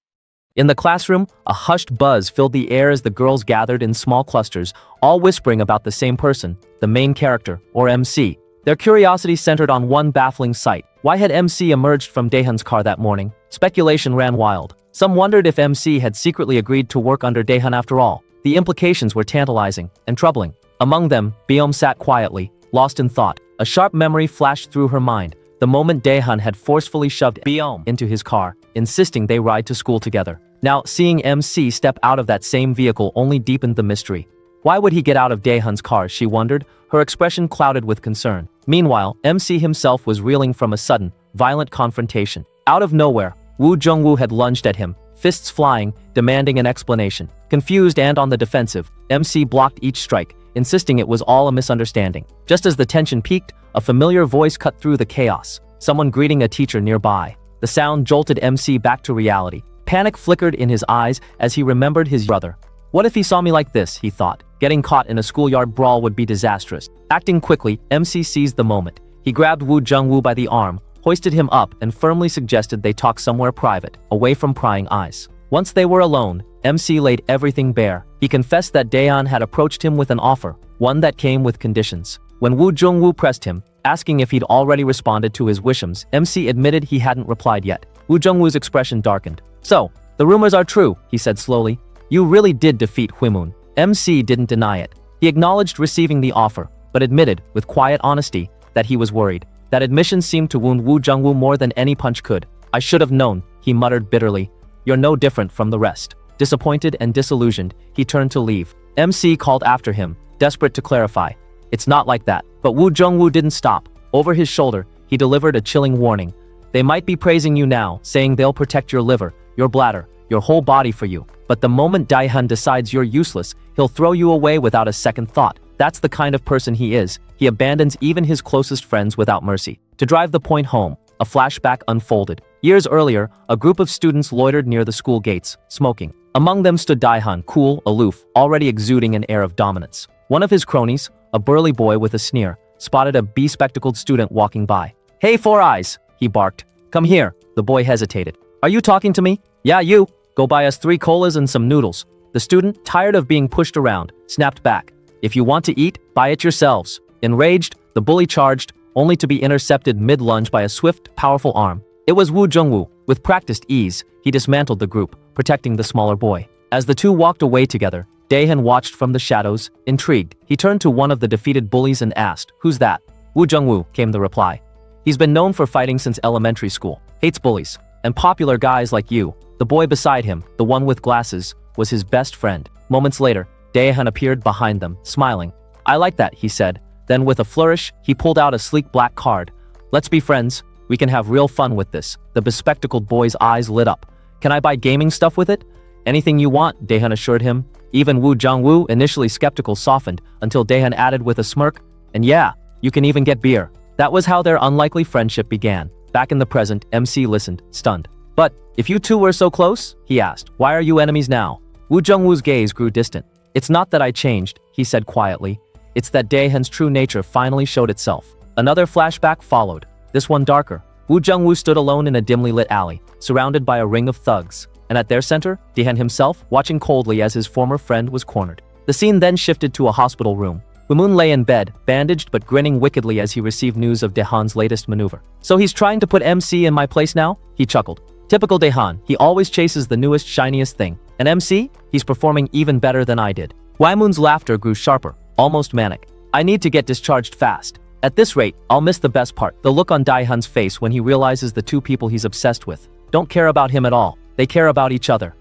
In the classroom, a hushed buzz filled the air as the girls gathered in small clusters, all whispering about the same person, the main character, or MC. Their curiosity centered on one baffling sight. Why had MC emerged from Daehan's car that morning? Speculation ran wild. Some wondered if MC had secretly agreed to work under Daehan after all. The implications were tantalizing and troubling. Among them, Beom sat quietly, lost in thought. A sharp memory flashed through her mind, the moment Daehan had forcefully shoved Beom into his car, insisting they ride to school together. Now, seeing MC step out of that same vehicle only deepened the mystery. Why would he get out of Daehan's car, she wondered, her expression clouded with concern. Meanwhile, MC himself was reeling from a sudden, violent confrontation. Out of nowhere, Woo Jungwoo had lunged at him, fists flying, demanding an explanation. Confused and on the defensive, MC blocked each strike, insisting it was all a misunderstanding. Just as the tension peaked, a familiar voice cut through the chaos, someone greeting a teacher nearby. The sound jolted MC back to reality. Panic flickered in his eyes as he remembered his brother. What if he saw me like this, he thought. Getting caught in a schoolyard brawl would be disastrous. Acting quickly, MC seized the moment. He grabbed Woo Jungwoo by the arm, hoisted him up, and firmly suggested they talk somewhere private, away from prying eyes. Once they were alone, MC laid everything bare. He confessed that Daehan had approached him with an offer, one that came with conditions. When Woo Jungwoo pressed him, asking if he'd already responded to his wishes, MC admitted he hadn't replied yet. Woo Jungwoo's expression darkened. "So, the rumors are true," he said slowly. "You really did defeat Huimun." MC didn't deny it. He acknowledged receiving the offer, but admitted, with quiet honesty, that he was worried. That admission seemed to wound Woo Jungwoo more than any punch could. "I should have known," he muttered bitterly. "You're no different from the rest." Disappointed and disillusioned, he turned to leave. MC called after him, desperate to clarify. "It's not like that." But Woo Jungwoo didn't stop. Over his shoulder, he delivered a chilling warning. "They might be praising you now, saying they'll protect your liver, your bladder, your whole body for you. But the moment Daehan decides you're useless, he'll throw you away without a second thought." That's the kind of person he is. He abandons even his closest friends without mercy. To drive the point home, a flashback unfolded. Years earlier, a group of students loitered near the school gates, smoking. Among them stood Daihan, cool, aloof, already exuding an air of dominance. One of his cronies, a burly boy with a sneer, spotted a bespectacled student walking by. "Hey, Four Eyes," he barked. "Come here." The boy hesitated. "Are you talking to me?" "Yeah, you. Go buy us 3 colas and some noodles." The student, tired of being pushed around, snapped back. "If you want to eat, buy it yourselves." Enraged, the bully charged, only to be intercepted mid-lunge by a swift, powerful arm. It was Wu Jungwoo. With practiced ease, he dismantled the group, protecting the smaller boy. As the two walked away together, Daehan watched from the shadows, intrigued. He turned to one of the defeated bullies and asked, "Who's that?" "Wu Jungwoo," came the reply. "He's been known for fighting since elementary school, hates bullies, and popular guys like you." The boy beside him, the one with glasses, was his best friend. Moments later, Daehan appeared behind them, smiling. "I like that," he said. Then with a flourish, he pulled out a sleek black card. "Let's be friends. We can have real fun with this." The bespectacled boy's eyes lit up. "Can I buy gaming stuff with it?" "Anything you want," Daehan assured him. Even Wu Jungwoo, initially skeptical, softened, until Daehan added with a smirk, "And yeah, you can even get beer." That was how their unlikely friendship began. Back in the present, MC listened, stunned. "But, if you two were so close," he asked, "why are you enemies now?" Wu Jungwoo's gaze grew distant. "It's not that I changed," he said quietly. "It's that Daehan's true nature finally showed itself." Another flashback followed, this one darker. Wu Jungwoo stood alone in a dimly lit alley, surrounded by a ring of thugs. And at their center, Daehan himself, watching coldly as his former friend was cornered. The scene then shifted to a hospital room. Woo-moon lay in bed, bandaged but grinning wickedly as he received news of Daehan's latest maneuver. "So he's trying to put MC in my place now?" He chuckled. Typical Daehan, he always chases the newest, shiniest thing. And MC? He's performing even better than I did. Woo-moon's laughter grew sharper, almost manic. "I need to get discharged fast. At this rate, I'll miss the best part, the look on Daehan's face when he realizes the two people he's obsessed with don't care about him at all. They care about each other."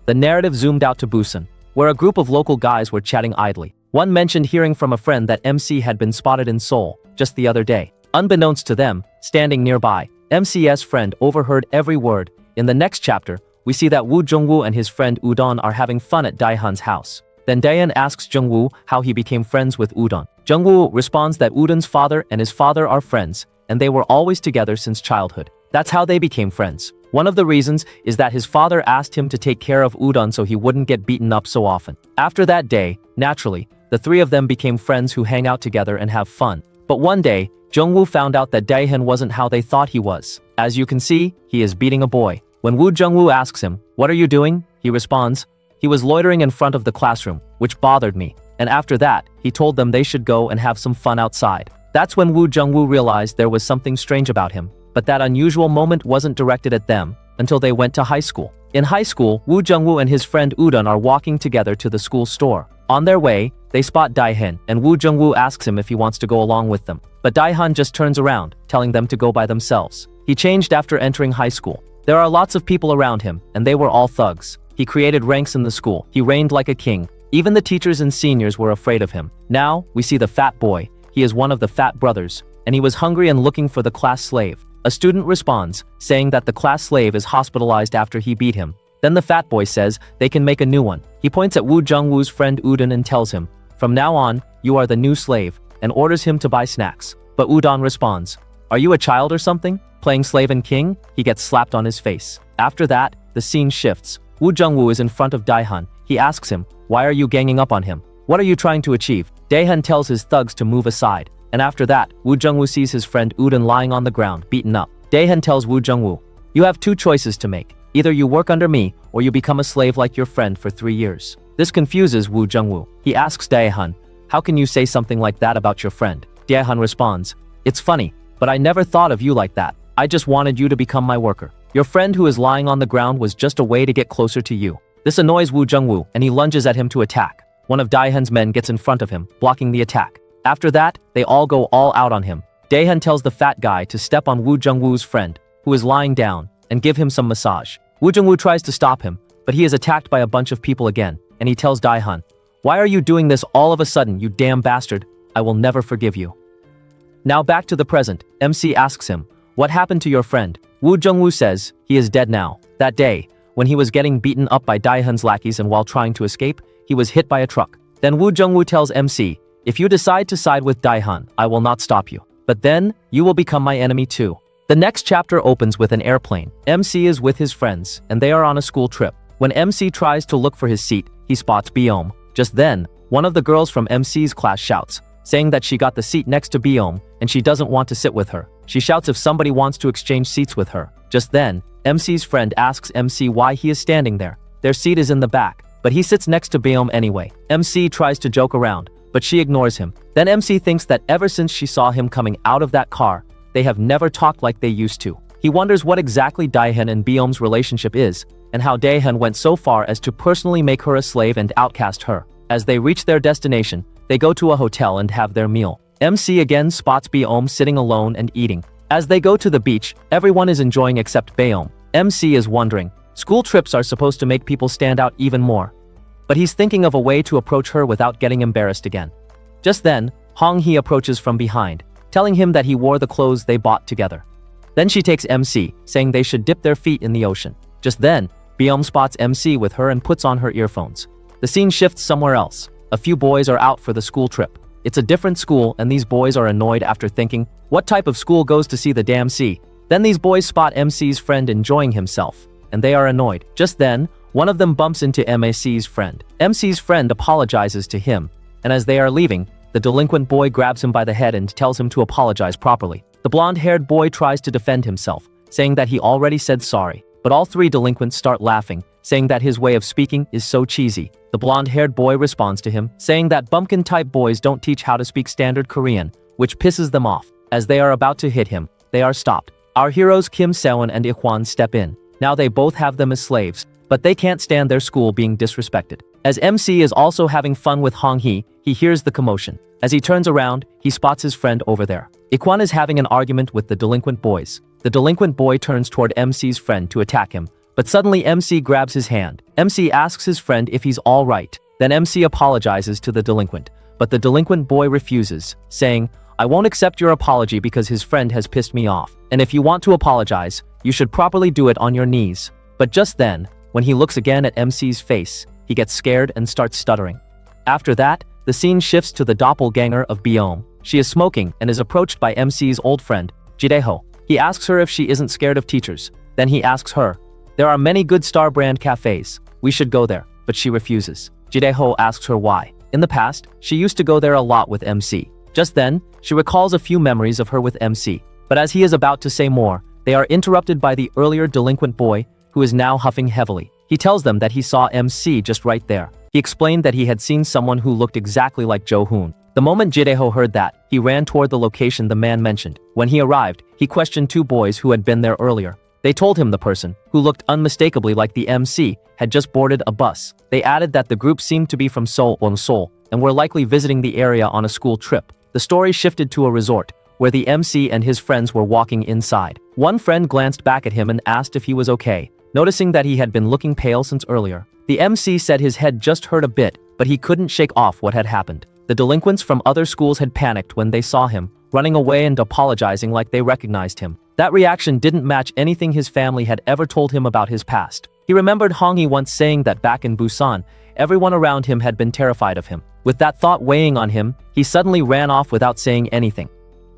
The narrative zoomed out to Busan, where a group of local guys were chatting idly. One mentioned hearing from a friend that MC had been spotted in Seoul just the other day. Unbeknownst to them, standing nearby, MC's friend overheard every word. In the next chapter, we see that Wu Jungwoo and his friend Udon are having fun at Daehan's house. Then Daehan asks Jungwoo how he became friends with Udon. Jungwoo responds that Udon's father and his father are friends, and they were always together since childhood. That's how they became friends. One of the reasons is that his father asked him to take care of Udon so he wouldn't get beaten up so often. After that day, naturally, the three of them became friends who hang out together and have fun. But one day, Jungwoo found out that Daehan wasn't how they thought he was. As you can see, he is beating a boy. When Wu Jungwoo asks him, "What are you doing?" he responds, "He was loitering in front of the classroom, which bothered me." And after that, he told them they should go and have some fun outside. That's when Wu Jungwoo realized there was something strange about him. But that unusual moment wasn't directed at them until they went to high school. In high school, Wu Jungwoo and his friend Udon are walking together to the school store. On their way, they spot Daehan, and Wu Jungwoo asks him if he wants to go along with them. But Daehan just turns around, telling them to go by themselves. He changed after entering high school. There are lots of people around him, and they were all thugs. He created ranks in the school. He reigned like a king. Even the teachers and seniors were afraid of him. Now, we see the fat boy. He is one of the fat brothers, and he was hungry and looking for the class slave. A student responds, saying that the class slave is hospitalized after he beat him. Then the fat boy says they can make a new one. He points at Wu Jungwoo's friend Udon and tells him, "From now on, you are the new slave," and orders him to buy snacks. But Udon responds, "Are you a child or something? Playing slave and king?" He gets slapped on his face. After that, the scene shifts. Wu Jungwoo is in front of Daehan. He asks him, "Why are you ganging up on him? What are you trying to achieve?" Daehan tells his thugs to move aside. And after that, Wu Jungwoo sees his friend Udon lying on the ground, beaten up. Daehan tells Wu Jungwoo, "You have 2 choices to make. Either you work under me, or you become a slave like your friend for 3 years. This confuses Wu Jungwoo. He asks Daehan, "How can you say something like that about your friend?" Daehan responds, "It's funny, but I never thought of you like that. I just wanted you to become my worker. Your friend who is lying on the ground was just a way to get closer to you." This annoys Wu Jungwoo, and he lunges at him to attack. One of Daehan's men gets in front of him, blocking the attack. After that, they all go all out on him. Daehan tells the fat guy to step on Wu Jungwoo's friend, who is lying down, and give him some massage. Wu Jungwoo tries to stop him, but he is attacked by a bunch of people again, and he tells Daehan, "Why are you doing this all of a sudden, you damn bastard? I will never forgive you." Now back to the present, MC asks him, "What happened to your friend?" Wu Jungwoo says, he is dead now. That day, when he was getting beaten up by Daehan's lackeys and while trying to escape, he was hit by a truck. Then Wu Jungwoo tells MC, If you decide to side with Daehan, I will not stop you. But then, you will become my enemy too. The next chapter opens with an airplane. MC is with his friends, and they are on a school trip. When MC tries to look for his seat, he spots Biome. Just then, one of the girls from MC's class shouts, saying that she got the seat next to Biome, and she doesn't want to sit with her. She shouts if somebody wants to exchange seats with her. Just then, MC's friend asks MC why he is standing there. Their seat is in the back, but he sits next to Biome anyway. MC tries to joke around, but she ignores him. Then MC thinks that ever since she saw him coming out of that car, they have never talked like they used to. He wonders what exactly Daehan and Biome's relationship is, and how Daehan went so far as to personally make her a slave and outcast her. As they reach their destination, they go to a hotel and have their meal. MC again spots Biome sitting alone and eating. As they go to the beach, everyone is enjoying except Biome. MC is wondering, school trips are supposed to make people stand out even more. But he's thinking of a way to approach her without getting embarrassed again. Just then, Hong Hee approaches from behind, telling him that he wore the clothes they bought together. Then she takes MC, saying they should dip their feet in the ocean. Just then, Biome spots MC with her and puts on her earphones. The scene shifts somewhere else. A few boys are out for the school trip. It's a different school, and these boys are annoyed after thinking, what type of school goes to see the damn sea? Then these boys spot MC's friend enjoying himself, and they are annoyed. Just then, one of them bumps into MC's friend. MC's friend apologizes to him, and as they are leaving, the delinquent boy grabs him by the head and tells him to apologize properly. The blonde-haired boy tries to defend himself, saying that he already said sorry, but all three delinquents start laughing, saying that his way of speaking is so cheesy. The blonde-haired boy responds to him, saying that bumpkin-type boys don't teach how to speak standard Korean, which pisses them off. As they are about to hit him, they are stopped. Our heroes Kim Sewon and Ikwon step in. Now they both have them as slaves, but they can't stand their school being disrespected. As MC is also having fun with Hong Hee, he hears the commotion. As he turns around, he spots his friend over there. Ikwon is having an argument with the delinquent boys. The delinquent boy turns toward MC's friend to attack him, but suddenly MC grabs his hand. MC asks his friend if he's all right. Then MC apologizes to the delinquent, but the delinquent boy refuses, saying, I won't accept your apology because his friend has pissed me off. And if you want to apologize, you should properly do it on your knees. But just then, when he looks again at MC's face, he gets scared and starts stuttering. After that, the scene shifts to the doppelganger of Biome. She is smoking and is approached by MC's old friend, Jidaeho. He asks her if she isn't scared of teachers. Then he asks her, there are many good Star brand cafes. We should go there, but she refuses. Jidaeho asks her why. In the past, she used to go there a lot with MC. Just then, she recalls a few memories of her with MC. But as he is about to say more, they are interrupted by the earlier delinquent boy, who is now huffing heavily. He tells them that he saw MC just right there. He explained that he had seen someone who looked exactly like Jo-hoon. The moment Jidaeho heard that, he ran toward the location the man mentioned. When he arrived, he questioned two boys who had been there earlier. They told him the person, who looked unmistakably like the MC, had just boarded a bus. They added that the group seemed to be from Seoul and were likely visiting the area on a school trip. The story shifted to a resort, where the MC and his friends were walking inside. One friend glanced back at him and asked if he was okay, noticing that he had been looking pale since earlier. The MC said his head just hurt a bit, but he couldn't shake off what had happened. The delinquents from other schools had panicked when they saw him, running away and apologizing like they recognized him. That reaction didn't match anything his family had ever told him about his past. He remembered Hong Hee once saying that back in Busan, everyone around him had been terrified of him. With that thought weighing on him, he suddenly ran off without saying anything.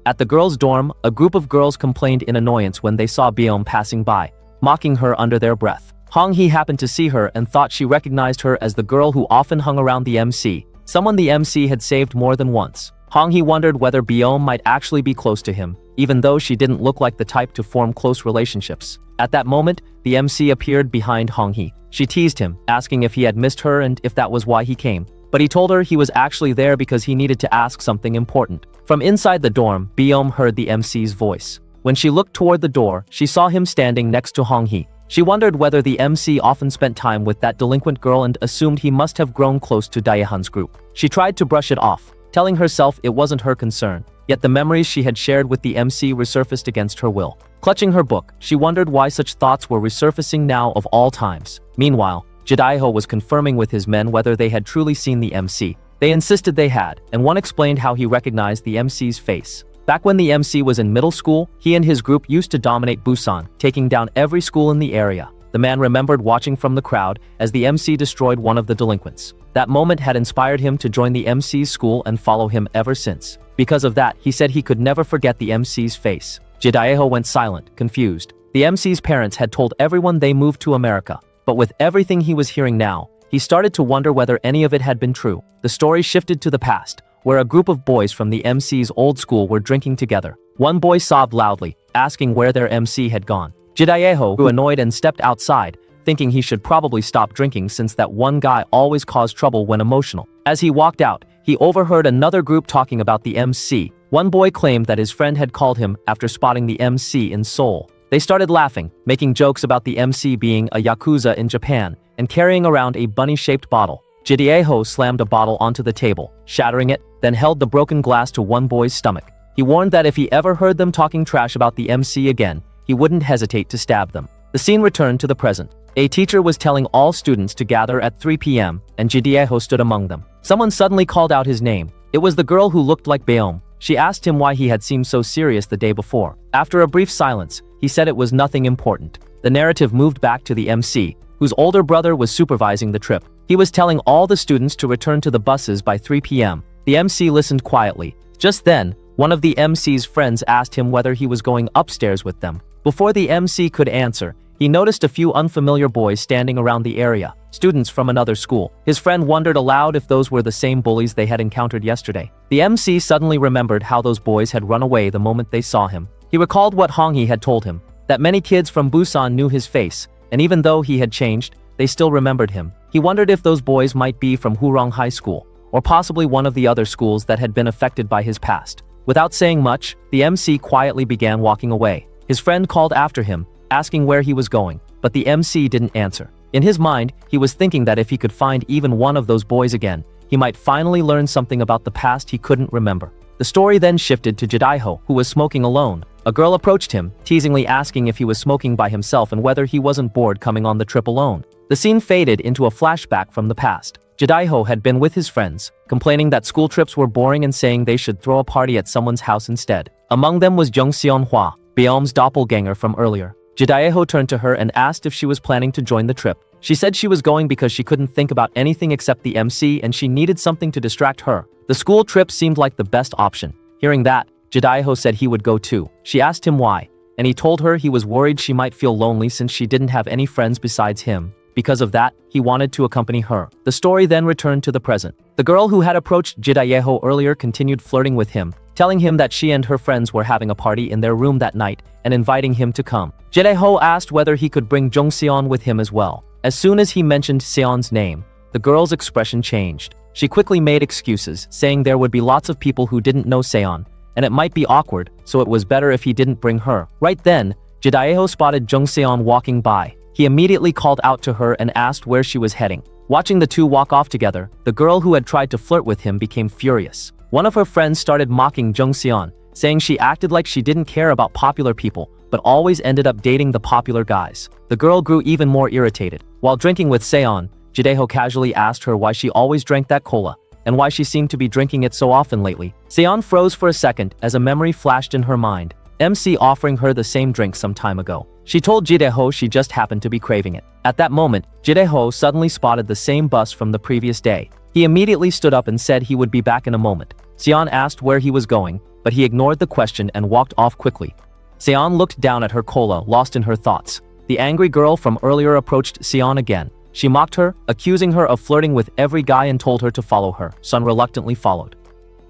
At the girls' dorm, a group of girls complained in annoyance when they saw Biome passing by, mocking her under their breath. Hong Hee happened to see her and thought she recognized her as the girl who often hung around the MC, someone the MC had saved more than once. Hong Hee wondered whether Biome might actually be close to him, even though she didn't look like the type to form close relationships. At that moment, the MC appeared behind Hong Hee. She teased him, asking if he had missed her and if that was why he came. But he told her he was actually there because he needed to ask something important. From inside the dorm, Biome heard the MC's voice. When she looked toward the door, she saw him standing next to Hong Hee. She wondered whether the MC often spent time with that delinquent girl and assumed he must have grown close to Daehan's group. She tried to brush it off, telling herself it wasn't her concern. Yet the memories she had shared with the MC resurfaced against her will. Clutching her book, she wondered why such thoughts were resurfacing now of all times. Meanwhile, Jidaeho was confirming with his men whether they had truly seen the MC. They insisted they had, and one explained how he recognized the MC's face. Back when the MC was in middle school, he and his group used to dominate Busan, taking down every school in the area. The man remembered watching from the crowd as the MC destroyed one of the delinquents. That moment had inspired him to join the MC's school and follow him ever since. Because of that, he said he could never forget the MC's face. Jidaiho went silent, confused. The MC's parents had told everyone they moved to America. But with everything he was hearing now, he started to wonder whether any of it had been true. The story shifted to the past, where a group of boys from the MC's old school were drinking together. One boy sobbed loudly, asking where their MC had gone. Jidaiho grew annoyed and stepped outside, thinking he should probably stop drinking since that one guy always caused trouble when emotional. As he walked out, he overheard another group talking about the MC. One boy claimed that his friend had called him after spotting the MC in Seoul. They started laughing, making jokes about the MC being a yakuza in Japan and carrying around a bunny-shaped bottle. Jidaiho slammed a bottle onto the table, shattering it, then held the broken glass to one boy's stomach. He warned that if he ever heard them talking trash about the MC again, he wouldn't hesitate to stab them. The scene returned to the present. A teacher was telling all students to gather at 3 p.m., and Jidaiho stood among them. Someone suddenly called out his name. It was the girl who looked like Baeom. She asked him why he had seemed so serious the day before. After a brief silence, he said it was nothing important. The narrative moved back to the MC, whose older brother was supervising the trip. He was telling all the students to return to the buses by 3 p.m. The MC listened quietly. Just then, one of the MC's friends asked him whether he was going upstairs with them. Before the MC could answer, he noticed a few unfamiliar boys standing around the area, students from another school. His friend wondered aloud if those were the same bullies they had encountered yesterday. The MC suddenly remembered how those boys had run away the moment they saw him. He recalled what Hongyi had told him, that many kids from Busan knew his face, and even though he had changed, they still remembered him. He wondered if those boys might be from Hurong High School, or possibly one of the other schools that had been affected by his past. Without saying much, the MC quietly began walking away. His friend called after him, asking where he was going, but the MC didn't answer. In his mind, he was thinking that if he could find even one of those boys again, he might finally learn something about the past he couldn't remember. The story then shifted to Jidaiho, who was smoking alone. A girl approached him, teasingly asking if he was smoking by himself and whether he wasn't bored coming on the trip alone. The scene faded into a flashback from the past. Jidaiho had been with his friends, complaining that school trips were boring and saying they should throw a party at someone's house instead. Among them was Jung Seon-hwa, Baeom's doppelganger from earlier. Jidaiho turned to her and asked if she was planning to join the trip. She said she was going because she couldn't think about anything except the MC and she needed something to distract her. The school trip seemed like the best option. Hearing that, Jidaiho said he would go too. She asked him why, and he told her he was worried she might feel lonely since she didn't have any friends besides him. Because of that, he wanted to accompany her. The story then returned to the present. The girl who had approached Jidaiho earlier continued flirting with him, telling him that she and her friends were having a party in their room that night and inviting him to come. Jidaiho asked whether he could bring Jung Seon with him as well. As soon as he mentioned Seon's name, the girl's expression changed. She quickly made excuses, saying there would be lots of people who didn't know Seon, and it might be awkward, so it was better if he didn't bring her. Right then, Jidaiho spotted Jung Seon walking by. He immediately called out to her and asked where she was heading. Watching the two walk off together, the girl who had tried to flirt with him became furious. One of her friends started mocking Jung Seon, saying she acted like she didn't care about popular people, but always ended up dating the popular guys. The girl grew even more irritated. While drinking with Seon, Jidaiho casually asked her why she always drank that cola, and why she seemed to be drinking it so often lately. Seon froze for a second as a memory flashed in her mind, MC offering her the same drink some time ago. She told Jidaiho she just happened to be craving it. At that moment, Jidaiho suddenly spotted the same bus from the previous day. He immediately stood up and said he would be back in a moment. Seon asked where he was going, but he ignored the question and walked off quickly. Seon looked down at her cola, lost in her thoughts. The angry girl from earlier approached Seon again. She mocked her, accusing her of flirting with every guy and told her to follow her. Seon reluctantly followed.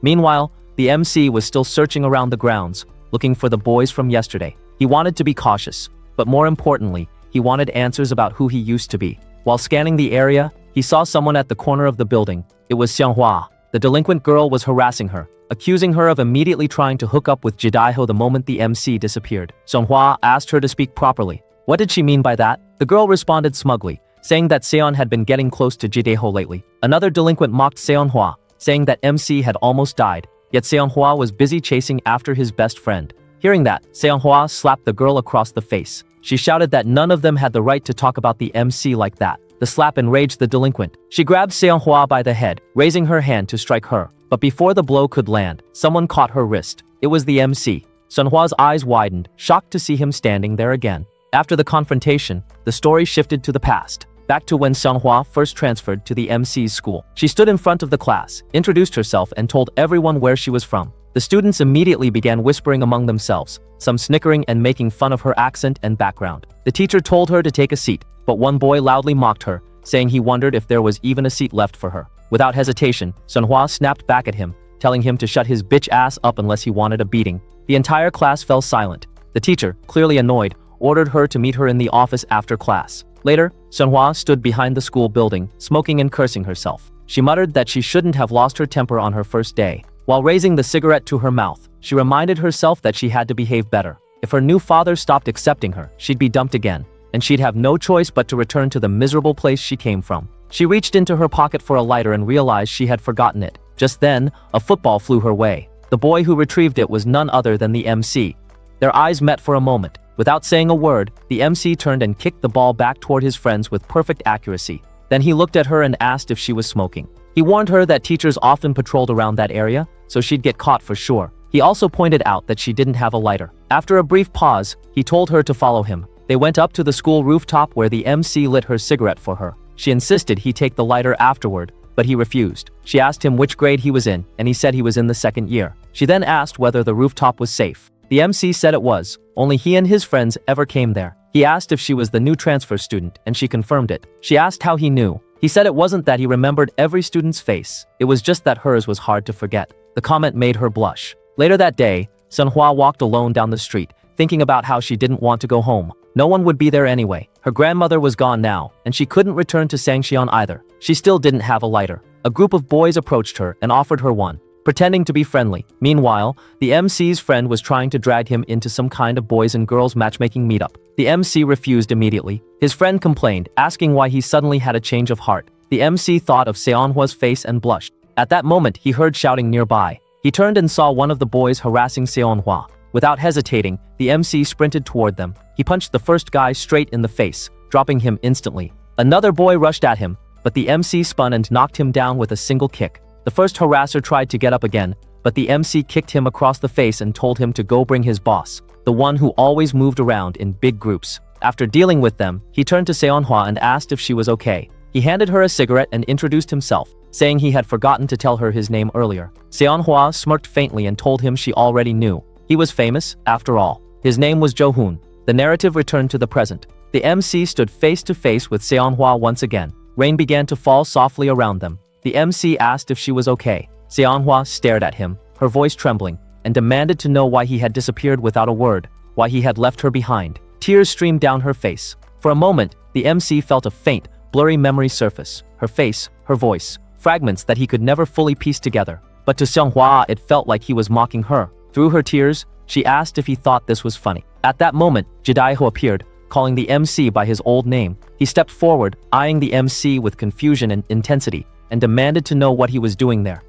Meanwhile, the MC was still searching around the grounds, looking for the boys from yesterday. He wanted to be cautious, but more importantly, he wanted answers about who he used to be. While scanning the area, he saw someone at the corner of the building. It was Seonghwa. The delinquent girl was harassing her, accusing her of immediately trying to hook up with Jidaiho the moment the MC disappeared. Seonghwa asked her to speak properly. What did she mean by that? The girl responded smugly, saying that Seon had been getting close to Jidaiho lately. Another delinquent mocked Seonghwa, saying that MC had almost died, yet Seonghwa was busy chasing after his best friend. Hearing that, Seonghwa slapped the girl across the face. She shouted that none of them had the right to talk about the MC like that. The slap enraged the delinquent. She grabbed Seonghwa by the head, raising her hand to strike her. But before the blow could land, someone caught her wrist. It was the MC. Seonghwa's eyes widened, shocked to see him standing there again. After the confrontation, the story shifted to the past, back to when Seonhwa first transferred to the MC's school. She stood in front of the class, introduced herself, and told everyone where she was from. The students immediately began whispering among themselves, some snickering and making fun of her accent and background. The teacher told her to take a seat, but one boy loudly mocked her, saying he wondered if there was even a seat left for her. Without hesitation, Seonhwa snapped back at him, telling him to shut his bitch ass up unless he wanted a beating. The entire class fell silent. The teacher, clearly annoyed, ordered her to meet her in the office after class. Later, Seonhwa stood behind the school building, smoking and cursing herself. She muttered that she shouldn't have lost her temper on her first day. While raising the cigarette to her mouth, she reminded herself that she had to behave better. If her new father stopped accepting her, she'd be dumped again, and she'd have no choice but to return to the miserable place she came from. She reached into her pocket for a lighter and realized she had forgotten it. Just then, a football flew her way. The boy who retrieved it was none other than the MC. Their eyes met for a moment. Without saying a word, the MC turned and kicked the ball back toward his friends with perfect accuracy. Then he looked at her and asked if she was smoking. He warned her that teachers often patrolled around that area, so she'd get caught for sure. He also pointed out that she didn't have a lighter. After a brief pause, he told her to follow him. They went up to the school rooftop where the MC lit her cigarette for her. She insisted he take the lighter afterward, but he refused. She asked him which grade he was in, and he said he was in the second year. She then asked whether the rooftop was safe. The MC said it was. Only he and his friends ever came there. He asked if she was the new transfer student, and she confirmed it. She asked how he knew. He said it wasn't that he remembered every student's face. It was just that hers was hard to forget. The comment made her blush. Later that day, Seonhwa walked alone down the street, thinking about how she didn't want to go home. No one would be there anyway. Her grandmother was gone now, and she couldn't return to Sangcheon either. She still didn't have a lighter. A group of boys approached her and offered her one, pretending to be friendly. Meanwhile, the MC's friend was trying to drag him into some kind of boys and girls matchmaking meetup. The MC refused immediately. His friend complained, asking why he suddenly had a change of heart. The MC thought of Seonhwa's face and blushed. At that moment, he heard shouting nearby. He turned and saw one of the boys harassing Seonhwa. Without hesitating, the MC sprinted toward them. He punched the first guy straight in the face, dropping him instantly. Another boy rushed at him, but the MC spun and knocked him down with a single kick. The first harasser tried to get up again, but the MC kicked him across the face and told him to go bring his boss, the one who always moved around in big groups. After dealing with them, he turned to Seonhwa and asked if she was okay. He handed her a cigarette and introduced himself, saying he had forgotten to tell her his name earlier. Seonhwa smirked faintly and told him she already knew. He was famous, after all. His name was Jo-hoon. The narrative returned to the present. The MC stood face to face with Seonhwa once again. Rain began to fall softly around them. The MC asked if she was okay. Seonhwa stared at him, her voice trembling, and demanded to know why he had disappeared without a word, why he had left her behind. Tears streamed down her face. For a moment, the MC felt a faint, blurry memory surface. Her face, her voice, fragments that he could never fully piece together. But to Seonhwa, it felt like he was mocking her. Through her tears, she asked if he thought this was funny. At that moment, Jidaiho appeared, calling the MC by his old name. He stepped forward, eyeing the MC with confusion and intensity, and demanded to know what he was doing there.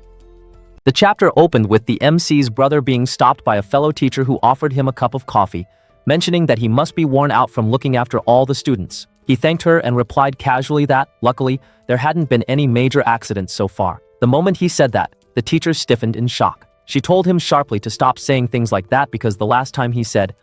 The chapter opened with the MC's brother being stopped by a fellow teacher who offered him a cup of coffee, mentioning that he must be worn out from looking after all the students. He thanked her and replied casually that, luckily, there hadn't been any major accidents so far. The moment he said that, the teacher stiffened in shock. She told him sharply to stop saying things like that because the last time he said,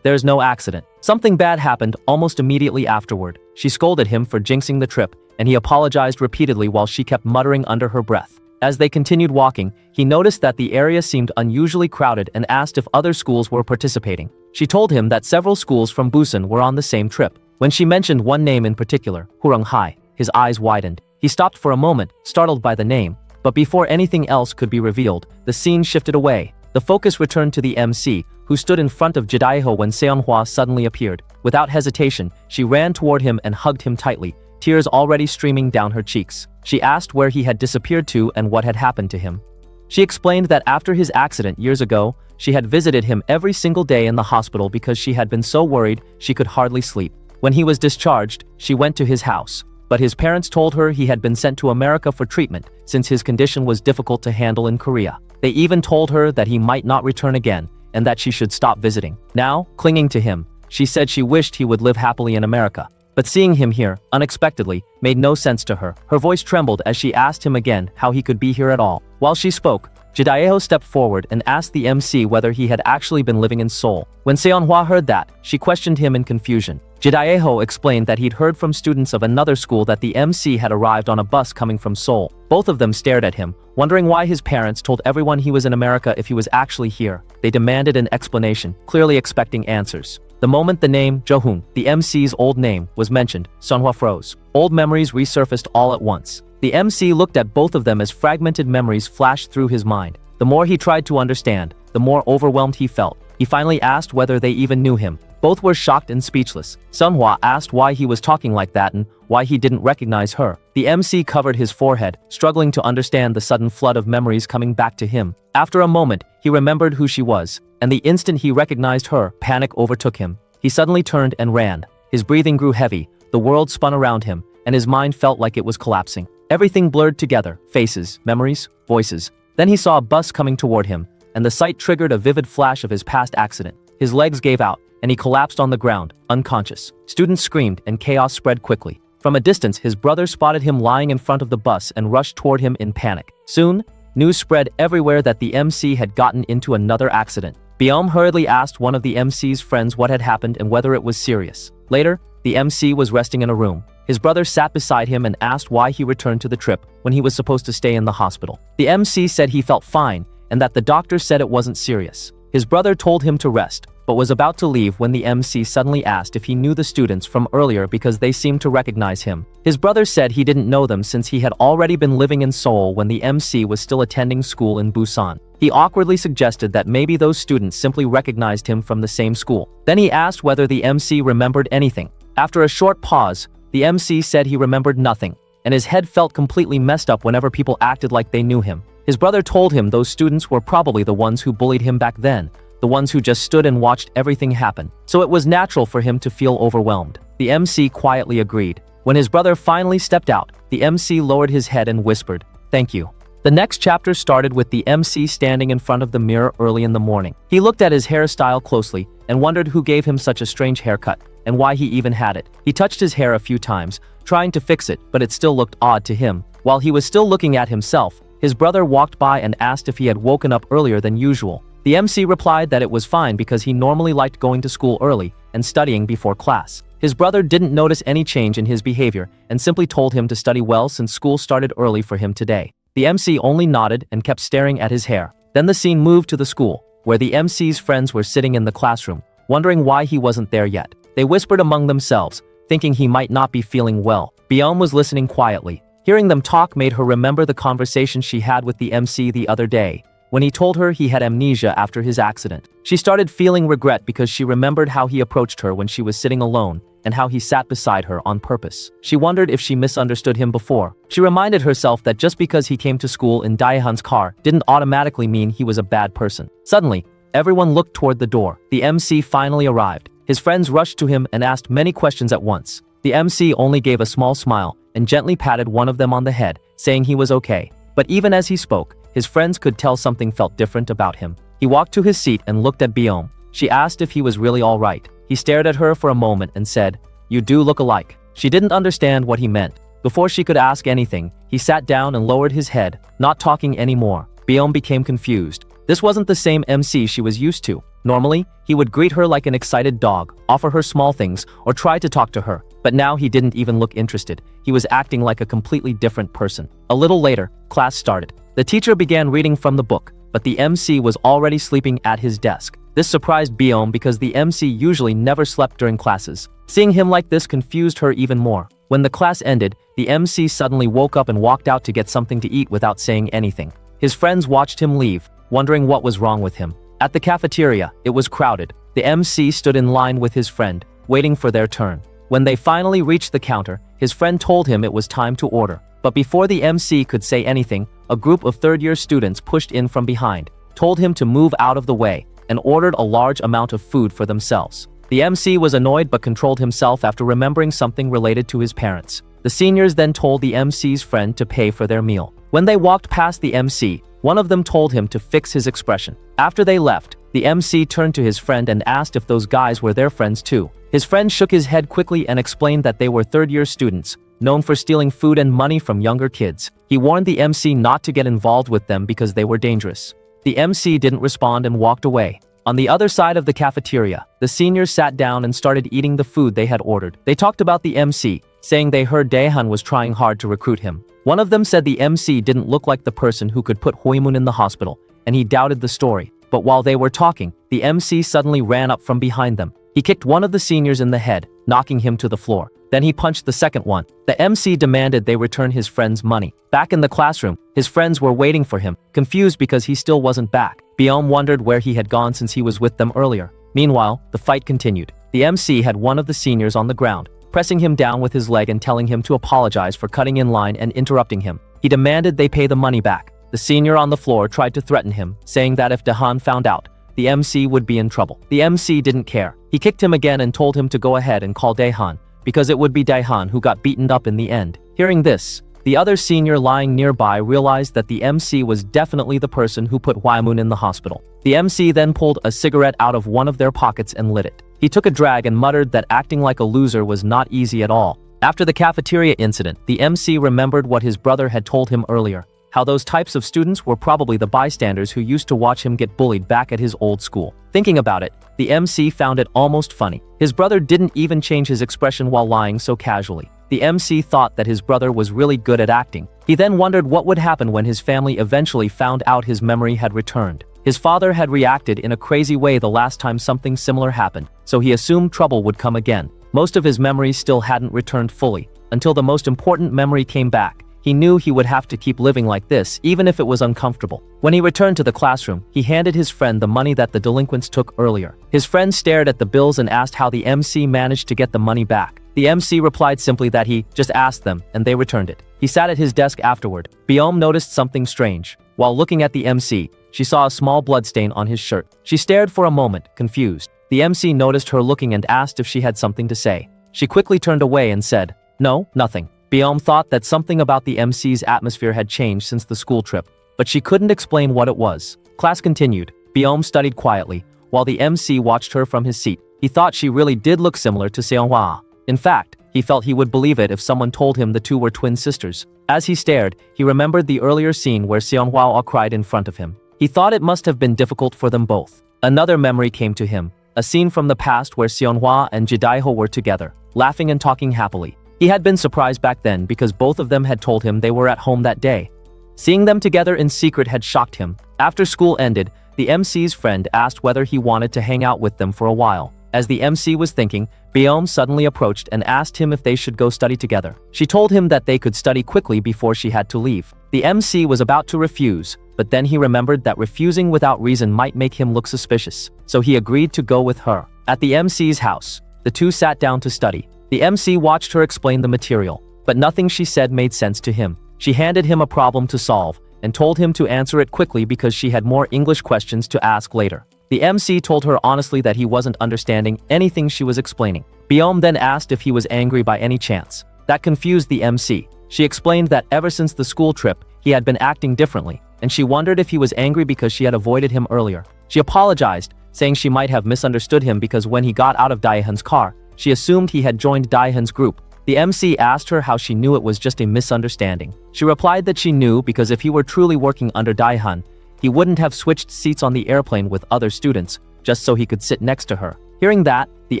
"There's no accident." Something bad happened almost immediately afterward. She scolded him for jinxing the trip, and he apologized repeatedly while she kept muttering under her breath. As they continued walking, he noticed that the area seemed unusually crowded and asked if other schools were participating. She told him that several schools from Busan were on the same trip. When she mentioned one name in particular, Huronghai, his eyes widened. He stopped for a moment, startled by the name, but before anything else could be revealed, the scene shifted away. The focus returned to the MC, who stood in front of Jidaiho when Seonhwa suddenly appeared. Without hesitation, she ran toward him and hugged him tightly, tears already streaming down her cheeks. She asked where he had disappeared to and what had happened to him. She explained that after his accident years ago, she had visited him every single day in the hospital because she had been so worried she could hardly sleep. When he was discharged, she went to his house, but his parents told her he had been sent to America for treatment since his condition was difficult to handle in Korea. They even told her that he might not return again and that she should stop visiting. Now, clinging to him, she said she wished he would live happily in America. But seeing him here, unexpectedly, made no sense to her. Her voice trembled as she asked him again how he could be here at all. While she spoke, Jidaiho stepped forward and asked the MC whether he had actually been living in Seoul. When Seonhwa heard that, she questioned him in confusion. Jidaiho explained that he'd heard from students of another school that the MC had arrived on a bus coming from Seoul. Both of them stared at him, wondering why his parents told everyone he was in America if he was actually here. They demanded an explanation, clearly expecting answers. The moment the name Johun, the MC's old name, was mentioned, Seonhwa froze. Old memories resurfaced all at once. The MC looked at both of them as fragmented memories flashed through his mind. The more he tried to understand, the more overwhelmed he felt. He finally asked whether they even knew him. Both were shocked and speechless. Seonhwa asked why he was talking like that and why he didn't recognize her. The MC covered his forehead, struggling to understand the sudden flood of memories coming back to him. After a moment, he remembered who she was, and the instant he recognized her, panic overtook him. He suddenly turned and ran. His breathing grew heavy, the world spun around him, and his mind felt like it was collapsing. Everything blurred together, faces, memories, voices. Then he saw a bus coming toward him, and the sight triggered a vivid flash of his past accident. His legs gave out, and he collapsed on the ground, unconscious. Students screamed, and chaos spread quickly. From a distance, his brother spotted him lying in front of the bus and rushed toward him in panic. Soon, news spread everywhere that the MC had gotten into another accident. Byom hurriedly asked one of the MC's friends what had happened and whether it was serious. Later, the MC was resting in a room. His brother sat beside him and asked why he returned to the trip when he was supposed to stay in the hospital. The MC said he felt fine and that the doctor said it wasn't serious. His brother told him to rest, but was about to leave when the MC suddenly asked if he knew the students from earlier because they seemed to recognize him. His brother said he didn't know them since he had already been living in Seoul when the MC was still attending school in Busan. He awkwardly suggested that maybe those students simply recognized him from the same school. Then he asked whether the MC remembered anything. After a short pause, the MC said he remembered nothing, and his head felt completely messed up whenever people acted like they knew him. His brother told him those students were probably the ones who bullied him back then, the ones who just stood and watched everything happen. So it was natural for him to feel overwhelmed. The MC quietly agreed. When his brother finally stepped out, the MC lowered his head and whispered, "Thank you." The next chapter started with the MC standing in front of the mirror early in the morning. He looked at his hairstyle closely and wondered who gave him such a strange haircut and why he even had it. He touched his hair a few times, trying to fix it, but it still looked odd to him. While he was still looking at himself, his brother walked by and asked if he had woken up earlier than usual. The MC replied that it was fine because he normally liked going to school early and studying before class. His brother didn't notice any change in his behavior and simply told him to study well since school started early for him today. The MC only nodded and kept staring at his hair. Then the scene moved to the school, where the MC's friends were sitting in the classroom, wondering why he wasn't there yet. They whispered among themselves, thinking he might not be feeling well. Byom was listening quietly. Hearing them talk made her remember the conversation she had with the MC the other day, when he told her he had amnesia after his accident. She started feeling regret because she remembered how he approached her when she was sitting alone and how he sat beside her on purpose. She wondered if she misunderstood him before. She reminded herself that just because he came to school in Daehan's car didn't automatically mean he was a bad person. Suddenly, everyone looked toward the door. The MC finally arrived. His friends rushed to him and asked many questions at once. The MC only gave a small smile and gently patted one of them on the head, saying he was okay. But even as he spoke, his friends could tell something felt different about him. He walked to his seat and looked at Byom. She asked if he was really all right. He stared at her for a moment and said, "You do look alike." She didn't understand what he meant. Before she could ask anything, he sat down and lowered his head, not talking anymore. Byom became confused. This wasn't the same MC she was used to. Normally, he would greet her like an excited dog, offer her small things, or try to talk to her. But now he didn't even look interested. He was acting like a completely different person. A little later, class started. The teacher began reading from the book, but the MC was already sleeping at his desk. This surprised Byom because the MC usually never slept during classes. Seeing him like this confused her even more. When the class ended, the MC suddenly woke up and walked out to get something to eat without saying anything. His friends watched him leave, wondering what was wrong with him. At the cafeteria, it was crowded. The MC stood in line with his friend, waiting for their turn. When they finally reached the counter, his friend told him it was time to order. But before the MC could say anything, a group of third-year students pushed in from behind, told him to move out of the way, and ordered a large amount of food for themselves. The MC was annoyed but controlled himself after remembering something related to his parents. The seniors then told the MC's friend to pay for their meal. When they walked past the MC, one of them told him to fix his expression. After they left, the MC turned to his friend and asked if those guys were their friends too. His friend shook his head quickly and explained that they were third-year students, known for stealing food and money from younger kids. He warned the MC not to get involved with them because they were dangerous. The MC didn't respond and walked away. On the other side of the cafeteria, the seniors sat down and started eating the food they had ordered. They talked about the MC, saying they heard Daehan was trying hard to recruit him. One of them said the MC didn't look like the person who could put Hoimun in the hospital, and he doubted the story. But while they were talking, the MC suddenly ran up from behind them. He kicked one of the seniors in the head, knocking him to the floor. Then he punched the second one. The MC demanded they return his friend's money. Back in the classroom, his friends were waiting for him, confused because he still wasn't back. Byom wondered where he had gone since he was with them earlier. Meanwhile, the fight continued. The MC had one of the seniors on the ground, pressing him down with his leg and telling him to apologize for cutting in line and interrupting him. He demanded they pay the money back. The senior on the floor tried to threaten him, saying that if Dahan found out, the MC would be in trouble. The MC didn't care. He kicked him again and told him to go ahead and call Daehan, because it would be Daehan who got beaten up in the end. Hearing this, the other senior lying nearby realized that the MC was definitely the person who put Hwaemun in the hospital. The MC then pulled a cigarette out of one of their pockets and lit it. He took a drag and muttered that acting like a loser was not easy at all. After the cafeteria incident, the MC remembered what his brother had told him earlier, how those types of students were probably the bystanders who used to watch him get bullied back at his old school. Thinking about it, the MC found it almost funny. His brother didn't even change his expression while lying so casually. The MC thought that his brother was really good at acting. He then wondered what would happen when his family eventually found out his memory had returned. His father had reacted in a crazy way the last time something similar happened, so he assumed trouble would come again. Most of his memories still hadn't returned fully, until the most important memory came back. He knew he would have to keep living like this, even if it was uncomfortable. When he returned to the classroom, he handed his friend the money that the delinquents took earlier. His friend stared at the bills and asked how the MC managed to get the money back. The MC replied simply that he just asked them, and they returned it. He sat at his desk afterward. Byom noticed something strange. While looking at the MC, she saw a small bloodstain on his shirt. She stared for a moment, confused. The MC noticed her looking and asked if she had something to say. She quickly turned away and said, "No, nothing." Byom thought that something about the MC's atmosphere had changed since the school trip, but she couldn't explain what it was. Class continued. Byom studied quietly, while the MC watched her from his seat. He thought she really did look similar to Seonghwa. In fact, he felt he would believe it if someone told him the two were twin sisters. As he stared, he remembered the earlier scene where Seonghwa cried in front of him. He thought it must have been difficult for them both. Another memory came to him, a scene from the past where Seonghwa and Jidaiho were together, laughing and talking happily. He had been surprised back then because both of them had told him they were at home that day. Seeing them together in secret had shocked him. After school ended, the MC's friend asked whether he wanted to hang out with them for a while. As the MC was thinking, Byom suddenly approached and asked him if they should go study together. She told him that they could study quickly before she had to leave. The MC was about to refuse, but then he remembered that refusing without reason might make him look suspicious, so he agreed to go with her. At the MC's house, the two sat down to study. The MC watched her explain the material, but nothing she said made sense to him. She handed him a problem to solve, and told him to answer it quickly because she had more English questions to ask later. The MC told her honestly that he wasn't understanding anything she was explaining. Byom then asked if he was angry by any chance. That confused the MC. She explained that ever since the school trip, he had been acting differently, and she wondered if he was angry because she had avoided him earlier. She apologized, saying she might have misunderstood him because when he got out of Daehan's car, she assumed he had joined Daehan's group. The MC asked her how she knew it was just a misunderstanding. She replied that she knew because if he were truly working under Daehan, he wouldn't have switched seats on the airplane with other students, just so he could sit next to her. Hearing that, the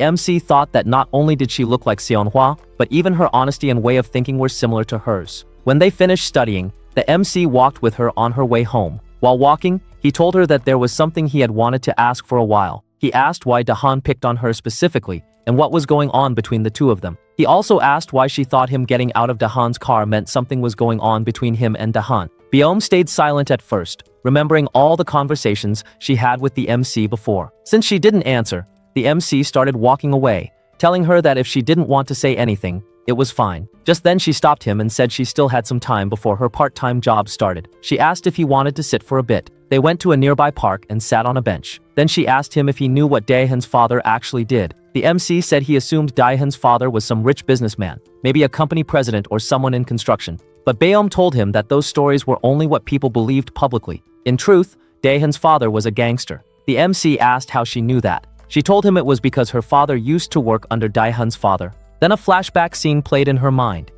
MC thought that not only did she look like Seonghwa, but even her honesty and way of thinking were similar to hers. When they finished studying, the MC walked with her on her way home. While walking, he told her that there was something he had wanted to ask for a while. He asked why Dahan picked on her specifically, and what was going on between the two of them. He also asked why she thought him getting out of Dahan's car meant something was going on between him and Dahan. Byom stayed silent at first, remembering all the conversations she had with the MC before. Since she didn't answer, the MC started walking away, telling her that if she didn't want to say anything, it was fine. Just then she stopped him and said she still had some time before her part-time job started. She asked if he wanted to sit for a bit. They went to a nearby park and sat on a bench. Then she asked him if he knew what Daehan's father actually did. The MC said he assumed Daehan's father was some rich businessman, maybe a company president or someone in construction. But Byom told him that those stories were only what people believed publicly. In truth, Daehan's father was a gangster. The MC asked how she knew that. She told him it was because her father used to work under Daehan's father. Then a flashback scene played in her mind.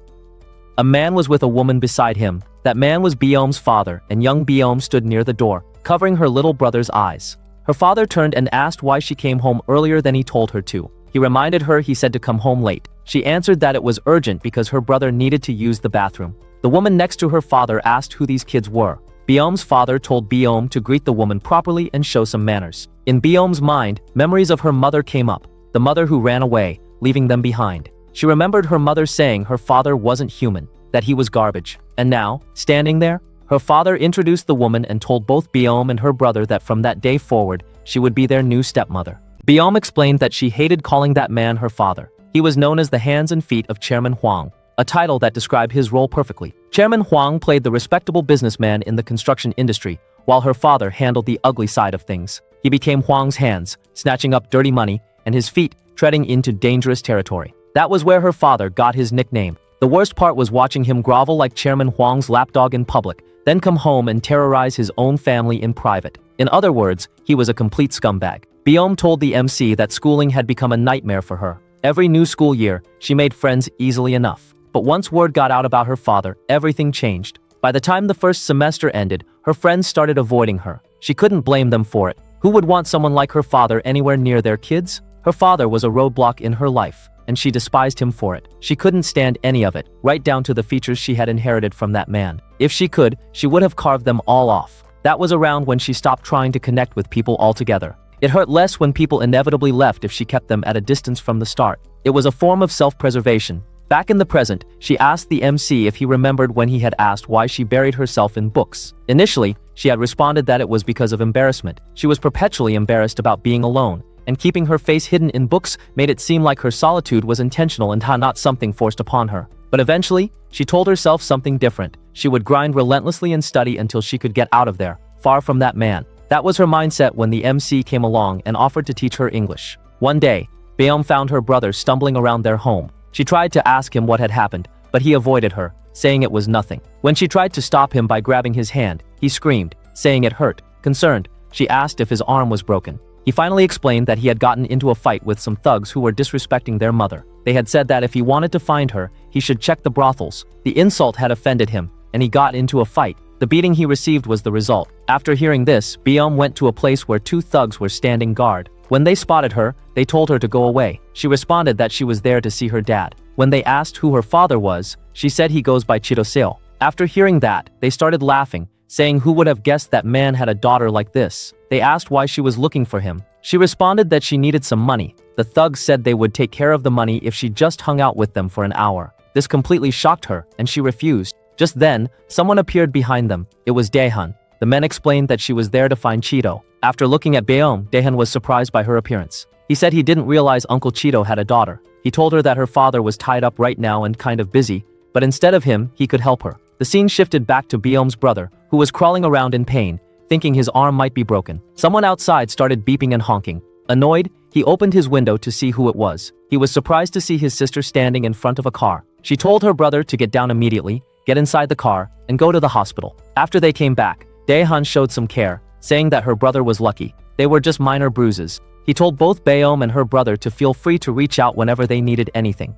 A man was with a woman beside him. That man was Beom's father, and young Beom stood near the door, covering her little brother's eyes. Her father turned and asked why she came home earlier than he told her to. He reminded her he said to come home late. She answered that it was urgent because her brother needed to use the bathroom. The woman next to her father asked who these kids were. Beom's father told Beom to greet the woman properly and show some manners. In Beom's mind, memories of her mother came up, the mother who ran away, leaving them behind. She remembered her mother saying her father wasn't human, that he was garbage. And now, standing there, her father introduced the woman and told both Beom and her brother that from that day forward, she would be their new stepmother. Beom explained that she hated calling that man her father. He was known as the hands and feet of Chairman Huang, a title that described his role perfectly. Chairman Huang played the respectable businessman in the construction industry, while her father handled the ugly side of things. He became Huang's hands, snatching up dirty money, and his feet, treading into dangerous territory. That was where her father got his nickname. The worst part was watching him grovel like Chairman Huang's lapdog in public, then come home and terrorize his own family in private. In other words, he was a complete scumbag. Beom told the MC that schooling had become a nightmare for her. Every new school year, she made friends easily enough. But once word got out about her father, everything changed. By the time the first semester ended, her friends started avoiding her. She couldn't blame them for it. Who would want someone like her father anywhere near their kids? Her father was a roadblock in her life, and she despised him for it. She couldn't stand any of it, right down to the features she had inherited from that man. If she could, she would have carved them all off. That was around when she stopped trying to connect with people altogether. It hurt less when people inevitably left if she kept them at a distance from the start. It was a form of self-preservation. Back in the present, she asked the MC if he remembered when he had asked why she buried herself in books. Initially, she had responded that it was because of embarrassment. She was perpetually embarrassed about being alone, and keeping her face hidden in books made it seem like her solitude was intentional and not something forced upon her. But eventually, she told herself something different. She would grind relentlessly and study until she could get out of there, far from that man. That was her mindset when the MC came along and offered to teach her English. One day, Beom found her brother stumbling around their home. She tried to ask him what had happened, but he avoided her, saying it was nothing. When she tried to stop him by grabbing his hand, he screamed, saying it hurt. Concerned, she asked if his arm was broken. He finally explained that he had gotten into a fight with some thugs who were disrespecting their mother. They had said that if he wanted to find her, he should check the brothels. The insult had offended him, and he got into a fight. The beating he received was the result. After hearing this, Beom went to a place where two thugs were standing guard. When they spotted her, they told her to go away. She responded that she was there to see her dad. When they asked who her father was, she said he goes by Chiroseo. After hearing that, they started laughing, saying who would have guessed that man had a daughter like this. They asked why she was looking for him. She responded that she needed some money. The thugs said they would take care of the money if she just hung out with them for an hour. This completely shocked her, and she refused. Just then, someone appeared behind them. It was Daehan. The men explained that she was there to find Cheeto. After looking at Beom, Daehan was surprised by her appearance. He said he didn't realize Uncle Cheeto had a daughter. He told her that her father was tied up right now and kind of busy, but instead of him, he could help her. The scene shifted back to Beom's brother, who was crawling around in pain, thinking his arm might be broken. Someone outside started beeping and honking. Annoyed, he opened his window to see who it was. He was surprised to see his sister standing in front of a car. She told her brother to get down immediately, get inside the car, and go to the hospital. After they came back, Daehan showed some care, saying that her brother was lucky. They were just minor bruises. He told both Beom and her brother to feel free to reach out whenever they needed anything.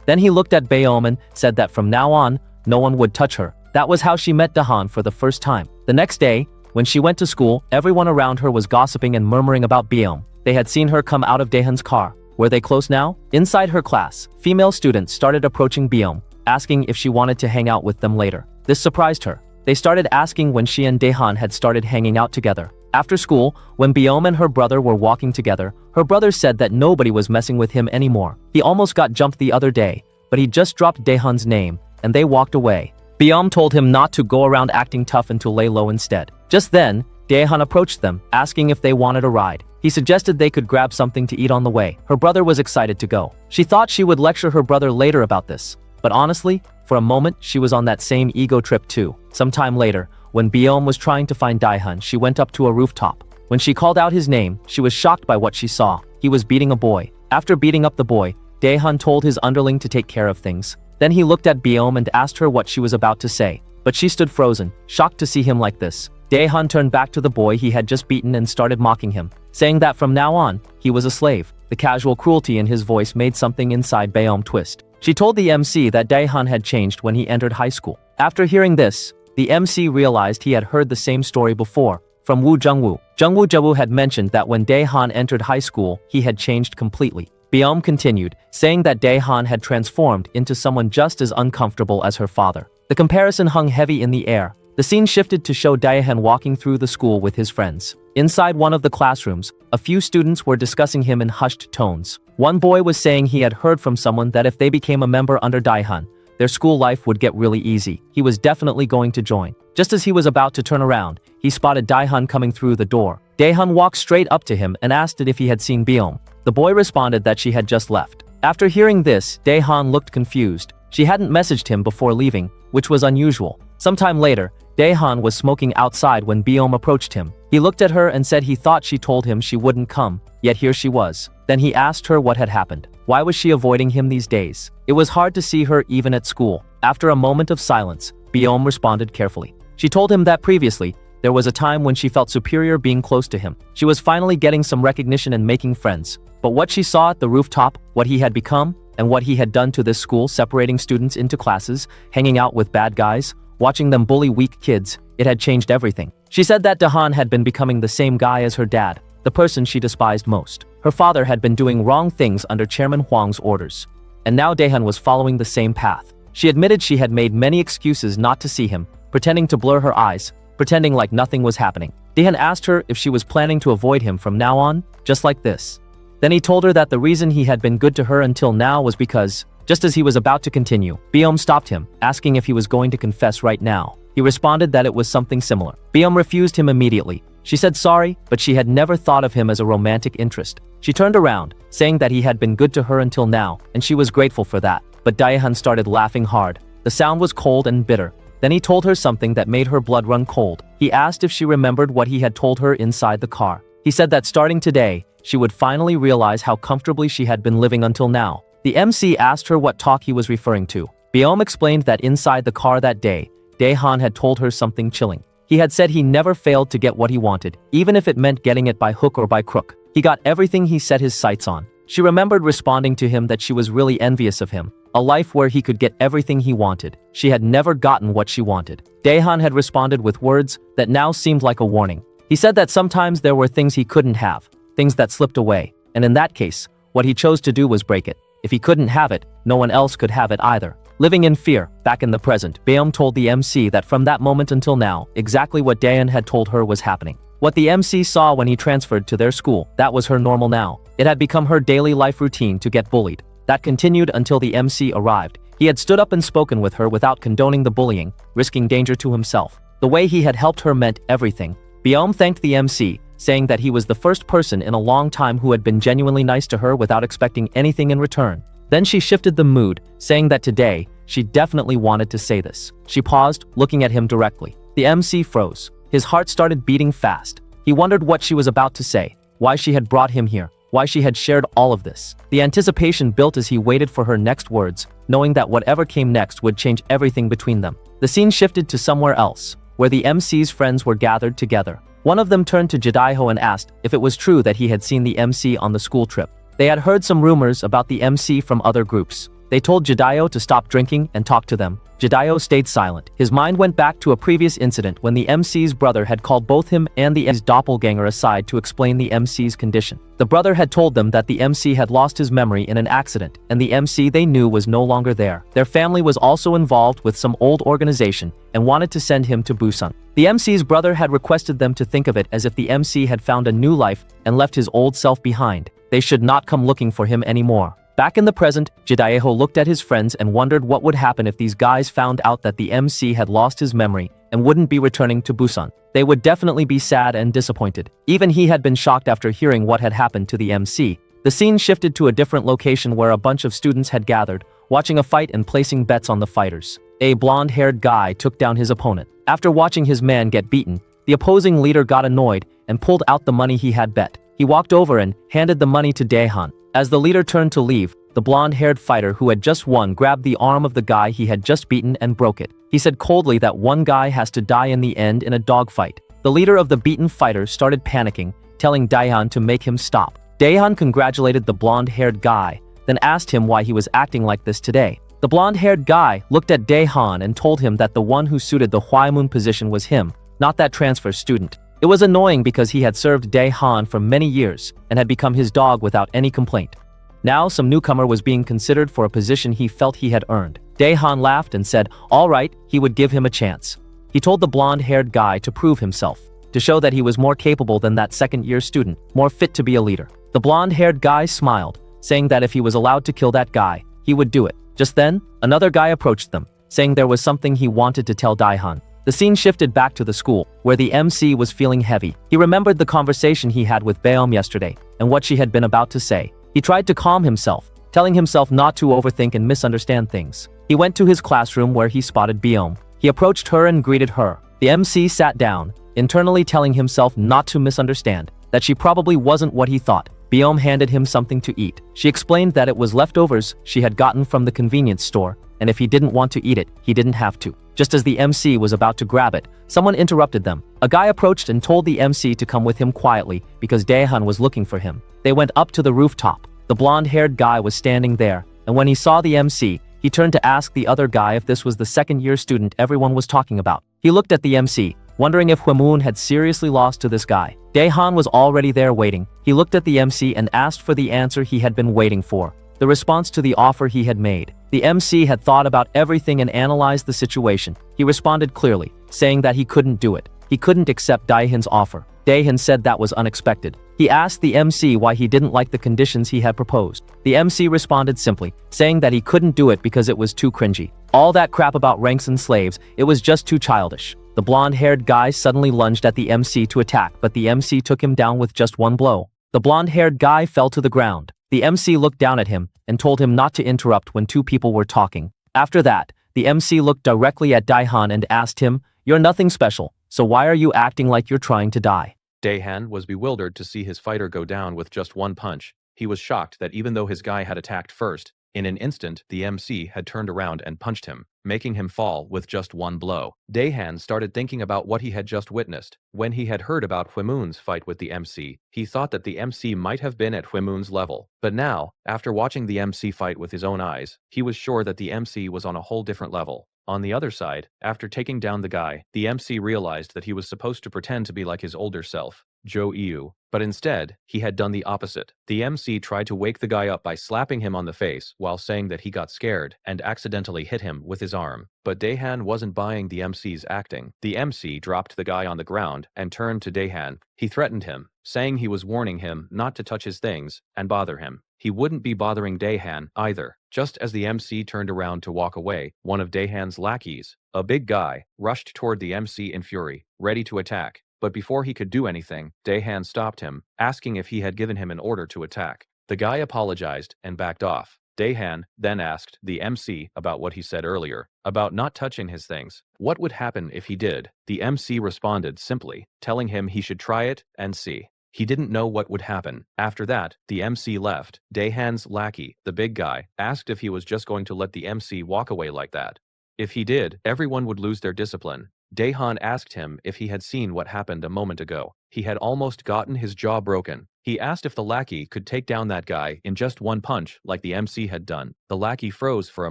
Then he looked at Beom and said that from now on, no one would touch her. That was how she met Daehan for the first time. The next day, when she went to school, everyone around her was gossiping and murmuring about Beom. They had seen her come out of Daehan's car. Were they close now? Inside her class, female students started approaching Beom, asking if she wanted to hang out with them later. This surprised her. They started asking when she and Daehan had started hanging out together. After school, when Beom and her brother were walking together, her brother said that nobody was messing with him anymore. He almost got jumped the other day, but he just dropped Daehan's name, and they walked away. Beom told him not to go around acting tough and to lay low instead. Just then, Daehan approached them, asking if they wanted a ride. He suggested they could grab something to eat on the way. Her brother was excited to go. She thought she would lecture her brother later about this, but honestly, for a moment, she was on that same ego trip too. Sometime later, when Beom was trying to find Daehan, she went up to a rooftop. When she called out his name, she was shocked by what she saw. He was beating a boy. After beating up the boy, Daehan told his underling to take care of things. Then he looked at Beom and asked her what she was about to say, but she stood frozen, shocked to see him like this. Daehan turned back to the boy he had just beaten and started mocking him, saying that from now on, he was a slave. The casual cruelty in his voice made something inside Beom twist. She told the MC that Daehan had changed when he entered high school. After hearing this, the MC realized he had heard the same story before, from Woo Jungwoo. Jungwoo Jebu had mentioned that when Daehan entered high school, he had changed completely. Byum continued, saying that Daehan had transformed into someone just as uncomfortable as her father. The comparison hung heavy in the air. The scene shifted to show Daehan walking through the school with his friends. Inside one of the classrooms, a few students were discussing him in hushed tones. One boy was saying he had heard from someone that if they became a member under Daehan, their school life would get really easy. He was definitely going to join. Just as he was about to turn around, he spotted Daehan coming through the door. Daehan walked straight up to him and asked if he had seen Byum. The boy responded that she had just left. After hearing this, Daehan looked confused. She hadn't messaged him before leaving, which was unusual. Sometime later, Daehan was smoking outside when Byum approached him. He looked at her and said he thought she told him she wouldn't come, yet here she was. Then he asked her what had happened. Why was she avoiding him these days? It was hard to see her even at school. After a moment of silence, Byum responded carefully. She told him that previously, there was a time when she felt superior being close to him. She was finally getting some recognition and making friends. But what she saw at the rooftop, what he had become, and what he had done to this school, separating students into classes, hanging out with bad guys, watching them bully weak kids, it had changed everything. She said that Daehan had been becoming the same guy as her dad, the person she despised most. Her father had been doing wrong things under Chairman Huang's orders. And now Daehan was following the same path. She admitted she had made many excuses not to see him, pretending to blur her eyes, pretending like nothing was happening. Daehan asked her if she was planning to avoid him from now on, just like this. Then he told her that the reason he had been good to her until now was because, just as he was about to continue, Byum stopped him, asking if he was going to confess right now. He responded that it was something similar. Byum refused him immediately. She said sorry, but she had never thought of him as a romantic interest. She turned around, saying that he had been good to her until now, and she was grateful for that. But Daehan started laughing hard. The sound was cold and bitter. Then he told her something that made her blood run cold. He asked if she remembered what he had told her inside the car. He said that starting today, she would finally realize how comfortably she had been living until now. The MC asked her what talk he was referring to. Byum explained that inside the car that day, Daehan had told her something chilling. He had said he never failed to get what he wanted, even if it meant getting it by hook or by crook. He got everything he set his sights on. She remembered responding to him that she was really envious of him, a life where he could get everything he wanted. She had never gotten what she wanted. Daehan had responded with words that now seemed like a warning. He said that sometimes there were things he couldn't have, things that slipped away, and in that case, what he chose to do was break it. If he couldn't have it, no one else could have it either. Living in fear, back in the present, Byum told the MC that from that moment until now, exactly what Daehan had told her was happening. What the MC saw when he transferred to their school, that was her normal now. It had become her daily life routine to get bullied. That continued until the MC arrived. He had stood up and spoken with her without condoning the bullying, risking danger to himself. The way he had helped her meant everything. Byum thanked the MC, saying that he was the first person in a long time who had been genuinely nice to her without expecting anything in return. Then she shifted the mood, saying that today, she definitely wanted to say this. She paused, looking at him directly. The MC froze. His heart started beating fast. He wondered what she was about to say, why she had brought him here, why she had shared all of this. The anticipation built as he waited for her next words, knowing that whatever came next would change everything between them. The scene shifted to somewhere else, where the MC's friends were gathered together. One of them turned to Jidaiho and asked if it was true that he had seen the MC on the school trip. They had heard some rumors about the MC from other groups. They told Jidaiho to stop drinking and talk to them. Jidaiho stayed silent. His mind went back to a previous incident when the MC's brother had called both him and the MC's doppelganger aside to explain the MC's condition. The brother had told them that the MC had lost his memory in an accident, and the MC they knew was no longer there. Their family was also involved with some old organization and wanted to send him to Busan. The MC's brother had requested them to think of it as if the MC had found a new life and left his old self behind. They should not come looking for him anymore. Back in the present, Jidaiho looked at his friends and wondered what would happen if these guys found out that the MC had lost his memory and wouldn't be returning to Busan. They would definitely be sad and disappointed. Even he had been shocked after hearing what had happened to the MC. The scene shifted to a different location where a bunch of students had gathered, watching a fight and placing bets on the fighters. A blonde-haired guy took down his opponent. After watching his man get beaten, the opposing leader got annoyed and pulled out the money he had bet. He walked over and handed the money to Daehan. As the leader turned to leave, the blonde-haired fighter who had just won grabbed the arm of the guy he had just beaten and broke it. He said coldly that one guy has to die in the end in a dogfight. The leader of the beaten fighter started panicking, telling Daehan to make him stop. Daehan congratulated the blonde-haired guy, then asked him why he was acting like this today. The blonde-haired guy looked at Daehan and told him that the one who suited the Hwaemun position was him, not that transfer student. It was annoying because he had served Daehan for many years and had become his dog without any complaint. Now some newcomer was being considered for a position he felt he had earned. Daehan laughed and said, all right, he would give him a chance. He told the blonde-haired guy to prove himself, to show that he was more capable than that second-year student, more fit to be a leader. The blonde-haired guy smiled, saying that if he was allowed to kill that guy, he would do it. Just then, another guy approached them, saying there was something he wanted to tell Daehan. The scene shifted back to the school, where the MC was feeling heavy. He remembered the conversation he had with Baeom yesterday, and what she had been about to say. He tried to calm himself, telling himself not to overthink and misunderstand things. He went to his classroom where he spotted Baeom. He approached her and greeted her. The MC sat down, internally telling himself not to misunderstand, that she probably wasn't what he thought. Baeom handed him something to eat. She explained that it was leftovers she had gotten from the convenience store, and if he didn't want to eat it, he didn't have to. Just as the MC was about to grab it, someone interrupted them. A guy approached and told the MC to come with him quietly because Daehan was looking for him. They went up to the rooftop. The blonde-haired guy was standing there, and when he saw the MC, he turned to ask the other guy if this was the second-year student everyone was talking about. He looked at the MC, wondering if Hwaemun had seriously lost to this guy. Daehan was already there waiting. He looked at the MC and asked for the answer he had been waiting for, the response to the offer he had made. The MC had thought about everything and analyzed the situation. He responded clearly, saying that he couldn't do it. He couldn't accept Daehan's offer. Daehan said that was unexpected. He asked the MC why he didn't like the conditions he had proposed. The MC responded simply, saying that he couldn't do it because it was too cringy. All that crap about ranks and slaves, it was just too childish. The blonde-haired guy suddenly lunged at the MC to attack, but the MC took him down with just one blow. The blonde-haired guy fell to the ground. The MC looked down at him and told him not to interrupt when two people were talking. After that, the MC looked directly at Daehan and asked him, "You're nothing special, so why are you acting like you're trying to die?" Daehan was bewildered to see his fighter go down with just one punch. He was shocked that even though his guy had attacked first, in an instant the MC had turned around and punched him, making him fall with just one blow. Daehan started thinking about what he had just witnessed. When he had heard about Hwaemun's fight with the MC, he thought that the MC might have been at Hwaemun's level. But now, after watching the MC fight with his own eyes, he was sure that the MC was on a whole different level. On the other side, after taking down the guy, the MC realized that he was supposed to pretend to be like his older self, Jo Iu, but instead, he had done the opposite. The MC tried to wake the guy up by slapping him on the face while saying that he got scared and accidentally hit him with his arm. But Daehan wasn't buying the MC's acting. The MC dropped the guy on the ground and turned to Daehan. He threatened him, saying he was warning him not to touch his things and bother him. He wouldn't be bothering Daehan either. Just as the MC turned around to walk away, one of Daehan's lackeys, a big guy, rushed toward the MC in fury, ready to attack. But before he could do anything, Daehan stopped him, asking if he had given him an order to attack. The guy apologized and backed off. Daehan then asked the MC about what he said earlier, about not touching his things. What would happen if he did? The MC responded simply, telling him he should try it and see. He didn't know what would happen. After that, the MC left. Daehan's lackey, the big guy, asked if he was just going to let the MC walk away like that. If he did, everyone would lose their discipline. Daehan asked him if he had seen what happened a moment ago. He had almost gotten his jaw broken. He asked if the lackey could take down that guy in just one punch like the MC had done. The lackey froze for a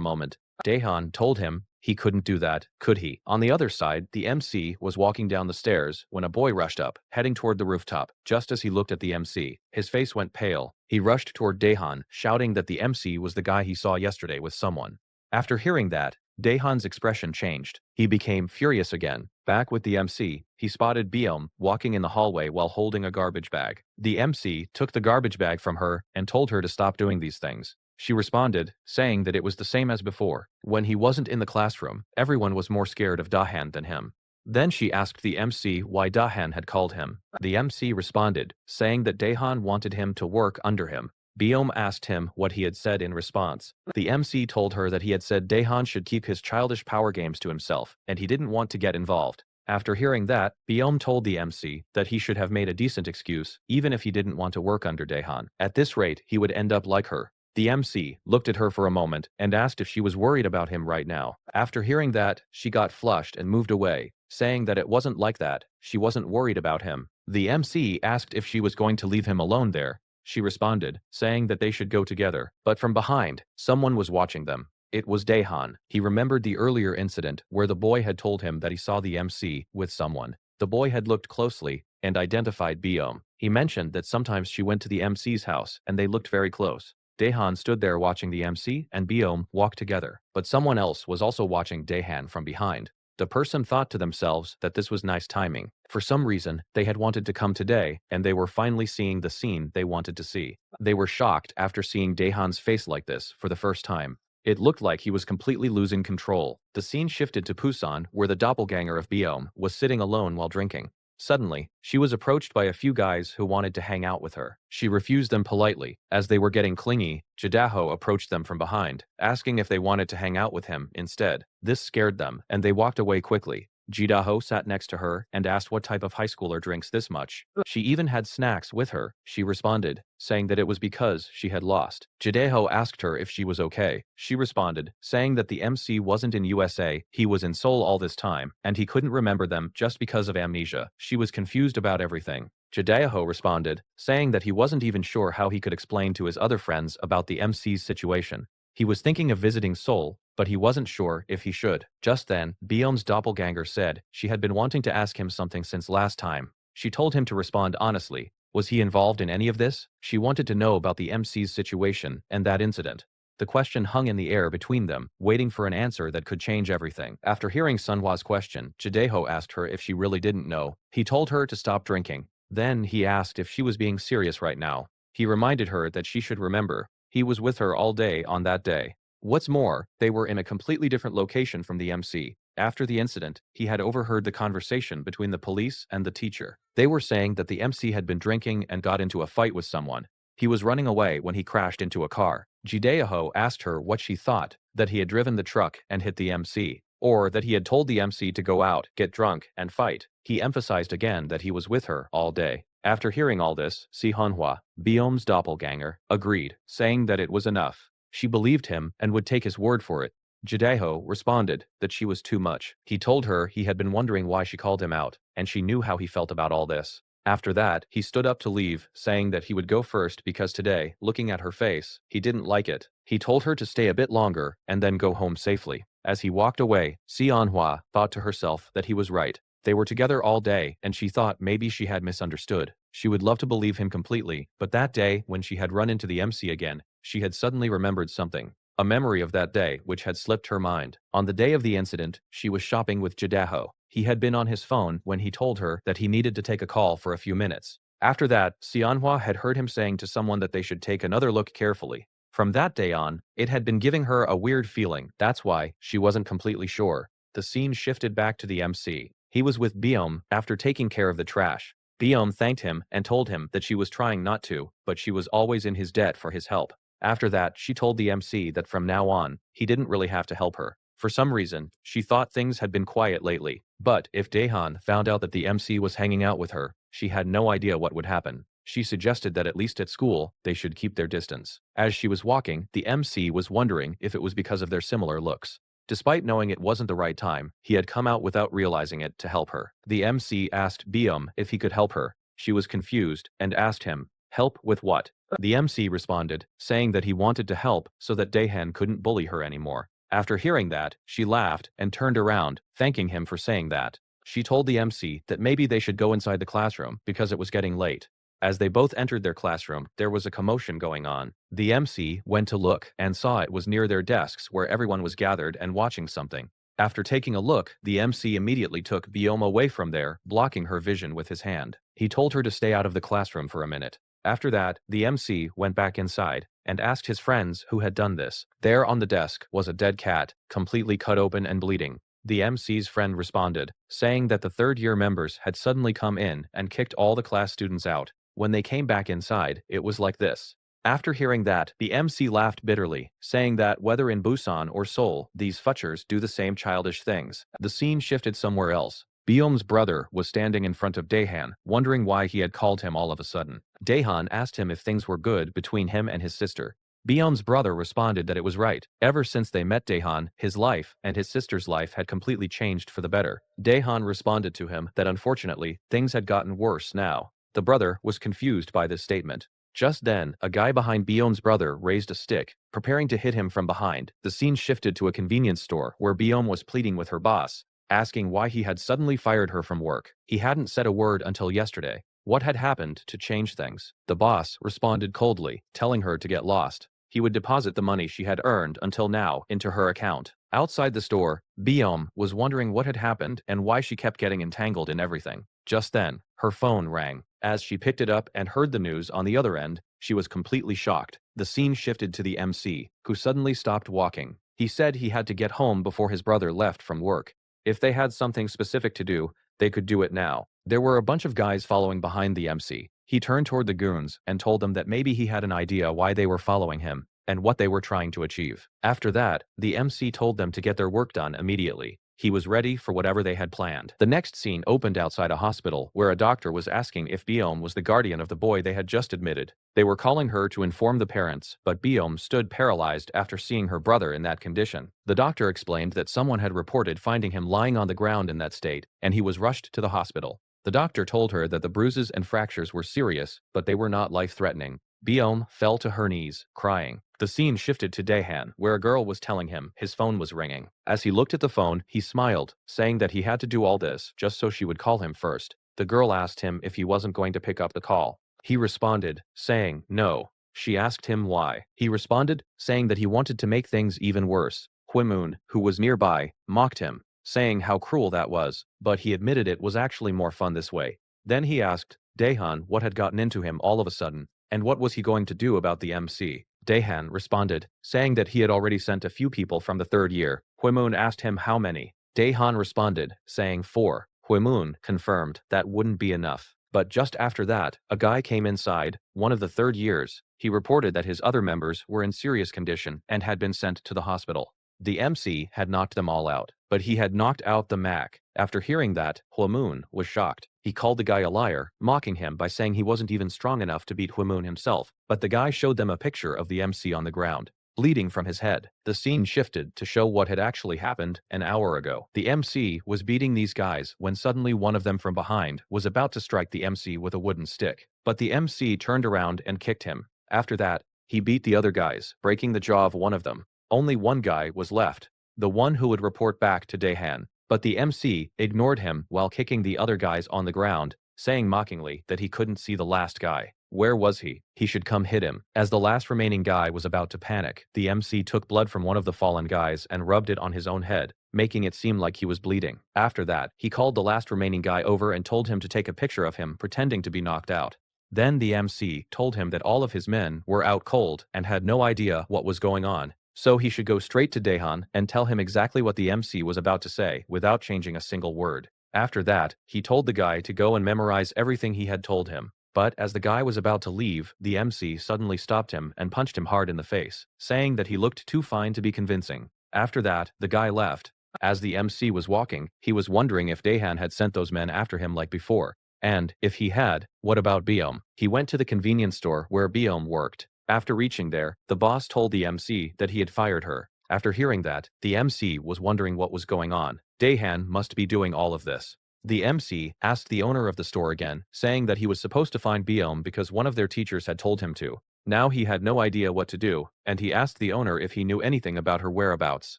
moment. Daehan told him he couldn't do that, could he? On the other side, the MC was walking down the stairs when a boy rushed up, heading toward the rooftop. Just as he looked at the MC, his face went pale. He rushed toward Daehan, shouting that the MC was the guy he saw yesterday with someone. After hearing that, Daehan's expression changed. He became furious again. Back with the MC, he spotted Baeom walking in the hallway while holding a garbage bag. The MC took the garbage bag from her and told her to stop doing these things. She responded, saying that it was the same as before. When he wasn't in the classroom, everyone was more scared of Daehan than him. Then she asked the MC why Daehan had called him. The MC responded, saying that Daehan wanted him to work under him. Baeom asked him what he had said in response. The MC told her that he had said Daehan should keep his childish power games to himself, and he didn't want to get involved. After hearing that, Baeom told the MC that he should have made a decent excuse, even if he didn't want to work under Daehan. At this rate, he would end up like her. The MC looked at her for a moment and asked if she was worried about him right now. After hearing that, she got flushed and moved away, saying that it wasn't like that. She wasn't worried about him. The MC asked if she was going to leave him alone there. she responded, saying that they should go together. But from behind, someone was watching them. It was Daehan. He remembered the earlier incident where the boy had told him that he saw the MC with someone. The boy had looked closely and identified Biom. He mentioned that sometimes she went to the MC's house and they looked very close. Daehan stood there watching the MC and Biom walk together, but someone else was also watching Daehan from behind. The person thought to themselves that this was nice timing. For some reason, they had wanted to come today, and they were finally seeing the scene they wanted to see. They were shocked after seeing Daehan's face like this for the first time. It looked like he was completely losing control. The scene shifted to Busan, where the doppelganger of Biom was sitting alone while drinking. Suddenly, she was approached by a few guys who wanted to hang out with her. She refused them politely. As they were getting clingy, Jidaho approached them from behind, asking if they wanted to hang out with him instead. This scared them, and they walked away quickly. Jidaho sat next to her and asked what type of high schooler drinks this much. She even had snacks with her. She responded, saying that it was because she had lost. Jidaho asked her if she was okay. She responded, saying that the MC wasn't in USA, he was in Seoul all this time, and he couldn't remember them just because of amnesia. She was confused about everything. Jidaho responded, saying that he wasn't even sure how he could explain to his other friends about the MC's situation. He was thinking of visiting Seoul, but he wasn't sure if he should. Just then, Biom's doppelganger said she had been wanting to ask him something since last time. She told him to respond honestly. Was he involved in any of this? She wanted to know about the MC's situation and that incident. The question hung in the air between them, waiting for an answer that could change everything. After hearing Sunhwa's question, Jidaho asked her if she really didn't know. He told her to stop drinking. Then he asked if she was being serious right now. He reminded her that she should remember. He was with her all day on that day. What's more, they were in a completely different location from the MC. After the incident, he had overheard the conversation between the police and the teacher. They were saying that the MC had been drinking and got into a fight with someone. He was running away when he crashed into a car. Jidaho asked her what she thought, that he had driven the truck and hit the MC, or that he had told the MC to go out, get drunk, and fight. He emphasized again that he was with her all day. After hearing all this, Si Hanhwa, Biom's doppelganger, agreed, saying that it was enough. She believed him and would take his word for it. Jidaho responded that she was too much. He told her he had been wondering why she called him out, and she knew how he felt about all this. After that, he stood up to leave, saying that he would go first because today, looking at her face, he didn't like it. He told her to stay a bit longer and then go home safely. As he walked away, Si Hanhwa thought to herself that he was right. They were together all day, and she thought maybe she had misunderstood. She would love to believe him completely, but that day, when she had run into the MC again, she had suddenly remembered something. A memory of that day which had slipped her mind. On the day of the incident, she was shopping with Jidaho. He had been on his phone when he told her that he needed to take a call for a few minutes. After that, Sionhwa had heard him saying to someone that they should take another look carefully. From that day on, it had been giving her a weird feeling. That's why she wasn't completely sure. The scene shifted back to the MC. He was with Biom after taking care of the trash. Biom thanked him and told him that she was trying not to, but she was always in his debt for his help. After that, she told the MC that from now on, he didn't really have to help her. For some reason, she thought things had been quiet lately. But if Daehan found out that the MC was hanging out with her, she had no idea what would happen. She suggested that at least at school, they should keep their distance. As she was walking, the MC was wondering if it was because of their similar looks. Despite knowing it wasn't the right time, he had come out without realizing it to help her. The MC asked Biom if he could help her. She was confused and asked him, "Help with what?" The MC responded, saying that he wanted to help so that Daehan couldn't bully her anymore. After hearing that, she laughed and turned around, thanking him for saying that. She told the MC that maybe they should go inside the classroom because it was getting late. As they both entered their classroom, there was a commotion going on. The MC went to look and saw it was near their desks where everyone was gathered and watching something. After taking a look, the MC immediately took Bioma away from there, blocking her vision with his hand. He told her to stay out of the classroom for a minute. After that, the MC went back inside and asked his friends who had done this. There on the desk was a dead cat, completely cut open and bleeding. The MC's friend responded, saying that the third-year members had suddenly come in and kicked all the class students out. When they came back inside, it was like this. After hearing that, the MC laughed bitterly, saying that whether in Busan or Seoul, these futchers do the same childish things. The scene shifted somewhere else. Biom's brother was standing in front of Daehan, wondering why he had called him all of a sudden. Daehan asked him if things were good between him and his sister. Biom's brother responded that it was right. Ever since they met Daehan, his life and his sister's life had completely changed for the better. Daehan responded to him that unfortunately, things had gotten worse now. The brother was confused by this statement. Just then, a guy behind Bion's brother raised a stick, preparing to hit him from behind. The scene shifted to a convenience store where Bion was pleading with her boss, asking why he had suddenly fired her from work. He hadn't said a word until yesterday. What had happened to change things? The boss responded coldly, telling her to get lost. He would deposit the money she had earned until now into her account. Outside the store, Biom was wondering what had happened and why she kept getting entangled in everything. Just then, her phone rang. As she picked it up and heard the news on the other end, she was completely shocked. The scene shifted to the MC, who suddenly stopped walking. He said he had to get home before his brother left from work. If they had something specific to do, they could do it now. There were a bunch of guys following behind the MC. He turned toward the goons and told them that maybe he had an idea why they were following him and what they were trying to achieve. After that, the MC told them to get their work done immediately. He was ready for whatever they had planned. The next scene opened outside a hospital where a doctor was asking if Biom was the guardian of the boy they had just admitted. They were calling her to inform the parents, but Biom stood paralyzed after seeing her brother in that condition. The doctor explained that someone had reported finding him lying on the ground in that state, and he was rushed to the hospital. The doctor told her that the bruises and fractures were serious, but they were not life-threatening. Biom fell to her knees, crying. The scene shifted to Daehan, where a girl was telling him his phone was ringing. As he looked at the phone, he smiled, saying that he had to do all this just so she would call him first. The girl asked him if he wasn't going to pick up the call. He responded, saying no. She asked him why. He responded, saying that he wanted to make things even worse. Hwimoon, who was nearby, mocked him, saying how cruel that was, but he admitted it was actually more fun this way. Then he asked Daehan what had gotten into him all of a sudden, and what was he going to do about the MC. Daehan responded, saying that he had already sent a few people from the third year. Hwimoon asked him how many. Daehan responded, saying 4. Hwimoon confirmed that wouldn't be enough. But just after that, a guy came inside, one of the third years. He reported that his other members were in serious condition and had been sent to the hospital. The MC had knocked them all out, but he had knocked out the Mac. After hearing that, Hwimoon was shocked. He called the guy a liar, mocking him by saying he wasn't even strong enough to beat Hwimoon himself, but the guy showed them a picture of the MC on the ground, bleeding from his head. The scene shifted to show what had actually happened an hour ago. The MC was beating these guys when suddenly one of them from behind was about to strike the MC with a wooden stick, but the MC turned around and kicked him. After that, he beat the other guys, breaking the jaw of one of them. Only one guy was left, the one who would report back to Daehan, but the MC ignored him while kicking the other guys on the ground, saying mockingly that he couldn't see the last guy. Where was he? He should come hit him. As the last remaining guy was about to panic, the MC took blood from one of the fallen guys and rubbed it on his own head, making it seem like he was bleeding. After that, he called the last remaining guy over and told him to take a picture of him pretending to be knocked out. Then the MC told him that all of his men were out cold and had no idea what was going on. So he should go straight to Daehan and tell him exactly what the MC was about to say without changing a single word. After that, he told the guy to go and memorize everything he had told him. But as the guy was about to leave, the MC suddenly stopped him and punched him hard in the face, saying that he looked too fine to be convincing. After that, the guy left. As the MC was walking, he was wondering if Daehan had sent those men after him like before. And, if he had, what about Biom? He went to the convenience store where Biom worked. After reaching there, the boss told the MC that he had fired her. After hearing that, the MC was wondering what was going on. Daehan must be doing all of this. The MC asked the owner of the store again, saying that he was supposed to find Biom because one of their teachers had told him to. Now he had no idea what to do, and he asked the owner if he knew anything about her whereabouts.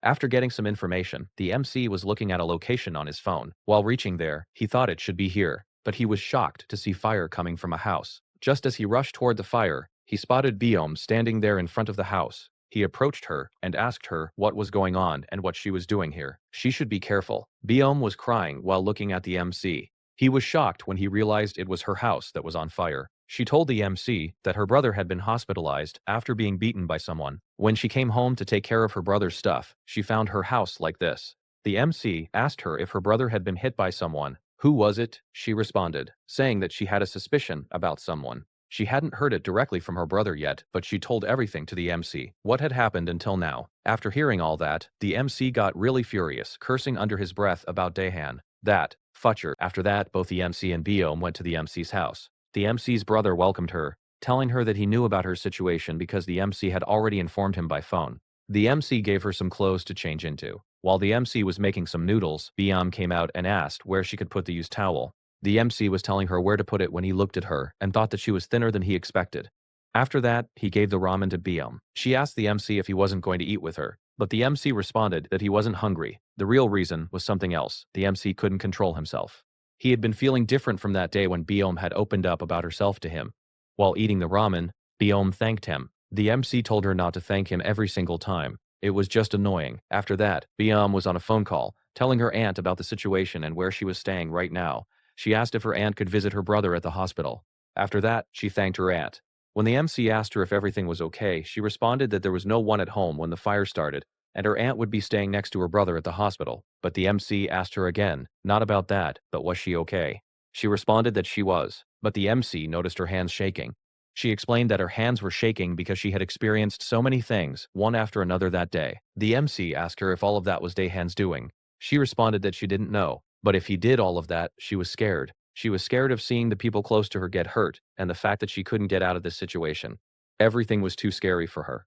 After getting some information, the MC was looking at a location on his phone. While reaching there, he thought it should be here, but he was shocked to see fire coming from a house. Just as he rushed toward the fire, he spotted Biom standing there in front of the house. He approached her and asked her what was going on and what she was doing here. She should be careful. Biom was crying while looking at the MC. He was shocked when he realized it was her house that was on fire. She told the MC that her brother had been hospitalized after being beaten by someone. When she came home to take care of her brother's stuff, she found her house like this. The MC asked her if her brother had been hit by someone. Who was it? She responded, saying that she had a suspicion about someone. She hadn't heard it directly from her brother yet, but she told everything to the MC. What had happened until now? After hearing all that, the MC got really furious, cursing under his breath about Daehan. That futcher. After that, both the MC and Biom went to the MC's house. The MC's brother welcomed her, telling her that he knew about her situation because the MC had already informed him by phone. The MC gave her some clothes to change into. While the MC was making some noodles, Biom came out and asked where she could put the used towel. The MC was telling her where to put it when he looked at her and thought that she was thinner than he expected. After that, he gave the ramen to Biom. She asked the MC if he wasn't going to eat with her, but the MC responded that he wasn't hungry. The real reason was something else. The MC couldn't control himself. He had been feeling different from that day when Biom had opened up about herself to him. While eating the ramen, Biom thanked him. The MC told her not to thank him every single time. It was just annoying. After that, Biom was on a phone call, telling her aunt about the situation and where she was staying right now. She asked if her aunt could visit her brother at the hospital. After that, she thanked her aunt. When the MC asked her if everything was okay, she responded that there was no one at home when the fire started, and her aunt would be staying next to her brother at the hospital. But the MC asked her again, not about that, but was she okay? She responded that she was, but the MC noticed her hands shaking. She explained that her hands were shaking because she had experienced so many things, one after another that day. The MC asked her if all of that was Daehan's doing. She responded that she didn't know, but if he did all of that, she was scared. She was scared of seeing the people close to her get hurt, and the fact that she couldn't get out of this situation. Everything was too scary for her.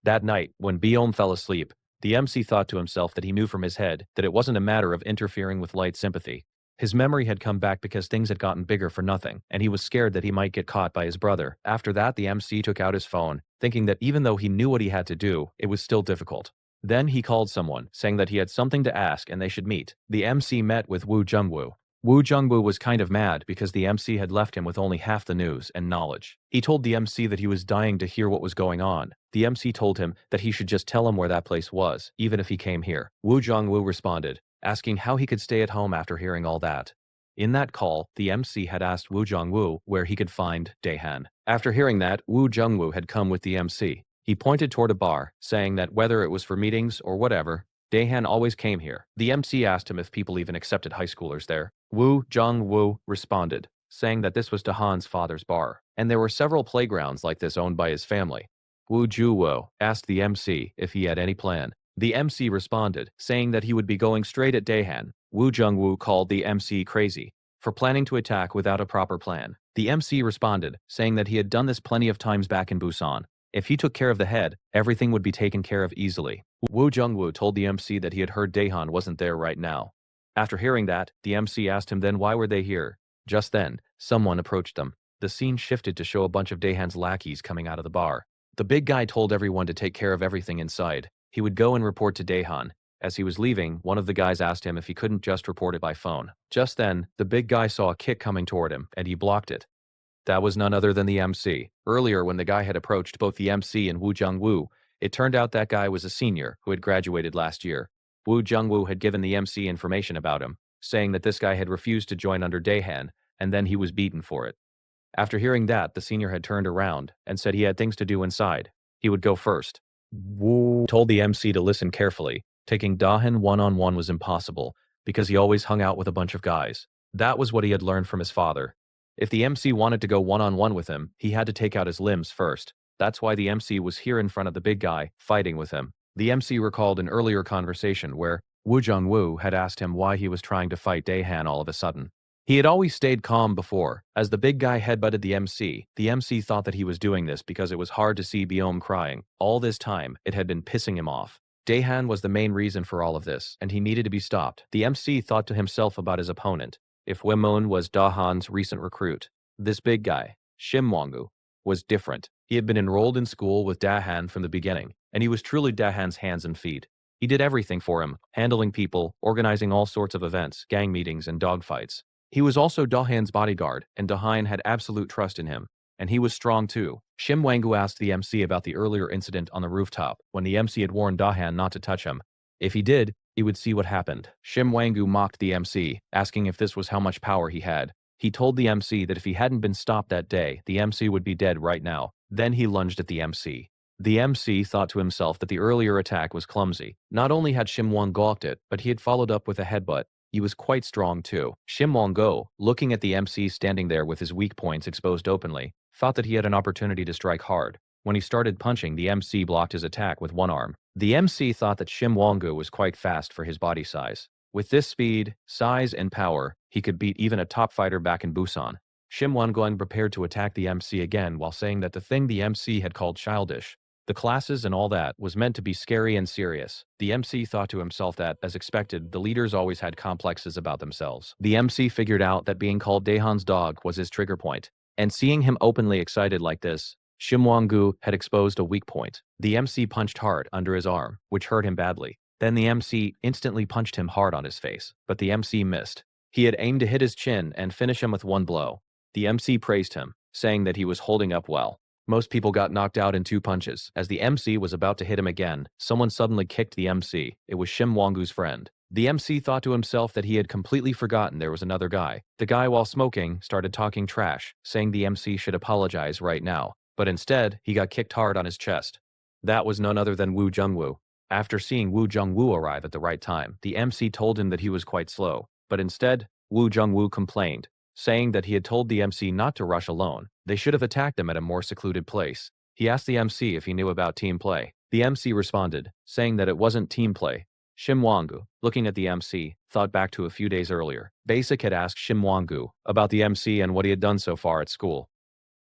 That night, when Biom fell asleep, the MC thought to himself that he knew from his head that it wasn't a matter of interfering with light sympathy. His memory had come back because things had gotten bigger for nothing, and he was scared that he might get caught by his brother. After that, the MC took out his phone, thinking that even though he knew what he had to do, it was still difficult. Then he called someone, saying that he had something to ask and they should meet. The MC met with Woo Jungwoo. Woo Jungwoo was kind of mad because the MC had left him with only half the news and knowledge. He told the MC that he was dying to hear what was going on. The MC told him that he should just tell him where that place was, even if he came here. Woo Jungwoo responded, asking how he could stay at home after hearing all that. In that call, the MC had asked Woo Jungwoo where he could find Daehan. After hearing that, Woo Jungwoo had come with the MC. He pointed toward a bar, saying that whether it was for meetings or whatever, Daehan always came here. The MC asked him if people even accepted high schoolers there. Woo Jungwoo responded, saying that this was Daehan's father's bar, and there were several playgrounds like this owned by his family. Woo Jungwoo asked the MC if he had any plan. The MC responded, saying that he would be going straight at Daehan. Woo Jungwoo called the MC crazy for planning to attack without a proper plan. The MC responded, saying that he had done this plenty of times back in Busan. If he took care of the head, everything would be taken care of easily. Woo Jungwoo told the MC that he had heard Daehan wasn't there right now. After hearing that, the MC asked him then why were they here. Just then, someone approached them. The scene shifted to show a bunch of Daehan's lackeys coming out of the bar. The big guy told everyone to take care of everything inside. He would go and report to Daehan. As he was leaving, one of the guys asked him if he couldn't just report it by phone. Just then, the big guy saw a kick coming toward him, and he blocked it. That was none other than the MC. Earlier, when the guy had approached both the MC and Woo Jungwoo, it turned out that guy was a senior who had graduated last year. Woo Jungwoo had given the MC information about him, saying that this guy had refused to join under Daehan, and then he was beaten for it. After hearing that, the senior had turned around and said he had things to do inside. He would go first. Woo told the MC to listen carefully. Taking Daehan one-on-one was impossible because he always hung out with a bunch of guys. That was what he had learned from his father. If the MC wanted to go one-on-one with him, he had to take out his limbs first. That's why the MC was here in front of the big guy, fighting with him. The MC recalled an earlier conversation where Woo Jungwoo had asked him why he was trying to fight Daehan all of a sudden. He had always stayed calm before. As the big guy headbutted the MC thought that he was doing this because it was hard to see Biom crying. All this time, it had been pissing him off. Daehan was the main reason for all of this, and he needed to be stopped. The MC thought to himself about his opponent. If Wimon was Daehan's recent recruit, this big guy, Shim Wongu, was different. He had been enrolled in school with Daehan from the beginning, and he was truly Daehan's hands and feet. He did everything for him, handling people, organizing all sorts of events, gang meetings, and dogfights. He was also Daehan's bodyguard, and Daehan had absolute trust in him. And he was strong too. Shim Wongu asked the MC about the earlier incident on the rooftop, when the MC had warned Daehan not to touch him. If he did, he would see what happened. Shim Wongu mocked the MC, asking if this was how much power he had. He told the MC that if he hadn't been stopped that day, the MC would be dead right now. Then he lunged at the MC. The MC thought to himself that the earlier attack was clumsy. Not only had Shim Wong gawked it, but he had followed up with a headbutt. He was quite strong too. Shim Wong-go, looking at the MC standing there with his weak points exposed openly, thought that he had an opportunity to strike hard. When he started punching, the MC blocked his attack with one arm. The MC thought that Shim Wong-go was quite fast for his body size. With this speed, size, and power, he could beat even a top fighter back in Busan. Shim Won-gun prepared to attack the MC again while saying that the thing the MC had called childish, the classes and all that, was meant to be scary and serious. The MC thought to himself that, as expected, the leaders always had complexes about themselves. The MC figured out that being called Daehan's dog was his trigger point, and seeing him openly excited like this, Shim Wang-gu had exposed a weak point. The MC punched hard under his arm, which hurt him badly. Then the MC instantly punched him hard on his face, but the MC missed. He had aimed to hit his chin and finish him with one blow. The MC praised him, saying that he was holding up well. Most people got knocked out in 2 punches. As the MC was about to hit him again, someone suddenly kicked the MC. It was Shim Wang-gu's friend. The MC thought to himself that he had completely forgotten there was another guy. The guy, while smoking, started talking trash, saying the MC should apologize right now. But instead, he got kicked hard on his chest. That was none other than Wu Jungwoo. After seeing Wu Jungwoo arrive at the right time, the MC told him that he was quite slow. But instead, Wu Jungwoo complained, saying that he had told the MC not to rush alone. They should have attacked him at a more secluded place. He asked the MC if he knew about team play. The MC responded, saying that it wasn't team play. Shim Wang-gu, looking at the MC, thought back to a few days earlier. Basic had asked Shim Wang-gu about the MC and what he had done so far at school.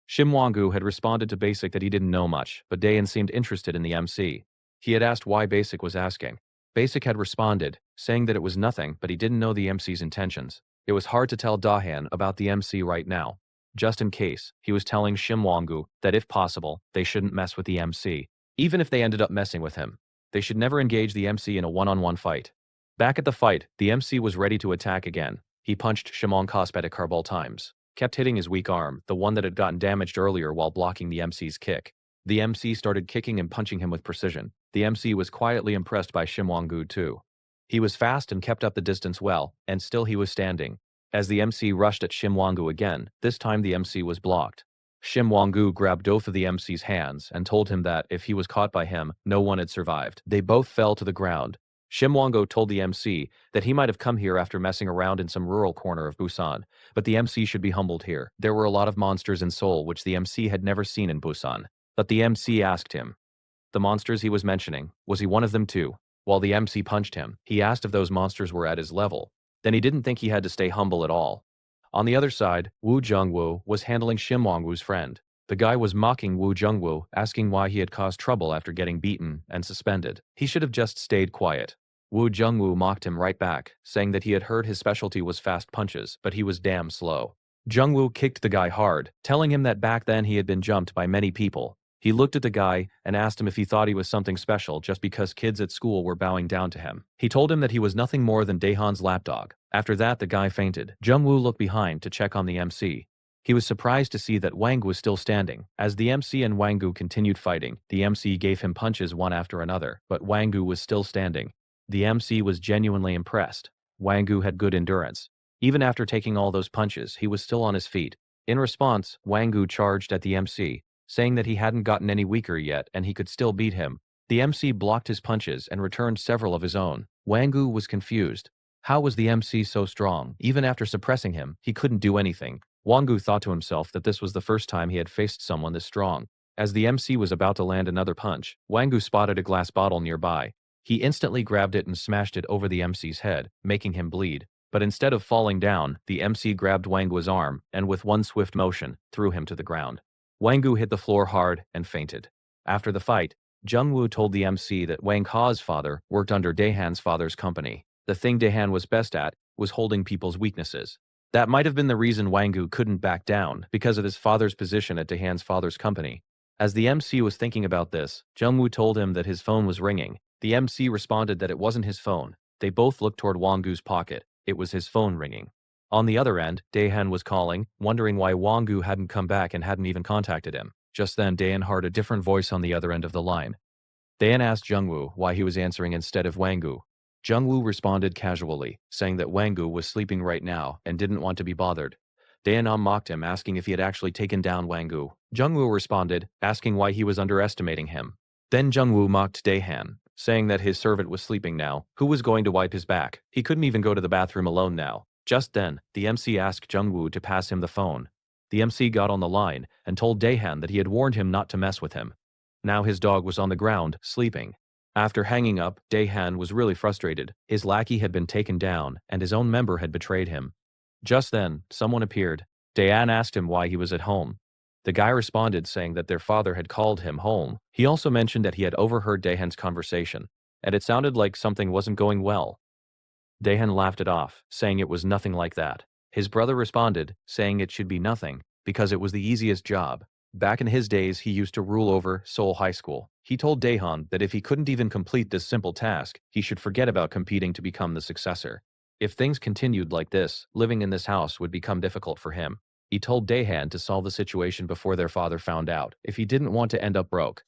Shim Wang-gu had responded to Basic that he didn't know much, but Dayan seemed interested in the MC. He had asked why Basic was asking. Basic had responded, saying that it was nothing, but he didn't know the MC's intentions. It was hard to tell Dahan about the MC right now. Just in case, he was telling Shim Wang-gu that if possible, they shouldn't mess with the MC. Even if they ended up messing with him, they should never engage the MC in a one-on-one fight. Back at the fight, the MC was ready to attack again. He punched Shimon Kospedic several times, kept hitting his weak arm, the one that had gotten damaged earlier while blocking the MC's kick. The MC started kicking and punching him with precision. The MC was quietly impressed by Shim Wang-gu too. He was fast and kept up the distance well, and still he was standing. As the MC rushed at Shim Wang-gu again, this time the MC was blocked. Shim Wang-gu grabbed both of the MC's hands and told him that if he was caught by him, no one had survived. They both fell to the ground. Shim Wang-gu told the MC that he might have come here after messing around in some rural corner of Busan, but the MC should be humbled here. There were a lot of monsters in Seoul which the MC had never seen in Busan. But the MC asked him, the monsters he was mentioning, was he one of them too? While the MC punched him, he asked if those monsters were at his level. Then he didn't think he had to stay humble at all. On the other side, Wu Jungwoo was handling Shim Wang-gu's friend. The guy was mocking Wu Jungwoo, asking why he had caused trouble after getting beaten and suspended. He should have just stayed quiet. Wu Jungwoo mocked him right back, saying that he had heard his specialty was fast punches, but he was damn slow. Jungwoo kicked the guy hard, telling him that back then he had been jumped by many people. He looked at the guy and asked him if he thought he was something special just because kids at school were bowing down to him. He told him that he was nothing more than Daehan's lapdog. After that, the guy fainted. Jungwoo looked behind to check on the MC. He was surprised to see that Wang was still standing. As the MC and Wang-gu continued fighting, the MC gave him punches one after another, but Wang-gu was still standing. The MC was genuinely impressed. Wang-gu had good endurance. Even after taking all those punches, he was still on his feet. In response, Wang-gu charged at the MC, saying that he hadn't gotten any weaker yet and he could still beat him. The MC blocked his punches and returned several of his own. Wang-gu was confused. How was the MC so strong? Even after suppressing him, he couldn't do anything. Wang-gu thought to himself that this was the first time he had faced someone this strong. As the MC was about to land another punch, Wang-gu spotted a glass bottle nearby. He instantly grabbed it and smashed it over the MC's head, making him bleed. But instead of falling down, the MC grabbed Wang-gu's arm and with one swift motion, threw him to the ground. Wang-gu hit the floor hard and fainted. After the fight, Jungwoo told the MC that Wang Ka's father worked under Daehan's father's company. The thing Daehan was best at was holding people's weaknesses. That might have been the reason Wang-gu couldn't back down, because of his father's position at Daehan's father's company. As the MC was thinking about this, Jungwoo told him that his phone was ringing. The MC responded that it wasn't his phone. They both looked toward Wang-gu's pocket. It was his phone ringing. On the other end, Daehan was calling, wondering why Wang-gu hadn't come back and hadn't even contacted him. Just then, Daehan heard a different voice on the other end of the line. Daehan asked Jungwoo why he was answering instead of Wang-gu. Jungwoo responded casually, saying that Wang-gu was sleeping right now and didn't want to be bothered. Daehan mocked him, asking if he had actually taken down Wang-gu. Jungwoo responded, asking why he was underestimating him. Then Jungwoo mocked Daehan, saying that his servant was sleeping now. Who was going to wipe his back? He couldn't even go to the bathroom alone now. Just then, the MC asked Jungwoo to pass him the phone. The MC got on the line and told Daehan that he had warned him not to mess with him. Now his dog was on the ground, sleeping. After hanging up, Daehan was really frustrated. His lackey had been taken down, and his own member had betrayed him. Just then, someone appeared. Daehan asked him why he was at home. The guy responded saying that their father had called him home. He also mentioned that he had overheard Daehan's conversation, and it sounded like something wasn't going well. Daehan laughed it off, saying it was nothing like that. His brother responded, saying it should be nothing, because it was the easiest job. Back in his days, he used to rule over Seoul High School. He told Daehan that if he couldn't even complete this simple task, he should forget about competing to become the successor. If things continued like this, living in this house would become difficult for him. He told Daehan to solve the situation before their father found out, if he didn't want to end up broke.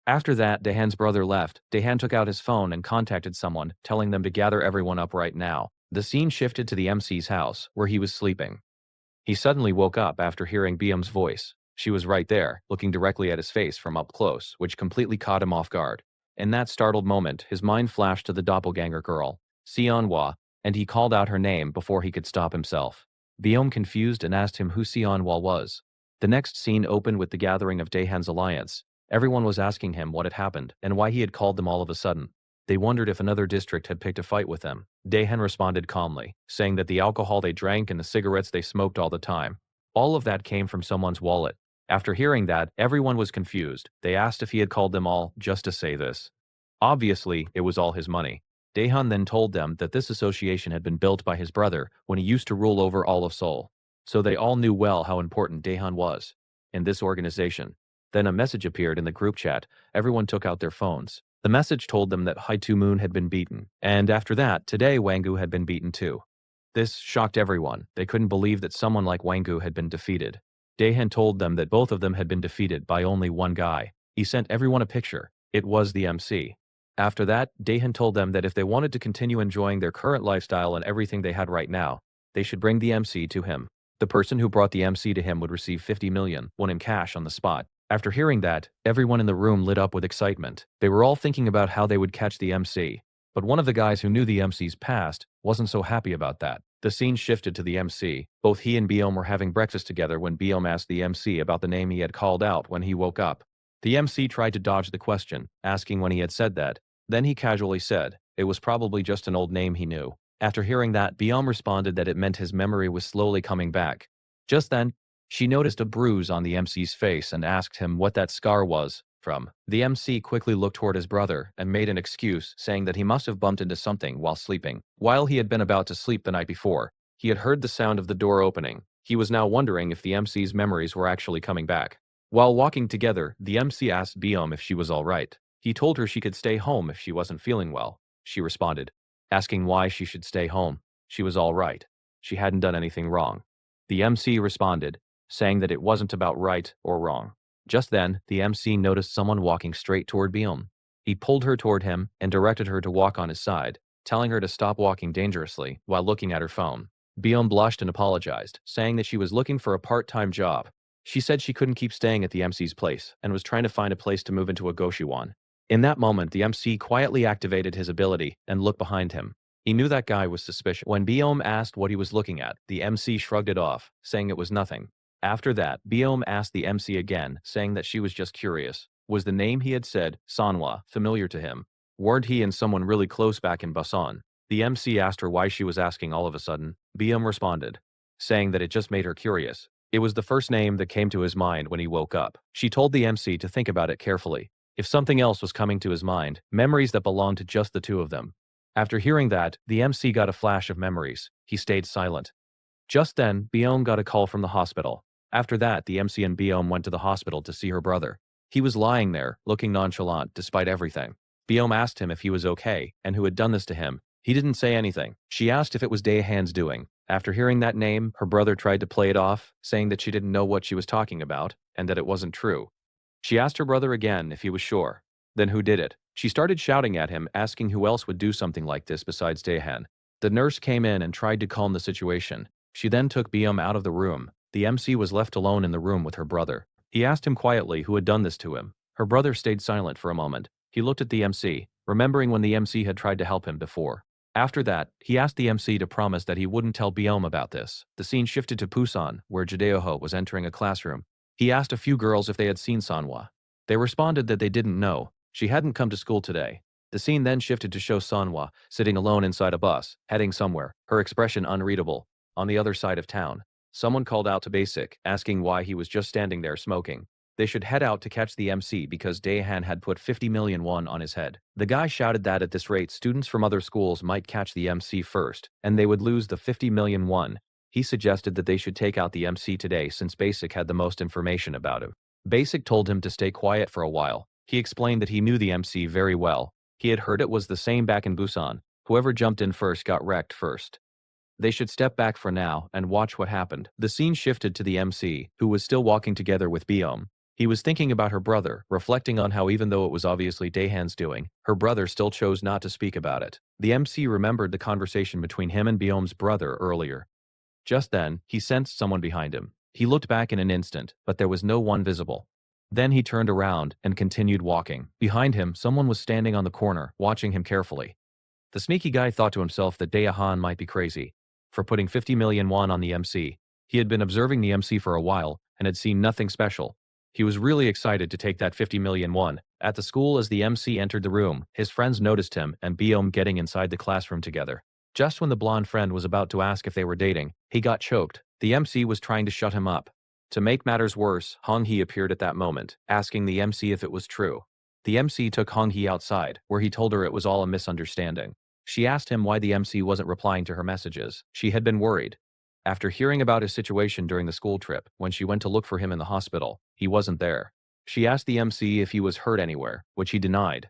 After that, Daehan's brother left. Daehan took out his phone and contacted someone, telling them to gather everyone up right now. The scene shifted to the MC's house, where he was sleeping. He suddenly woke up after hearing Byum's voice. She was right there, looking directly at his face from up close, which completely caught him off guard. In that startled moment, his mind flashed to the doppelganger girl, Seonhwa, and he called out her name before he could stop himself. Byum confused and asked him who Seonhwa was. The next scene opened with the gathering of Daehan's alliance. Everyone was asking him what had happened and why he had called them all of a sudden. They wondered if another district had picked a fight with them. Daehan responded calmly, saying that the alcohol they drank and the cigarettes they smoked all the time, all of that came from someone's wallet. After hearing that, everyone was confused. They asked if he had called them all just to say this. Obviously, it was all his money. Daehan then told them that this association had been built by his brother when he used to rule over all of Seoul. So they all knew well how important Daehan was in this organization. Then a message appeared in the group chat. Everyone took out their phones. The message told them that Haitu Moon had been beaten, and after that, today Wangu had been beaten too. This shocked everyone. They couldn't believe that someone like Wangu had been defeated. Daehan told them that both of them had been defeated by only one guy. He sent everyone a picture. It was the MC. After that, Daehan told them that if they wanted to continue enjoying their current lifestyle and everything they had right now, they should bring the MC to him. The person who brought the MC to him would receive 50 million won in cash on the spot. After hearing that, everyone in the room lit up with excitement. They were all thinking about how they would catch the MC. But one of the guys who knew the MC's past wasn't so happy about that. The scene shifted to the MC. Both he and Byum were having breakfast together when Byum asked the MC about the name he had called out when he woke up. The MC tried to dodge the question, asking when he had said that. Then he casually said, it was probably just an old name he knew. After hearing that, Byum responded that it meant his memory was slowly coming back. Just then, she noticed a bruise on the MC's face and asked him what that scar was from. The MC quickly looked toward his brother and made an excuse, saying that he must have bumped into something while sleeping. While he had been about to sleep the night before, he had heard the sound of the door opening. He was now wondering if the MC's memories were actually coming back. While walking together, the MC asked Byum if she was all right. He told her she could stay home if she wasn't feeling well. She responded, asking why she should stay home. She was all right. She hadn't done anything wrong. The MC responded, saying that it wasn't about right or wrong. Just then, the MC noticed someone walking straight toward Byum. He pulled her toward him and directed her to walk on his side, telling her to stop walking dangerously while looking at her phone. Byum blushed and apologized, saying that she was looking for a part-time job. She said she couldn't keep staying at the MC's place and was trying to find a place to move into a goshiwon. In that moment, the MC quietly activated his ability and looked behind him. He knew that guy was suspicious. When Byum asked what he was looking at, the MC shrugged it off, saying it was nothing. After that, Byum asked the MC again, saying that she was just curious. Was the name he had said, Sanhwa, familiar to him? Weren't he and someone really close back in Busan? The MC asked her why she was asking all of a sudden. Byum responded, saying that it just made her curious. It was the first name that came to his mind when he woke up. She told the MC to think about it carefully. If something else was coming to his mind, memories that belonged to just the two of them. After hearing that, the MC got a flash of memories. He stayed silent. Just then, Byum got a call from the hospital. After that, the MC and Byum went to the hospital to see her brother. He was lying there, looking nonchalant despite everything. Byum asked him if he was okay and who had done this to him. He didn't say anything. She asked if it was Daehan's doing. After hearing that name, her brother tried to play it off, saying that she didn't know what she was talking about and that it wasn't true. She asked her brother again if he was sure. Then who did it? She started shouting at him, asking who else would do something like this besides Daehan. The nurse came in and tried to calm the situation. She then took Byum out of the room. The MC was left alone in the room with her brother. He asked him quietly who had done this to him. Her brother stayed silent for a moment. He looked at the MC, remembering when the MC had tried to help him before. After that, he asked the MC to promise that he wouldn't tell Byum about this. The scene shifted to Busan, where Jadeoho was entering a classroom. He asked a few girls if they had seen Sanhwa. They responded that they didn't know. She hadn't come to school today. The scene then shifted to show Sanhwa sitting alone inside a bus, heading somewhere, her expression unreadable, on the other side of town. Someone called out to Basic, asking why he was just standing there smoking. They should head out to catch the MC because Daehan had put 50 million won on his head. The guy shouted that at this rate students from other schools might catch the MC first, and they would lose the 50 million won. He suggested that they should take out the MC today since Basic had the most information about him. Basic told him to stay quiet for a while. He explained that he knew the MC very well. He had heard it was the same back in Busan. Whoever jumped in first got wrecked first. They should step back for now and watch what happened. The scene shifted to the MC, who was still walking together with Biom. He was thinking about her brother, reflecting on how even though it was obviously Daehan's doing, her brother still chose not to speak about it. The MC remembered the conversation between him and Biom's brother earlier. Just then, he sensed someone behind him. He looked back in an instant, but there was no one visible. Then he turned around and continued walking. Behind him, someone was standing on the corner, watching him carefully. The sneaky guy thought to himself that Daehan might be crazy for putting 50 million won on the MC. He had been observing the MC for a while and had seen nothing special. He was really excited to take that 50 million won. At the school, as the MC entered the room, his friends noticed him and Biom getting inside the classroom together. Just when the blonde friend was about to ask if they were dating, he got choked. The MC was trying to shut him up. To make matters worse, Hong-hee appeared at that moment, asking the MC if it was true. The MC took Hong-hee outside, where he told her it was all a misunderstanding. She asked him why the MC wasn't replying to her messages. She had been worried. After hearing about his situation during the school trip, when she went to look for him in the hospital, he wasn't there. She asked the MC if he was hurt anywhere, which he denied.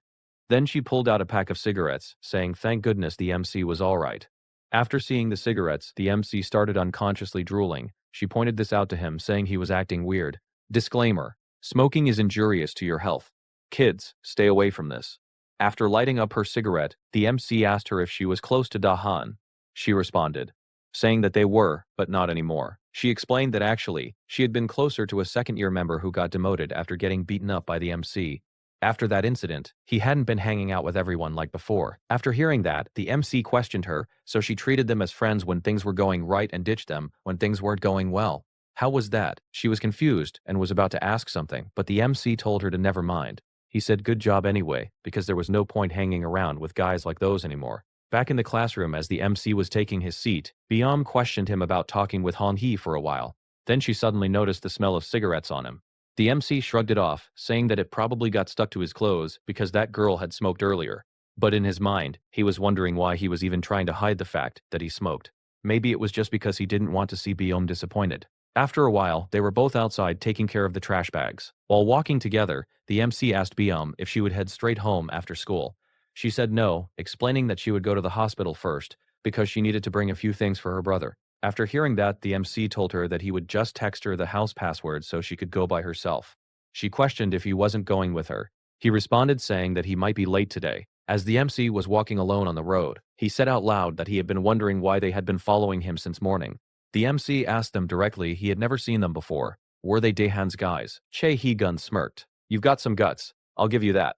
Then she pulled out a pack of cigarettes, saying thank goodness the MC was all right. After seeing the cigarettes, the MC started unconsciously drooling. She pointed this out to him, saying he was acting weird. Disclaimer: smoking is injurious to your health. Kids, stay away from this. After lighting up her cigarette, the MC asked her if she was close to Dahan. She responded, saying that they were, but not anymore. She explained that actually, she had been closer to a second-year member who got demoted after getting beaten up by the MC. After that incident, he hadn't been hanging out with everyone like before. After hearing that, the MC questioned her, so she treated them as friends when things were going right and ditched them when things weren't going well. How was that? She was confused and was about to ask something, but the MC told her to never mind. He said good job anyway, because there was no point hanging around with guys like those anymore. Back in the classroom as the MC was taking his seat, Biom questioned him about talking with Hong-hee for a while. Then she suddenly noticed the smell of cigarettes on him. The MC shrugged it off, saying that it probably got stuck to his clothes because that girl had smoked earlier. But in his mind, he was wondering why he was even trying to hide the fact that he smoked. Maybe it was just because he didn't want to see Biom disappointed. After a while, they were both outside taking care of the trash bags. While walking together, the MC asked Biom if she would head straight home after school. She said no, explaining that she would go to the hospital first because she needed to bring a few things for her brother. After hearing that, the MC told her that he would just text her the house password so she could go by herself. She questioned if he wasn't going with her. He responded saying that he might be late today. As the MC was walking alone on the road, he said out loud that he had been wondering why they had been following him since morning. The MC asked them directly he had never seen them before. Were they Daehan's guys? Chae Hee-gun smirked. You've got some guts, I'll give you that.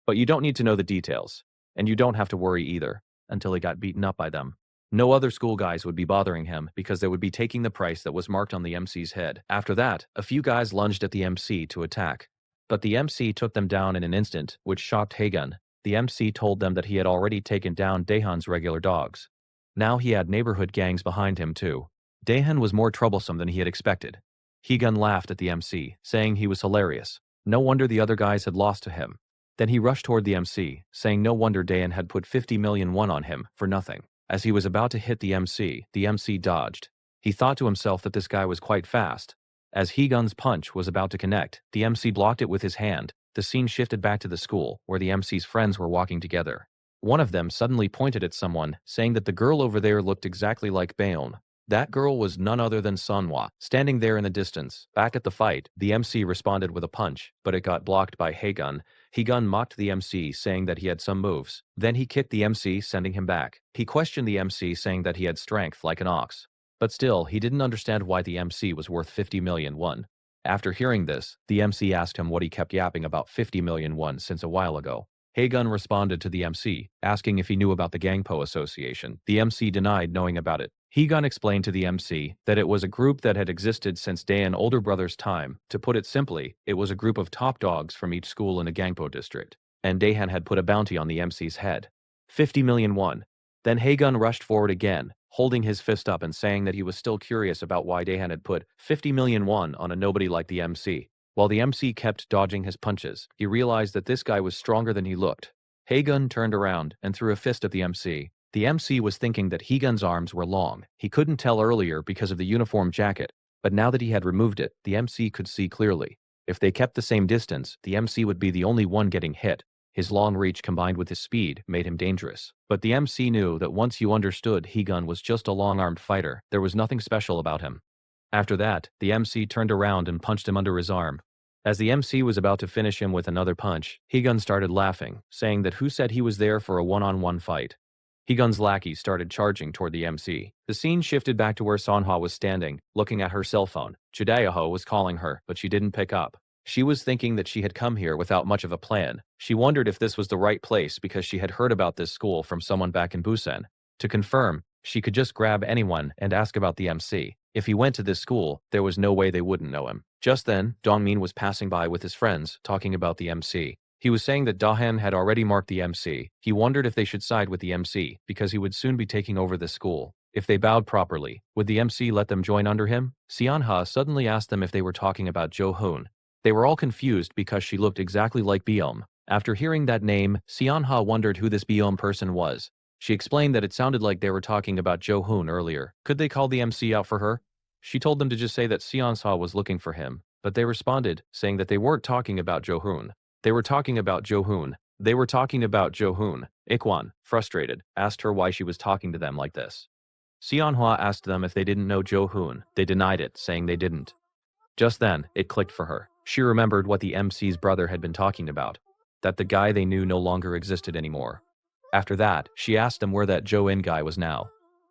But you don't need to know the details. And you don't have to worry either, until he got beaten up by them. No other school guys would be bothering him because they would be taking the price that was marked on the MC's head. After that, a few guys lunged at the MC to attack. But the MC took them down in an instant, which shocked Haegun. The MC told them that he had already taken down Daehan's regular dogs. Now he had neighborhood gangs behind him too. Daehan was more troublesome than he had expected. Haegun laughed at the MC, saying he was hilarious. No wonder the other guys had lost to him. Then he rushed toward the MC, saying no wonder Daehan had put 50 million won on him for nothing. As he was about to hit the MC dodged. He thought to himself that this guy was quite fast. As Haegun's punch was about to connect, the MC blocked it with his hand. The scene shifted back to the school, where the MC's friends were walking together. One of them suddenly pointed at someone, saying that the girl over there looked exactly like Baeon. That girl was none other than Sunhwa, standing there in the distance. Back at the fight, the MC responded with a punch, but it got blocked by Haegun. Haegun mocked the MC, saying that he had some moves. Then he kicked the MC, sending him back. He questioned the MC, saying that he had strength like an ox. But still, he didn't understand why the MC was worth 50 million won. After hearing this, the MC asked him what he kept yapping about 50 million won since a while ago. Haegun responded to the MC, asking if he knew about the Gangpo Association. The MC denied knowing about it. Haegun explained to the MC that it was a group that had existed since Daehan older brother's time. To put it simply, it was a group of top dogs from each school in the Gangpo district, and Daehan had put a bounty on the MC's head. 50 million won. Then Haegun rushed forward again, holding his fist up and saying that he was still curious about why Daehan had put 50 million won on a nobody like the MC. While the MC kept dodging his punches, he realized that this guy was stronger than he looked. Haegun turned around and threw a fist at the MC. The MC was thinking that Haegun's arms were long. He couldn't tell earlier because of the uniform jacket, but now that he had removed it, the MC could see clearly. If they kept the same distance, the MC would be the only one getting hit. His long reach combined with his speed made him dangerous. But the MC knew that once you understood Higun was just a long-armed fighter, there was nothing special about him. After that, the MC turned around and punched him under his arm. As the MC was about to finish him with another punch, Higun started laughing, saying that who said he was there for a one-on-one fight. Higun's lackey started charging toward the MC. The scene shifted back to where Sanhwa was standing, looking at her cell phone. Judaeho was calling her, but she didn't pick up. She was thinking that she had come here without much of a plan. She wondered if this was the right place because she had heard about this school from someone back in Busan. To confirm, she could just grab anyone and ask about the MC. If he went to this school, there was no way they wouldn't know him. Just then, Dongmin was passing by with his friends, talking about the MC. He was saying that Dahan had already marked the MC. He wondered if they should side with the MC, because he would soon be taking over the school. If they bowed properly, would the MC let them join under him? Seonha suddenly asked them if they were talking about Jo Hoon. They were all confused because she looked exactly like Biom. After hearing that name, Seonha wondered who this Biom person was. She explained that it sounded like they were talking about Jo Hoon earlier. Could they call the MC out for her? She told them to just say that Seonha was looking for him, but they responded, saying that they weren't talking about Jo Hoon. They were talking about Jo Hoon. They were talking about Jo Hoon. Ikwan, frustrated, asked her why she was talking to them like this. Seonhwa asked them if they didn't know Jo Hoon. They denied it, saying they didn't. Just then, it clicked for her. She remembered what the MC's brother had been talking about, that the guy they knew no longer existed anymore. After that, she asked them where that Jo In guy was now.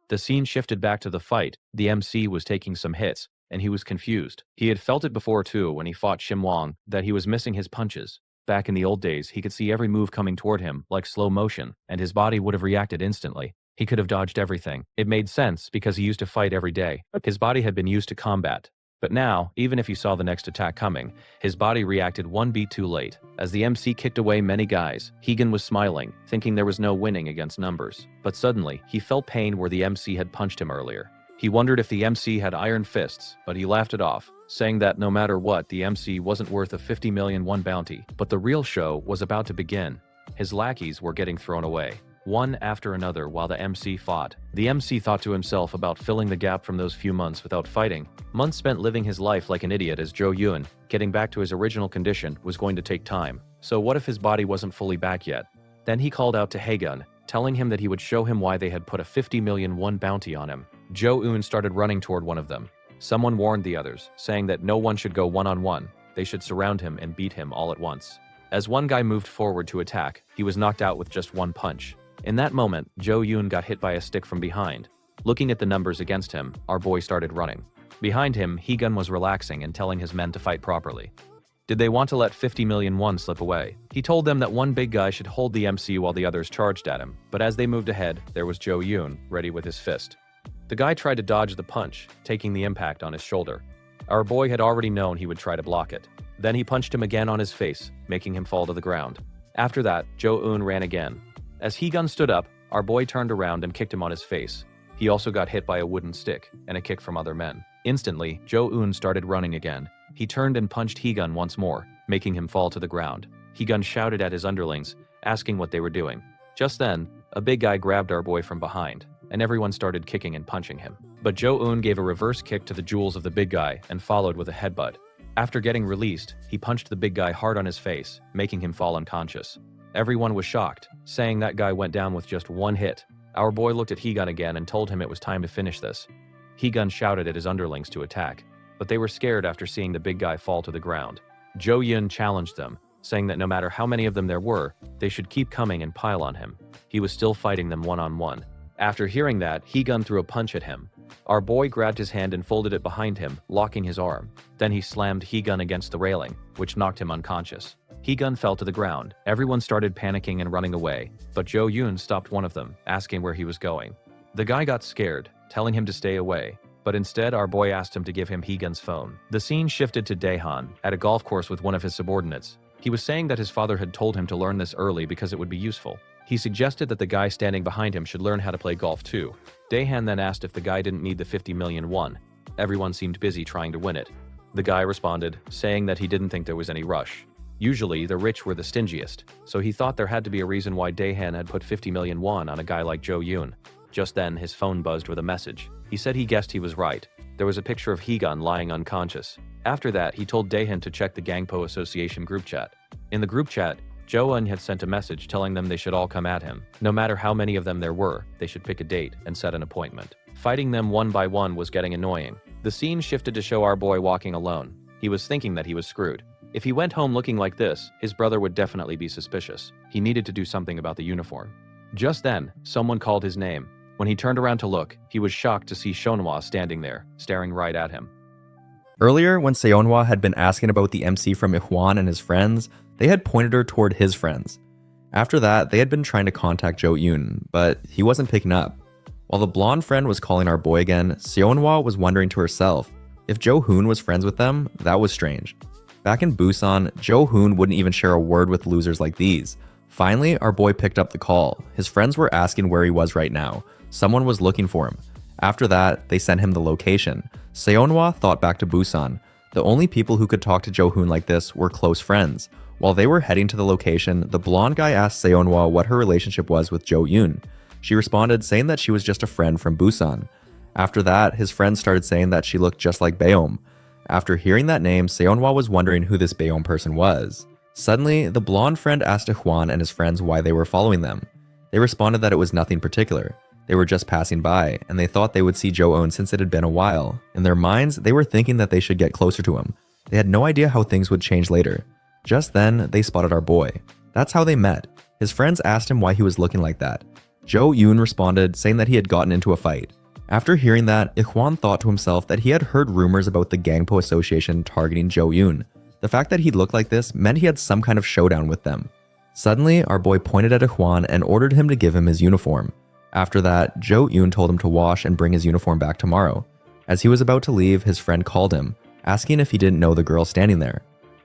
The scene shifted back to the fight. The MC was taking some hits, and he was confused. He had felt it before too when he fought Shim Wang, that he was missing his punches. Back in the old days, he could see every move coming toward him, like slow motion, and his body would have reacted instantly. He could have dodged everything. It made sense because he used to fight every day. His body had been used to combat. But now, even if he saw the next attack coming, his body reacted one beat too late. As the MC kicked away many guys, Higun was smiling, thinking there was no winning against numbers. But suddenly, he felt pain where the MC had punched him earlier. He wondered if the MC had iron fists, but he laughed it off, saying that no matter what, the MC wasn't worth a 50 million won bounty. But the real show was about to begin. His lackeys were getting thrown away, one after another while the MC fought. The MC thought to himself about filling the gap from those few months without fighting. Months spent living his life like an idiot as Jo Yun, getting back to his original condition was going to take time. So what if his body wasn't fully back yet? Then he called out to Haegun, telling him that he would show him why they had put a 50 million won bounty on him. Jo Un started running toward one of them. Someone warned the others, saying that no one should go one-on-one. They should surround him and beat him all at once. As one guy moved forward to attack, he was knocked out with just one punch. In that moment, Jo Yoon got hit by a stick from behind. Looking at the numbers against him, our boy started running. Behind him, Higun was relaxing and telling his men to fight properly. Did they want to let 50 million won slip away? He told them that one big guy should hold the MC while the others charged at him, but as they moved ahead, there was Jo Yoon, ready with his fist. The guy tried to dodge the punch, taking the impact on his shoulder. Our boy had already known he would try to block it. Then he punched him again on his face, making him fall to the ground. After that, Jo Un ran again. As Higun stood up, our boy turned around and kicked him on his face. He also got hit by a wooden stick and a kick from other men. Instantly, Jo Un started running again. He turned and punched Higun once more, making him fall to the ground. Higun shouted at his underlings, asking what they were doing. Just then, a big guy grabbed our boy from behind, and everyone started kicking and punching him. But Jo Un gave a reverse kick to the jewels of the big guy and followed with a headbutt. After getting released, he punched the big guy hard on his face, making him fall unconscious. Everyone was shocked, saying that guy went down with just one hit. Our boy looked at Higun again and told him it was time to finish this. Higun shouted at his underlings to attack, but they were scared after seeing the big guy fall to the ground. Jo Yun challenged them, saying that no matter how many of them there were, they should keep coming and pile on him. He was still fighting them one-on-one. After hearing that, Higun threw a punch at him. Our boy grabbed his hand and folded it behind him, locking his arm. Then he slammed Higun against the railing, which knocked him unconscious. Higun fell to the ground. Everyone started panicking and running away, but Jo Yun stopped one of them, asking where he was going. The guy got scared, telling him to stay away, but instead our boy asked him to give him Higun's phone. The scene shifted to Daehan, at a golf course with one of his subordinates. He was saying that his father had told him to learn this early because it would be useful. He suggested that the guy standing behind him should learn how to play golf too. Daehan then asked if the guy didn't need the 50 million won. Everyone seemed busy trying to win it. The guy responded, saying that he didn't think there was any rush. Usually, the rich were the stingiest, so he thought there had to be a reason why Daehan had put 50 million won on a guy like Jo Yun. Just then, his phone buzzed with a message. He said he guessed he was right. There was a picture of Higun lying unconscious. After that, he told Daehan to check the Gangpo Association group chat. In the group chat, Jo-eun had sent a message telling them they should all come at him. No matter how many of them there were, they should pick a date and set an appointment. Fighting them one by one was getting annoying. The scene shifted to show our boy walking alone. He was thinking that he was screwed. If he went home looking like this, his brother would definitely be suspicious. He needed to do something about the uniform. Just then, someone called his name. When he turned around to look, he was shocked to see Seonhwa standing there, staring right at him. Earlier, when Seonhwa had been asking about the MC from Ihwan and his friends, they had pointed her toward his friends. After that, they had been trying to contact Jo-eun, but he wasn't picking up. While the blonde friend was calling our boy again, Seonhwa was wondering to herself, if Jo-hoon was friends with them, that was strange. Back in Busan, Jo-hoon wouldn't even share a word with losers like these. Finally, our boy picked up the call. His friends were asking where he was right now. Someone was looking for him. After that, they sent him the location. Seonhwa thought back to Busan. The only people who could talk to Jo-hoon like this were close friends. While they were heading to the location, the blonde guy asked Seonhwa what her relationship was with Jo-eun. She responded saying that she was just a friend from Busan. After that, his friends started saying that she looked just like Baeom. After hearing that name, Seonhwa was wondering who this Baeom person was. Suddenly, the blonde friend asked Ihwan and his friends why they were following them. They responded that it was nothing particular. They were just passing by, and they thought they would see Jo-eun since it had been a while. In their minds, they were thinking that they should get closer to him. They had no idea how things would change later. Just then, they spotted our boy. That's how they met. His friends asked him why he was looking like that. Jo-eun responded, saying that he had gotten into a fight. After hearing that, Ihwan thought to himself that he had heard rumors about the Gangpo Association targeting Jo-eun. The fact that he looked like this meant he had some kind of showdown with them. Suddenly, our boy pointed at Ihwan and ordered him to give him his uniform. After that, Jo-eun told him to wash and bring his uniform back tomorrow. As he was about to leave, his friend called him, asking if he didn't know the girl standing there.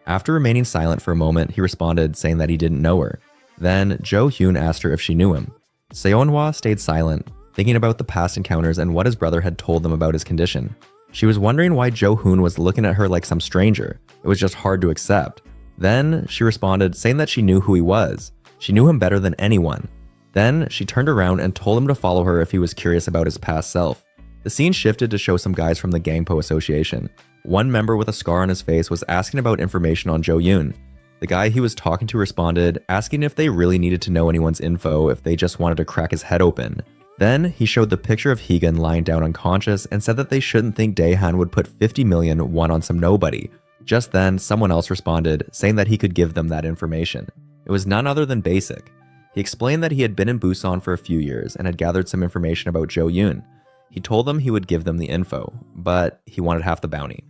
After remaining silent for a moment, he responded, saying that he didn't know her. Then, Jo-hyun asked her if she knew him. Seonhwa stayed silent, thinking about the past encounters and what his brother had told them about his condition. She was wondering why Jo-hoon was looking at her like some stranger. It was just hard to accept. Then, she responded, saying that she knew who he was. She knew him better than anyone. Then, she turned around and told him to follow her if he was curious about his past self. The scene shifted to show some guys from the Gangpo Association. One member with a scar on his face was asking about information on Jo-eun. The guy he was talking to responded, asking if they really needed to know anyone's info if they just wanted to crack his head open. Then, he showed the picture of Hegan lying down unconscious and said that they shouldn't think Daehan would put 50 million won on some nobody. Just then, someone else responded, saying that he could give them that information. It was none other than Basic. He explained that he had been in Busan for a few years and had gathered some information about Jo-eun. He told them he would give them the info, but he wanted half the bounty.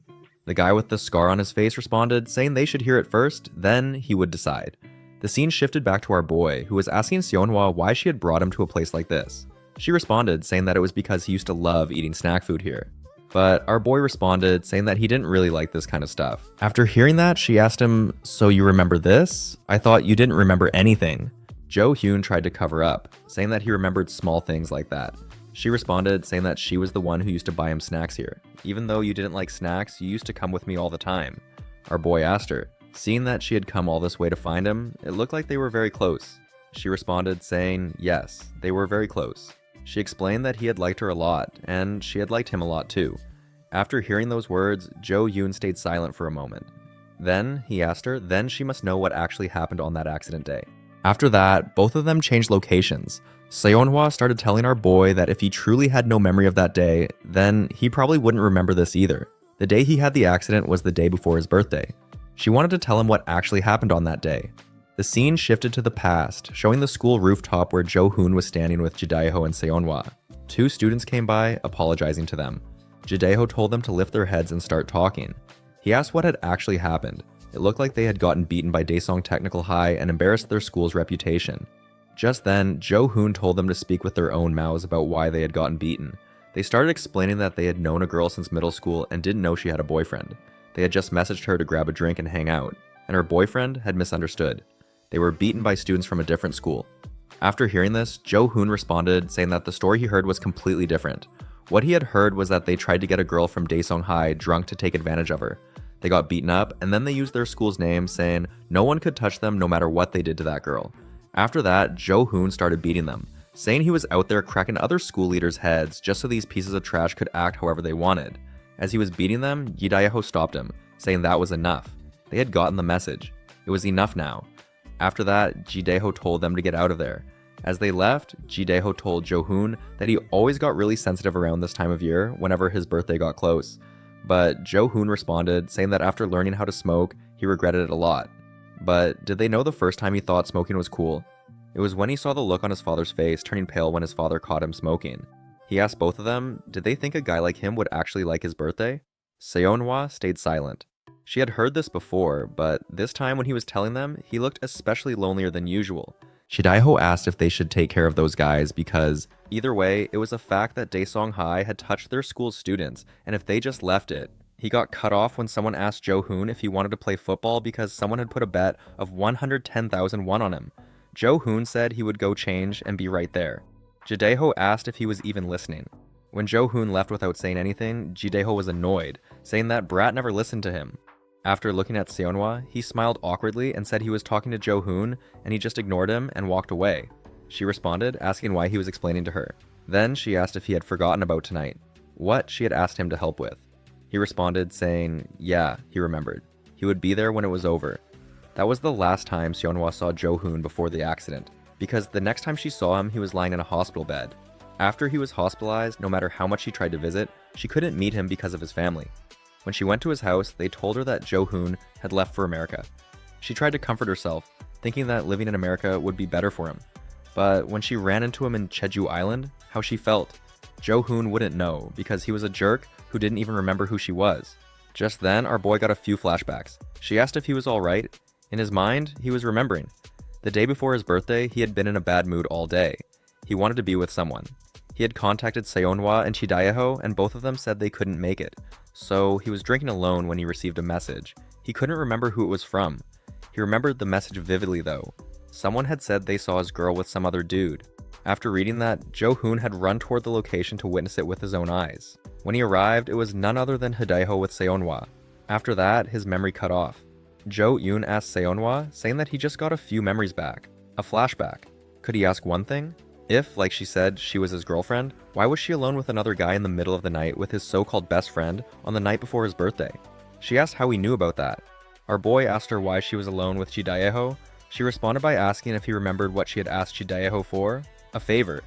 The guy with the scar on his face responded, saying they should hear it first, then he would decide. The scene shifted back to our boy, who was asking Seonhwa why she had brought him to a place like this. She responded, saying that it was because he used to love eating snack food here. But our boy responded, saying that he didn't really like this kind of stuff. After hearing that, she asked him, "So you remember this? I thought you didn't remember anything." Jo-hyun tried to cover up, saying that he remembered small things like that. She responded, saying that she was the one who used to buy him snacks here. Even though you didn't like snacks, you used to come with me all the time. Our boy asked her. Seeing that she had come all this way to find him, it looked like they were very close. She responded, saying, yes, they were very close. She explained that he had liked her a lot, and she had liked him a lot too. After hearing those words, Jo-hyun stayed silent for a moment. Then, he asked her, then she must know what actually happened on that accident day. After that, both of them changed locations. Seonhwa started telling our boy that if he truly had no memory of that day, then he probably wouldn't remember this either. The day he had the accident was the day before his birthday. She wanted to tell him what actually happened on that day. The scene shifted to the past, showing the school rooftop where Jo-hoon was standing with Jidaeho and Seonhwa. Two students came by, apologizing to them. Jidaeho told them to lift their heads and start talking. He asked what had actually happened. It looked like they had gotten beaten by Daesung Technical High and embarrassed their school's reputation. Just then, Jo-hoon told them to speak with their own mouths about why they had gotten beaten. They started explaining that they had known a girl since middle school and didn't know she had a boyfriend. They had just messaged her to grab a drink and hang out, and her boyfriend had misunderstood. They were beaten by students from a different school. After hearing this, Jo-hoon responded, saying that the story he heard was completely different. What he had heard was that they tried to get a girl from Daesung High drunk to take advantage of her. They got beaten up, and then they used their school's name, saying no one could touch them no matter what they did to that girl. After that, Jo-hoon started beating them, saying he was out there cracking other school leaders' heads just so these pieces of trash could act however they wanted. As he was beating them, Jidaeho stopped him, saying that was enough. They had gotten the message. It was enough now. After that, Jidaeho told them to get out of there. As they left, Jidaeho told Jo-hoon that he always got really sensitive around this time of year whenever his birthday got close. But Jo-hoon responded, saying that after learning how to smoke, he regretted it a lot. But did they know the first time he thought smoking was cool? It was when he saw the look on his father's face turning pale when his father caught him smoking. He asked both of them, did they think a guy like him would actually like his birthday? Seonhwa stayed silent. She had heard this before, but this time when he was telling them, he looked especially lonelier than usual. Jidaeho asked if they should take care of those guys because, either way, it was a fact that Daesong High had touched their school's students, and if they just left it, he got cut off when someone asked Jo-hoon if he wanted to play football because someone had put a bet of 110,000 won on him. Jo-hoon said he would go change and be right there. Jidaeho asked if he was even listening. When Jo-hoon left without saying anything, Jidaeho was annoyed, saying that brat never listened to him. After looking at Seonhwa, he smiled awkwardly and said he was talking to Jo-hoon, and he just ignored him and walked away. She responded, asking why he was explaining to her. Then she asked if he had forgotten about tonight, what she had asked him to help with. He responded, saying, yeah, he remembered. He would be there when it was over. That was the last time Seonhwa saw Jo-hoon before the accident, because the next time she saw him, he was lying in a hospital bed. After he was hospitalized, no matter how much she tried to visit, she couldn't meet him because of his family. When she went to his house, they told her that Jo-hoon had left for America. She tried to comfort herself, thinking that living in America would be better for him. But when she ran into him in Jeju Island, how she felt, Jo-hoon wouldn't know because he was a jerk who didn't even remember who she was. Just then, our boy got a few flashbacks. She asked if he was alright. In his mind, he was remembering. The day before his birthday, he had been in a bad mood all day. He wanted to be with someone. He had contacted Seonhwa and Jidaeho, and both of them said they couldn't make it. So he was drinking alone when he received a message. He couldn't remember who it was from. He remembered the message vividly though. Someone had said they saw his girl with some other dude. After reading that, Jo-hoon had run toward the location to witness it with his own eyes. When he arrived, it was none other than Jidaeho with Seonhwa. After that, his memory cut off. Jo-yoon asked Seonhwa, saying that he just got a few memories back. A flashback. Could he ask one thing? If, like she said, she was his girlfriend, why was she alone with another guy in the middle of the night with his so-called best friend on the night before his birthday? She asked how he knew about that. Our boy asked her why she was alone with Jidaeho. She responded by asking if he remembered what she had asked Jidaeho for. A favor.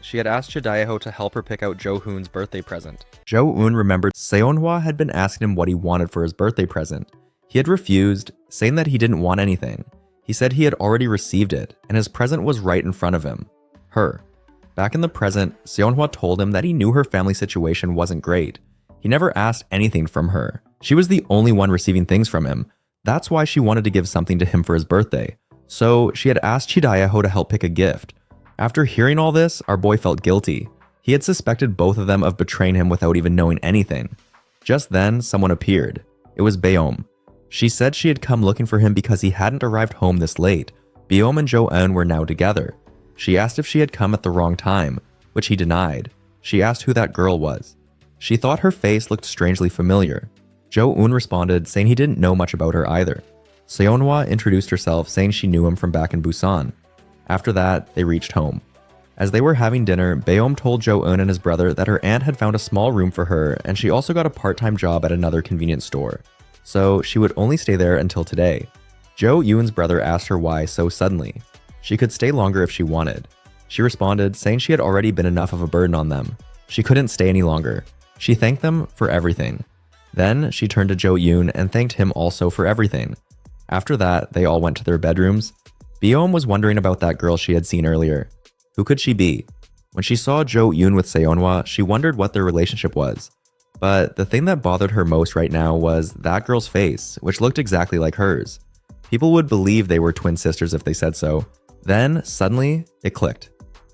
She had asked Jidaeho to help her pick out Jo-hoon's birthday present. Jo-hoon remembered Seonhwa had been asking him what he wanted for his birthday present. He had refused, saying that he didn't want anything. He said he had already received it, and his present was right in front of him. Her. Back in the present, Seonhwa told him that he knew her family situation wasn't great. He never asked anything from her. She was the only one receiving things from him. That's why she wanted to give something to him for his birthday. So she had asked Jidaeho to help pick a gift. After hearing all this, our boy felt guilty. He had suspected both of them of betraying him without even knowing anything. Just then, someone appeared. It was Beom. She said she had come looking for him because he hadn't arrived home this late. Beom and Jo-eun were now together. She asked if she had come at the wrong time, which he denied. She asked who that girl was. She thought her face looked strangely familiar. Jo-eun responded, saying he didn't know much about her either. Seonhwa introduced herself, saying she knew him from back in Busan. After that, they reached home. As they were having dinner, Beom told Jo-eun and his brother that her aunt had found a small room for her, and she also got a part-time job at another convenience store. So she would only stay there until today. Jo-eun's brother asked her why so suddenly. She could stay longer if she wanted. She responded, saying she had already been enough of a burden on them. She couldn't stay any longer. She thanked them for everything. Then she turned to Jo-eun and thanked him also for everything. After that, they all went to their bedrooms. Beom was wondering about that girl she had seen earlier. Who could she be? When she saw Jo-eun with Seonhwa, she wondered what their relationship was. But the thing that bothered her most right now was that girl's face, which looked exactly like hers. People would believe they were twin sisters if they said so. Then, suddenly, it clicked.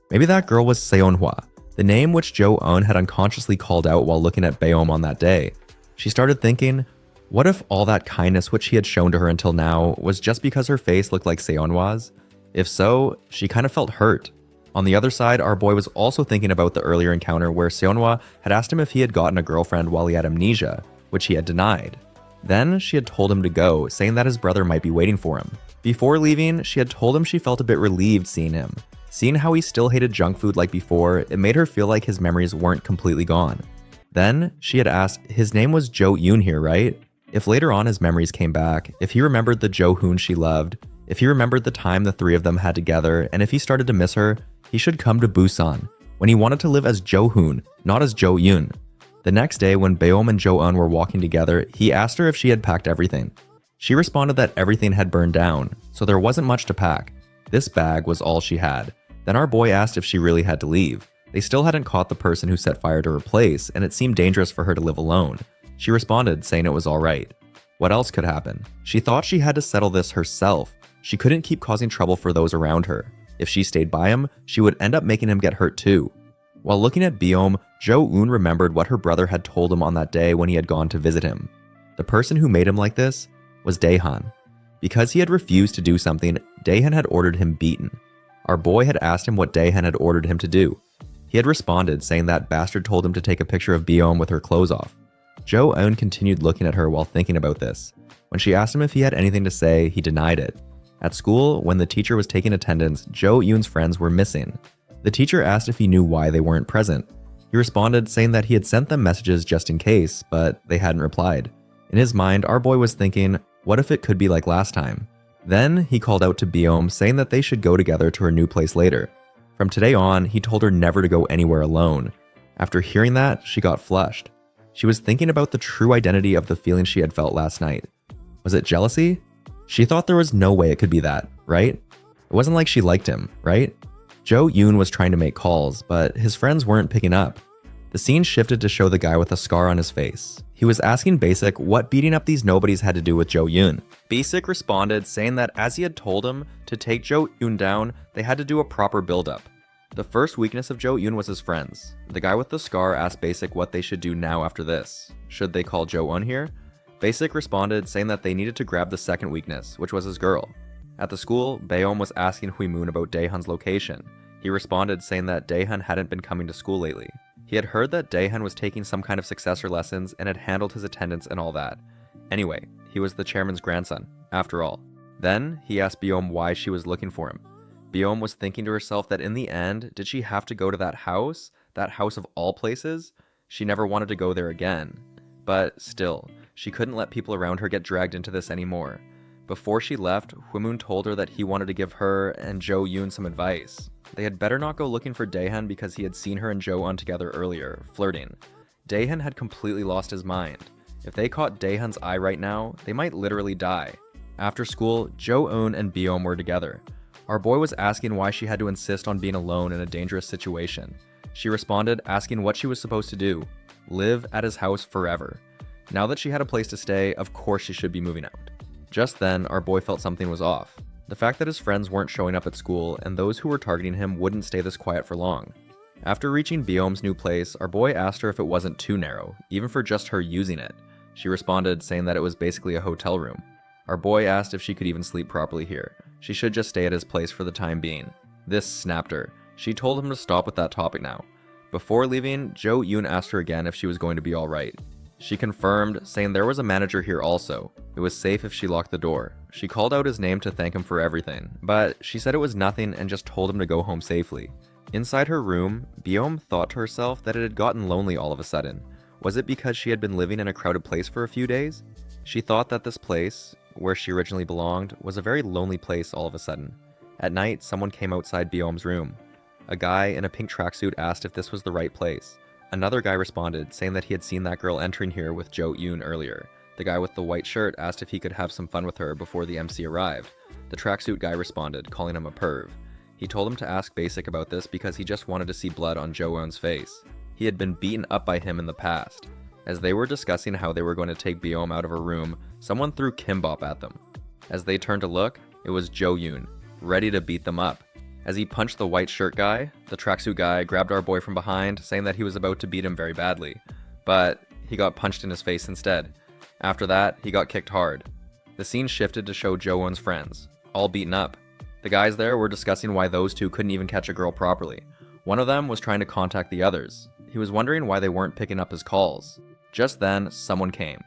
Maybe that girl was Seonhwa, the name which Jo-eun had unconsciously called out while looking at Beom on that day. She started thinking, what if all that kindness which he had shown to her until now was just because her face looked like Seonhwa's? If so, she kind of felt hurt. On the other side, our boy was also thinking about the earlier encounter where Seonhwa had asked him if he had gotten a girlfriend while he had amnesia, which he had denied. Then she had told him to go, saying that his brother might be waiting for him. Before leaving, she had told him she felt a bit relieved seeing him. Seeing how he still hated junk food like before, it made her feel like his memories weren't completely gone. Then she had asked, his name was Jo-eun here, right? If later on his memories came back, if he remembered the Jo-hoon she loved, if he remembered the time the three of them had together, and if he started to miss her, he should come to Busan, when he wanted to live as Jo-hoon, not as Jo-yoon. The next day, when Beom and Jo-eun were walking together, he asked her if she had packed everything. She responded that everything had burned down, so there wasn't much to pack. This bag was all she had. Then our boy asked if she really had to leave. They still hadn't caught the person who set fire to her place, and it seemed dangerous for her to live alone. She responded, saying it was alright. What else could happen? She thought she had to settle this herself. She couldn't keep causing trouble for those around her. If she stayed by him, she would end up making him get hurt too. While looking at Beom, Jo-eun remembered what her brother had told him on that day when he had gone to visit him. The person who made him like this was Daehan. Because he had refused to do something, Daehan had ordered him beaten. Our boy had asked him what Daehan had ordered him to do. He had responded, saying that bastard told him to take a picture of Beom with her clothes off. Jo-eun continued looking at her while thinking about this. When she asked him if he had anything to say, he denied it. At school, when the teacher was taking attendance, Jo-eun's friends were missing. The teacher asked if he knew why they weren't present. He responded, saying that he had sent them messages just in case, but they hadn't replied. In his mind, our boy was thinking, what if it could be like last time? Then he called out to Beom, saying that they should go together to her new place later. From today on, he told her never to go anywhere alone. After hearing that, she got flushed. She was thinking about the true identity of the feeling she had felt last night. Was it jealousy? She thought there was no way it could be that, right? It wasn't like she liked him, right? Jo-eun was trying to make calls, but his friends weren't picking up. The scene shifted to show the guy with a scar on his face. He was asking Basic what beating up these nobodies had to do with Jo-eun. Basic responded, saying that as he had told him to take Jo-eun down, they had to do a proper build-up. The first weakness of Jo-eun was his friends. The guy with the scar asked Basic what they should do now after this. Should they call Jo-eun here? Basic responded, saying that they needed to grab the second weakness, which was his girl. At the school, Beom was asking Hui-moon about Daehan's location. He responded, saying that Daehan hadn't been coming to school lately. He had heard that Daehan was taking some kind of successor lessons and had handled his attendance and all that. Anyway, he was the chairman's grandson, after all. Then, he asked Beom why she was looking for him. Beom was thinking to herself that in the end, did she have to go to that house of all places? She never wanted to go there again. But still, she couldn't let people around her get dragged into this anymore. Before she left, Hui-moon told her that he wanted to give her and Jo-eun some advice. They had better not go looking for Daehan because he had seen her and Jo-eun together earlier, flirting. Daehan had completely lost his mind. If they caught Daehan's eye right now, they might literally die. After school, Jo-eun and Beom were together. Our boy was asking why she had to insist on being alone in a dangerous situation. She responded, asking what she was supposed to do. Live at his house forever. Now that she had a place to stay, of course she should be moving out. Just then, our boy felt something was off. The fact that his friends weren't showing up at school and those who were targeting him wouldn't stay this quiet for long. After reaching Beom's new place, our boy asked her if it wasn't too narrow, even for just her using it. She responded, saying that it was basically a hotel room. Our boy asked if she could even sleep properly here. She should just stay at his place for the time being. This snapped her. She told him to stop with that topic now. Before leaving, Jo-eun asked her again if she was going to be alright. She confirmed, saying there was a manager here also. It was safe if she locked the door. She called out his name to thank him for everything, but she said it was nothing and just told him to go home safely. Inside her room, Beom thought to herself that it had gotten lonely all of a sudden. Was it because she had been living in a crowded place for a few days? She thought that this place, where she originally belonged, was a very lonely place all of a sudden. At night, someone came outside Beom's room. A guy in a pink tracksuit asked if this was the right place. Another guy responded, saying that he had seen that girl entering here with Jo-eun earlier. The guy with the white shirt asked if he could have some fun with her before the MC arrived. The tracksuit guy responded, calling him a perv. He told him to ask Basic about this because he just wanted to see blood on Jo-eun's face. He had been beaten up by him in the past. As they were discussing how they were going to take Beom out of her room, someone threw kimbap at them. As they turned to look, it was Jo-eun, ready to beat them up. As he punched the white shirt guy, the tracksuit guy grabbed our boy from behind, saying that he was about to beat him very badly. But he got punched in his face instead. After that, he got kicked hard. The scene shifted to show Jo-eun's friends, all beaten up. The guys there were discussing why those two couldn't even catch a girl properly. One of them was trying to contact the others. He was wondering why they weren't picking up his calls. Just then, someone came.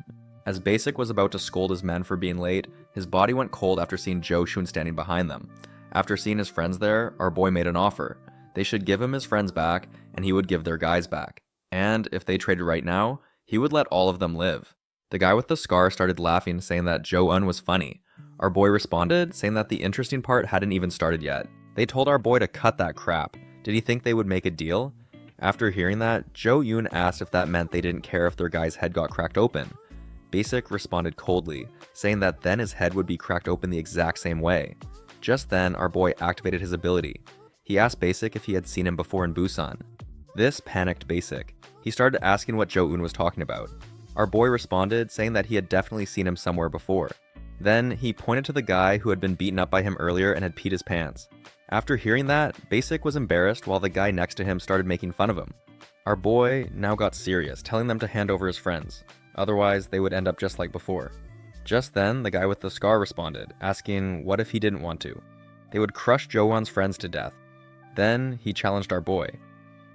As Basic was about to scold his men for being late, his body went cold after seeing Jo-shun standing behind them. After seeing his friends there, our boy made an offer. They should give him his friends back, and he would give their guys back. And if they traded right now, he would let all of them live. The guy with the scar started laughing, saying that Jo-eun was funny. Our boy responded, saying that the interesting part hadn't even started yet. They told our boy to cut that crap. Did he think they would make a deal? After hearing that, Jo-eun asked if that meant they didn't care if their guy's head got cracked open. Basic responded coldly, saying that then his head would be cracked open the exact same way. Just then, our boy activated his ability. He asked Basic if he had seen him before in Busan. This panicked Basic. He started asking what Jo-eun was talking about. Our boy responded, saying that he had definitely seen him somewhere before. Then, he pointed to the guy who had been beaten up by him earlier and had peed his pants. After hearing that, Basic was embarrassed while the guy next to him started making fun of him. Our boy now got serious, telling them to hand over his friends. Otherwise, they would end up just like before. Just then, the guy with the scar responded, asking what if he didn't want to. They would crush Jo-eun's friends to death. Then, he challenged our boy.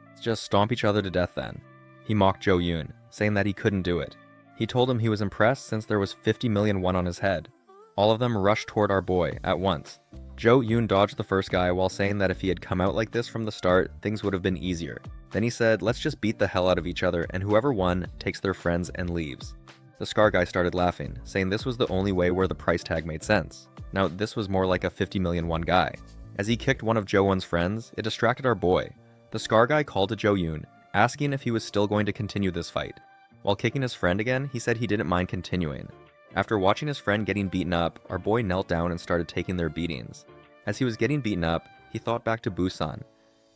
Let's just stomp each other to death then. He mocked Jo-eun, saying that he couldn't do it. He told him he was impressed since there was 50 million won on his head. All of them rushed toward our boy at once. Jo-eun dodged the first guy while saying that if he had come out like this from the start, things would have been easier. Then he said, let's just beat the hell out of each other and whoever won takes their friends and leaves. The scar guy started laughing, saying this was the only way where the price tag made sense. Now this was more like a 50 million won guy. As he kicked one of Jo-eun's friends, it distracted our boy. The scar guy called to Jo-eun, asking if he was still going to continue this fight. While kicking his friend again, he said he didn't mind continuing. After watching his friend getting beaten up, our boy knelt down and started taking their beatings. As he was getting beaten up, he thought back to Busan.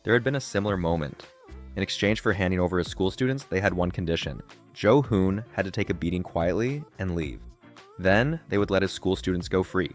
There had been a similar moment. In exchange for handing over his school students, they had one condition. Jo-hoon had to take a beating quietly and leave. Then, they would let his school students go free.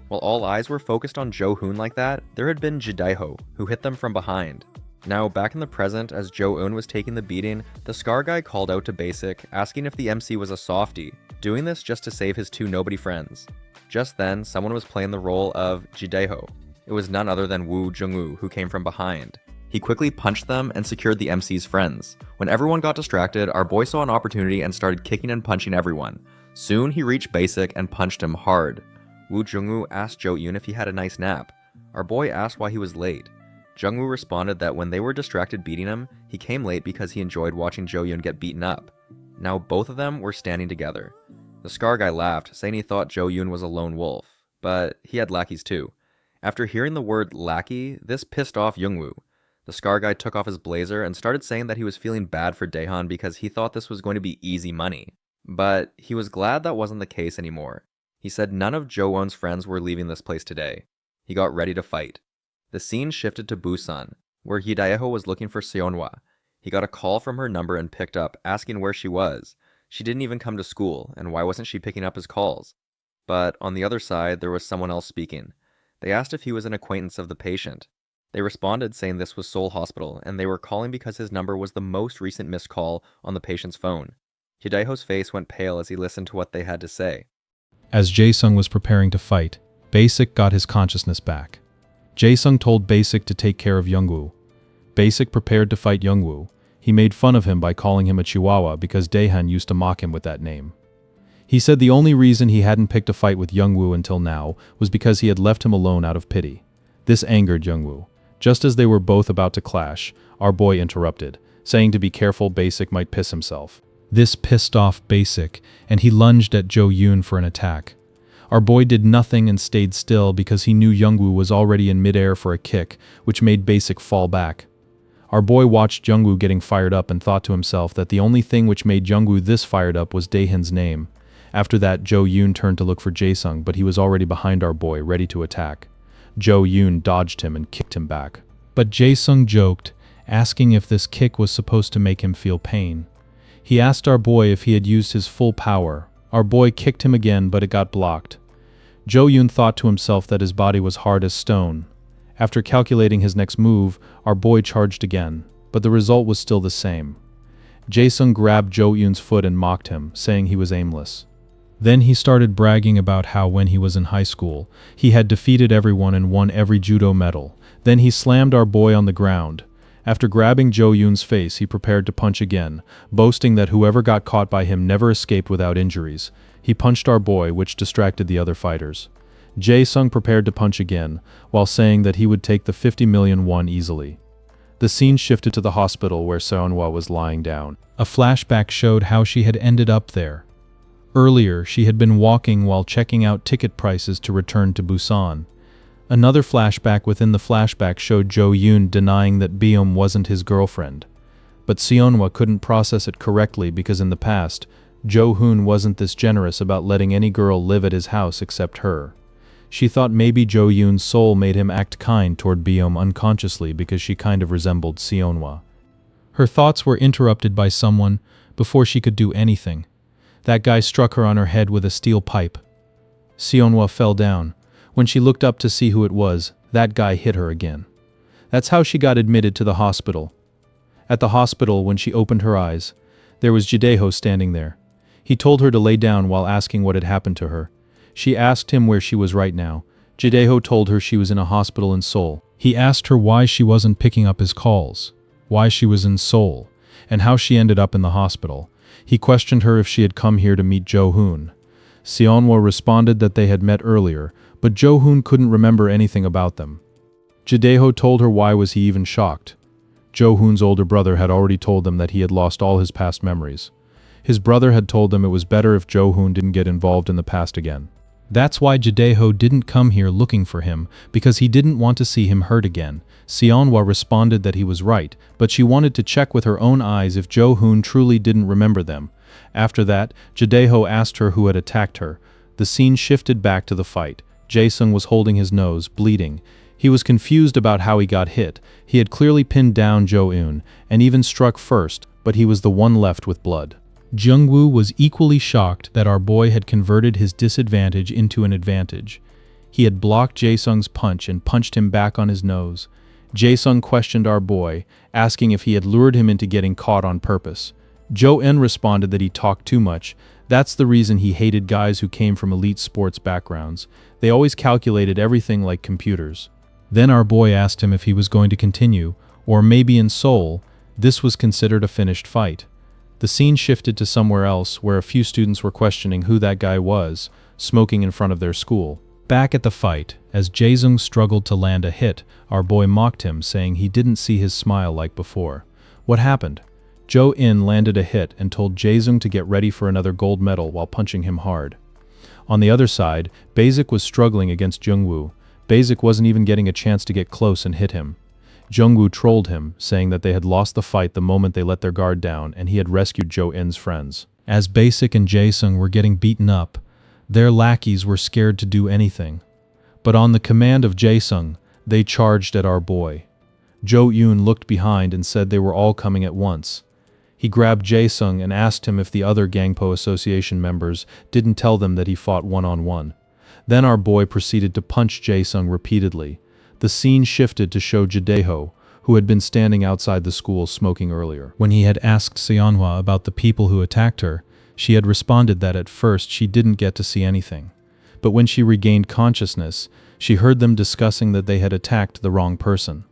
While all eyes were focused on Jo-hoon like that, there had been Jidaiho, who hit them from behind. Now, back in the present, as Jo-eun was taking the beating, the scar guy called out to Basic, asking if the MC was a softie, doing this just to save his two nobody friends. Just then, someone was playing the role of Jidaiho. It was none other than Woo Jung-woo, who came from behind. He quickly punched them and secured the MC's friends. When everyone got distracted, our boy saw an opportunity and started kicking and punching everyone. Soon, he reached Basic and punched him hard. Woo Jung-woo asked Jo-eun if he had a nice nap. Our boy asked why he was late. Jung-woo responded that when they were distracted beating him, he came late because he enjoyed watching Jo-eun get beaten up. Now both of them were standing together. The scar guy laughed, saying he thought Jo-eun was a lone wolf, but he had lackeys too. After hearing the word lackey, this pissed off Jung-woo. The scar guy took off his blazer and started saying that he was feeling bad for Daehan because he thought this was going to be easy money. But he was glad that wasn't the case anymore. He said none of Jo-eun's friends were leaving this place today. He got ready to fight. The scene shifted to Busan, where Hidayako was looking for Seonhwa. He got a call from her number and picked up, asking where she was. She didn't even come to school, and why wasn't she picking up his calls? But on the other side, there was someone else speaking. They asked if he was an acquaintance of the patient. They responded saying this was Seoul Hospital, and they were calling because his number was the most recent missed call on the patient's phone. Hidayho's face went pale as he listened to what they had to say. As Jae-sung was preparing to fight, Basic got his consciousness back. Jae-sung told Basic to take care of Youngwoo. Basic prepared to fight Youngwoo. He made fun of him by calling him a chihuahua because Daehan used to mock him with that name. He said the only reason he hadn't picked a fight with Youngwoo until now was because he had left him alone out of pity. This angered Youngwoo. Just as they were both about to clash, our boy interrupted, saying to be careful Basic might piss himself. This pissed off Basic, and he lunged at Jo-eun for an attack. Our boy did nothing and stayed still because he knew Youngwoo was already in midair for a kick, which made Basic fall back. Our boy watched Youngwoo getting fired up and thought to himself that the only thing which made Youngwoo this fired up was Daehan's name. After that, Jo-eun turned to look for Jae-sung, but he was already behind our boy, ready to attack. Jo-eun dodged him and kicked him back. But Jae-sung joked, asking if this kick was supposed to make him feel pain. He asked our boy if he had used his full power. Our boy kicked him again, but it got blocked. Jo-eun thought to himself that his body was hard as stone. After calculating his next move, our boy charged again, but the result was still the same. Jae-sung grabbed Jo-eun's foot and mocked him, saying he was aimless. Then he started bragging about how when he was in high school, he had defeated everyone and won every judo medal. Then he slammed our boy on the ground. After grabbing Jo-eun's face, he prepared to punch again, boasting that whoever got caught by him never escaped without injuries. He punched our boy, which distracted the other fighters. Jae-sung prepared to punch again, while saying that he would take the 50 million won easily. The scene shifted to the hospital where Seonhwa was lying down. A flashback showed how she had ended up there. Earlier, she had been walking while checking out ticket prices to return to Busan. Another flashback within the flashback showed Jo Yoon denying that Beom wasn't his girlfriend. But Seonhwa couldn't process it correctly because in the past, Jo Hoon wasn't this generous about letting any girl live at his house except her. She thought maybe Jo Yoon's soul made him act kind toward Beom unconsciously because she kind of resembled Seonhwa. Her thoughts were interrupted by someone before she could do anything. That guy struck her on her head with a steel pipe. Seonhwa fell down. When she looked up to see who it was, that guy hit her again. That's how she got admitted to the hospital. At the hospital, when she opened her eyes, there was Jaedae standing there. He told her to lay down while asking what had happened to her. She asked him where she was right now. Jaedae told her she was in a hospital in Seoul. He asked her why she wasn't picking up his calls, why she was in Seoul, and how she ended up in the hospital. He questioned her if she had come here to meet Jo Hoon. Seonhwa responded that they had met earlier, but Jo Hoon couldn't remember anything about them. Jaedae told her why was he even shocked. Jo Hoon's older brother had already told them that he had lost all his past memories. His brother had told them it was better if Jo Hoon didn't get involved in the past again. That's why Jaedae didn't come here looking for him, because he didn't want to see him hurt again. Seonhwa responded that he was right, but she wanted to check with her own eyes if Jo Hoon truly didn't remember them. After that, Jaedae asked her who had attacked her. The scene shifted back to the fight. Jae-sung was holding his nose, bleeding. He was confused about how he got hit. He had clearly pinned down Jo Eun, and even struck first, but he was the one left with blood. Jungwoo was equally shocked that our boy had converted his disadvantage into an advantage. He had blocked Jae-sung's punch and punched him back on his nose. Jae-sung questioned our boy, asking if he had lured him into getting caught on purpose. Jo-en responded that he talked too much. That's the reason he hated guys who came from elite sports backgrounds. They always calculated everything like computers. Then our boy asked him if he was going to continue, or maybe in Seoul, this was considered a finished fight. The scene shifted to somewhere else where a few students were questioning who that guy was, smoking in front of their school. Back at the fight, as Jae-sung struggled to land a hit, our boy mocked him, saying he didn't see his smile like before. What happened? Jo-in landed a hit and told Jae-sung to get ready for another gold medal while punching him hard. On the other side, Basic was struggling against Jungwoo. Basic wasn't even getting a chance to get close and hit him. Jungwoo trolled him, saying that they had lost the fight the moment they let their guard down and he had rescued Jo-in's friends. As Basic and Jae-sung were getting beaten up, their lackeys were scared to do anything. But on the command of Jae-sung, they charged at our boy. Jo Yoon looked behind and said they were all coming at once. He grabbed Jae-sung and asked him if the other Gangpo Association members didn't tell them that he fought one-on-one. Then our boy proceeded to punch Jae-sung repeatedly. The scene shifted to show Jaedae, who had been standing outside the school smoking earlier. When he had asked Seonhwa about the people who attacked her, she had responded that at first she didn't get to see anything. But when she regained consciousness, she heard them discussing that they had attacked the wrong person.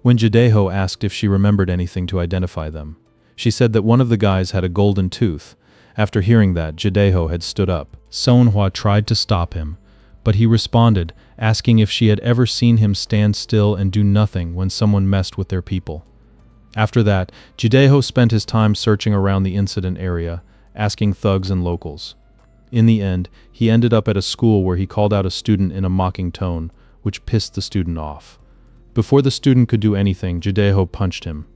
When Jaedae asked if she remembered anything to identify them, she said that one of the guys had a golden tooth. After hearing that, Jaedae had stood up. Seonhwa tried to stop him, but he responded, asking if she had ever seen him stand still and do nothing when someone messed with their people. After that, Jaedae spent his time searching around the incident area, asking thugs and locals. In the end, he ended up at a school where he called out a student in a mocking tone, which pissed the student off. Before the student could do anything, Jaedae punched him.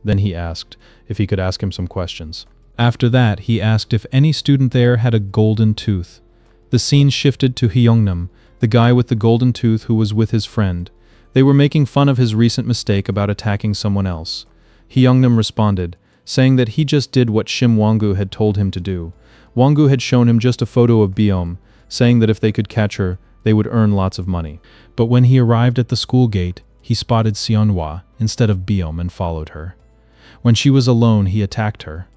Then he asked if he could ask him some questions. After that, he asked if any student there had a golden tooth. The scene shifted to Hyungnam, the guy with the golden tooth who was with his friend. They were making fun of his recent mistake about attacking someone else. Hyungnam responded, saying that he just did what Shim Wongu had told him to do. Wongu had shown him just a photo of Beom, saying that if they could catch her, they would earn lots of money. But when he arrived at the school gate, he spotted Seonhwa instead of Beom and followed her. When she was alone, he attacked her.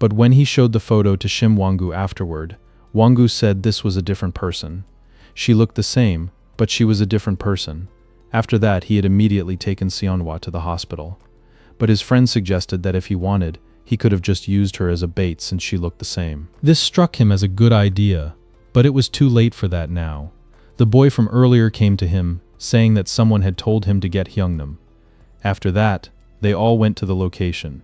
But when he showed the photo to Shim Wongu afterward, Wongu said this was a different person. She looked the same, but she was a different person. After that, he had immediately taken Seonhwa to the hospital. But his friend suggested that if he wanted, he could have just used her as a bait since she looked the same. This struck him as a good idea, but it was too late for that now. The boy from earlier came to him, saying that someone had told him to get Hyungnam. After that, they all went to the location.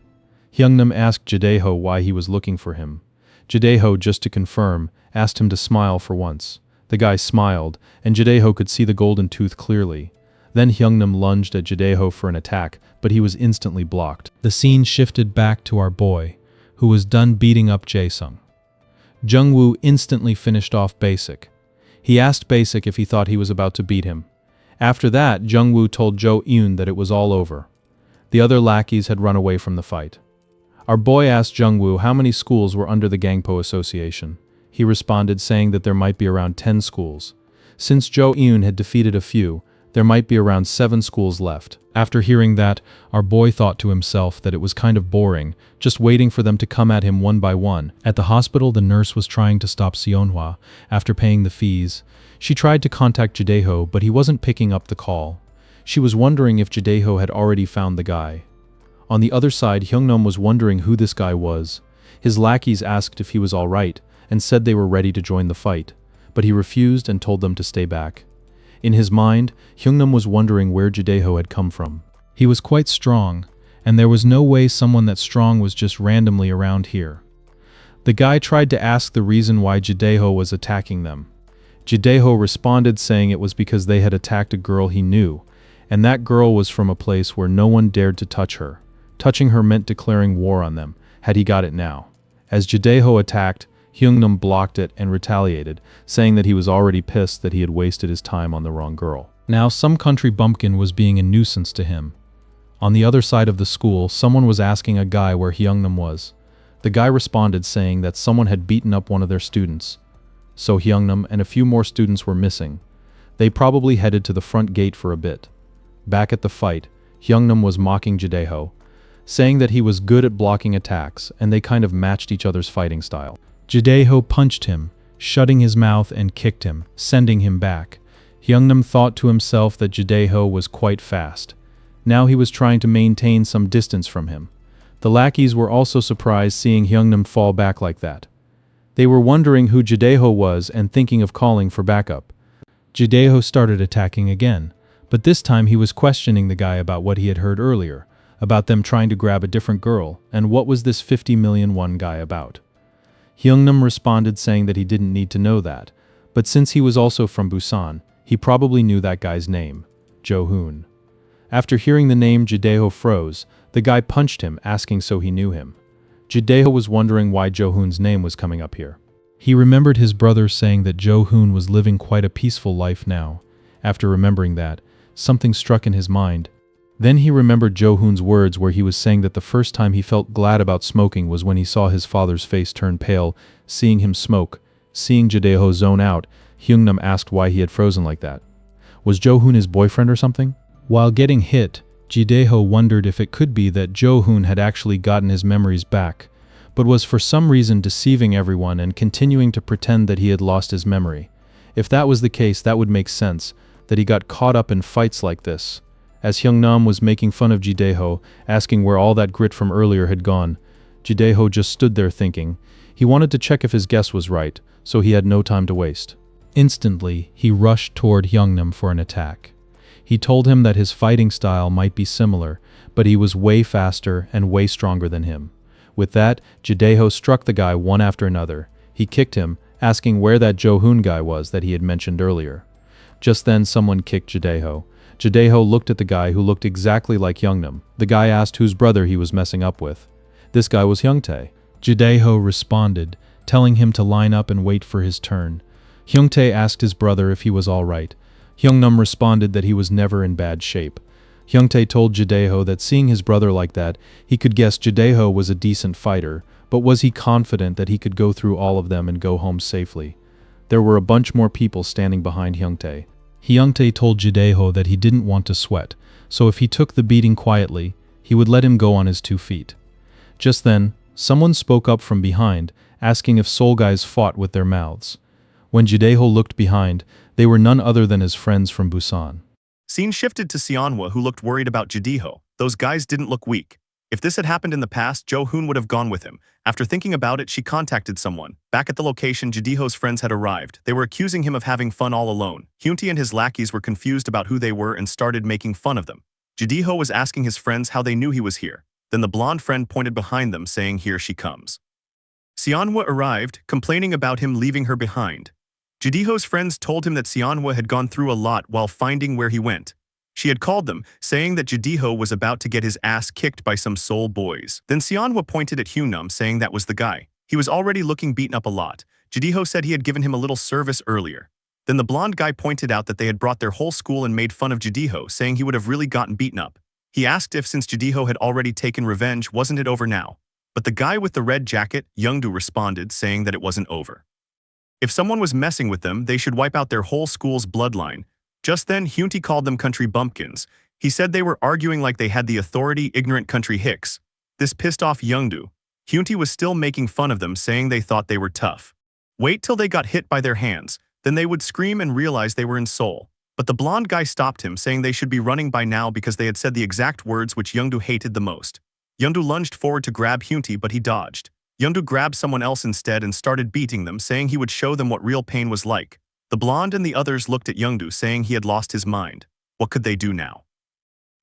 Hyungnam asked Jaedae why he was looking for him. Jideho, just to confirm, asked him to smile for once. The guy smiled, and Jideho could see the golden tooth clearly. Then Hyungnam lunged at Jideho for an attack, but he was instantly blocked. The scene shifted back to our boy, who was done beating up Jae-sung. Jungwoo instantly finished off Basic. He asked Basic if he thought he was about to beat him. After that, Jungwoo told Jo-eun that it was all over. The other lackeys had run away from the fight. Our boy asked Jungwoo how many schools were under the Gangpo Association. He responded saying that there might be around 10 schools. Since Jo-eun had defeated a few, there might be around 7 schools left. After hearing that, our boy thought to himself that it was kind of boring, just waiting for them to come at him one by one. At the hospital, the nurse was trying to stop Seonhwa after paying the fees. She tried to contact Jideho, but he wasn't picking up the call. She was wondering if Jideho had already found the guy. On the other side, Hyungnam was wondering who this guy was. His lackeys asked if he was all right, and said they were ready to join the fight, but he refused and told them to stay back. In his mind, Hyungnam was wondering where Jideho had come from. He was quite strong, and there was no way someone that strong was just randomly around here. The guy tried to ask the reason why Jideho was attacking them. Jideho responded saying it was because they had attacked a girl he knew, and that girl was from a place where no one dared to touch her. Touching her meant declaring war on them, had he got it now. As Jideho attacked, Hyungnam blocked it and retaliated, saying that he was already pissed that he had wasted his time on the wrong girl. Now some country bumpkin was being a nuisance to him. On the other side of the school, someone was asking a guy where Hyungnam was. The guy responded saying that someone had beaten up one of their students. So Hyungnam and a few more students were missing. They probably headed to the front gate for a bit. Back at the fight, Hyungnam was mocking Jideho, saying that he was good at blocking attacks, and they kind of matched each other's fighting style. Jideho punched him, shutting his mouth, and kicked him, sending him back. Hyungnam thought to himself that Jideho was quite fast. Now he was trying to maintain some distance from him. The lackeys were also surprised seeing Hyungnam fall back like that. They were wondering who Jideho was and thinking of calling for backup. Jideho started attacking again, but this time he was questioning the guy about what he had heard earlier, about them trying to grab a different girl, and what was this 50 million won guy about. Hyungnam responded saying that he didn't need to know that, but since he was also from Busan, he probably knew that guy's name, Jo-hoon. After hearing the name, Jideho froze. The guy punched him, asking so he knew him. Jideho was wondering why Jo-hoon's name was coming up here. He remembered his brother saying that Jo-hoon was living quite a peaceful life now. After remembering that, something struck in his mind. Then he remembered Jo-hoon's words where he was saying that the first time he felt glad about smoking was when he saw his father's face turn pale, seeing him smoke. Seeing Jideho zone out, Hyungnam asked why he had frozen like that. Was Jo-hoon his boyfriend or something? While getting hit, Jideho wondered if it could be that Jo-hoon had actually gotten his memories back, but was for some reason deceiving everyone and continuing to pretend that he had lost his memory. If that was the case, that would make sense, that he got caught up in fights like this. As Hyungnam was making fun of Jideho, asking where all that grit from earlier had gone, Jideho just stood there thinking. He wanted to check if his guess was right, so he had no time to waste. Instantly, he rushed toward Hyungnam for an attack. He told him that his fighting style might be similar, but he was way faster and way stronger than him. With that, Jideho struck the guy one after another. He kicked him, asking where that Jo-hoon guy was that he had mentioned earlier. Just then, someone kicked Jideho. Jideho looked at the guy who looked exactly like Hyungnam. The guy asked whose brother he was messing up with. This guy was Hyungtae. Jideho responded, telling him to line up and wait for his turn. Hyungtae asked his brother if he was all right. Hyungnam responded that he was never in bad shape. Hyungtae told Jideho that seeing his brother like that, he could guess Jideho was a decent fighter, but was he confident that he could go through all of them and go home safely? There were a bunch more people standing behind Hyungtae. Hyungtae told Jideho that he didn't want to sweat, so if he took the beating quietly, he would let him go on his 2 feet. Just then, someone spoke up from behind, asking if soul guys fought with their mouths. When Jideho looked behind, they were none other than his friends from Busan. Scene shifted to Seonhwa, who looked worried about Jideho. Those guys didn't look weak. If this had happened in the past, Jo-hoon would have gone with him. After thinking about it, she contacted someone. Back at the location, Jideho's friends had arrived. They were accusing him of having fun all alone. Hyuntae and his lackeys were confused about who they were and started making fun of them. Jideho was asking his friends how they knew he was here. Then the blonde friend pointed behind them, saying, "Here she comes." Seonhwa arrived, complaining about him leaving her behind. Jidiho's friends told him that Seonhwa had gone through a lot while finding where he went. She had called them, saying that Jidiho was about to get his ass kicked by some soul boys. Then Seonhwa pointed at Hyunam, saying that was the guy. He was already looking beaten up a lot. Jidiho said he had given him a little service earlier. Then the blonde guy pointed out that they had brought their whole school and made fun of Jidiho, saying he would have really gotten beaten up. He asked if since Jidiho had already taken revenge, wasn't it over now? But the guy with the red jacket, Youngdu, responded, saying that it wasn't over. If someone was messing with them, they should wipe out their whole school's bloodline. Just then, Hyunti called them country bumpkins. He said they were arguing like they had the authority, ignorant country hicks. This pissed off Youngdu. Hyunti was still making fun of them, saying they thought they were tough. Wait till they got hit by their hands, then they would scream and realize they were in Seoul. But the blonde guy stopped him, saying they should be running by now because they had said the exact words which Youngdu hated the most. Youngdu lunged forward to grab Hyunti, but he dodged. Youngdu grabbed someone else instead and started beating them, saying he would show them what real pain was like. The blonde and the others looked at Youngdu, saying he had lost his mind. What could they do now?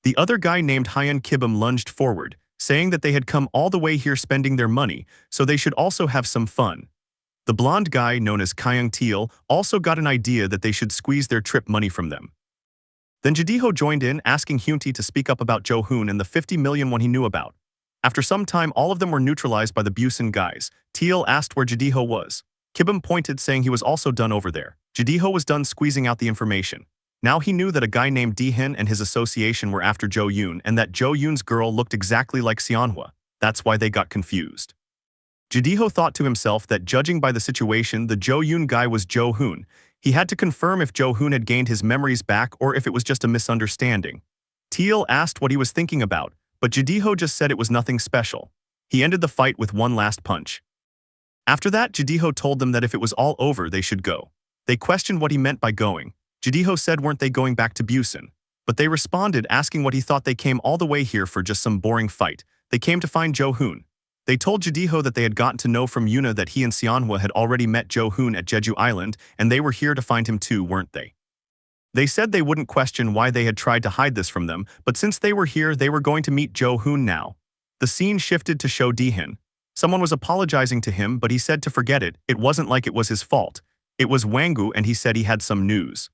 The other guy named Hyun Kibum lunged forward, saying that they had come all the way here spending their money, so they should also have some fun. The blonde guy, known as Kyung Teal, also got an idea that they should squeeze their trip money from them. Then Jidiho joined in, asking Hyunti to speak up about Jo Hoon and the 50 million won he knew about. After some time, all of them were neutralized by the Busan guys. Teal asked where Jidiho was. Kibum pointed, saying he was also done over there. Jidiho was done squeezing out the information. Now he knew that a guy named Dehin and his association were after Jo Yoon, and that Jo Yoon's girl looked exactly like Seonhwa. That's why they got confused. Jidiho thought to himself that judging by the situation, the Jo Yoon guy was Jo Hoon. He had to confirm if Jo Hoon had gained his memories back or if it was just a misunderstanding. Teal asked what he was thinking about, but Jidiho just said it was nothing special. He ended the fight with one last punch. After that, Jidiho told them that if it was all over, they should go. They questioned what he meant by going. Jidiho said weren't they going back to Busan? But they responded asking what he thought they came all the way here for, just some boring fight. They came to find Jo Hoon. They told Jidiho that they had gotten to know from Yuna that he and Seonhwa had already met Jo Hoon at Jeju Island, and they were here to find him too, weren't they? They said they wouldn't question why they had tried to hide this from them, but since they were here, they were going to meet Jo Hoon now. The scene shifted to show Dehin. Someone was apologizing to him, but he said to forget it. It wasn't like it was his fault. It was Wangu, and he said he had some news.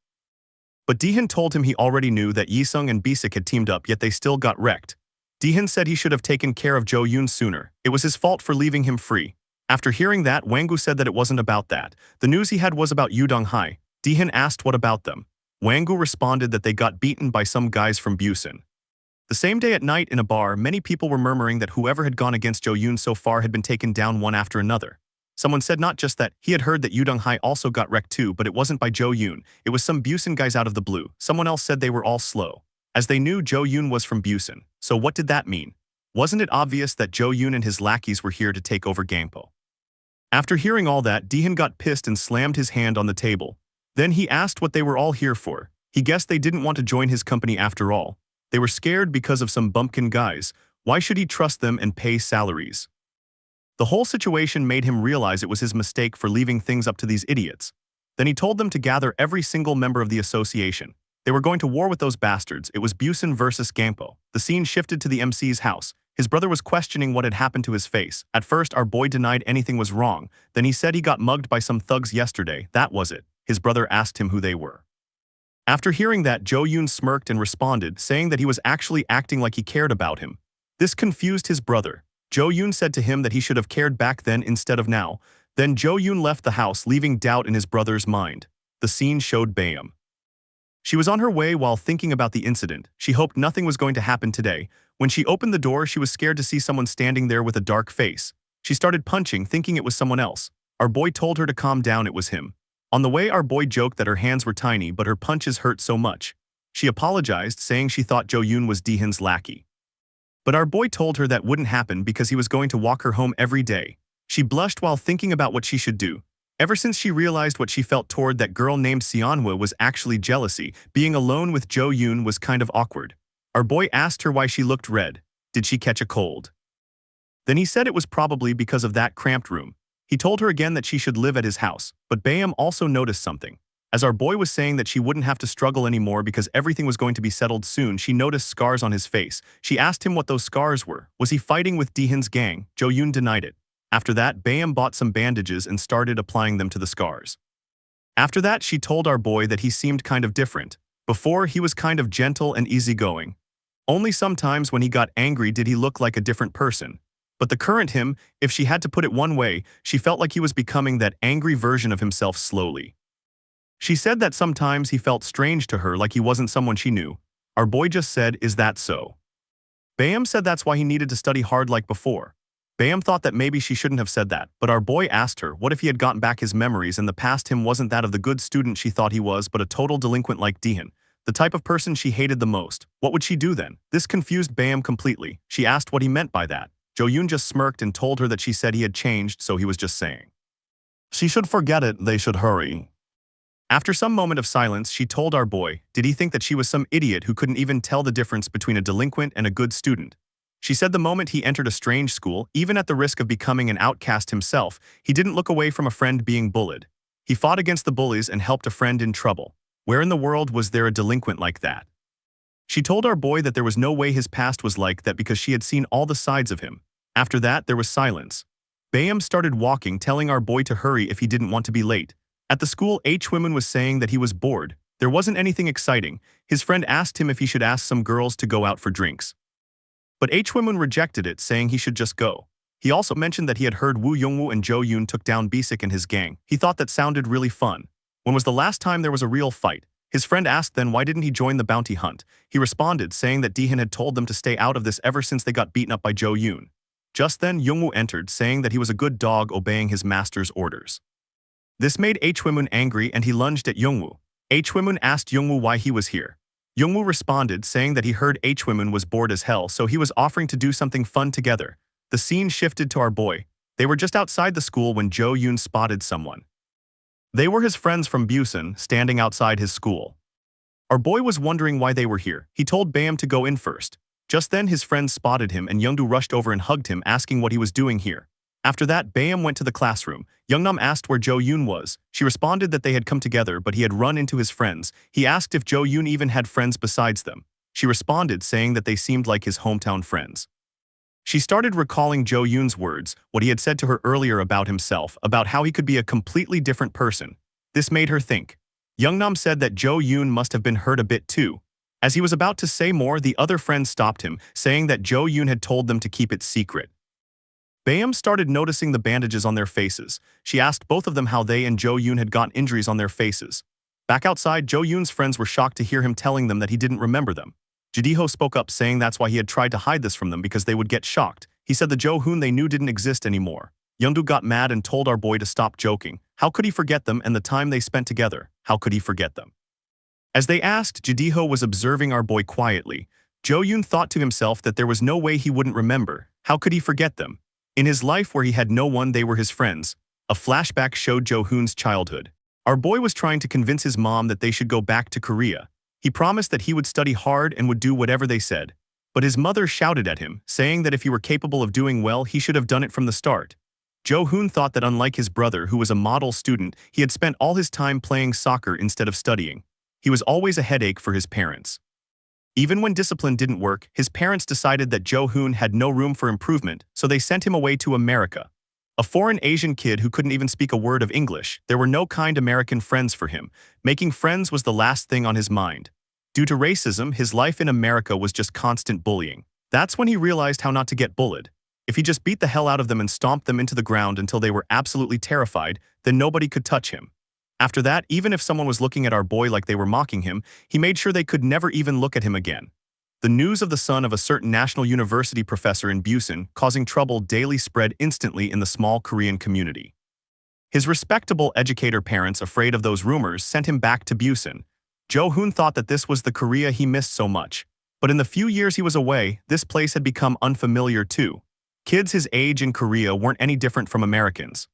But Dehin told him he already knew that Yisung and Bisik had teamed up, yet they still got wrecked. Dehin said he should have taken care of Jo Yoon sooner. It was his fault for leaving him free. After hearing that, Wangu said that it wasn't about that. The news he had was about Yudong Hai. Dehin asked what about them. Wangu responded that they got beaten by some guys from Busan. The same day at night in a bar, many people were murmuring that whoever had gone against Jo Yoon so far had been taken down one after another. Someone said not just that, he had heard that Yudong Hai also got wrecked too, but it wasn't by Jo Yoon. It was some Busan guys out of the blue. Someone else said they were all slow, as they knew Jo Yoon was from Busan. So what did that mean? Wasn't it obvious that Jo Yoon and his lackeys were here to take over Gangpo? After hearing all that, Dehin got pissed and slammed his hand on the table. Then he asked what they were all here for. He guessed they didn't want to join his company after all. They were scared because of some bumpkin guys. Why should he trust them and pay salaries? The whole situation made him realize it was his mistake for leaving things up to these idiots. Then he told them to gather every single member of the association. They were going to war with those bastards. It was Busan versus Gangpo. The scene shifted to the MC's house. His brother was questioning what had happened to his face. At first, our boy denied anything was wrong. Then he said he got mugged by some thugs yesterday. That was it. His brother asked him who they were. After hearing that, Jo Yoon smirked and responded, saying that he was actually acting like he cared about him. This confused his brother. Jo Yoon said to him that he should have cared back then instead of now. Then Jo Yoon left the house, leaving doubt in his brother's mind. The scene showed Bayam. She was on her way while thinking about the incident. She hoped nothing was going to happen today. When she opened the door, she was scared to see someone standing there with a dark face. She started punching, thinking it was someone else. Our boy told her to calm down, it was him. On the way, our boy joked that her hands were tiny, but her punches hurt so much. She apologized, saying she thought Jo Yoon was Dehin's lackey. But our boy told her that wouldn't happen because he was going to walk her home every day. She blushed while thinking about what she should do. Ever since she realized what she felt toward that girl named Seonhwa was actually jealousy, being alone with Jo Yoon was kind of awkward. Our boy asked her why she looked red. Did she catch a cold? Then he said it was probably because of that cramped room. He told her again that she should live at his house, but Bayam also noticed something. As our boy was saying that she wouldn't have to struggle anymore because everything was going to be settled soon, she noticed scars on his face. She asked him what those scars were. Was he fighting with Dehin's gang? Jo Yoon denied it. After that, Bayam bought some bandages and started applying them to the scars. After that, she told our boy that he seemed kind of different. Before, he was kind of gentle and easygoing. Only sometimes when he got angry did he look like a different person. But the current him, if she had to put it one way, she felt like he was becoming that angry version of himself slowly. She said that sometimes he felt strange to her, like he wasn't someone she knew. Our boy just said, "Is that so?" Bayam said that's why he needed to study hard like before. Bayam thought that maybe she shouldn't have said that, but our boy asked her what if he had gotten back his memories and the past him wasn't that of the good student she thought he was, but a total delinquent like Dehan, the type of person she hated the most. What would she do then? This confused Bayam completely. She asked what he meant by that. Jo-yoon just smirked and told her that she said he had changed, so he was just saying, "She should forget it, they should hurry." After some moment of silence, she told our boy, did he think that she was some idiot who couldn't even tell the difference between a delinquent and a good student? She said the moment he entered a strange school, even at the risk of becoming an outcast himself, he didn't look away from a friend being bullied. He fought against the bullies and helped a friend in trouble. Where in the world was there a delinquent like that? She told our boy that there was no way his past was like that because she had seen all the sides of him. After that, there was silence. Bayam started walking, telling our boy to hurry if he didn't want to be late. At the school, H-woman was saying that he was bored. There wasn't anything exciting. His friend asked him if he should ask some girls to go out for drinks. But H-woman rejected it, saying he should just go. He also mentioned that he had heard Woo Youngwoo and Jo Yoon took down Bisik and his gang. He thought that sounded really fun. When was the last time there was a real fight? His friend asked then why didn't he join the bounty hunt. He responded, saying that Dehan had told them to stay out of this ever since they got beaten up by Jo Yoon. Just then, Youngwoo entered, saying that he was a good dog obeying his master's orders. This made H-woman angry and he lunged at Youngwoo. H-woman asked Youngwoo why he was here. Youngwoo responded, saying that he heard H-woman was bored as hell, so he was offering to do something fun together. The scene shifted to our boy. They were just outside the school when Jo Yoon spotted someone. They were his friends from Busan, standing outside his school. Our boy was wondering why they were here. He told Bayam to go in first. Just then his friends spotted him and Youngdoo rushed over and hugged him, asking what he was doing here. After that, Bayam went to the classroom. Youngnam asked where Jo Yoon was. She responded that they had come together, but he had run into his friends. He asked if Jo Yoon even had friends besides them. She responded, saying that they seemed like his hometown friends. She started recalling Jo Yoon's words, what he had said to her earlier about himself, about how he could be a completely different person. This made her think. Youngnam said that Jo Yoon must have been hurt a bit too. As he was about to say more, the other friend stopped him, saying that Jo Yoon had told them to keep it secret. Bayam started noticing the bandages on their faces. She asked both of them how they and Jo Yoon had gotten injuries on their faces. Back outside, Jo Yoon's friends were shocked to hear him telling them that he didn't remember them. Jideho spoke up, saying that's why he had tried to hide this from them because they would get shocked. He said the Jo Hoon they knew didn't exist anymore. Youngdoo got mad and told our boy to stop joking. How could he forget them and the time they spent together? How could he forget them? As they asked, Jideho was observing our boy quietly. Jo Yoon thought to himself that there was no way he wouldn't remember. How could he forget them? In his life where he had no one, they were his friends. A flashback showed Jo Hoon's childhood. Our boy was trying to convince his mom that they should go back to Korea. He promised that he would study hard and would do whatever they said. But his mother shouted at him, saying that if he were capable of doing well, he should have done it from the start. Jo Hoon thought that unlike his brother, who was a model student, he had spent all his time playing soccer instead of studying. He was always a headache for his parents. Even when discipline didn't work, his parents decided that Jo Hoon had no room for improvement, so they sent him away to America. A foreign Asian kid who couldn't even speak a word of English, there were no kind American friends for him. Making friends was the last thing on his mind. Due to racism, his life in America was just constant bullying. That's when he realized how not to get bullied. If he just beat the hell out of them and stomped them into the ground until they were absolutely terrified, then nobody could touch him. After that, even if someone was looking at our boy like they were mocking him, he made sure they could never even look at him again. The news of the son of a certain national university professor in Busan causing trouble daily spread instantly in the small Korean community. His respectable educator parents, afraid of those rumors, sent him back to Busan. Jo Hoon thought that this was the Korea he missed so much. But in the few years he was away, this place had become unfamiliar too. Kids his age in Korea weren't any different from Americans.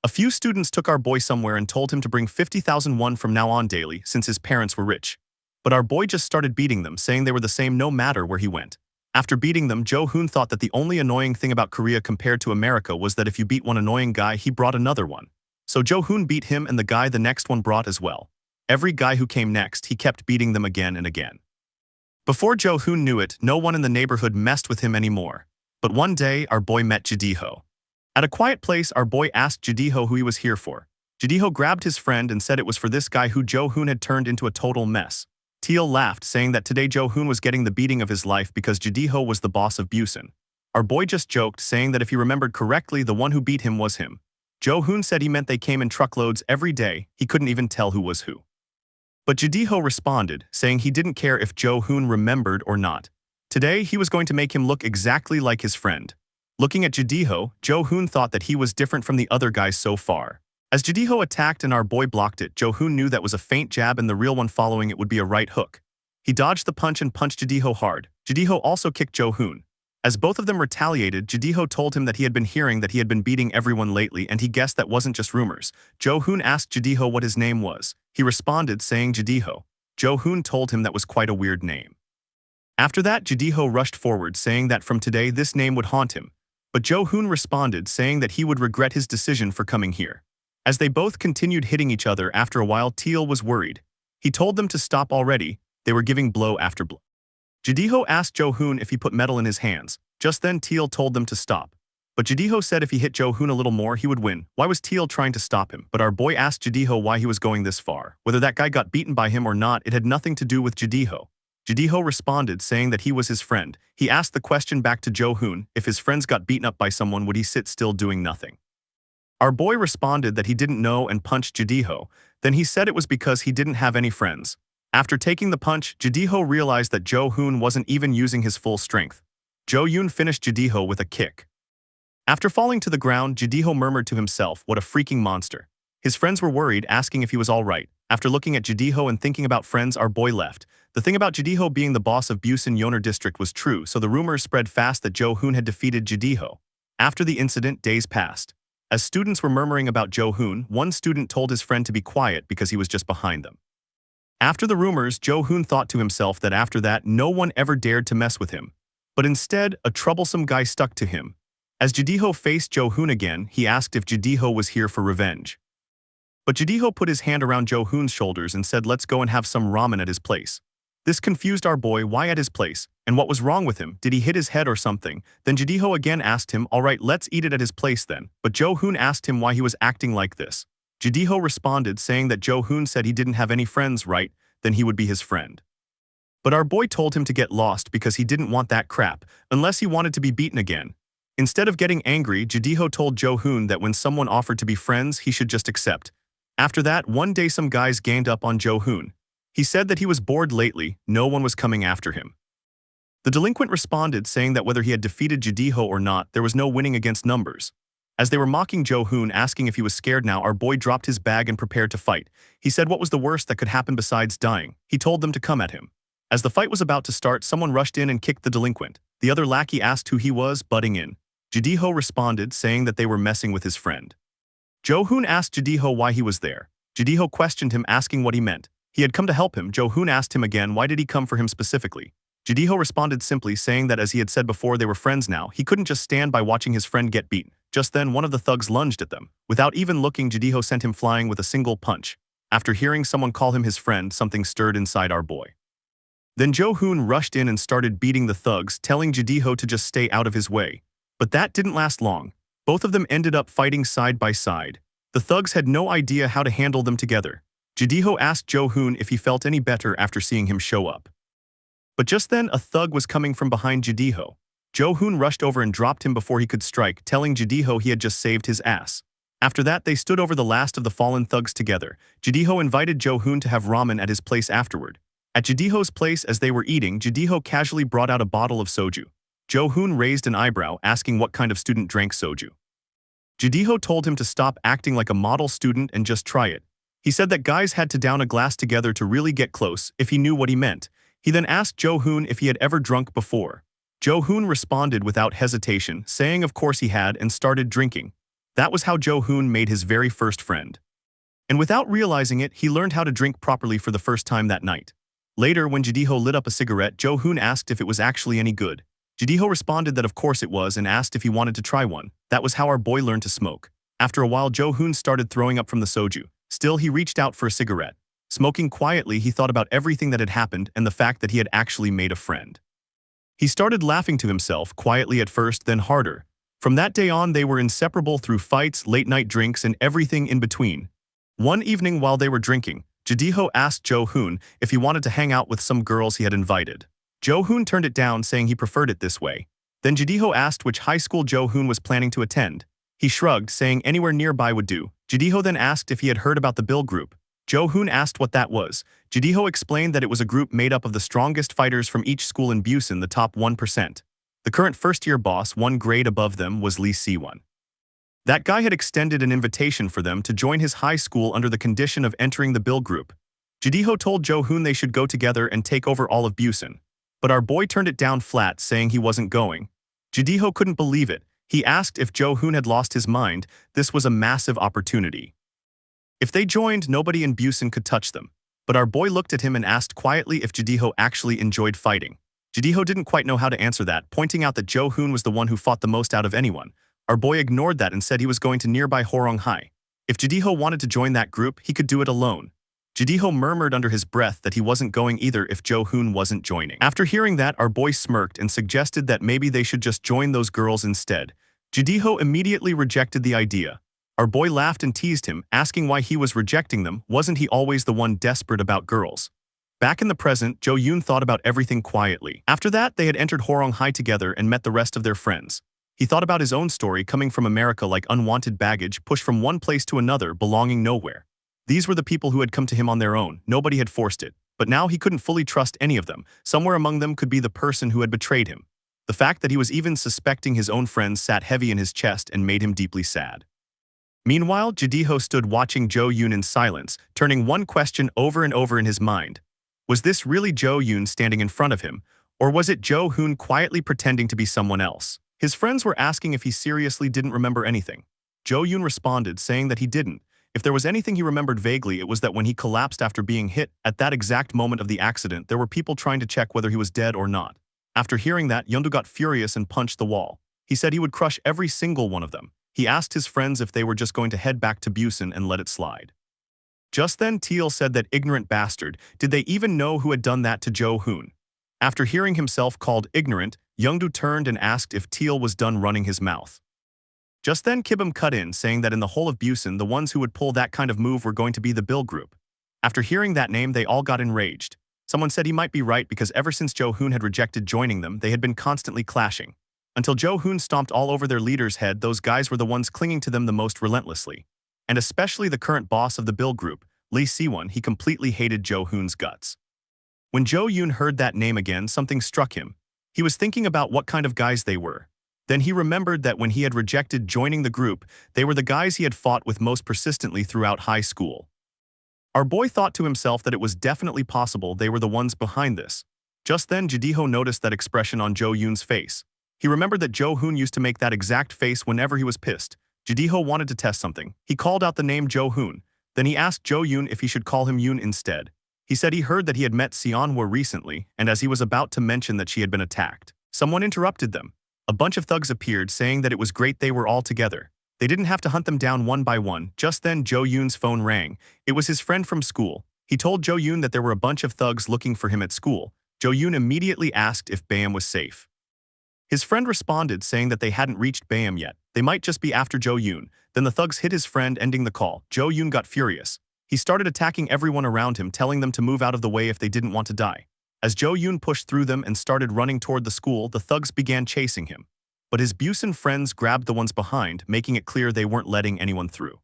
A few students took our boy somewhere and told him to bring 50,000 won from now on daily since his parents were rich. But our boy just started beating them, saying they were the same no matter where he went. After beating them, Jo Hoon thought that the only annoying thing about Korea compared to America was that if you beat one annoying guy, he brought another one. So Jo Hoon beat him and the guy the next one brought as well. Every guy who came next, he kept beating them again and again. Before Jo Hoon knew it, no one in the neighborhood messed with him anymore. But one day, our boy met Jideho. At a quiet place, our boy asked Jidiho who he was here for. Jidiho grabbed his friend and said it was for this guy who Jo-hoon had turned into a total mess. Teal laughed, saying that today Jo-hoon was getting the beating of his life because Jidiho was the boss of Busan. Our boy just joked, saying that if he remembered correctly, the one who beat him was him. Jo-hoon said he meant they came in truckloads every day, he couldn't even tell who was who. But Jidiho responded, saying he didn't care if Jo-hoon remembered or not. Today, he was going to make him look exactly like his friend. Looking at Jidiho, Jo-hoon thought that he was different from the other guys so far. As Jidiho attacked and our boy blocked it, Jo-hoon knew that was a feint jab and the real one following it would be a right hook. He dodged the punch and punched Jidiho hard. Jidiho also kicked Jo-hoon. As both of them retaliated, Jidiho told him that he had been hearing that he had been beating everyone lately and he guessed that wasn't just rumors. Jo-hoon asked Jidiho what his name was. He responded saying Jidiho. Jo-hoon told him that was quite a weird name. After that, Jidiho rushed forward saying that from today this name would haunt him. But Jo-hoon responded saying that he would regret his decision for coming here. As they both continued hitting each other, after a while Teal was worried. He told them to stop already. They were giving blow after blow. Jidiho asked Jo-hoon if he put metal in his hands. Just then Teal told them to stop. But Jidiho said if he hit Jo-hoon a little more he would win. Why was Teal trying to stop him? But our boy asked Jidiho why he was going this far. Whether that guy got beaten by him or not, it had nothing to do with Jidiho. Jidiho responded saying that he was his friend. He asked the question back to Jo-hoon, if his friends got beaten up by someone would he sit still doing nothing? Our boy responded that he didn't know and punched Jidiho. Then he said it was because he didn't have any friends. After taking the punch, Jidiho realized that Jo-hoon wasn't even using his full strength. Jo-hoon finished Jidiho with a kick. After falling to the ground, Jidiho murmured to himself, what a freaking monster. His friends were worried, asking if he was alright. After looking at Jidiho and thinking about friends, our boy left. The thing about Jidiho being the boss of Busan Yeoner District was true, so the rumors spread fast that Jo-hoon had defeated Jidiho. After the incident, days passed. As students were murmuring about Jo-hoon, one student told his friend to be quiet because he was just behind them. After the rumors, Jo-hoon thought to himself that after that, no one ever dared to mess with him. But instead, a troublesome guy stuck to him. As Jidiho faced Jo-hoon again, he asked if Jidiho was here for revenge. But Jidiho put his hand around Jo-hoon's shoulders and said let's go and have some ramen at his place. This confused our boy, why at his place, and what was wrong with him, did he hit his head or something? Then Jidiho again asked him, alright let's eat it at his place then, but Jo-hoon asked him why he was acting like this. Jidiho responded saying that Jo-hoon said he didn't have any friends, right, then he would be his friend. But our boy told him to get lost because he didn't want that crap, unless he wanted to be beaten again. Instead of getting angry, Jidiho told Jo-hoon that when someone offered to be friends, he should just accept. After that, one day some guys ganged up on Jo-hoon. He said that he was bored lately, no one was coming after him. The delinquent responded saying that whether he had defeated Jidiho or not, there was no winning against numbers. As they were mocking Jo-hoon, asking if he was scared now, our boy dropped his bag and prepared to fight. He said what was the worst that could happen besides dying. He told them to come at him. As the fight was about to start, someone rushed in and kicked the delinquent. The other lackey asked who he was, butting in. Jidiho responded saying that they were messing with his friend. Jo-hoon asked Jidiho why he was there. Jidiho questioned him, asking what he meant. He had come to help him. Jo-hoon asked him again why did he come for him specifically. Jidiho responded simply saying that as he had said before they were friends now, he couldn't just stand by watching his friend get beaten. Just then one of the thugs lunged at them. Without even looking, Jidiho sent him flying with a single punch. After hearing someone call him his friend, something stirred inside our boy. Then Jo-hoon rushed in and started beating the thugs, telling Jidiho to just stay out of his way. But that didn't last long. Both of them ended up fighting side by side. The thugs had no idea how to handle them together. Jidiho asked Jo-hoon if he felt any better after seeing him show up. But just then, a thug was coming from behind Jidiho. Jo-hoon rushed over and dropped him before he could strike, telling Jidiho he had just saved his ass. After that, they stood over the last of the fallen thugs together. Jidiho invited Jo-hoon to have ramen at his place afterward. At Jidiho's place, as they were eating, Jidiho casually brought out a bottle of soju. Jo-hoon raised an eyebrow, asking what kind of student drank soju. Jidiho told him to stop acting like a model student and just try it. He said that guys had to down a glass together to really get close, if he knew what he meant. He then asked Jo-hoon if he had ever drunk before. Jo-hoon responded without hesitation, saying of course he had, and started drinking. That was how Jo-hoon made his very first friend. And without realizing it, he learned how to drink properly for the first time that night. Later, when Jidiho lit up a cigarette, Jo-hoon asked if it was actually any good. Jidiho responded that of course it was and asked if he wanted to try one. That was how our boy learned to smoke. After a while, Jo-hoon started throwing up from the soju. Still, he reached out for a cigarette. Smoking quietly, he thought about everything that had happened and the fact that he had actually made a friend. He started laughing to himself, quietly at first, then harder. From that day on, they were inseparable through fights, late-night drinks, and everything in between. One evening while they were drinking, Jadiho asked Jo-hoon if he wanted to hang out with some girls he had invited. Jo-hoon turned it down, saying he preferred it this way. Then Jadiho asked which high school Jo-hoon was planning to attend. He shrugged, saying anywhere nearby would do. Jadiho then asked if he had heard about the Bill Group. Jo-hoon asked what that was. Jadiho explained that it was a group made up of the strongest fighters from each school in Busan, the top 1%. The current first-year boss, one grade above them, was Lee Si-won. That guy had extended an invitation for them to join his high school under the condition of entering the Bill Group. Jadiho told Jo-hoon they should go together and take over all of Busan. But our boy turned it down flat, saying he wasn't going. Jadiho couldn't believe it. He asked if Jo-hoon had lost his mind. This was a massive opportunity. If they joined, nobody in Busan could touch them. But our boy looked at him and asked quietly if Jadiho actually enjoyed fighting. Jadiho didn't quite know how to answer that, pointing out that Jo-hoon was the one who fought the most out of anyone. Our boy ignored that and said he was going to nearby Horong High. If Jadiho wanted to join that group, he could do it alone. Jadiho murmured under his breath that he wasn't going either if Jo-hoon wasn't joining. After hearing that, our boy smirked and suggested that maybe they should just join those girls instead. Jadiho immediately rejected the idea. Our boy laughed and teased him, asking why he was rejecting them. Wasn't he always the one desperate about girls? Back in the present, Jo-yoon thought about everything quietly. After that, they had entered Horong High together and met the rest of their friends. He thought about his own story coming from America like unwanted baggage pushed from one place to another, belonging nowhere. These were the people who had come to him on their own. Nobody had forced it. But now he couldn't fully trust any of them. Somewhere among them could be the person who had betrayed him. The fact that he was even suspecting his own friends sat heavy in his chest and made him deeply sad. Meanwhile, Jadiho stood watching Jo-yoon in silence, turning one question over and over in his mind. Was this really Jo-yoon standing in front of him, or was it Jo-hoon quietly pretending to be someone else? His friends were asking if he seriously didn't remember anything. Jo-yoon responded, saying that he didn't. If there was anything he remembered vaguely, it was that when he collapsed after being hit, at that exact moment of the accident, there were people trying to check whether he was dead or not. After hearing that, Yeondu got furious and punched the wall. He said he would crush every single one of them. He asked his friends if they were just going to head back to Busan and let it slide. Just then, Teal said that ignorant bastard. Did they even know who had done that to Jo-hoon? After hearing himself called ignorant, Yeondu turned and asked if Teal was done running his mouth. Just then, Kibum cut in, saying that in the whole of Busan, the ones who would pull that kind of move were going to be the Bill Group. After hearing that name, they all got enraged. Someone said he might be right because ever since Jo-hoon had rejected joining them, they had been constantly clashing. Until Jo-hoon stomped all over their leader's head, those guys were the ones clinging to them the most relentlessly. And especially the current boss of the Bill Group, Lee Si-won. He completely hated Jo-hoon's guts. When Jo-yoon heard that name again, something struck him. He was thinking about what kind of guys they were. Then he remembered that when he had rejected joining the group, they were the guys he had fought with most persistently throughout high school. Our boy thought to himself that it was definitely possible they were the ones behind this. Just then, Jadiho noticed that expression on Jo-yoon's face. He remembered that Jo-hoon used to make that exact face whenever he was pissed. Jadiho wanted to test something. He called out the name Jo-hoon. Then he asked Jo-yoon if he should call him Yoon instead. He said he heard that he had met Seonhwa recently, and as he was about to mention that she had been attacked, someone interrupted them. A bunch of thugs appeared, saying that it was great they were all together. They didn't have to hunt them down one by one. Just then, Jo-yoon's phone rang. It was his friend from school. He told Jo-yoon that there were a bunch of thugs looking for him at school. Jo-yoon immediately asked if Bayam was safe. His friend responded, saying that they hadn't reached Bayam yet. They might just be after Jo-yoon. Then the thugs hit his friend, ending the call. Jo-yoon got furious. He started attacking everyone around him, telling them to move out of the way if they didn't want to die. As Jo-yoon pushed through them and started running toward the school, the thugs began chasing him. But his Busan friends grabbed the ones behind, making it clear they weren't letting anyone through.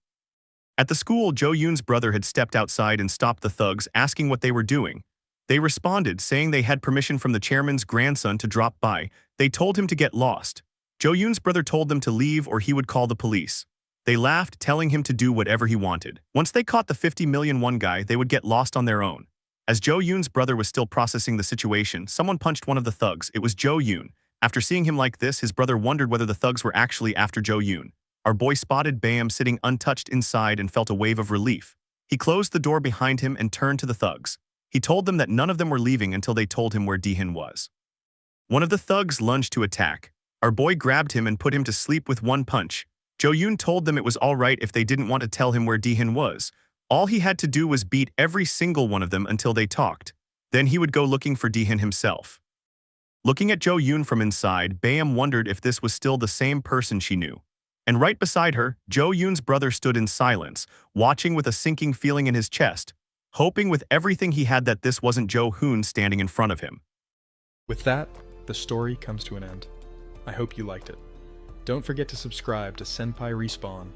At the school, Jo-yoon's brother had stepped outside and stopped the thugs, asking what they were doing. They responded, saying they had permission from the chairman's grandson to drop by. They told him to get lost. Jo-yoon's brother told them to leave or he would call the police. They laughed, telling him to do whatever he wanted. Once they caught the 50 million won guy, they would get lost on their own. As Jo-yoon's brother was still processing the situation, someone punched one of the thugs. It was Jo-yoon. After seeing him like this, his brother wondered whether the thugs were actually after Jo-yoon. Our boy spotted Bayam sitting untouched inside and felt a wave of relief. He closed the door behind him and turned to the thugs. He told them that none of them were leaving until they told him where Daehin was. One of the thugs lunged to attack. Our boy grabbed him and put him to sleep with one punch. Jo-yoon told them it was all right if they didn't want to tell him where Daehin was. All he had to do was beat every single one of them until they talked. Then he would go looking for Daehin himself. Looking at Jo Yoon from inside, Bayam wondered if this was still the same person she knew. And right beside her, Jo Yoon's brother stood in silence, watching with a sinking feeling in his chest, hoping with everything he had that this wasn't Jo Hoon standing in front of him. With that, the story comes to an end. I hope you liked it. Don't forget to subscribe to Senpai Respawn